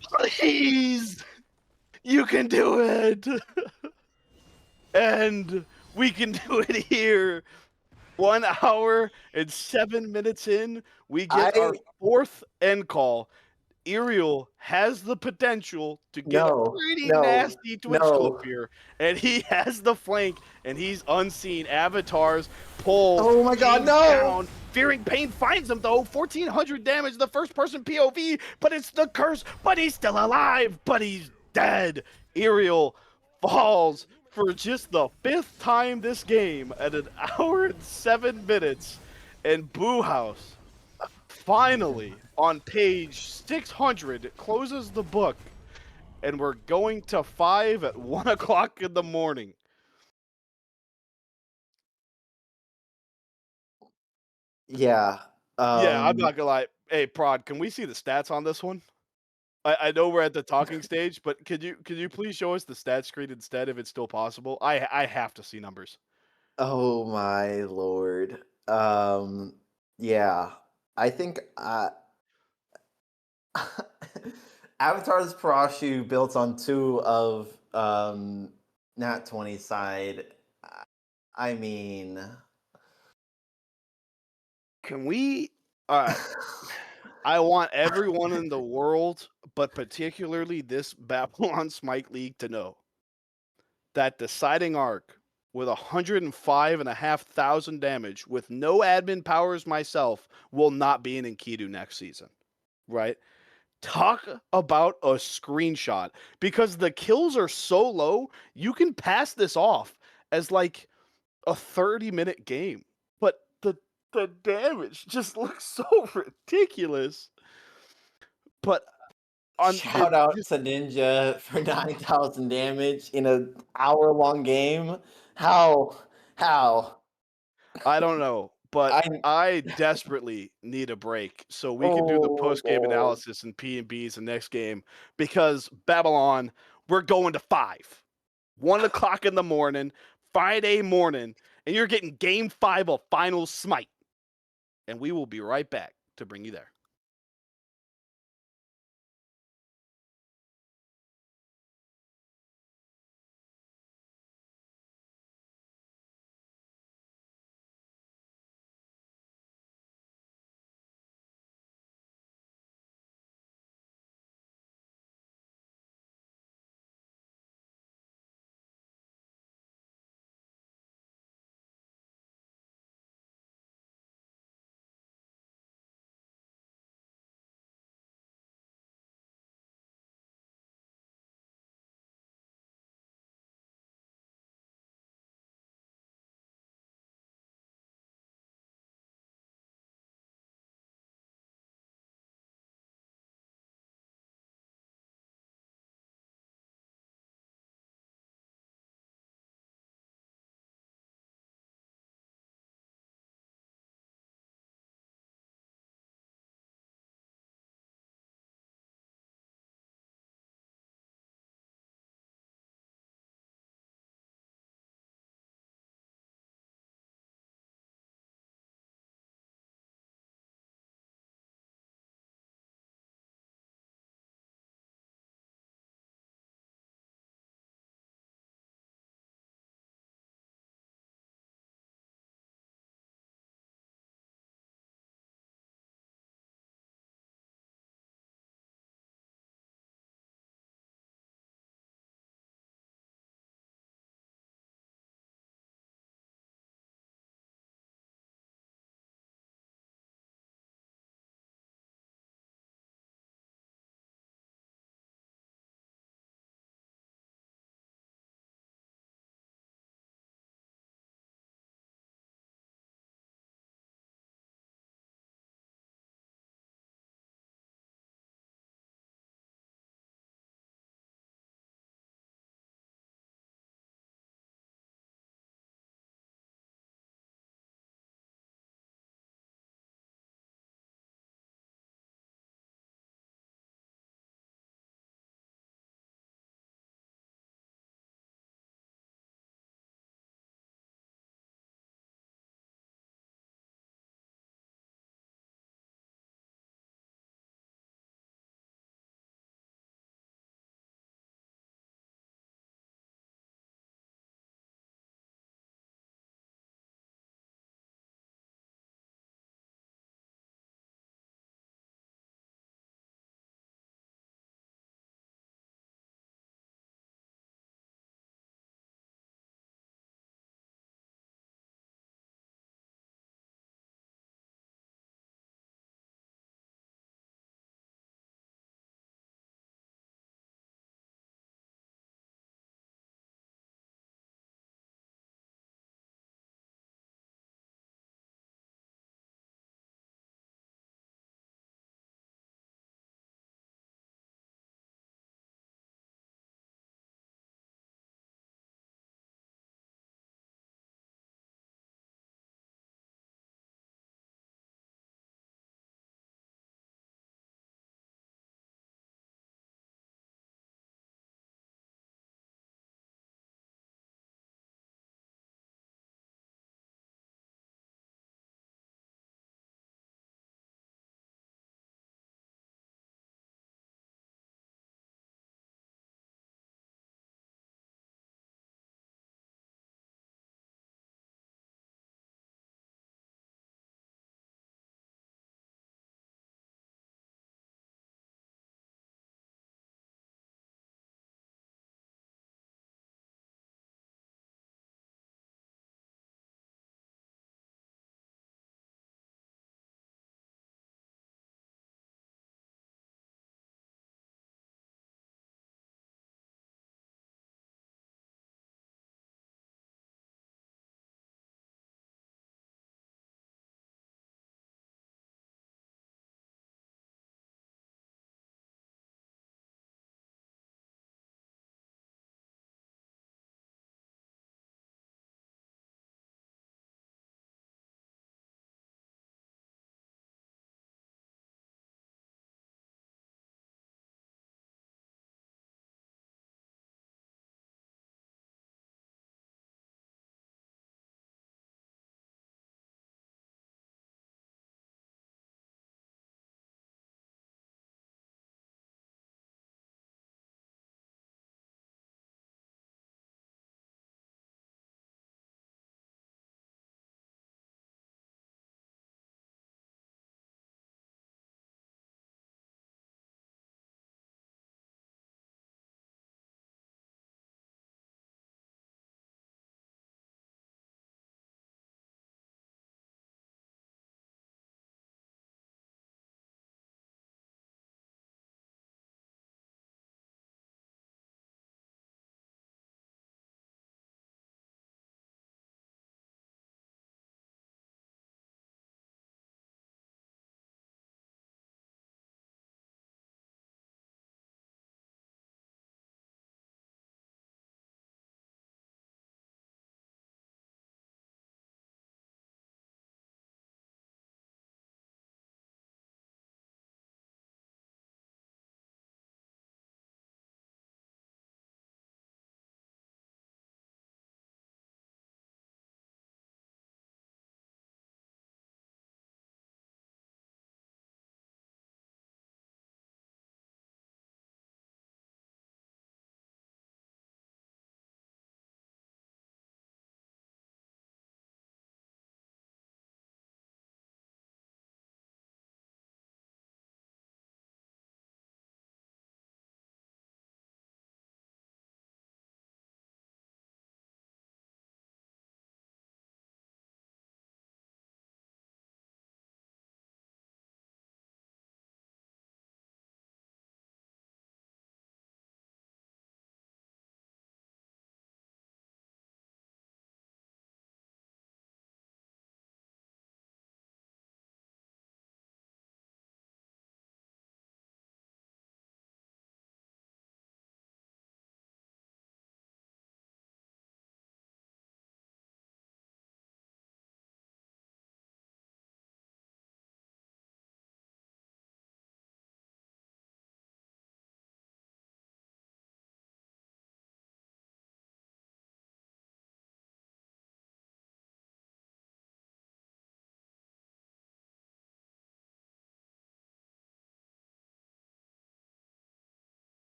Please, you can do it. And we can do it here. 1 hour and 7 minutes in, we get our 4th end call. Ariel has the potential to get a pretty nasty Twitch clip here, and he has the flank, and he's unseen. Avatars pull. Oh my God, no! Down. Fearing Pain finds him though. 1,400 damage, the first person POV, but it's the curse. But he's still alive, but he's dead. Ariel falls for just the 5th time this game at 1 hour and 7 minutes, and Boo House finally on page 600 closes the book, and we're going to 5 at 1 o'clock in the morning. Yeah. Yeah, I'm not gonna lie. Hey, Prod, can we see the stats on this one? I know we're at the talking stage, but could you please show us the stat screen instead if it's still possible? I have to see numbers. Oh my lord. Yeah. I think Avatar's Parashu built on 2 of Nat20 side. I mean, Can we I want everyone in the world, but particularly this Babylon Smite League to know that Deciding Arc with 105,500 damage with no admin powers myself will not be an Enkidu next season, right? Talk about a screenshot because the kills are so low, you can pass this off as like a 30-minute game. But the damage just looks so ridiculous. But on it Shout out just to Ninja for 9,000 damage in an hour-long game. How? How? I don't know, but I I desperately need a break so we can do the post-game oh analysis and P&Bs the next game because Babylon, we're going to 5. 1 o'clock in the morning, Friday morning, and you're getting game 5 of Finals Smite. And we will be right back to bring you there.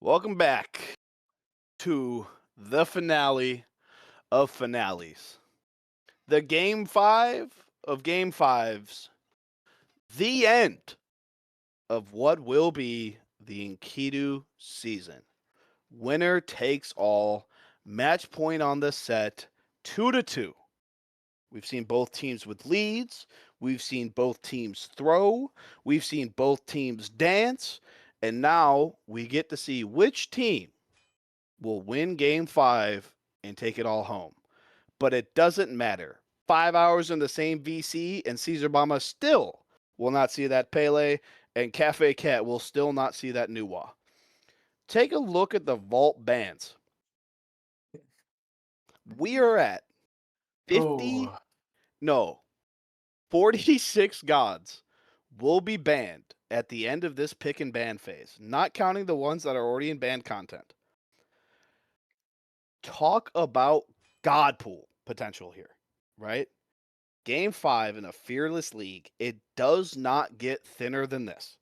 Welcome back to the finale of finales. The game 5 of game 5s. The end of what will be the Enkidu season. Winner takes all. Match point on the set, 2-2. We've seen both teams with leads. We've seen both teams throw. We've seen both teams dance. And now we get to see which team will win game 5 and take it all home. But it doesn't matter. 5 hours in the same VC, and Caesar Bama still will not see that Pele, and Cafe Cat will still not see that Nuwa. Take a look at the vault bands. We are at 50, Oh, no, 46 gods will be banned at the end of this pick and ban phase, not counting the ones that are already in banned content. Talk about god pool potential here, right? Game 5 in a fearless league, it does not get thinner than this.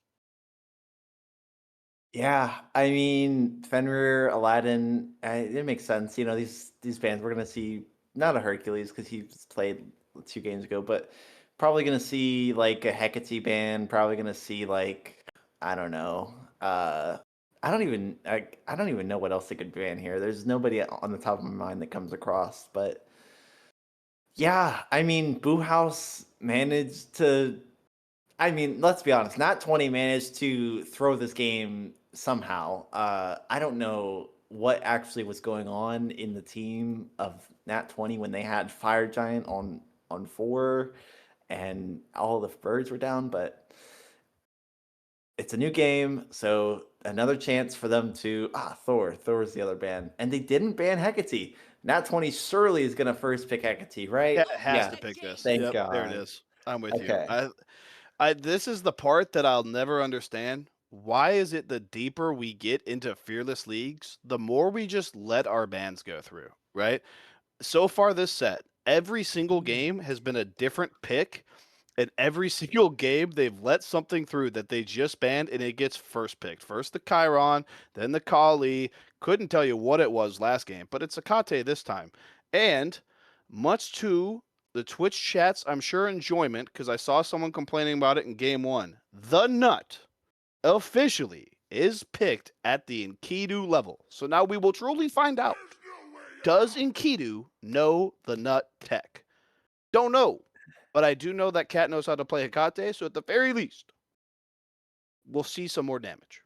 yeah. I mean, Fenrir, Aladdin, it makes sense. You know, these bands we're gonna see not a Hercules because he's played 2 games ago, but probably gonna see like a Hecate band. Probably gonna see like I don't know. I don't even know what else they could ban here. There's nobody on the top of my mind that comes across, but yeah, I mean, Boo House managed to. I mean, let's be honest. Nat20 managed to throw this game somehow. I don't know what actually was going on in the team of Nat20 when they had Fire Giant on 4, and all the birds were down. But it's a new game, so another chance for them to Thor. Thor's the other ban, and they didn't ban Hecate. Nat20 surely is gonna first pick Hecate, right? Yeah, it has Yeah. to pick this. Thank Yep, there it God. is. I'm with you. Okay. This is the part that I'll never understand. Why is it the deeper we get into fearless leagues, the more we just let our bans go through, right? So far this set, every single game has been a different pick, and every single game they've let something through that they just banned, and it gets first picked. First the Chiron, then the Kali. Couldn't tell you what it was last game, but it's Akate this time. And much to the Twitch chat's, I'm sure, enjoyment, because I saw someone complaining about it in game 1, the Nut officially is picked at the Enkidu level. So now we will truly find out. Does Enkidu know the Nut tech? Don't know. But I do know that Cat knows how to play Hecate, so at the very least, we'll see some more damage.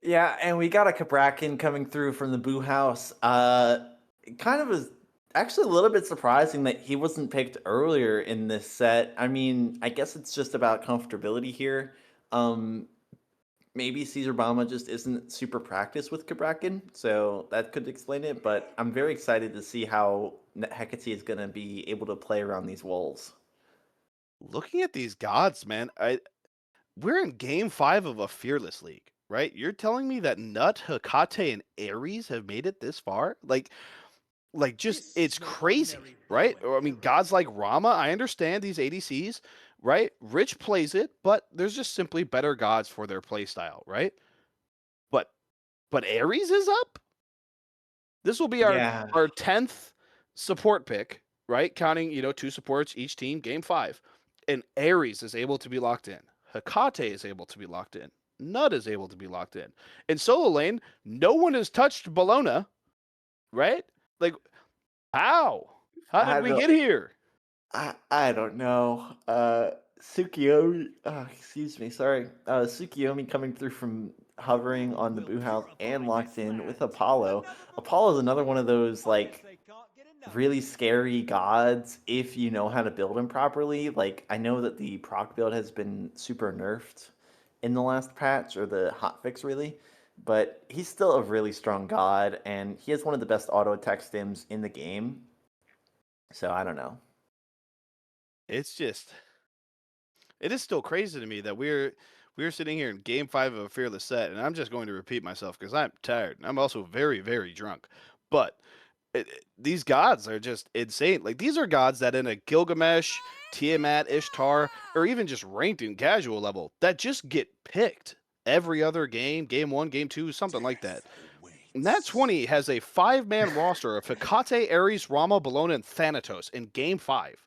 Yeah, and we got a Cabrakan coming through from the Boo House. It kind of was actually a little bit surprising that he wasn't picked earlier in this set. I mean, I guess it's just about comfortability here. Um, Maybe Caesar Bama just isn't super practiced with Cabrakan, so that could explain it. But I'm very excited to see how Hecate is going to be able to play around these walls. Looking at these gods, man, we're in game 5 of a fearless league, right? You're telling me that Nut, Hecate, and Ares have made it this far? Like just it's crazy, right? Or, I mean, gods like Rama, I understand these ADCs, right? Rich plays it, but there's just simply better gods for their play style, right? But but Ares is up. This will be our Yeah. 10th support pick, right? Counting 2 supports each team, game 5, and Ares is able to be locked in. Hecate is able to be locked in. Nut is able to be locked in. In solo lane, no one has touched Bologna, right? Like, how? How did I we don't, get here? I don't know. Tsukiyomi, excuse me, sorry. Tsukiyomi coming through from hovering on the Boo House and locked in with Apollo. Apollo is another one of those like really scary gods if you know how to build him properly. Like I know that the proc build has been super nerfed in the last patch or the hotfix really, but he's still a really strong god and he has one of the best auto attack stims in the game. So I don't know. It's just it is still crazy to me that we're sitting here in game 5 of a fearless set, and I'm just going to repeat myself because I'm tired. I'm also very, very drunk. But these gods are just insane. Like these are gods that in a Gilgamesh, Tiamat, Ishtar, or even just ranked in casual level that just get picked every other game, game 1, game 2, something like that. Nat20 has a 5-man roster of Hecate, Ares, Rama, Bellona, and Thanatos in game 5.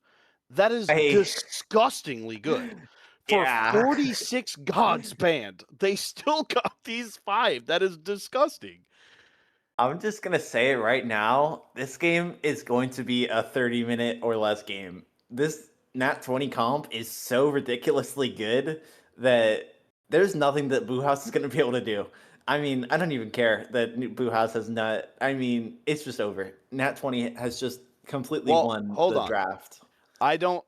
That is I disgustingly good. For yeah. 46 gods banned, they still got these 5. That is disgusting. I'm just gonna say it right now. This game is going to be a 30-minute or less game. This Nat20 comp is so ridiculously good that there's nothing that Boo House is gonna be able to do. I mean, I don't even care that Boo House has not. I mean, it's just over. Nat20 has just completely Well, won hold the on. draft. I don't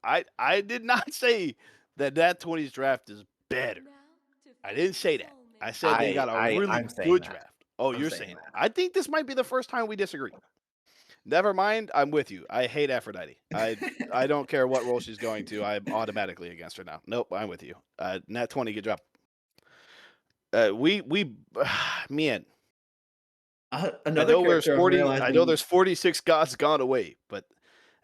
I did not say that Nat20's draft is better. I didn't say that. I said they got a really I'm saying good that. draft. Oh, I'm you're saying saying that. I think this might be the first time we disagree. Never mind, I'm with you. I hate Aphrodite. I don't care what role she's going to. I'm automatically against her now. Nope, I'm with you. Nat20 get dropped. We man, Another character I'm I know realizing. there's 46 gods gone away, but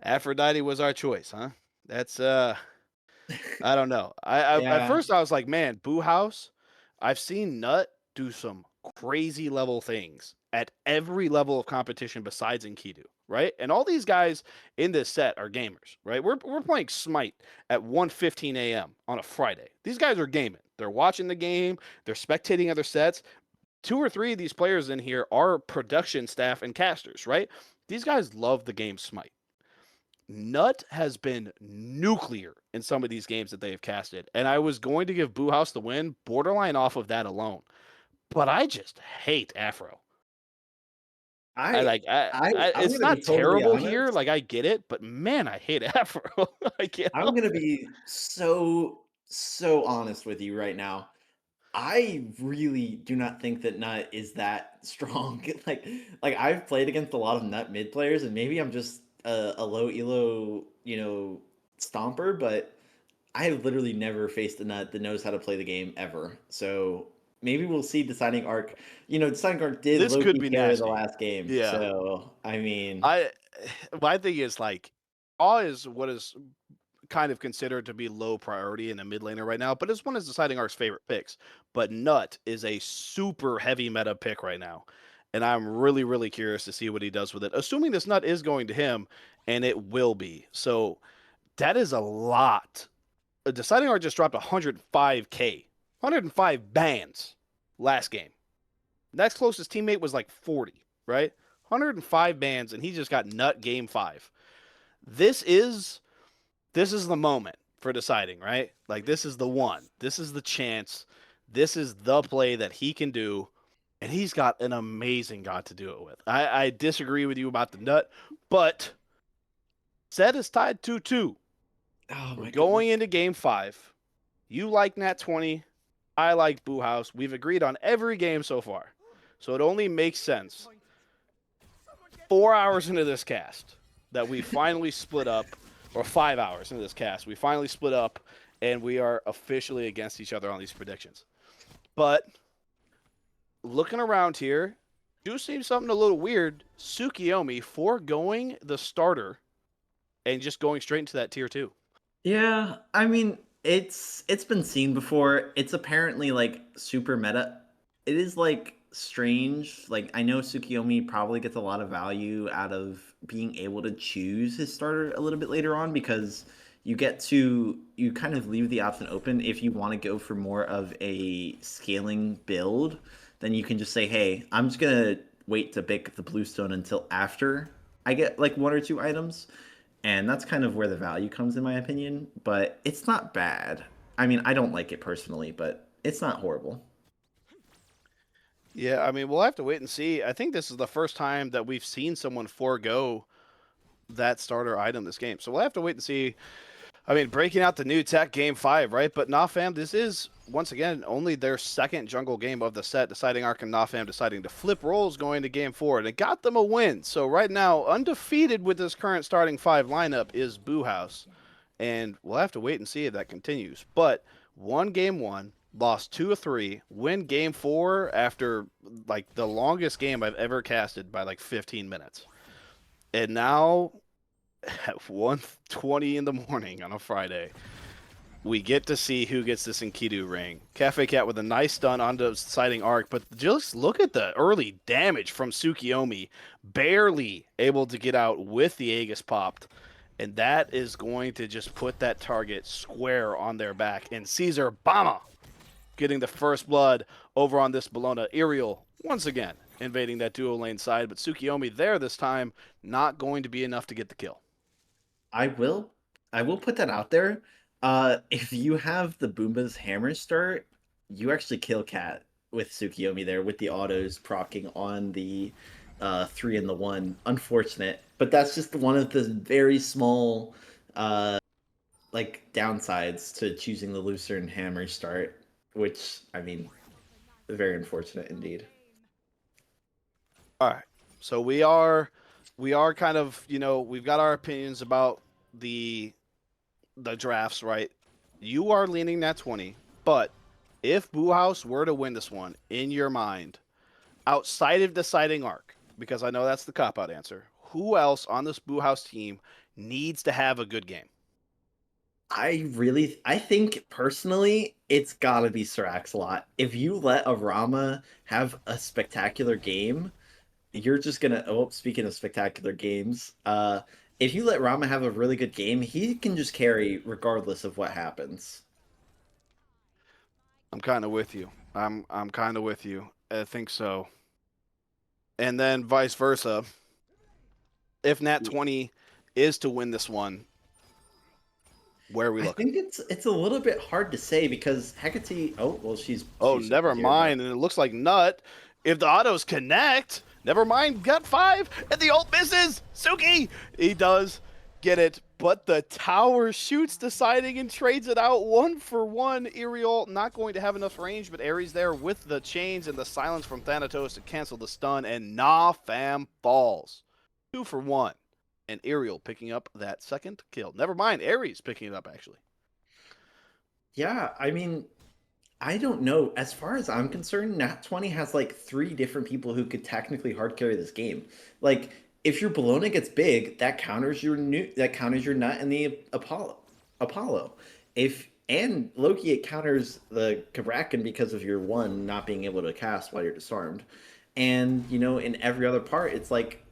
Aphrodite was our choice, huh? That's I don't know. At Yeah. first I was like, man, Boo House. I've seen Nut do some crazy level things at every level of competition besides Enkidu, right? And all these guys in this set are gamers, right? We're playing Smite at 1:15 a.m. on a Friday. These guys are gaming. They're watching the game. They're spectating other sets. 2 or 3 of these players in here are production staff and casters, right? These guys love the game Smite. Nut has been nuclear in some of these games that they have casted, and I was going to give Boo House the win, borderline off of that alone. But I just hate Afro. I I like I'm it's gonna be not totally terrible here, honest. like I get it, but man, I hate Afro. I can't I'm help gonna it. be so honest with you right now. I really do not think that Nut is that strong. Like I've played against a lot of Nut mid players, and maybe I'm just a low elo, stomper, but I have literally never faced a Nut that knows how to play the game ever. So maybe we'll see Deciding Arc. Deciding Arc did This could Loki be carry the nasty. last game. Yeah. So I mean, I my thing is like Awe is what is kind of considered to be low priority in a mid laner right now, but it's one of Deciding Arc's favorite picks. But Nut is a super heavy meta pick right now. And I'm really, really curious to see what he does with it, assuming this Nut is going to him, and it will be. So that is a lot. Deciding Arc just dropped 105K, 105 bans last game. Next closest teammate was like 40, right? 105 bans, and he just got Nut game 5. This is the moment for deciding, right? Like this is the one. This is the chance. This is the play that he can do, and he's got an amazing god to do it with. I disagree with you about the Nut, but set is tied 2-2. oh We're my going goodness. into game 5. You like Nat20. I like Boo House. We've agreed on every game so far. So it only makes sense 4 hours into this cast that we finally split up, or 5 hours into this cast, we finally split up, and we are officially against each other on these predictions. But looking around here, do seem something a little weird. Tsukiyomi foregoing the starter and just going straight into that tier 2. Yeah, I mean, it's been seen before. It's apparently like super meta. It is like strange. Like I know Tsukiyomi probably gets a lot of value out of being able to choose his starter a little bit later on because you kind of leave the option open if you want to go for more of a scaling build, then you can just say, "Hey, I'm just going to wait to pick the bluestone until after I get like one or two items." And that's kind of where the value comes in my opinion, but it's not bad. I mean, I don't like it personally, but it's not horrible. Yeah, I mean, we'll have to wait and see. I think this is the first time that we've seen someone forego that starter item this game. So we'll have to wait and see. I mean, breaking out the new tech game 5, right? But Nafam, this is, once again, only their second jungle game of the set. Deciding Arc and Nafam deciding to flip roles going to game 4. And it got them a win. So right now, undefeated with this current starting 5 lineup is Boo House. And we'll have to wait and see if that continues. But won game 1, lost 2 of 3, win game 4 after like the longest game I've ever casted by like 15 minutes. And now at 1:20 in the morning on a Friday, we get to see who gets this Enkidu ring. Cafe Cat with a nice stun onto the siding arc, but just look at the early damage from Tsukiyomi. Barely able to get out with the Aegis popped. And that is going to just put that target square on their back. And Caesar Bama getting the first blood over on this Bologna. Aerial, once again, invading that duo lane side, but Tsukiyomi there this time, not going to be enough to get the kill. I will put that out there. If you have the Boomba's hammer start, you actually kill Cat with Tsukiyomi there with the autos proccing on the 3 and the 1. Unfortunate, but that's just one of the very small like downsides to choosing the Lucerne hammer start, which I mean, very unfortunate indeed. All right. So we are kind of, we've got our opinions about the drafts, right? You are leaning Nat20, but if Boo House were to win this one, in your mind, outside of deciding arc, because I know that's the cop out answer, who else on this Boo House team needs to have a good game? I think personally, it's gotta be Sir Axelot. If you let Arama have a spectacular game, you're just gonna. Oh, speaking of spectacular games, if you let Rama have a really good game, he can just carry regardless of what happens. I'm kind of with you. I'm kind of with you. I think so. And then vice versa. If Nat20 is to win this one, where are we I looking? think it's a little bit hard to say because Hecate. Oh well, Oh, she's never here, mind. And it looks like Nut. If the autos connect, never mind. Got 5, and the ult misses. Suki, he does get it, but the tower shoots deciding and trades it out 1-for-1. Aerial not going to have enough range, but Ares there with the chains and the silence from Thanatos to cancel the stun, and Nah Fam falls 2-for-1. And Aerial picking up that second kill. Never mind, Ares picking it up actually. Yeah, I mean, I don't know. As far as I'm concerned, Nat20 has like 3 different people who could technically hard carry this game. Like, if your Bologna gets big, that counters your Nut and the Apollo. If and Loki, it counters the Kabrakan because of your 1 not being able to cast while you're disarmed. And in every other part, it's like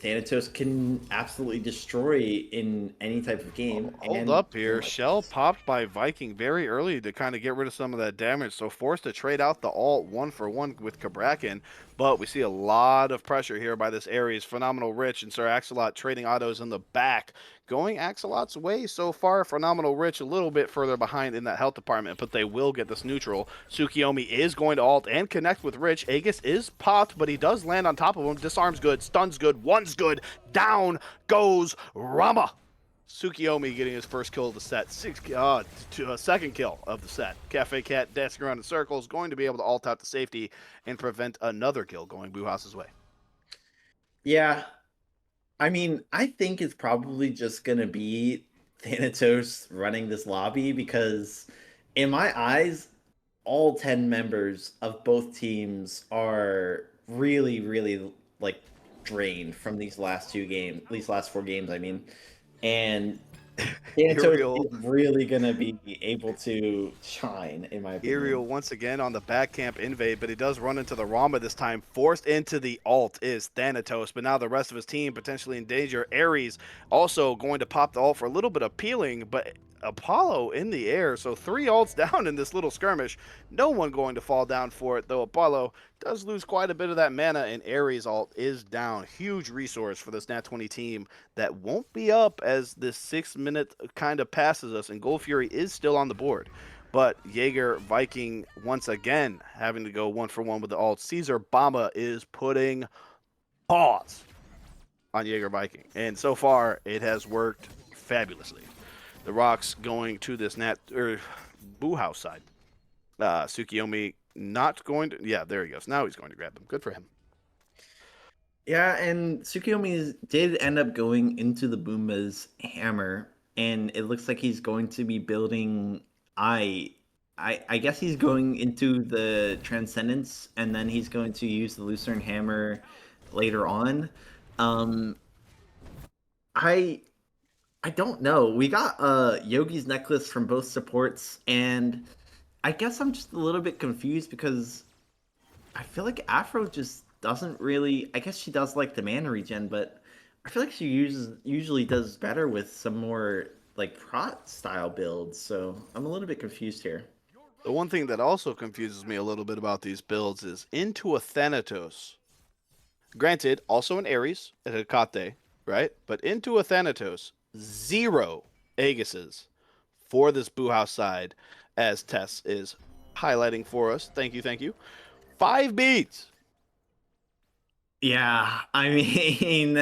Thanatos can absolutely destroy in any type of game. Hold And up here. Shell popped by Viking very early to kind of get rid of some of that damage, so forced to trade out the ult 1-for-1 with Kabrakan. But we see a lot of pressure here by this Ares. Phenomenal Rich and Sir Axelot trading autos in the back. Going Axelot's way so far. Phenomenal Rich a little bit further behind in that health department, but they will get this neutral. Tsukiyomi is going to ult and connect with Rich. Aegis is popped, but he does land on top of him. Disarms good, stuns good, one's good. Down goes Rama. Tsukiyomi getting his first kill of the set, second kill of the set. Cafe Cat dancing around in circles, going to be able to ult out to safety and prevent another kill going Boo House's way. yeah, I mean, I think it's probably just gonna be Thanatos running this lobby because, in my eyes, all 10 members of both teams are really, really like drained from these last 4 games, I mean. And Thanatos Aerial. is really gonna be able to shine, in my opinion. Aerial once again on the back camp invade, but he does run into the Rama this time. Forced into the ult is Thanatos, but now the rest of his team potentially in danger. Ares also going to pop the ult for a little bit of peeling, but Apollo in the air, so 3 ults down in this little skirmish. No one going to fall down for it, though Apollo does lose quite a bit of that mana, and Ares ult is down. Huge resource for this Nat20 team that won't be up as this 6-minute kind of passes us, and Gold Fury is still on the board. But Jaeger Viking once again having to go 1-for-1 with the ult. Caesar Bama is putting pause on Jaeger Viking, and so far it has worked fabulously. The rocks going to this Boo House side. Tsukiyomi not going to. Yeah, there he goes. Now he's going to grab them. Good for him. Yeah, and Tsukiyomi did end up going into the Boomba's hammer, and it looks like he's going to be building. I guess he's going into the Transcendence, and then he's going to use the Lucerne hammer later on. Um, I I don't know. We got Yogi's necklace from both supports, and I guess I'm just a little bit confused because I feel like Afro just doesn't really. I guess she does like the mana regen, but I feel like she usually does better with some more like prot style builds. So I'm a little bit confused here. The one thing that also confuses me a little bit about these builds is into a Thanatos. Granted, also an Ares, a Hecate, right? But into a Thanatos, 0 Aegises for this Boo House side, as Tess is highlighting for us. Thank you, thank you. 5 beats. Yeah, I mean,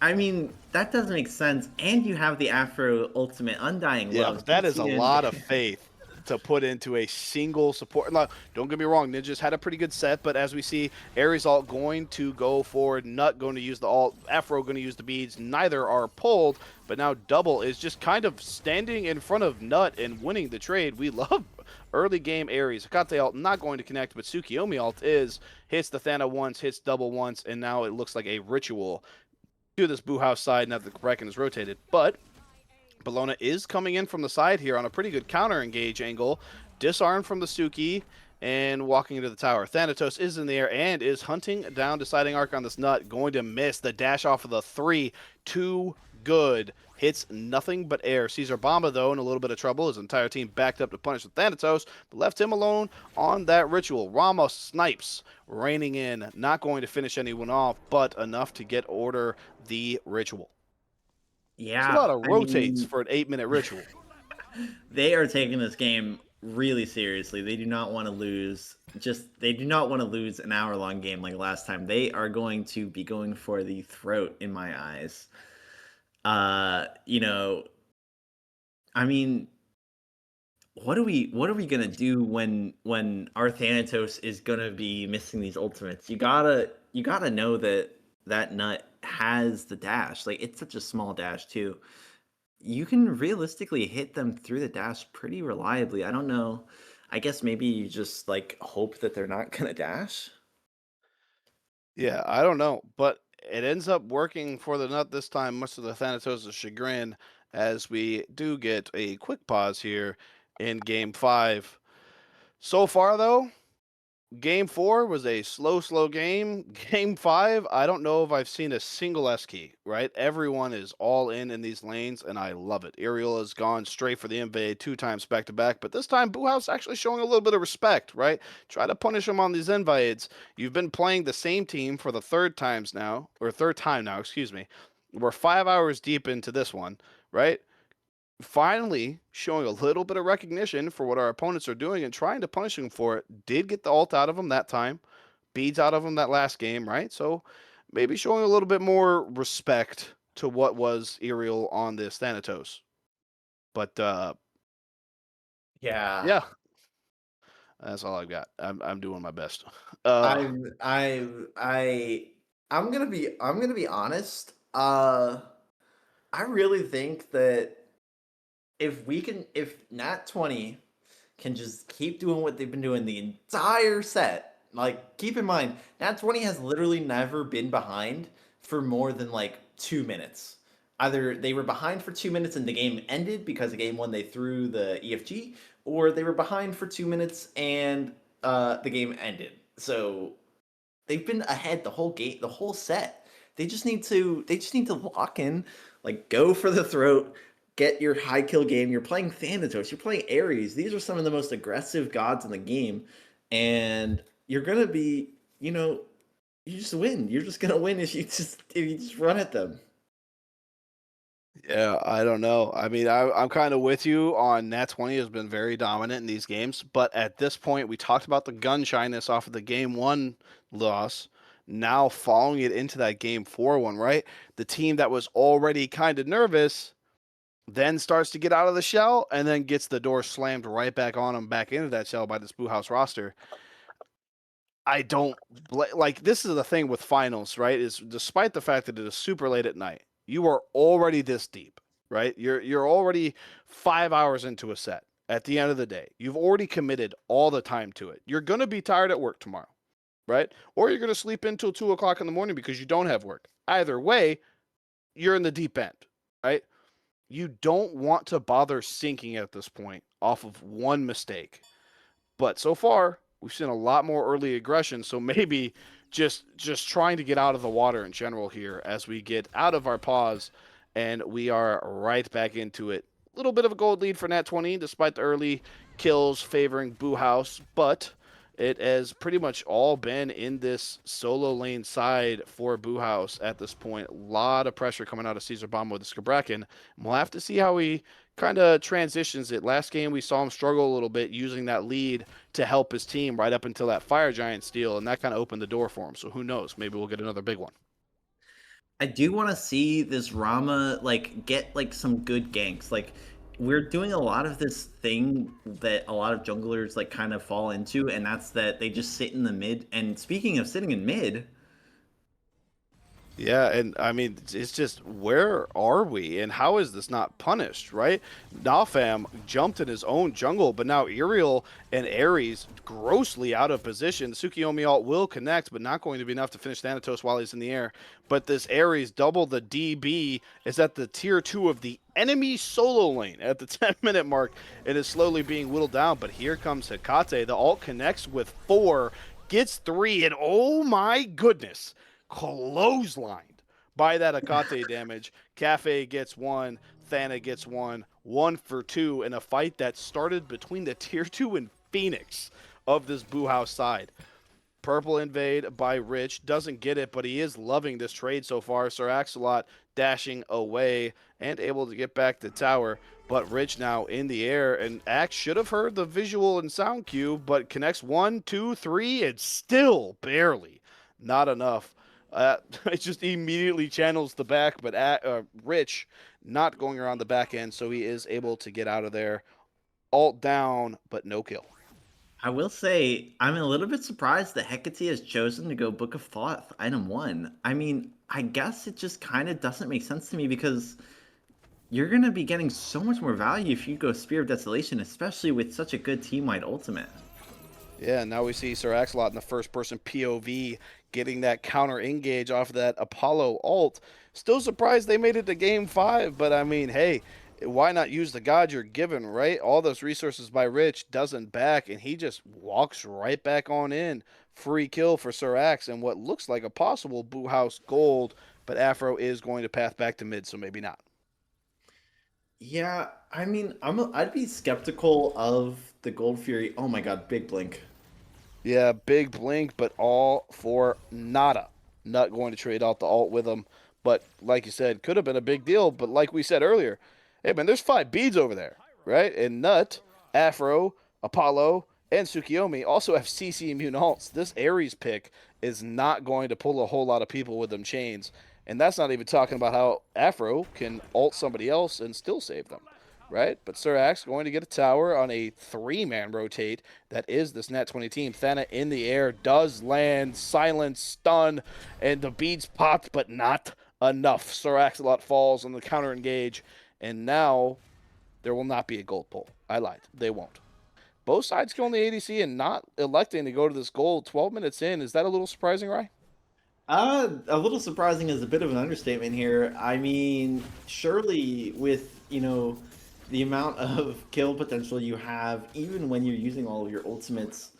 I mean, that doesn't make sense. And you have the Afro Ultimate Undying Yeah, Love. but that is She a didn't. lot of faith to put into a single support. Now, don't get me wrong, Ninja's had a pretty good set, but as we see, Ares ult going to go forward, Nut going to use the ult, Afro going to use the beads. Neither are pulled, but now Double is just kind of standing in front of Nut and winning the trade. We love early game Ares. Hecate ult not going to connect, but Tsukiyomi ult is. Hits the Thana once, hits Double once, and now it looks like a ritual to this Boo House side now that the Kraken is rotated. But Bologna is coming in from the side here on a pretty good counter engage angle. Disarmed from the Suki and walking into the tower. Thanatos is in the air and is hunting down Deciding Arc on this Nut. Going to miss the dash off of the 3. Too good. Hits nothing but air. Caesar Bomba, though, in a little bit of trouble. His entire team backed up to punish the Thanatos, but left him alone on that ritual. Ramos snipes, raining in. Not going to finish anyone off, but enough to get order the ritual. It's a Yeah, lot of I rotates mean, for an 8-minute ritual. they are taking this game really seriously. They do not want to lose. They do not want to lose an hour-long game like last time. They are going to be going for the throat in my eyes. You know, I mean, what are we gonna do when our Thanatos is gonna be missing these ultimates? You gotta know that that Nut has the dash. Like it's such a small dash too. You can realistically hit them through the dash pretty reliably. I don't know. I guess maybe you just like hope that they're not gonna dash. Yeah, I don't know, but it ends up working for the Nut this time, much to the Thanatos' chagrin, as we do get a quick pause here in Game 5. So far, though, Game 4 was a slow game. Game 5, I don't know if I've seen a single S key, right? Everyone is all in these lanes, and I love it. Ariel has gone straight for the invade 2 times back to back, but this time Boo House actually showing a little bit of respect, right? Try to punish him on these invades. You've been playing the same team for the third time now, excuse me. We're 5 hours deep into this one, right? Finally showing a little bit of recognition for what our opponents are doing and trying to punish him for it. Did get the ult out of him that time, beads out of him that last game, right? So maybe showing a little bit more respect to what was Aerial on this Thanatos. But Yeah. yeah, that's all I've got. I'm doing my best. I I'm gonna be honest. I really think that if Nat20 can just keep doing what they've been doing the entire set, like keep in mind, Nat20 has literally never been behind for more than like 2 minutes. Either they were behind for 2 minutes and the game ended because the game one they threw the EFG, or they were behind for 2 minutes and the game ended. So they've been ahead the whole game, the whole set. They just need to lock in, like go for the throat, get your high kill game. You're playing Thanatos, you're playing Ares. These are some of the most aggressive gods in the game, and you're gonna be, you just win. You're just gonna win if you just run at them. Yeah, I don't know. I mean, I'm kind of with you on Nat20 has been very dominant in these games, but at this point, we talked about the gun shyness off of the game 1 loss. Now following it into that game 4 one, right? The team that was already kind of nervous then starts to get out of the shell and then gets the door slammed right back on them back into that shell by this Boo House roster. I don't like this is the thing with finals, right? Is despite the fact that it is super late at night, you are already this deep, right? You're already 5 hours into a set. At the end of the day, you've already committed all the time to it. You're gonna be tired at work tomorrow, right? Or you're gonna sleep until 2 o'clock in the morning because you don't have work. Either way, you're in the deep end. you don't want to bother sinking at this point off of one mistake. But so far, we've seen a lot more early aggression, so maybe just trying to get out of the water in general here as we get out of our pause and we are right back into it. A little bit of a gold lead for Nat20 despite the early kills favoring Boo House, but it has pretty much all been in this solo lane side for Boo House at this point. A lot of pressure coming out of Caesar Bomb with the Skabraken. We'll have to see how he kind of transitions it. Last game, we saw him struggle a little bit using that lead to help his team right up until that Fire Giant steal, and that kind of opened the door for him. So who knows? Maybe we'll get another big one. I do want to see this Rama like get like some good ganks. Like we're doing a lot of this thing that a lot of junglers like kind of fall into, and that's that they just sit in the mid. And speaking of sitting in mid, Yeah, and I mean, it's just where are we, and how is this not punished, right? Nafam jumped in his own jungle, but now Iriel and Ares grossly out of position. Tsukiyomi ult will connect, but not going to be enough to finish Thanatos while he's in the air. But this Ares double the DB is at the tier 2 of the enemy solo lane at the 10-minute mark. It is slowly being whittled down, but here comes Hecate. The ult connects with 4, gets 3, and oh my goodness, clotheslined by that Akate damage. Cafe gets 1, Thana gets 1, 1 for 2 in a fight that started between the tier 2 and Phoenix of this Boo House side. Purple invade by Rich. Doesn't get it, but he is loving this trade so far. Sir Axelot dashing away and able to get back to tower. But Rich now in the air, and Axe should have heard the visual and sound cue, but connects 1, 2, 3, and still barely. Not enough. It just immediately channels the back, but Rich not going around the back end, so he is able to get out of there. Alt down, but no kill. I will say I'm a little bit surprised that Hecate has chosen to go Book of Thoth item 1. I mean, I guess it just kind of doesn't make sense to me because you're going to be getting so much more value if you go Spear of Desolation, especially with such a good team-wide ultimate. Yeah, now we see Sir Axelot in the first-person POV getting that counter engage off of that Apollo ult. Still surprised they made it to Game 5, but I mean, hey, why not use the god you're given, right? All those resources by Rich doesn't back, and he just walks right back on in. Free kill for Sir Axe, and what looks like a possible Boo House gold, but Afro is going to path back to mid, so maybe not. Yeah, I mean, I'd be skeptical of the Gold Fury. Oh my god, big blink. Yeah, big blink, but all for nada. Not going to trade out the alt with him. But like you said, could have been a big deal. But like we said earlier, hey man, there's 5 beads over there, right? And Nut, Afro, Apollo, and Tsukiyomi also have CC immune alts. This Ares pick is not going to pull a whole lot of people with them chains. And that's not even talking about how Afro can ult somebody else and still save them, right? But Sir Axe going to get a tower on a 3-man rotate. That is this Nat20 team. Thana in the air does land, silence, stun, and the beads popped, but not enough. Sir Axelot falls on the counter engage, and now there will not be a gold pull. I lied. They won't. Both sides killing the ADC and not electing to go to this gold 12 minutes in. Is that a little surprising, Rye? A little surprising is a bit of an understatement here. I mean, surely with, the amount of kill potential you have, even when you're using all of your ultimates,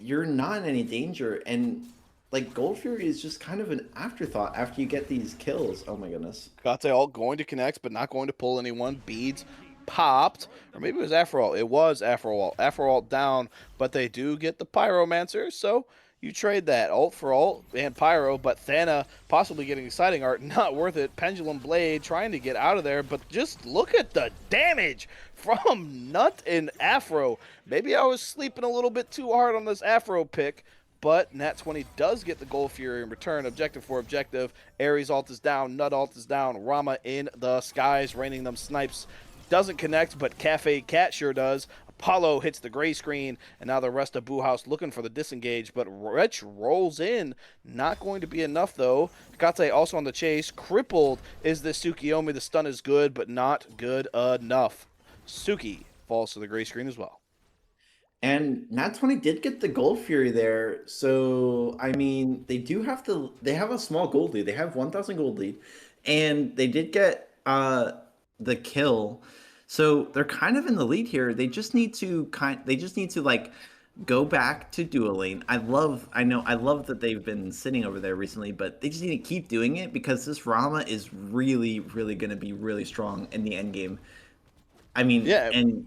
you're not in any danger. And like Gold Fury is just kind of an afterthought after you get these kills. Oh my goodness. Kate all going to connect, but not going to pull anyone. Beads popped, or maybe it was Afro. It was Afro. Afro down, but they do get the Pyromancer, so you trade that ult for ult and Pyro, but Thana possibly getting exciting art, not worth it. Pendulum Blade trying to get out of there, but just look at the damage from Nut and Afro. Maybe I was sleeping a little bit too hard on this Afro pick, but Nat20 does get the Gold Fury in return. Objective for objective. Ares ult is down, Nut ult is down, Rama in the skies, raining them snipes. Doesn't connect, but Cafe Cat sure does. Apollo hits the gray screen, and now the rest of Boo House looking for the disengage, but Rich rolls in. Not going to be enough, though. Kate also on the chase. Crippled is the Tsukiyomi. The stun is good, but not good enough. Suki falls to the gray screen as well. And Nat20 did get the Gold Fury there. So, I mean, they have a small gold lead. They have 1,000 gold lead. And they did get the kill. So they're kind of in the lead here. They just need to like go back to dual lane. I love that they've been sitting over there recently, but they just need to keep doing it because this Rama is really, really gonna be really strong in the end game. I mean, Yeah, and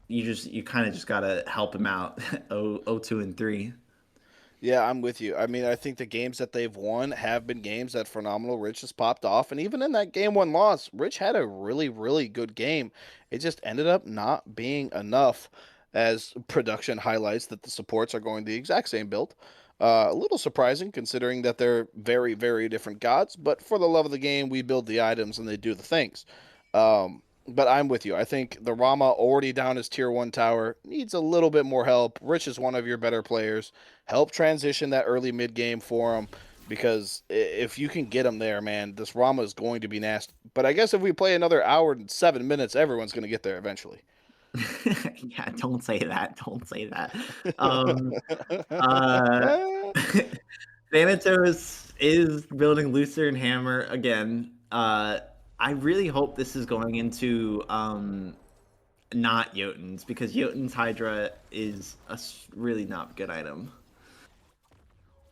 you kind of just gotta help him out. 2 and 3. yeah, I'm with you. I mean, I think the games that they've won have been games that phenomenal Rich has popped off. And even in that game one loss, Rich had a really, really good game. It just ended up not being enough as production highlights that the supports are going the exact same build. A little surprising considering that they're very, very different gods, but for the love of the game, we build the items and they do the things. But I'm with you. I think the Rama already down his tier 1 tower needs a little bit more help. Rich is one of your better players. Help transition that early mid game for him because if you can get him there, man, this Rama is going to be nasty. But I guess if we play another hour and 7 minutes, everyone's going to get there eventually. Yeah, don't say that. Don't say that. Um, uh, Thanatos is building Lucifer and Hammer again. I really hope this is going into not Jotun's because Jotun's Hydra is really not good item.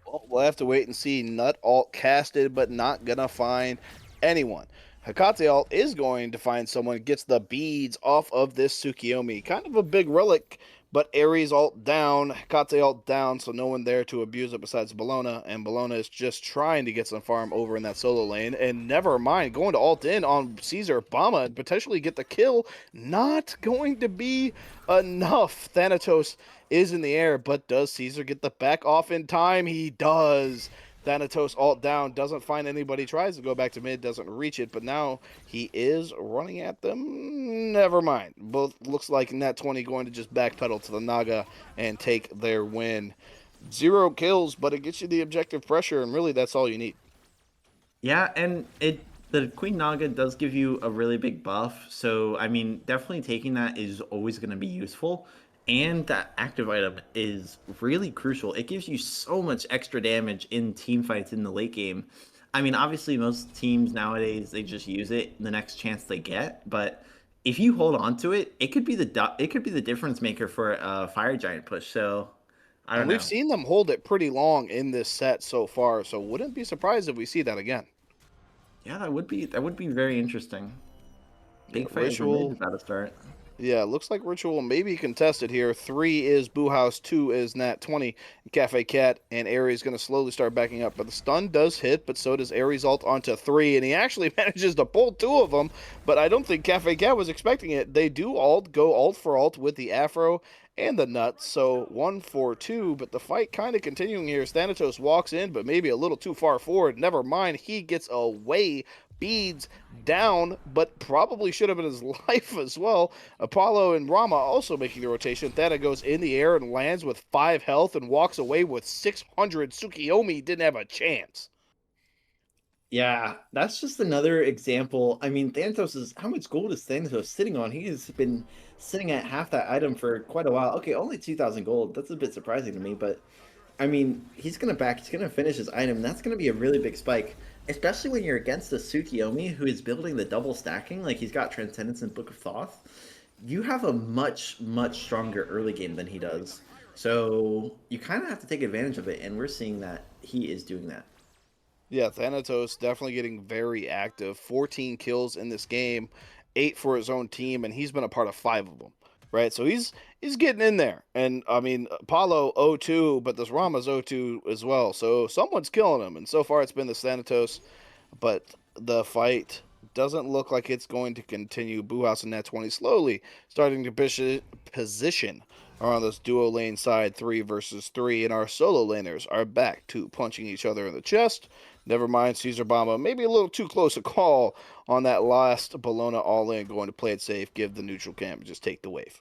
Well, we'll have to wait and see. Nut alt casted, but not gonna find anyone. Hakate alt is going to find someone, gets the beads off of this Tsukiyomi. Kind of a big relic, but Ares alt down, Hakate alt down, so no one there to abuse it besides Bologna. And Bologna is just trying to get some farm over in that solo lane. And never mind, going to alt in on Caesar Bama and potentially get the kill. Not going to be enough. Thanatos is in the air, but does Caesar get the back off in time? He does. Thanatos alt down, doesn't find anybody, tries to go back to mid, doesn't reach it, but now he is running at them. Never mind. Both looks like Nat20 going to just backpedal to the Naga and take their win. 0 kills, but it gets you the objective pressure, and really that's all you need. Yeah, and the Queen Naga does give you a really big buff, so I mean, definitely taking that is always going to be useful. And that active item is really crucial. It gives you so much extra damage in team fights in the late game. I mean, obviously, most teams nowadays they just use it the next chance they get. But if you hold on to it, it could be the difference maker for a fire giant push. So I And don't we've know. seen them hold it pretty long in this set so far, so wouldn't be surprised if we see that again. Yeah, that would be very interesting. Yeah, Big fight over mid is Ritual. about to start. Yeah, looks like Ritual may be contested here. 3 is Boo House, 2 is Nat20. Cafe Cat and Ares going to slowly start backing up. But the stun does hit, but so does Ares ult onto 3. And he actually manages to pull 2 of them. But I don't think Cafe Cat was expecting it. They do go ult for ult with the Afro and the nuts. So 1 for 2. But the fight kind of continuing here. Thanatos walks in, but maybe a little too far forward. Never mind. He gets away. Beads down, but probably should have been his life as well. Apollo and Rama also making the rotation. Thana goes in the air and lands with 5 health and walks away with 600. Tsukiyomi didn't have a chance. Yeah, that's just another example. I mean, Thanatos is how much gold is Thanatos sitting on? He has been sitting at half that item for quite a while. Okay, only 2,000 gold. That's a bit surprising to me, but I mean, he's gonna finish his item. That's gonna be a really big spike, especially when you're against a Tsukiyomi who is building the double stacking, like he's got Transcendence and Book of Thoth. You have a much stronger early game than he does. So you kind of have to take advantage of it, and we're seeing that he is doing that. Yeah, Thanatos definitely getting very active. 14 kills in this game, 8 for his own team, and he's been a part of 5 of them. Right, so he's getting in there, and I mean Apollo 0-2, but this Rama's 0-2 as well. So someone's killing him, and so far it's been the Thanatos. But the fight doesn't look like it's going to continue. Boo House and Nat20 slowly starting to position are on this duo lane side 3 versus 3, and our solo laners are back to punching each other in the chest. Never mind Caesar Bama, maybe a little too close a call on that last Bologna all in, going to play it safe, give the neutral camp, and just take the wave.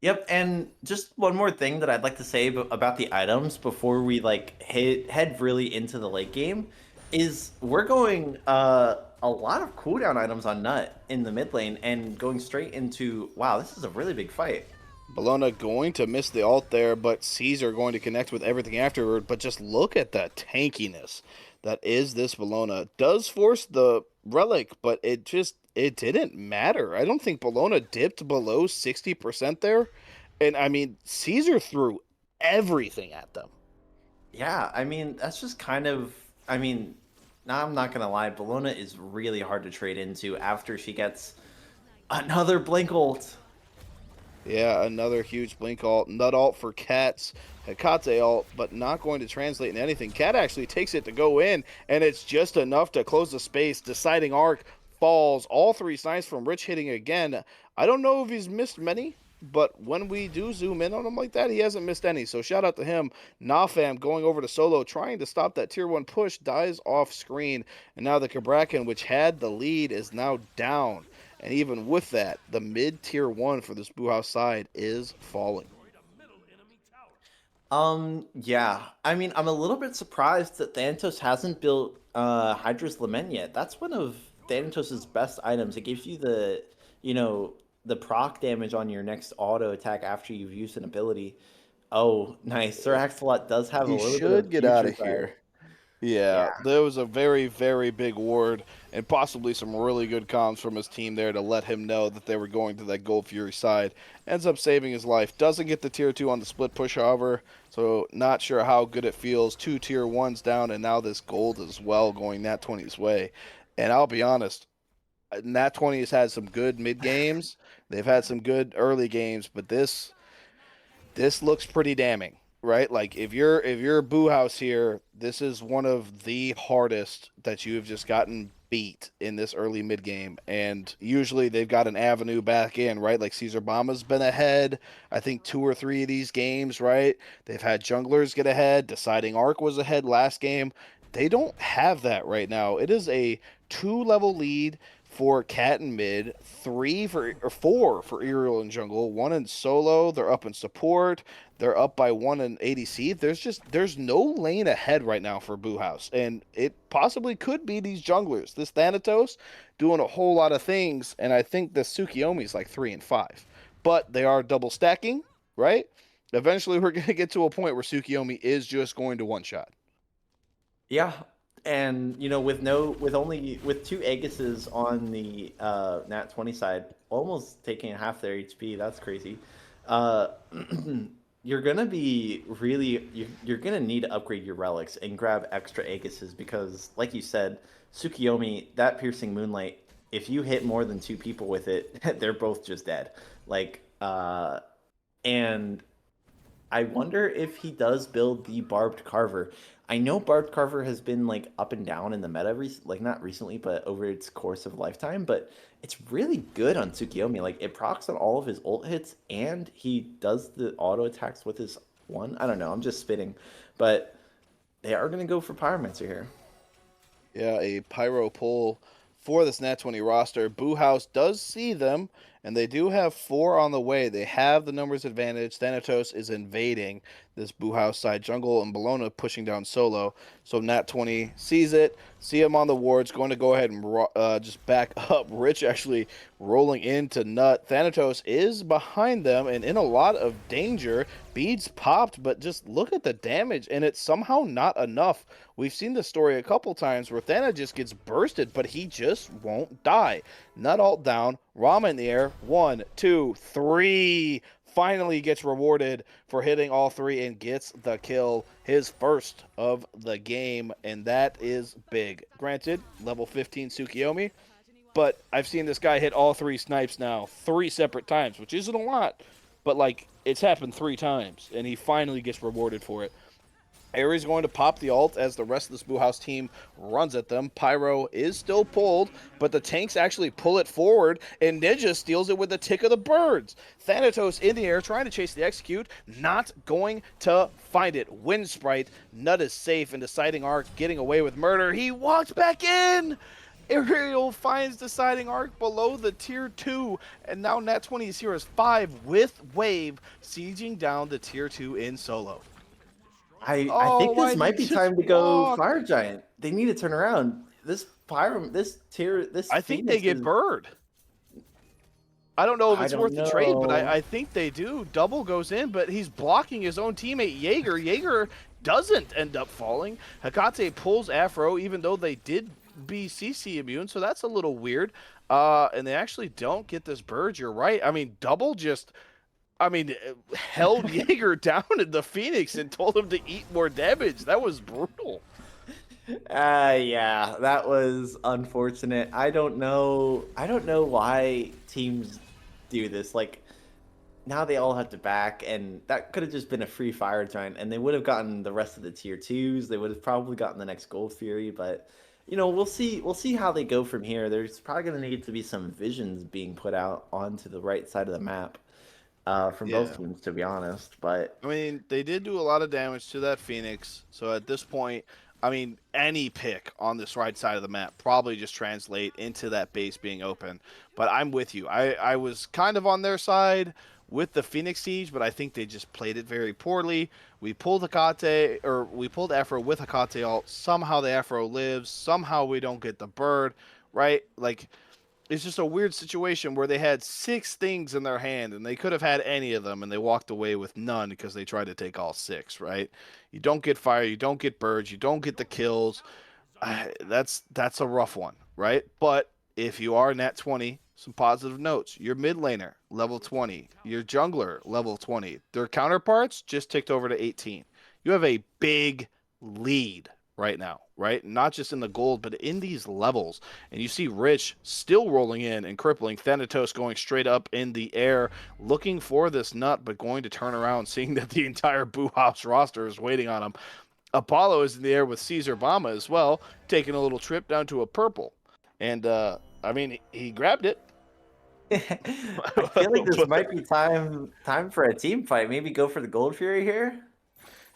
Yep, and just one more thing that I'd like to say about the items before we like head really into the late game is we're going a lot of cooldown items on Nut in the mid lane and going straight into wow, this is a really big fight. Bologna going to miss the ult there, but Caesar going to connect with everything afterward. But just look at the tankiness that is this Bologna. Does force the relic, but it didn't matter. I don't think Bologna dipped below 60% there. And I mean, Caesar threw everything at them. Yeah, I mean, that's just kind of. I mean, now I'm not gonna lie, Bologna is really hard to trade into after she gets another blink ult. Yeah, another huge blink ult, nut ult for Cats, Hekate ult, but not going to translate into anything. Cat actually takes it to go in, and it's just enough to close the space. Deciding arc falls. All three snipes from Rich hitting again. I don't know if he's missed many, but when we do zoom in on him like that, he hasn't missed any. So shout out to him. Nafam going over to solo, trying to stop that tier 1 push, dies off screen. And now the Kabrakan, which had the lead, is now down. And even with that, the mid-tier 1 for this Boo House side is falling. Yeah. I mean, I'm a little bit surprised that Thanatos hasn't built Hydra's Lament yet. That's one of Thanatos' best items. It gives you the, the proc damage on your next auto attack after you've used an ability. Oh, nice. Sir Axolot does have a He little bit should of get out future of sight. here. Yeah, Yeah. there was a very, very big ward and possibly some really good comms from his team there to let him know that they were going to that Gold Fury side. Ends up saving his life. Doesn't get the tier 2 on the split push, however, so not sure how good it feels. 2 tier 1s down, and now this gold as well going Nat20's way. And I'll be honest, Nat20 has had some good mid games. They've had some good early games, but this looks pretty damning, right? Like if you're a Boo House here, this is one of the hardest that you have just gotten beat in this early mid game. And usually they've got an avenue back in, right? Like Caesar Bama's been ahead, I think 2 or 3 of these games, right? They've had junglers get ahead. Deciding Arc was ahead last game. They don't have that right now. It is a 2-level lead for Cat and mid, 3 for or 4 for Aerial and jungle, 1 in solo. They're up in support. They're up by 1 in ADC. There's no lane ahead right now for Boo House, and it possibly could be these junglers. This Thanatos doing a whole lot of things, and I think the Tsukiyomi is like 3 and 5, but they are double stacking, right? Eventually, we're gonna get to a point where Tsukiyomi is just going to one shot. Yeah, and with with 2 Aegises on the Nat20 side, almost taking half their HP. That's crazy. Uh, you're gonna be you're gonna need to upgrade your relics and grab extra Aegises because, like you said, Tsukiyomi, that piercing moonlight. If you hit more than 2 people with it, they're both just dead. Like, and I wonder if he does build the Barbed Carver. I know Barbed Carver has been like up and down in the meta, like not recently, but over its course of lifetime. But it's really good on Tsukiyomi. Like it procs on all of his ult hits, and he does the auto attacks with his one. I don't know. I'm just spitting, but they are gonna go for Pyromancer here. Yeah, a pyro pull for this Nat20 roster. Boo House does see them, and they do have 4 on the way. They have the numbers advantage. Thanatos is invading this Boo House side jungle, and Bologna pushing down solo. So Nat20 sees it, see him on the wards, going to go ahead and just back up. Rich actually rolling into Nut. Thanatos is behind them and in a lot of danger. Beads popped, but just look at the damage, and it's somehow not enough. We've seen this story a couple times where Thana just gets bursted, but he just won't die. Nut ult down, Rama in the air, 1, 2, 3. Finally gets rewarded for hitting all 3 and gets the kill, his first of the game, and that is big. Granted, level 15 Tsukiyomi, but I've seen this guy hit all 3 snipes now 3 separate times, which isn't a lot, but like it's happened 3 times, and he finally gets rewarded for it. Ares going to pop the ult as the rest of this Boo House team runs at them. Pyro is still pulled, but the tanks actually pull it forward, and Ninja steals it with the tick of the birds. Thanatos in the air trying to chase the execute, not going to find it. Wind Sprite, Nut is safe, and Deciding Arc getting away with murder. He walked back in! Aerial finds Deciding Arc below the tier 2, and now Nat20 is here as 5 with Wave, sieging down the tier 2 in solo. I think Oh, this I might be just time to go walked. Fire Giant. They need to turn around. This I think they Phoenix get is. bird. I don't know if I it's don't worth the trade, but know. I think they do. Double goes in, but he's blocking his own teammate, Jaeger. Jaeger doesn't end up falling. Hekate pulls Afro, even though they did be CC immune, so that's a little weird. And they actually don't get this bird. You're right. I mean, double just, held Jaeger down in the Phoenix and told him to eat more damage. That was brutal. Yeah, that was unfortunate. I don't know. I don't know why teams do this. Like now they all have to back, and that could have just been a free fire giant, and they would have gotten the rest of the tier twos. They would have probably gotten the next Gold Fury, but we'll see. We'll see how they go from here. There's probably going to need to be some visions being put out onto the right side of the map, from Yeah. both teams, to be honest. But I mean, they did do a lot of damage to that Phoenix. So at this point, I mean, any pick on this right side of the map probably just translate into that base being open. But I'm with you. I was kind of on their side with the Phoenix Siege, but I think they just played it very poorly. We pulled Hekate, or we pulled Afro with Hekate ult. Somehow the Afro lives. Somehow we don't get the bird, right? Like, it's just a weird situation where they had 6 things in their hand and they could have had any of them and they walked away with none because they tried to take all 6, right? You don't get fire, you don't get birds, you don't get the kills. That's a rough one, right? But if you are Nat20, some positive notes. Your mid laner, level 20. Your jungler, level 20. Their counterparts just ticked over to 18. You have a big lead right now, right? Not just in the gold, but in these levels. And you see Rich still rolling in and crippling. Thanatos going straight up in the air, looking for this nut, but going to turn around, seeing that the entire Boo House roster is waiting on him. Apollo is in the air with Caesar Bama as well, taking a little trip down to a purple. And, he grabbed it. I feel like this might be time for a team fight. Maybe go for the Gold Fury here.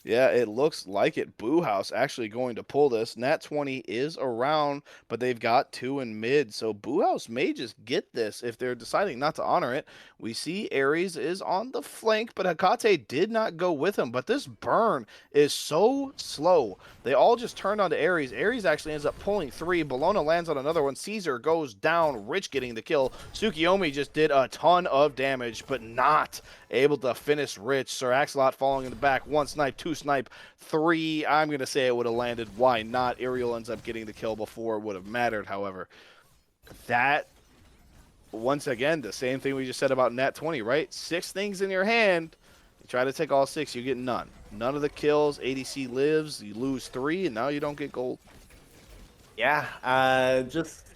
Yeah, it looks like it. Boo House actually going to pull this. Nat20 is around, but they've got 2 in mid. So Boo House may just get this if they're deciding not to honor it. We see Ares is on the flank, but Hekate did not go with him. But this burn is so slow. They all just turned onto Ares. Ares actually ends up pulling 3. Bologna lands on another one. Caesar goes down. Rich getting the kill. Tsukiyomi just did a ton of damage, but not able to finish Rich. Sir Axelot falling in the back. 1 snipe, 2 snipe, 3. I'm going to say it would have landed. Why not? Ariel ends up getting the kill before it would have mattered, however. That, once again, the same thing we just said about Nat20, right? 6 things in your hand. You try to take all 6, you get none. None of the kills. ADC lives. You lose 3, and now you don't get gold. Yeah, just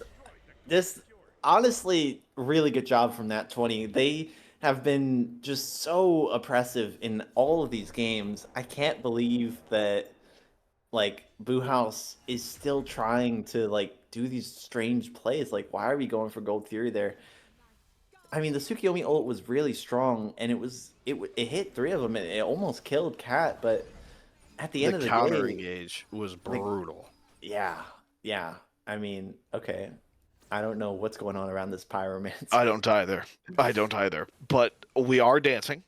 this, honestly, really good job from Nat20. They have been just so oppressive in all of these games. I can't believe that Boo House is still trying to do these strange plays. Like, why are we going for Gold Fury there? I mean, the Tsukiyomi ult was really strong, and it hit 3 of them, and it almost killed Cat. But at the end of the counter day, engage was brutal. yeah. I mean, okay. I don't know what's going on around this pyromancer. I don't either. But we are dancing.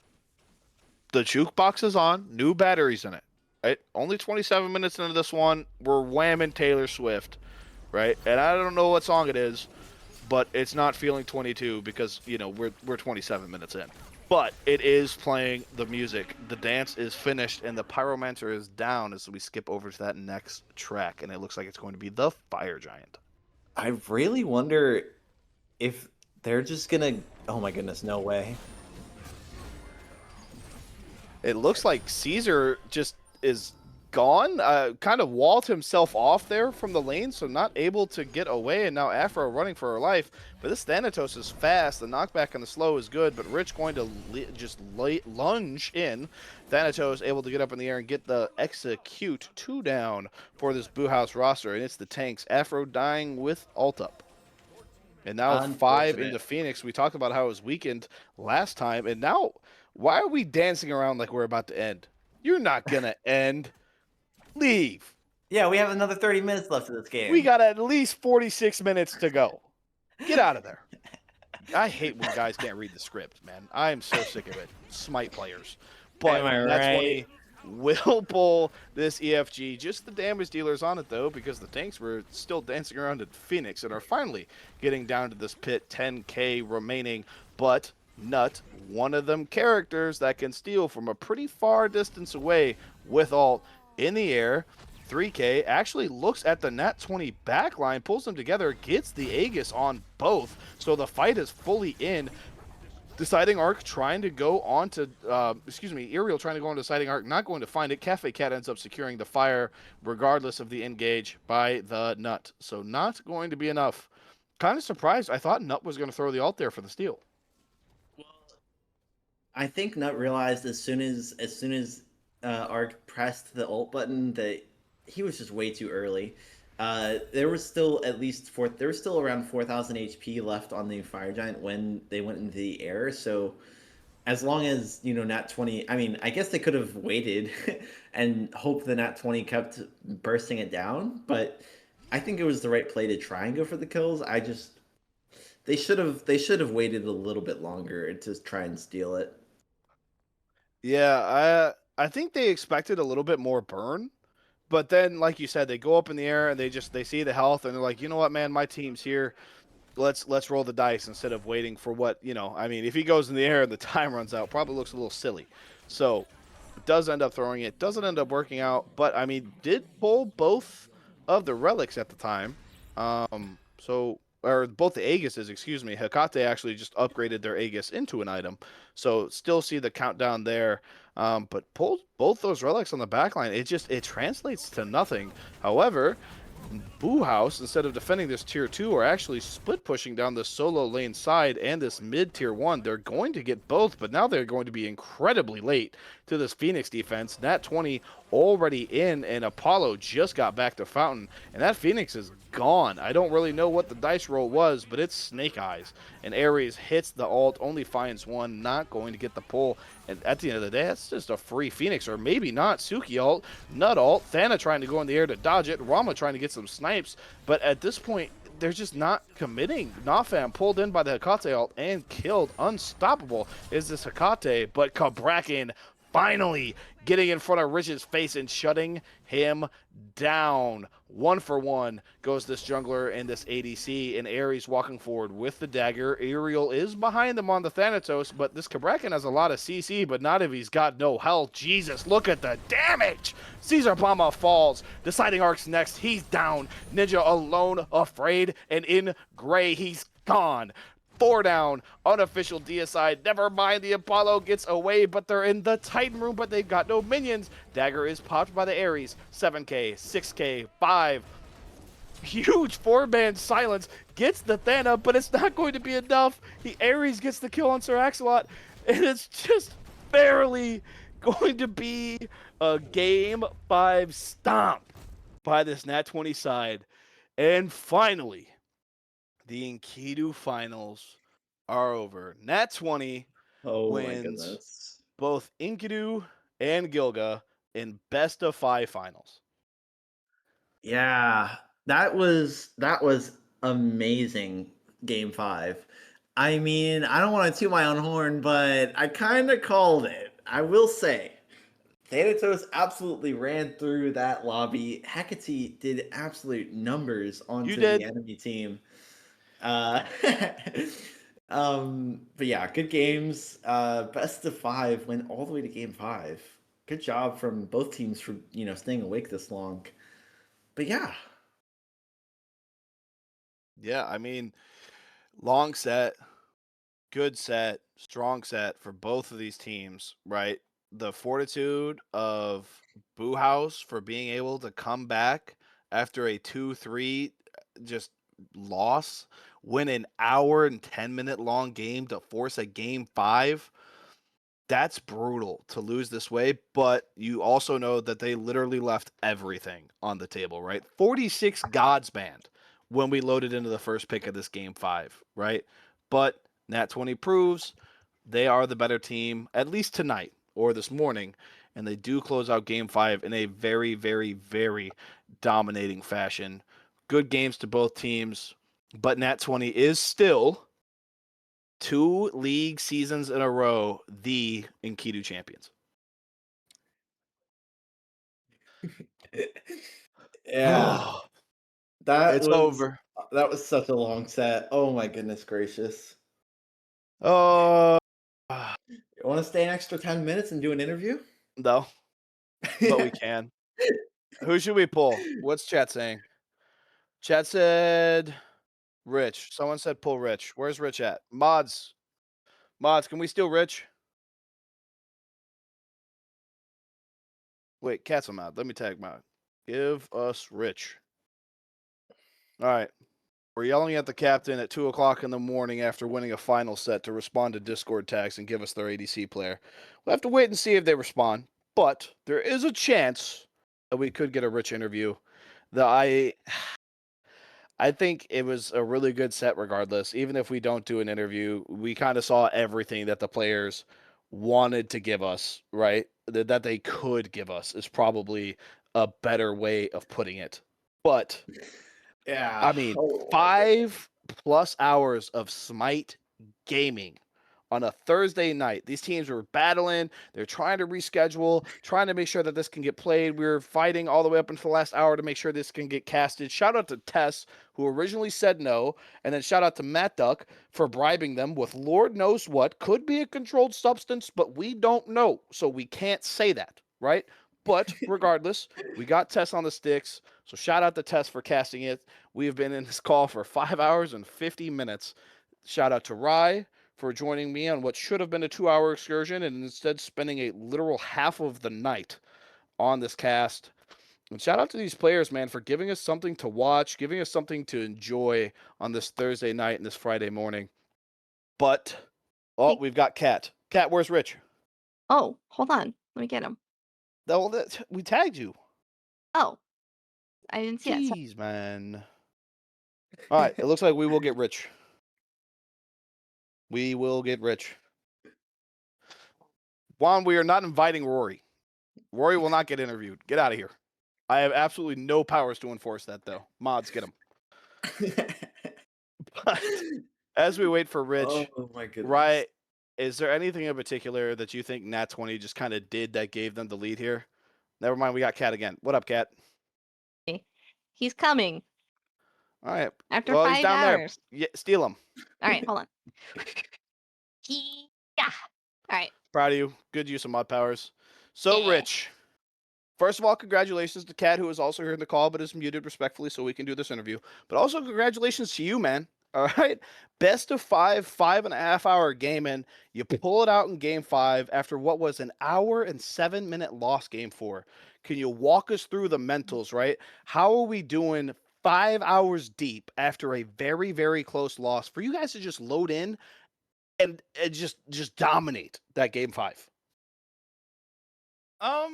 The jukebox is on. New batteries in it. Right? Only 27 minutes into this one, we're whamming Taylor Swift. Right? And I don't know what song it is, but it's not feeling 22 because, we're 27 minutes in. But it is playing the music. The dance is finished, and the pyromancer is down as we skip over to that next track. And it looks like it's going to be the Fire Giant. I really wonder if they're just gonna. Oh my goodness, no way. It looks like Caesar just is gone. Kind of walled himself off there from the lane, so not able to get away. And now Afro running for her life. But this Thanatos is fast. The knockback on the slow is good, but Rich going to lunge in. Thanatos able to get up in the air and get the execute 2 down for this Boo House roster. And it's the tanks. Afro dying with ult up. And now 5 into Phoenix. We talked about how it was weakened last time. And now, why are we dancing around like we're about to end? You're not going to end. Leave. Yeah, we have another 30 minutes left of this game. We got at least 46 minutes to go. Get out of there. I hate when guys can't read the script, man. I am so sick of it. Smite players. But Nat20 will pull this EFG. Just the damage dealers on it, though, because the tanks were still dancing around at Phoenix and are finally getting down to this pit. 10k remaining, but Nut, one of them characters that can steal from a pretty far distance away with ult in the air. 3K actually looks at the Nat20 backline, pulls them together, gets the Aegis on both. So the fight is fully in. Deciding Arc trying to go on to, Aerial trying to go on to Deciding Arc, not going to find it. Cafe Cat ends up securing the fire regardless of the engage by the Nut. So not going to be enough. Kind of surprised. I thought Nut was going to throw the ult there for the steal. I think Nut realized as soon as Ark pressed the ult button that he was just way too early. There was still there was still around 4,000 HP left on the Fire Giant when they went into the air. So as long as Nat20, I mean, I guess they could have waited and hoped the Nat20 kept bursting it down, but I think it was the right play to try and go for the kills. They should have waited a little bit longer to try and steal it. Yeah, I think they expected a little bit more burn, but then like you said, they go up in the air and they see the health and they're like, you know what, man, my team's here. Let's roll the dice instead of waiting for what I mean, if he goes in the air and the time runs out, probably looks a little silly. So does end up throwing it, doesn't end up working out, but I mean, did pull both of the relics at the time. Or both the Aegises, excuse me. Hecate actually just upgraded their Aegis into an item, so still see the countdown there. But pulled both those relics on the backline. It translates to nothing. However, Boo House, instead of defending this tier 2, are actually split pushing down the solo lane side and this mid tier 1. They're going to get both, but now they're going to be incredibly late to this Phoenix defense. Nat20 already in, and Apollo just got back to Fountain, and that Phoenix is gone. I don't really know what the dice roll was, but it's Snake Eyes. And Ares hits the ult, only finds one, not going to get the pull. And at the end of the day, that's just a free Phoenix, or maybe not. Suki ult, Nut ult, Thana trying to go in the air to dodge it, Rama trying to get some snipes. But at this point, they're just not committing. Nafam pulled in by the Hecate ult and killed. Unstoppable is this Hecate, but Kabrakan finally getting in front of Rich's face and shutting him down. 1-for-1 goes this jungler and this ADC, and Ares walking forward with the dagger. Aerial is behind them on the Thanatos, but this Kabrakan has a lot of CC, but not if he's got no health. Jesus, look at the damage! Caesar Bama falls. Deciding Arc's next. He's down. Ninja alone, afraid, and in gray, he's gone. 4 down, unofficial deicide. Never mind, the Apollo gets away, but they're in the Titan room, but they've got no minions. Dagger is popped by the Ares. 7k, 6k, 5. Huge 4-man silence. Gets the Thana, but it's not going to be enough. The Ares gets the kill on Sir Axolot, and it's just barely going to be a game 5 stomp by this Nat20 side. And finally, the Enkidu finals are over. Nat20 Oh my wins goodness. both Enkidu and Gilga in best of 5 finals. Yeah, that was amazing game 5. I mean, I don't want to toot my own horn, but I kind of called it. I will say, Thanatos absolutely ran through that lobby. Hecate did absolute numbers onto the enemy team. But yeah, good games. Best of 5 went all the way to game 5. Good job from both teams for staying awake this long. But yeah. Yeah, I mean, long set, good set, strong set for both of these teams, right? The fortitude of Boo House for being able to come back after a 2-3 just loss, win an hour and 10-minute long game to force a game 5. That's brutal to lose this way, but you also know that they literally left everything on the table, right? 46 gods banned when we loaded into the first pick of this game 5, right? But Nat20 proves they are the better team, at least tonight or this morning, and they do close out game 5 in a very, very, very dominating fashion. Good games to both teams, but Nat20 is still 2 league seasons in a row the Enkidu champions. Yeah. It's over. That was such a long set. Oh my goodness gracious. Oh, You want to stay an extra 10 minutes and do an interview? no, but we can. Who should we pull? What's chat saying? Chat said Rich. Someone said pull Rich. Where's Rich at? Mods. Mods, can we steal Rich? Wait, cat's a mod. Let me tag mod. Give us Rich. All right. We're yelling at the captain at 2 o'clock in the morning after winning a final set to respond to Discord tags and give us their ADC player. We'll have to wait and see if they respond, but there is a chance that we could get a Rich interview. I think it was a really good set regardless. Even if we don't do an interview, we kind of saw everything that the players wanted to give us, right? That they could give us is probably a better way of putting it. But Yeah. I mean, Oh my goodness. 5+ hours of Smite gaming on a Thursday night. These teams were battling. They're trying to reschedule, trying to make sure that this can get played. We were fighting all the way up until the last hour to make sure this can get casted. Shout out to Tess, who originally said no. And then shout out to Matt Duck for bribing them with Lord knows what. Could be a controlled substance, but we don't know. So we can't say that, right? But regardless, we got Tess on the sticks. So shout out to Tess for casting it. We have been in this call for 5 hours and 50 minutes. Shout out to Rye for joining me on what should have been a 2-hour excursion and instead spending a literal half of the night on this cast. And shout out to these players, man, for giving us something to watch, giving us something to enjoy on this Thursday night and this Friday morning. But, oh, we've got Kat. Kat, where's Rich? Oh, hold on. Let me get him. We tagged you. Oh, I didn't see it. Jeez, man. All right, it looks like we will get Rich. We will get Rich. Juan, we are not inviting Rory. Rory will not get interviewed. Get out of here. I have absolutely no powers to enforce that, though. Mods, get him. But as we wait for Rich, Oh my goodness. right, is there anything in particular that you think Nat20 just kind of did that gave them the lead here? Never mind, we got Kat again. What up, Kat? He's coming All right. after Well, 5 he's down hours. there. Yeah, steal him. All right, hold on. Yeah. All right. Proud of you. Good use of mod powers. So, Yeah. Rich, first of all, congratulations to Kat, who is also here in the call but is muted respectfully so we can do this interview. But also, congratulations to you, man. All right. Best of 5.5 hour game, and you pull it out in game 5 after what was an hour and 7-minute loss game 4. Can you walk us through the mentals, right? How are we doing 5 hours deep after a very, very close loss for you guys to just load in and just dominate that game 5? I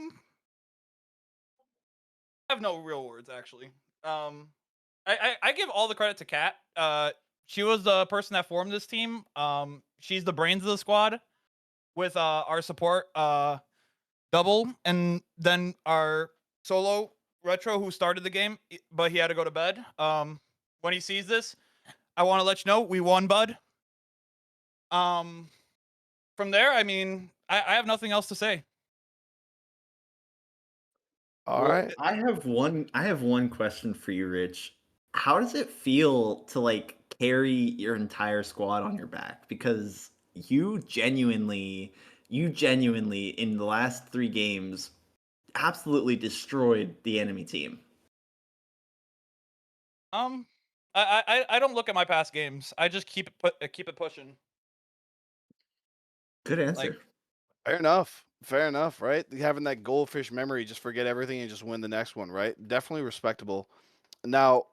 have no real words actually. I give all the credit to Kat. She was the person that formed this team. She's the brains of the squad with our support double and then our solo retro who started the game, but he had to go to bed. When he sees this, I want to let you know we won, bud. From there, I mean, I have nothing else to say. All Well, right. I have one question for you, Rich. How does it feel to like carry your entire squad on your back? Because you genuinely in the last 3 games absolutely destroyed the enemy team. I don't look at my past games. I just keep it pushing. Good answer. Like, Fair enough. Fair enough, right? Having that goldfish memory, just forget everything and just win the next one, right? Definitely respectable. Now,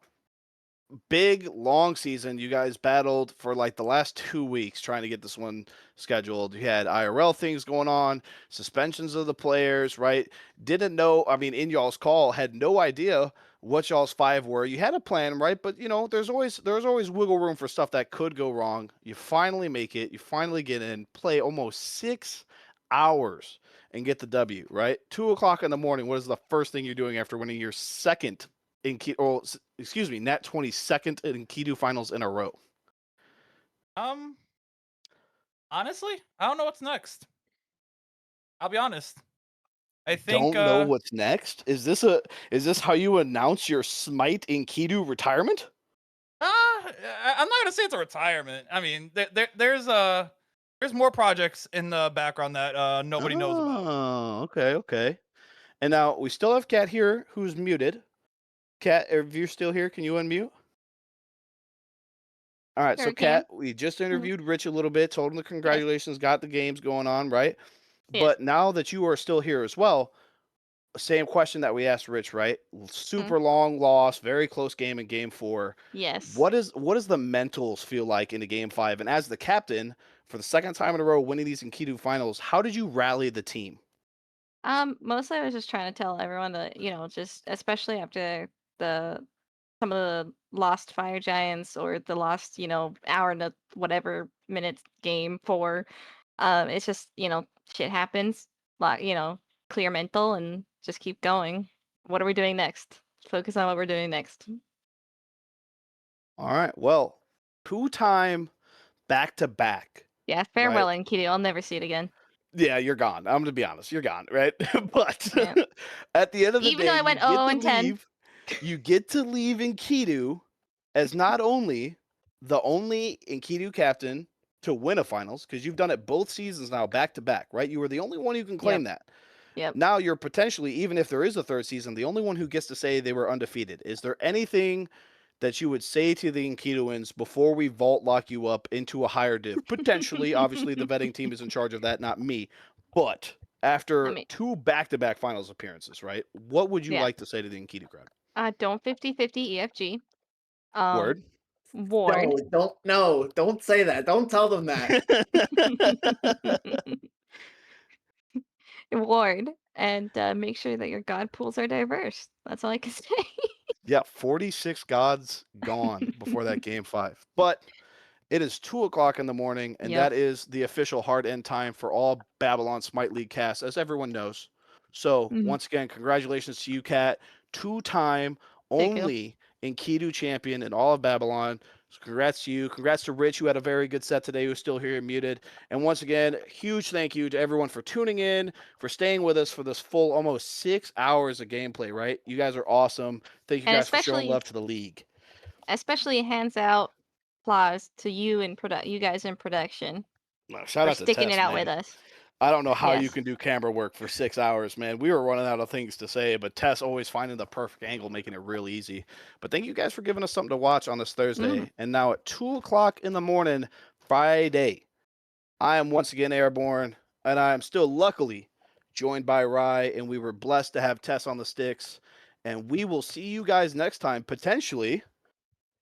big long season. You guys battled for like the last 2 weeks trying to get this one scheduled. You had IRL things going on, suspensions of the players, right? Didn't know. I mean, in y'all's call, had no idea what y'all's 5 were. You had a plan, right? But you know, there's always wiggle room for stuff that could go wrong. You finally make it. You finally get in, play almost 6 hours and get the W, right? 2 o'clock in the morning. What is the first thing you're doing after winning your second Nat20 second in Enkidu finals in a row? Honestly, I don't know what's next. I'll be honest. I Don't think know what's next. Is this how you announce your Smite Enkidu retirement? I'm not gonna say it's a retirement. I mean, there's more projects in the background that nobody knows about. Oh, okay. And now we still have Kat here who's muted. Kat, if you're still here, can you unmute? All right, Sure so can. Kat, we just interviewed Rich a little bit, told him the congratulations, got the games going on, right? Yes. But now that you are still here as well, same question that we asked Rich, right? Super long loss, very close game in game 4. Yes. What does the mentals feel like into game 5? And as the captain for the second time in a row winning these Enkidu finals, how did you rally the team? Mostly I was just trying to tell everyone that, just especially after some of the lost fire giants or the lost, hour and whatever minutes game 4. It's just, shit happens. Clear mental and just keep going. What are we doing next? Focus on what we're doing next. All right. Well, 2-time back-to-back. Yeah, farewell, Enkidu. I'll never see it again. Yeah, you're gone. I'm gonna be honest, you're gone, right? But Yeah. at the end of the Even day, though I went 0 and 10. you get to leave Enkidu as not only the only Enkidu captain to win a finals, because you've done it both seasons now, back to back, right? You were the only one who can claim that. Yep. Now you're potentially, even if there is a third season, the only one who gets to say they were undefeated. Is there anything that you would say to the Enkiduans before we vault lock you up into a higher div? Potentially, obviously, the vetting team is in charge of that, not me. But after 2 back-to-back finals appearances, right? What would you like to say to the Enkidu crowd? Don't 50-50 EFG. Word. Ward. Don't say that. Don't tell them that. Ward. And make sure that your god pools are diverse. That's all I can say. Yeah, 46 gods gone before that game 5. But it is 2 o'clock in the morning, and that is the official hard end time for all Babylon Smite League casts, as everyone knows. So, once again, congratulations to you, Kat. 2-time only Enkidu champion in all of Babylon. So congrats to you. Congrats to Rich, who had a very good set today, who's still here muted. And once again, huge thank you to everyone for tuning in, for staying with us for this full almost 6 hours of gameplay, right? You guys are awesome. Thank you guys for showing love to the league. Especially hands out applause to you and you guys in production. Shout out to sticking Tess, it out man. with us. I don't know how you can do camera work for 6 hours, man. We were running out of things to say, but Tess always finding the perfect angle, making it real easy. But thank you guys for giving us something to watch on this Thursday. And now at 2 o'clock in the morning, Friday, I am once again Airborne, and I am still luckily joined by Rye, and we were blessed to have Tess on the sticks. And we will see you guys next time, potentially,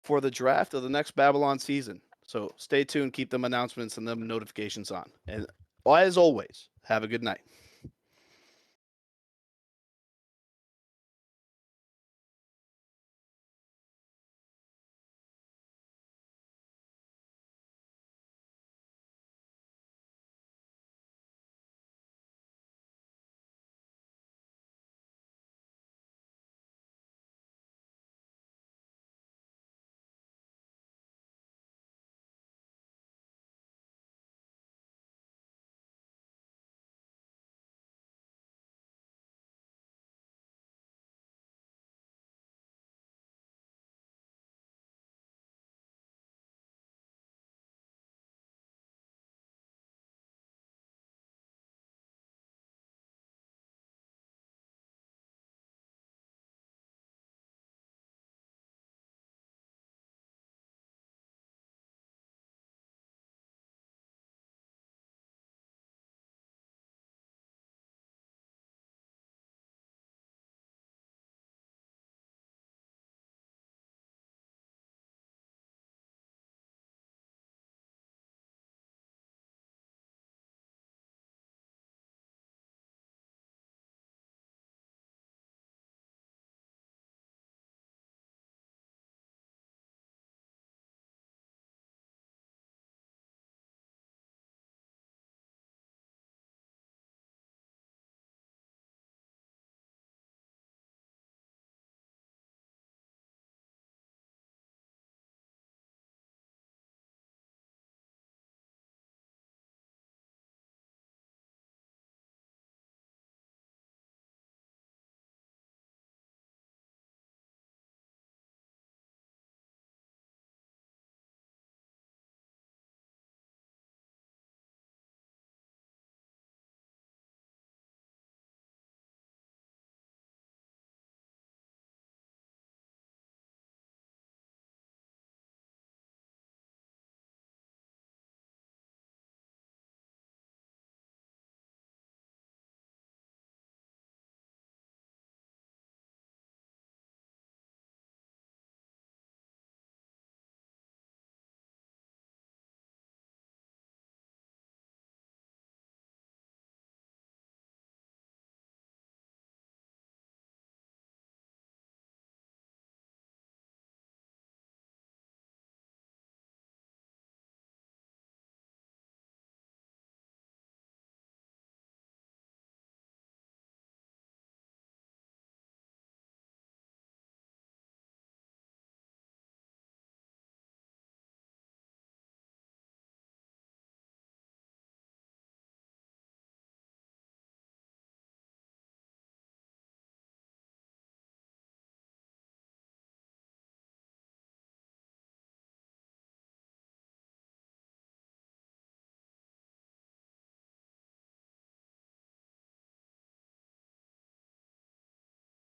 for the draft of the next Babylon season. So stay tuned, keep them announcements and them notifications on. And as always, have a good night.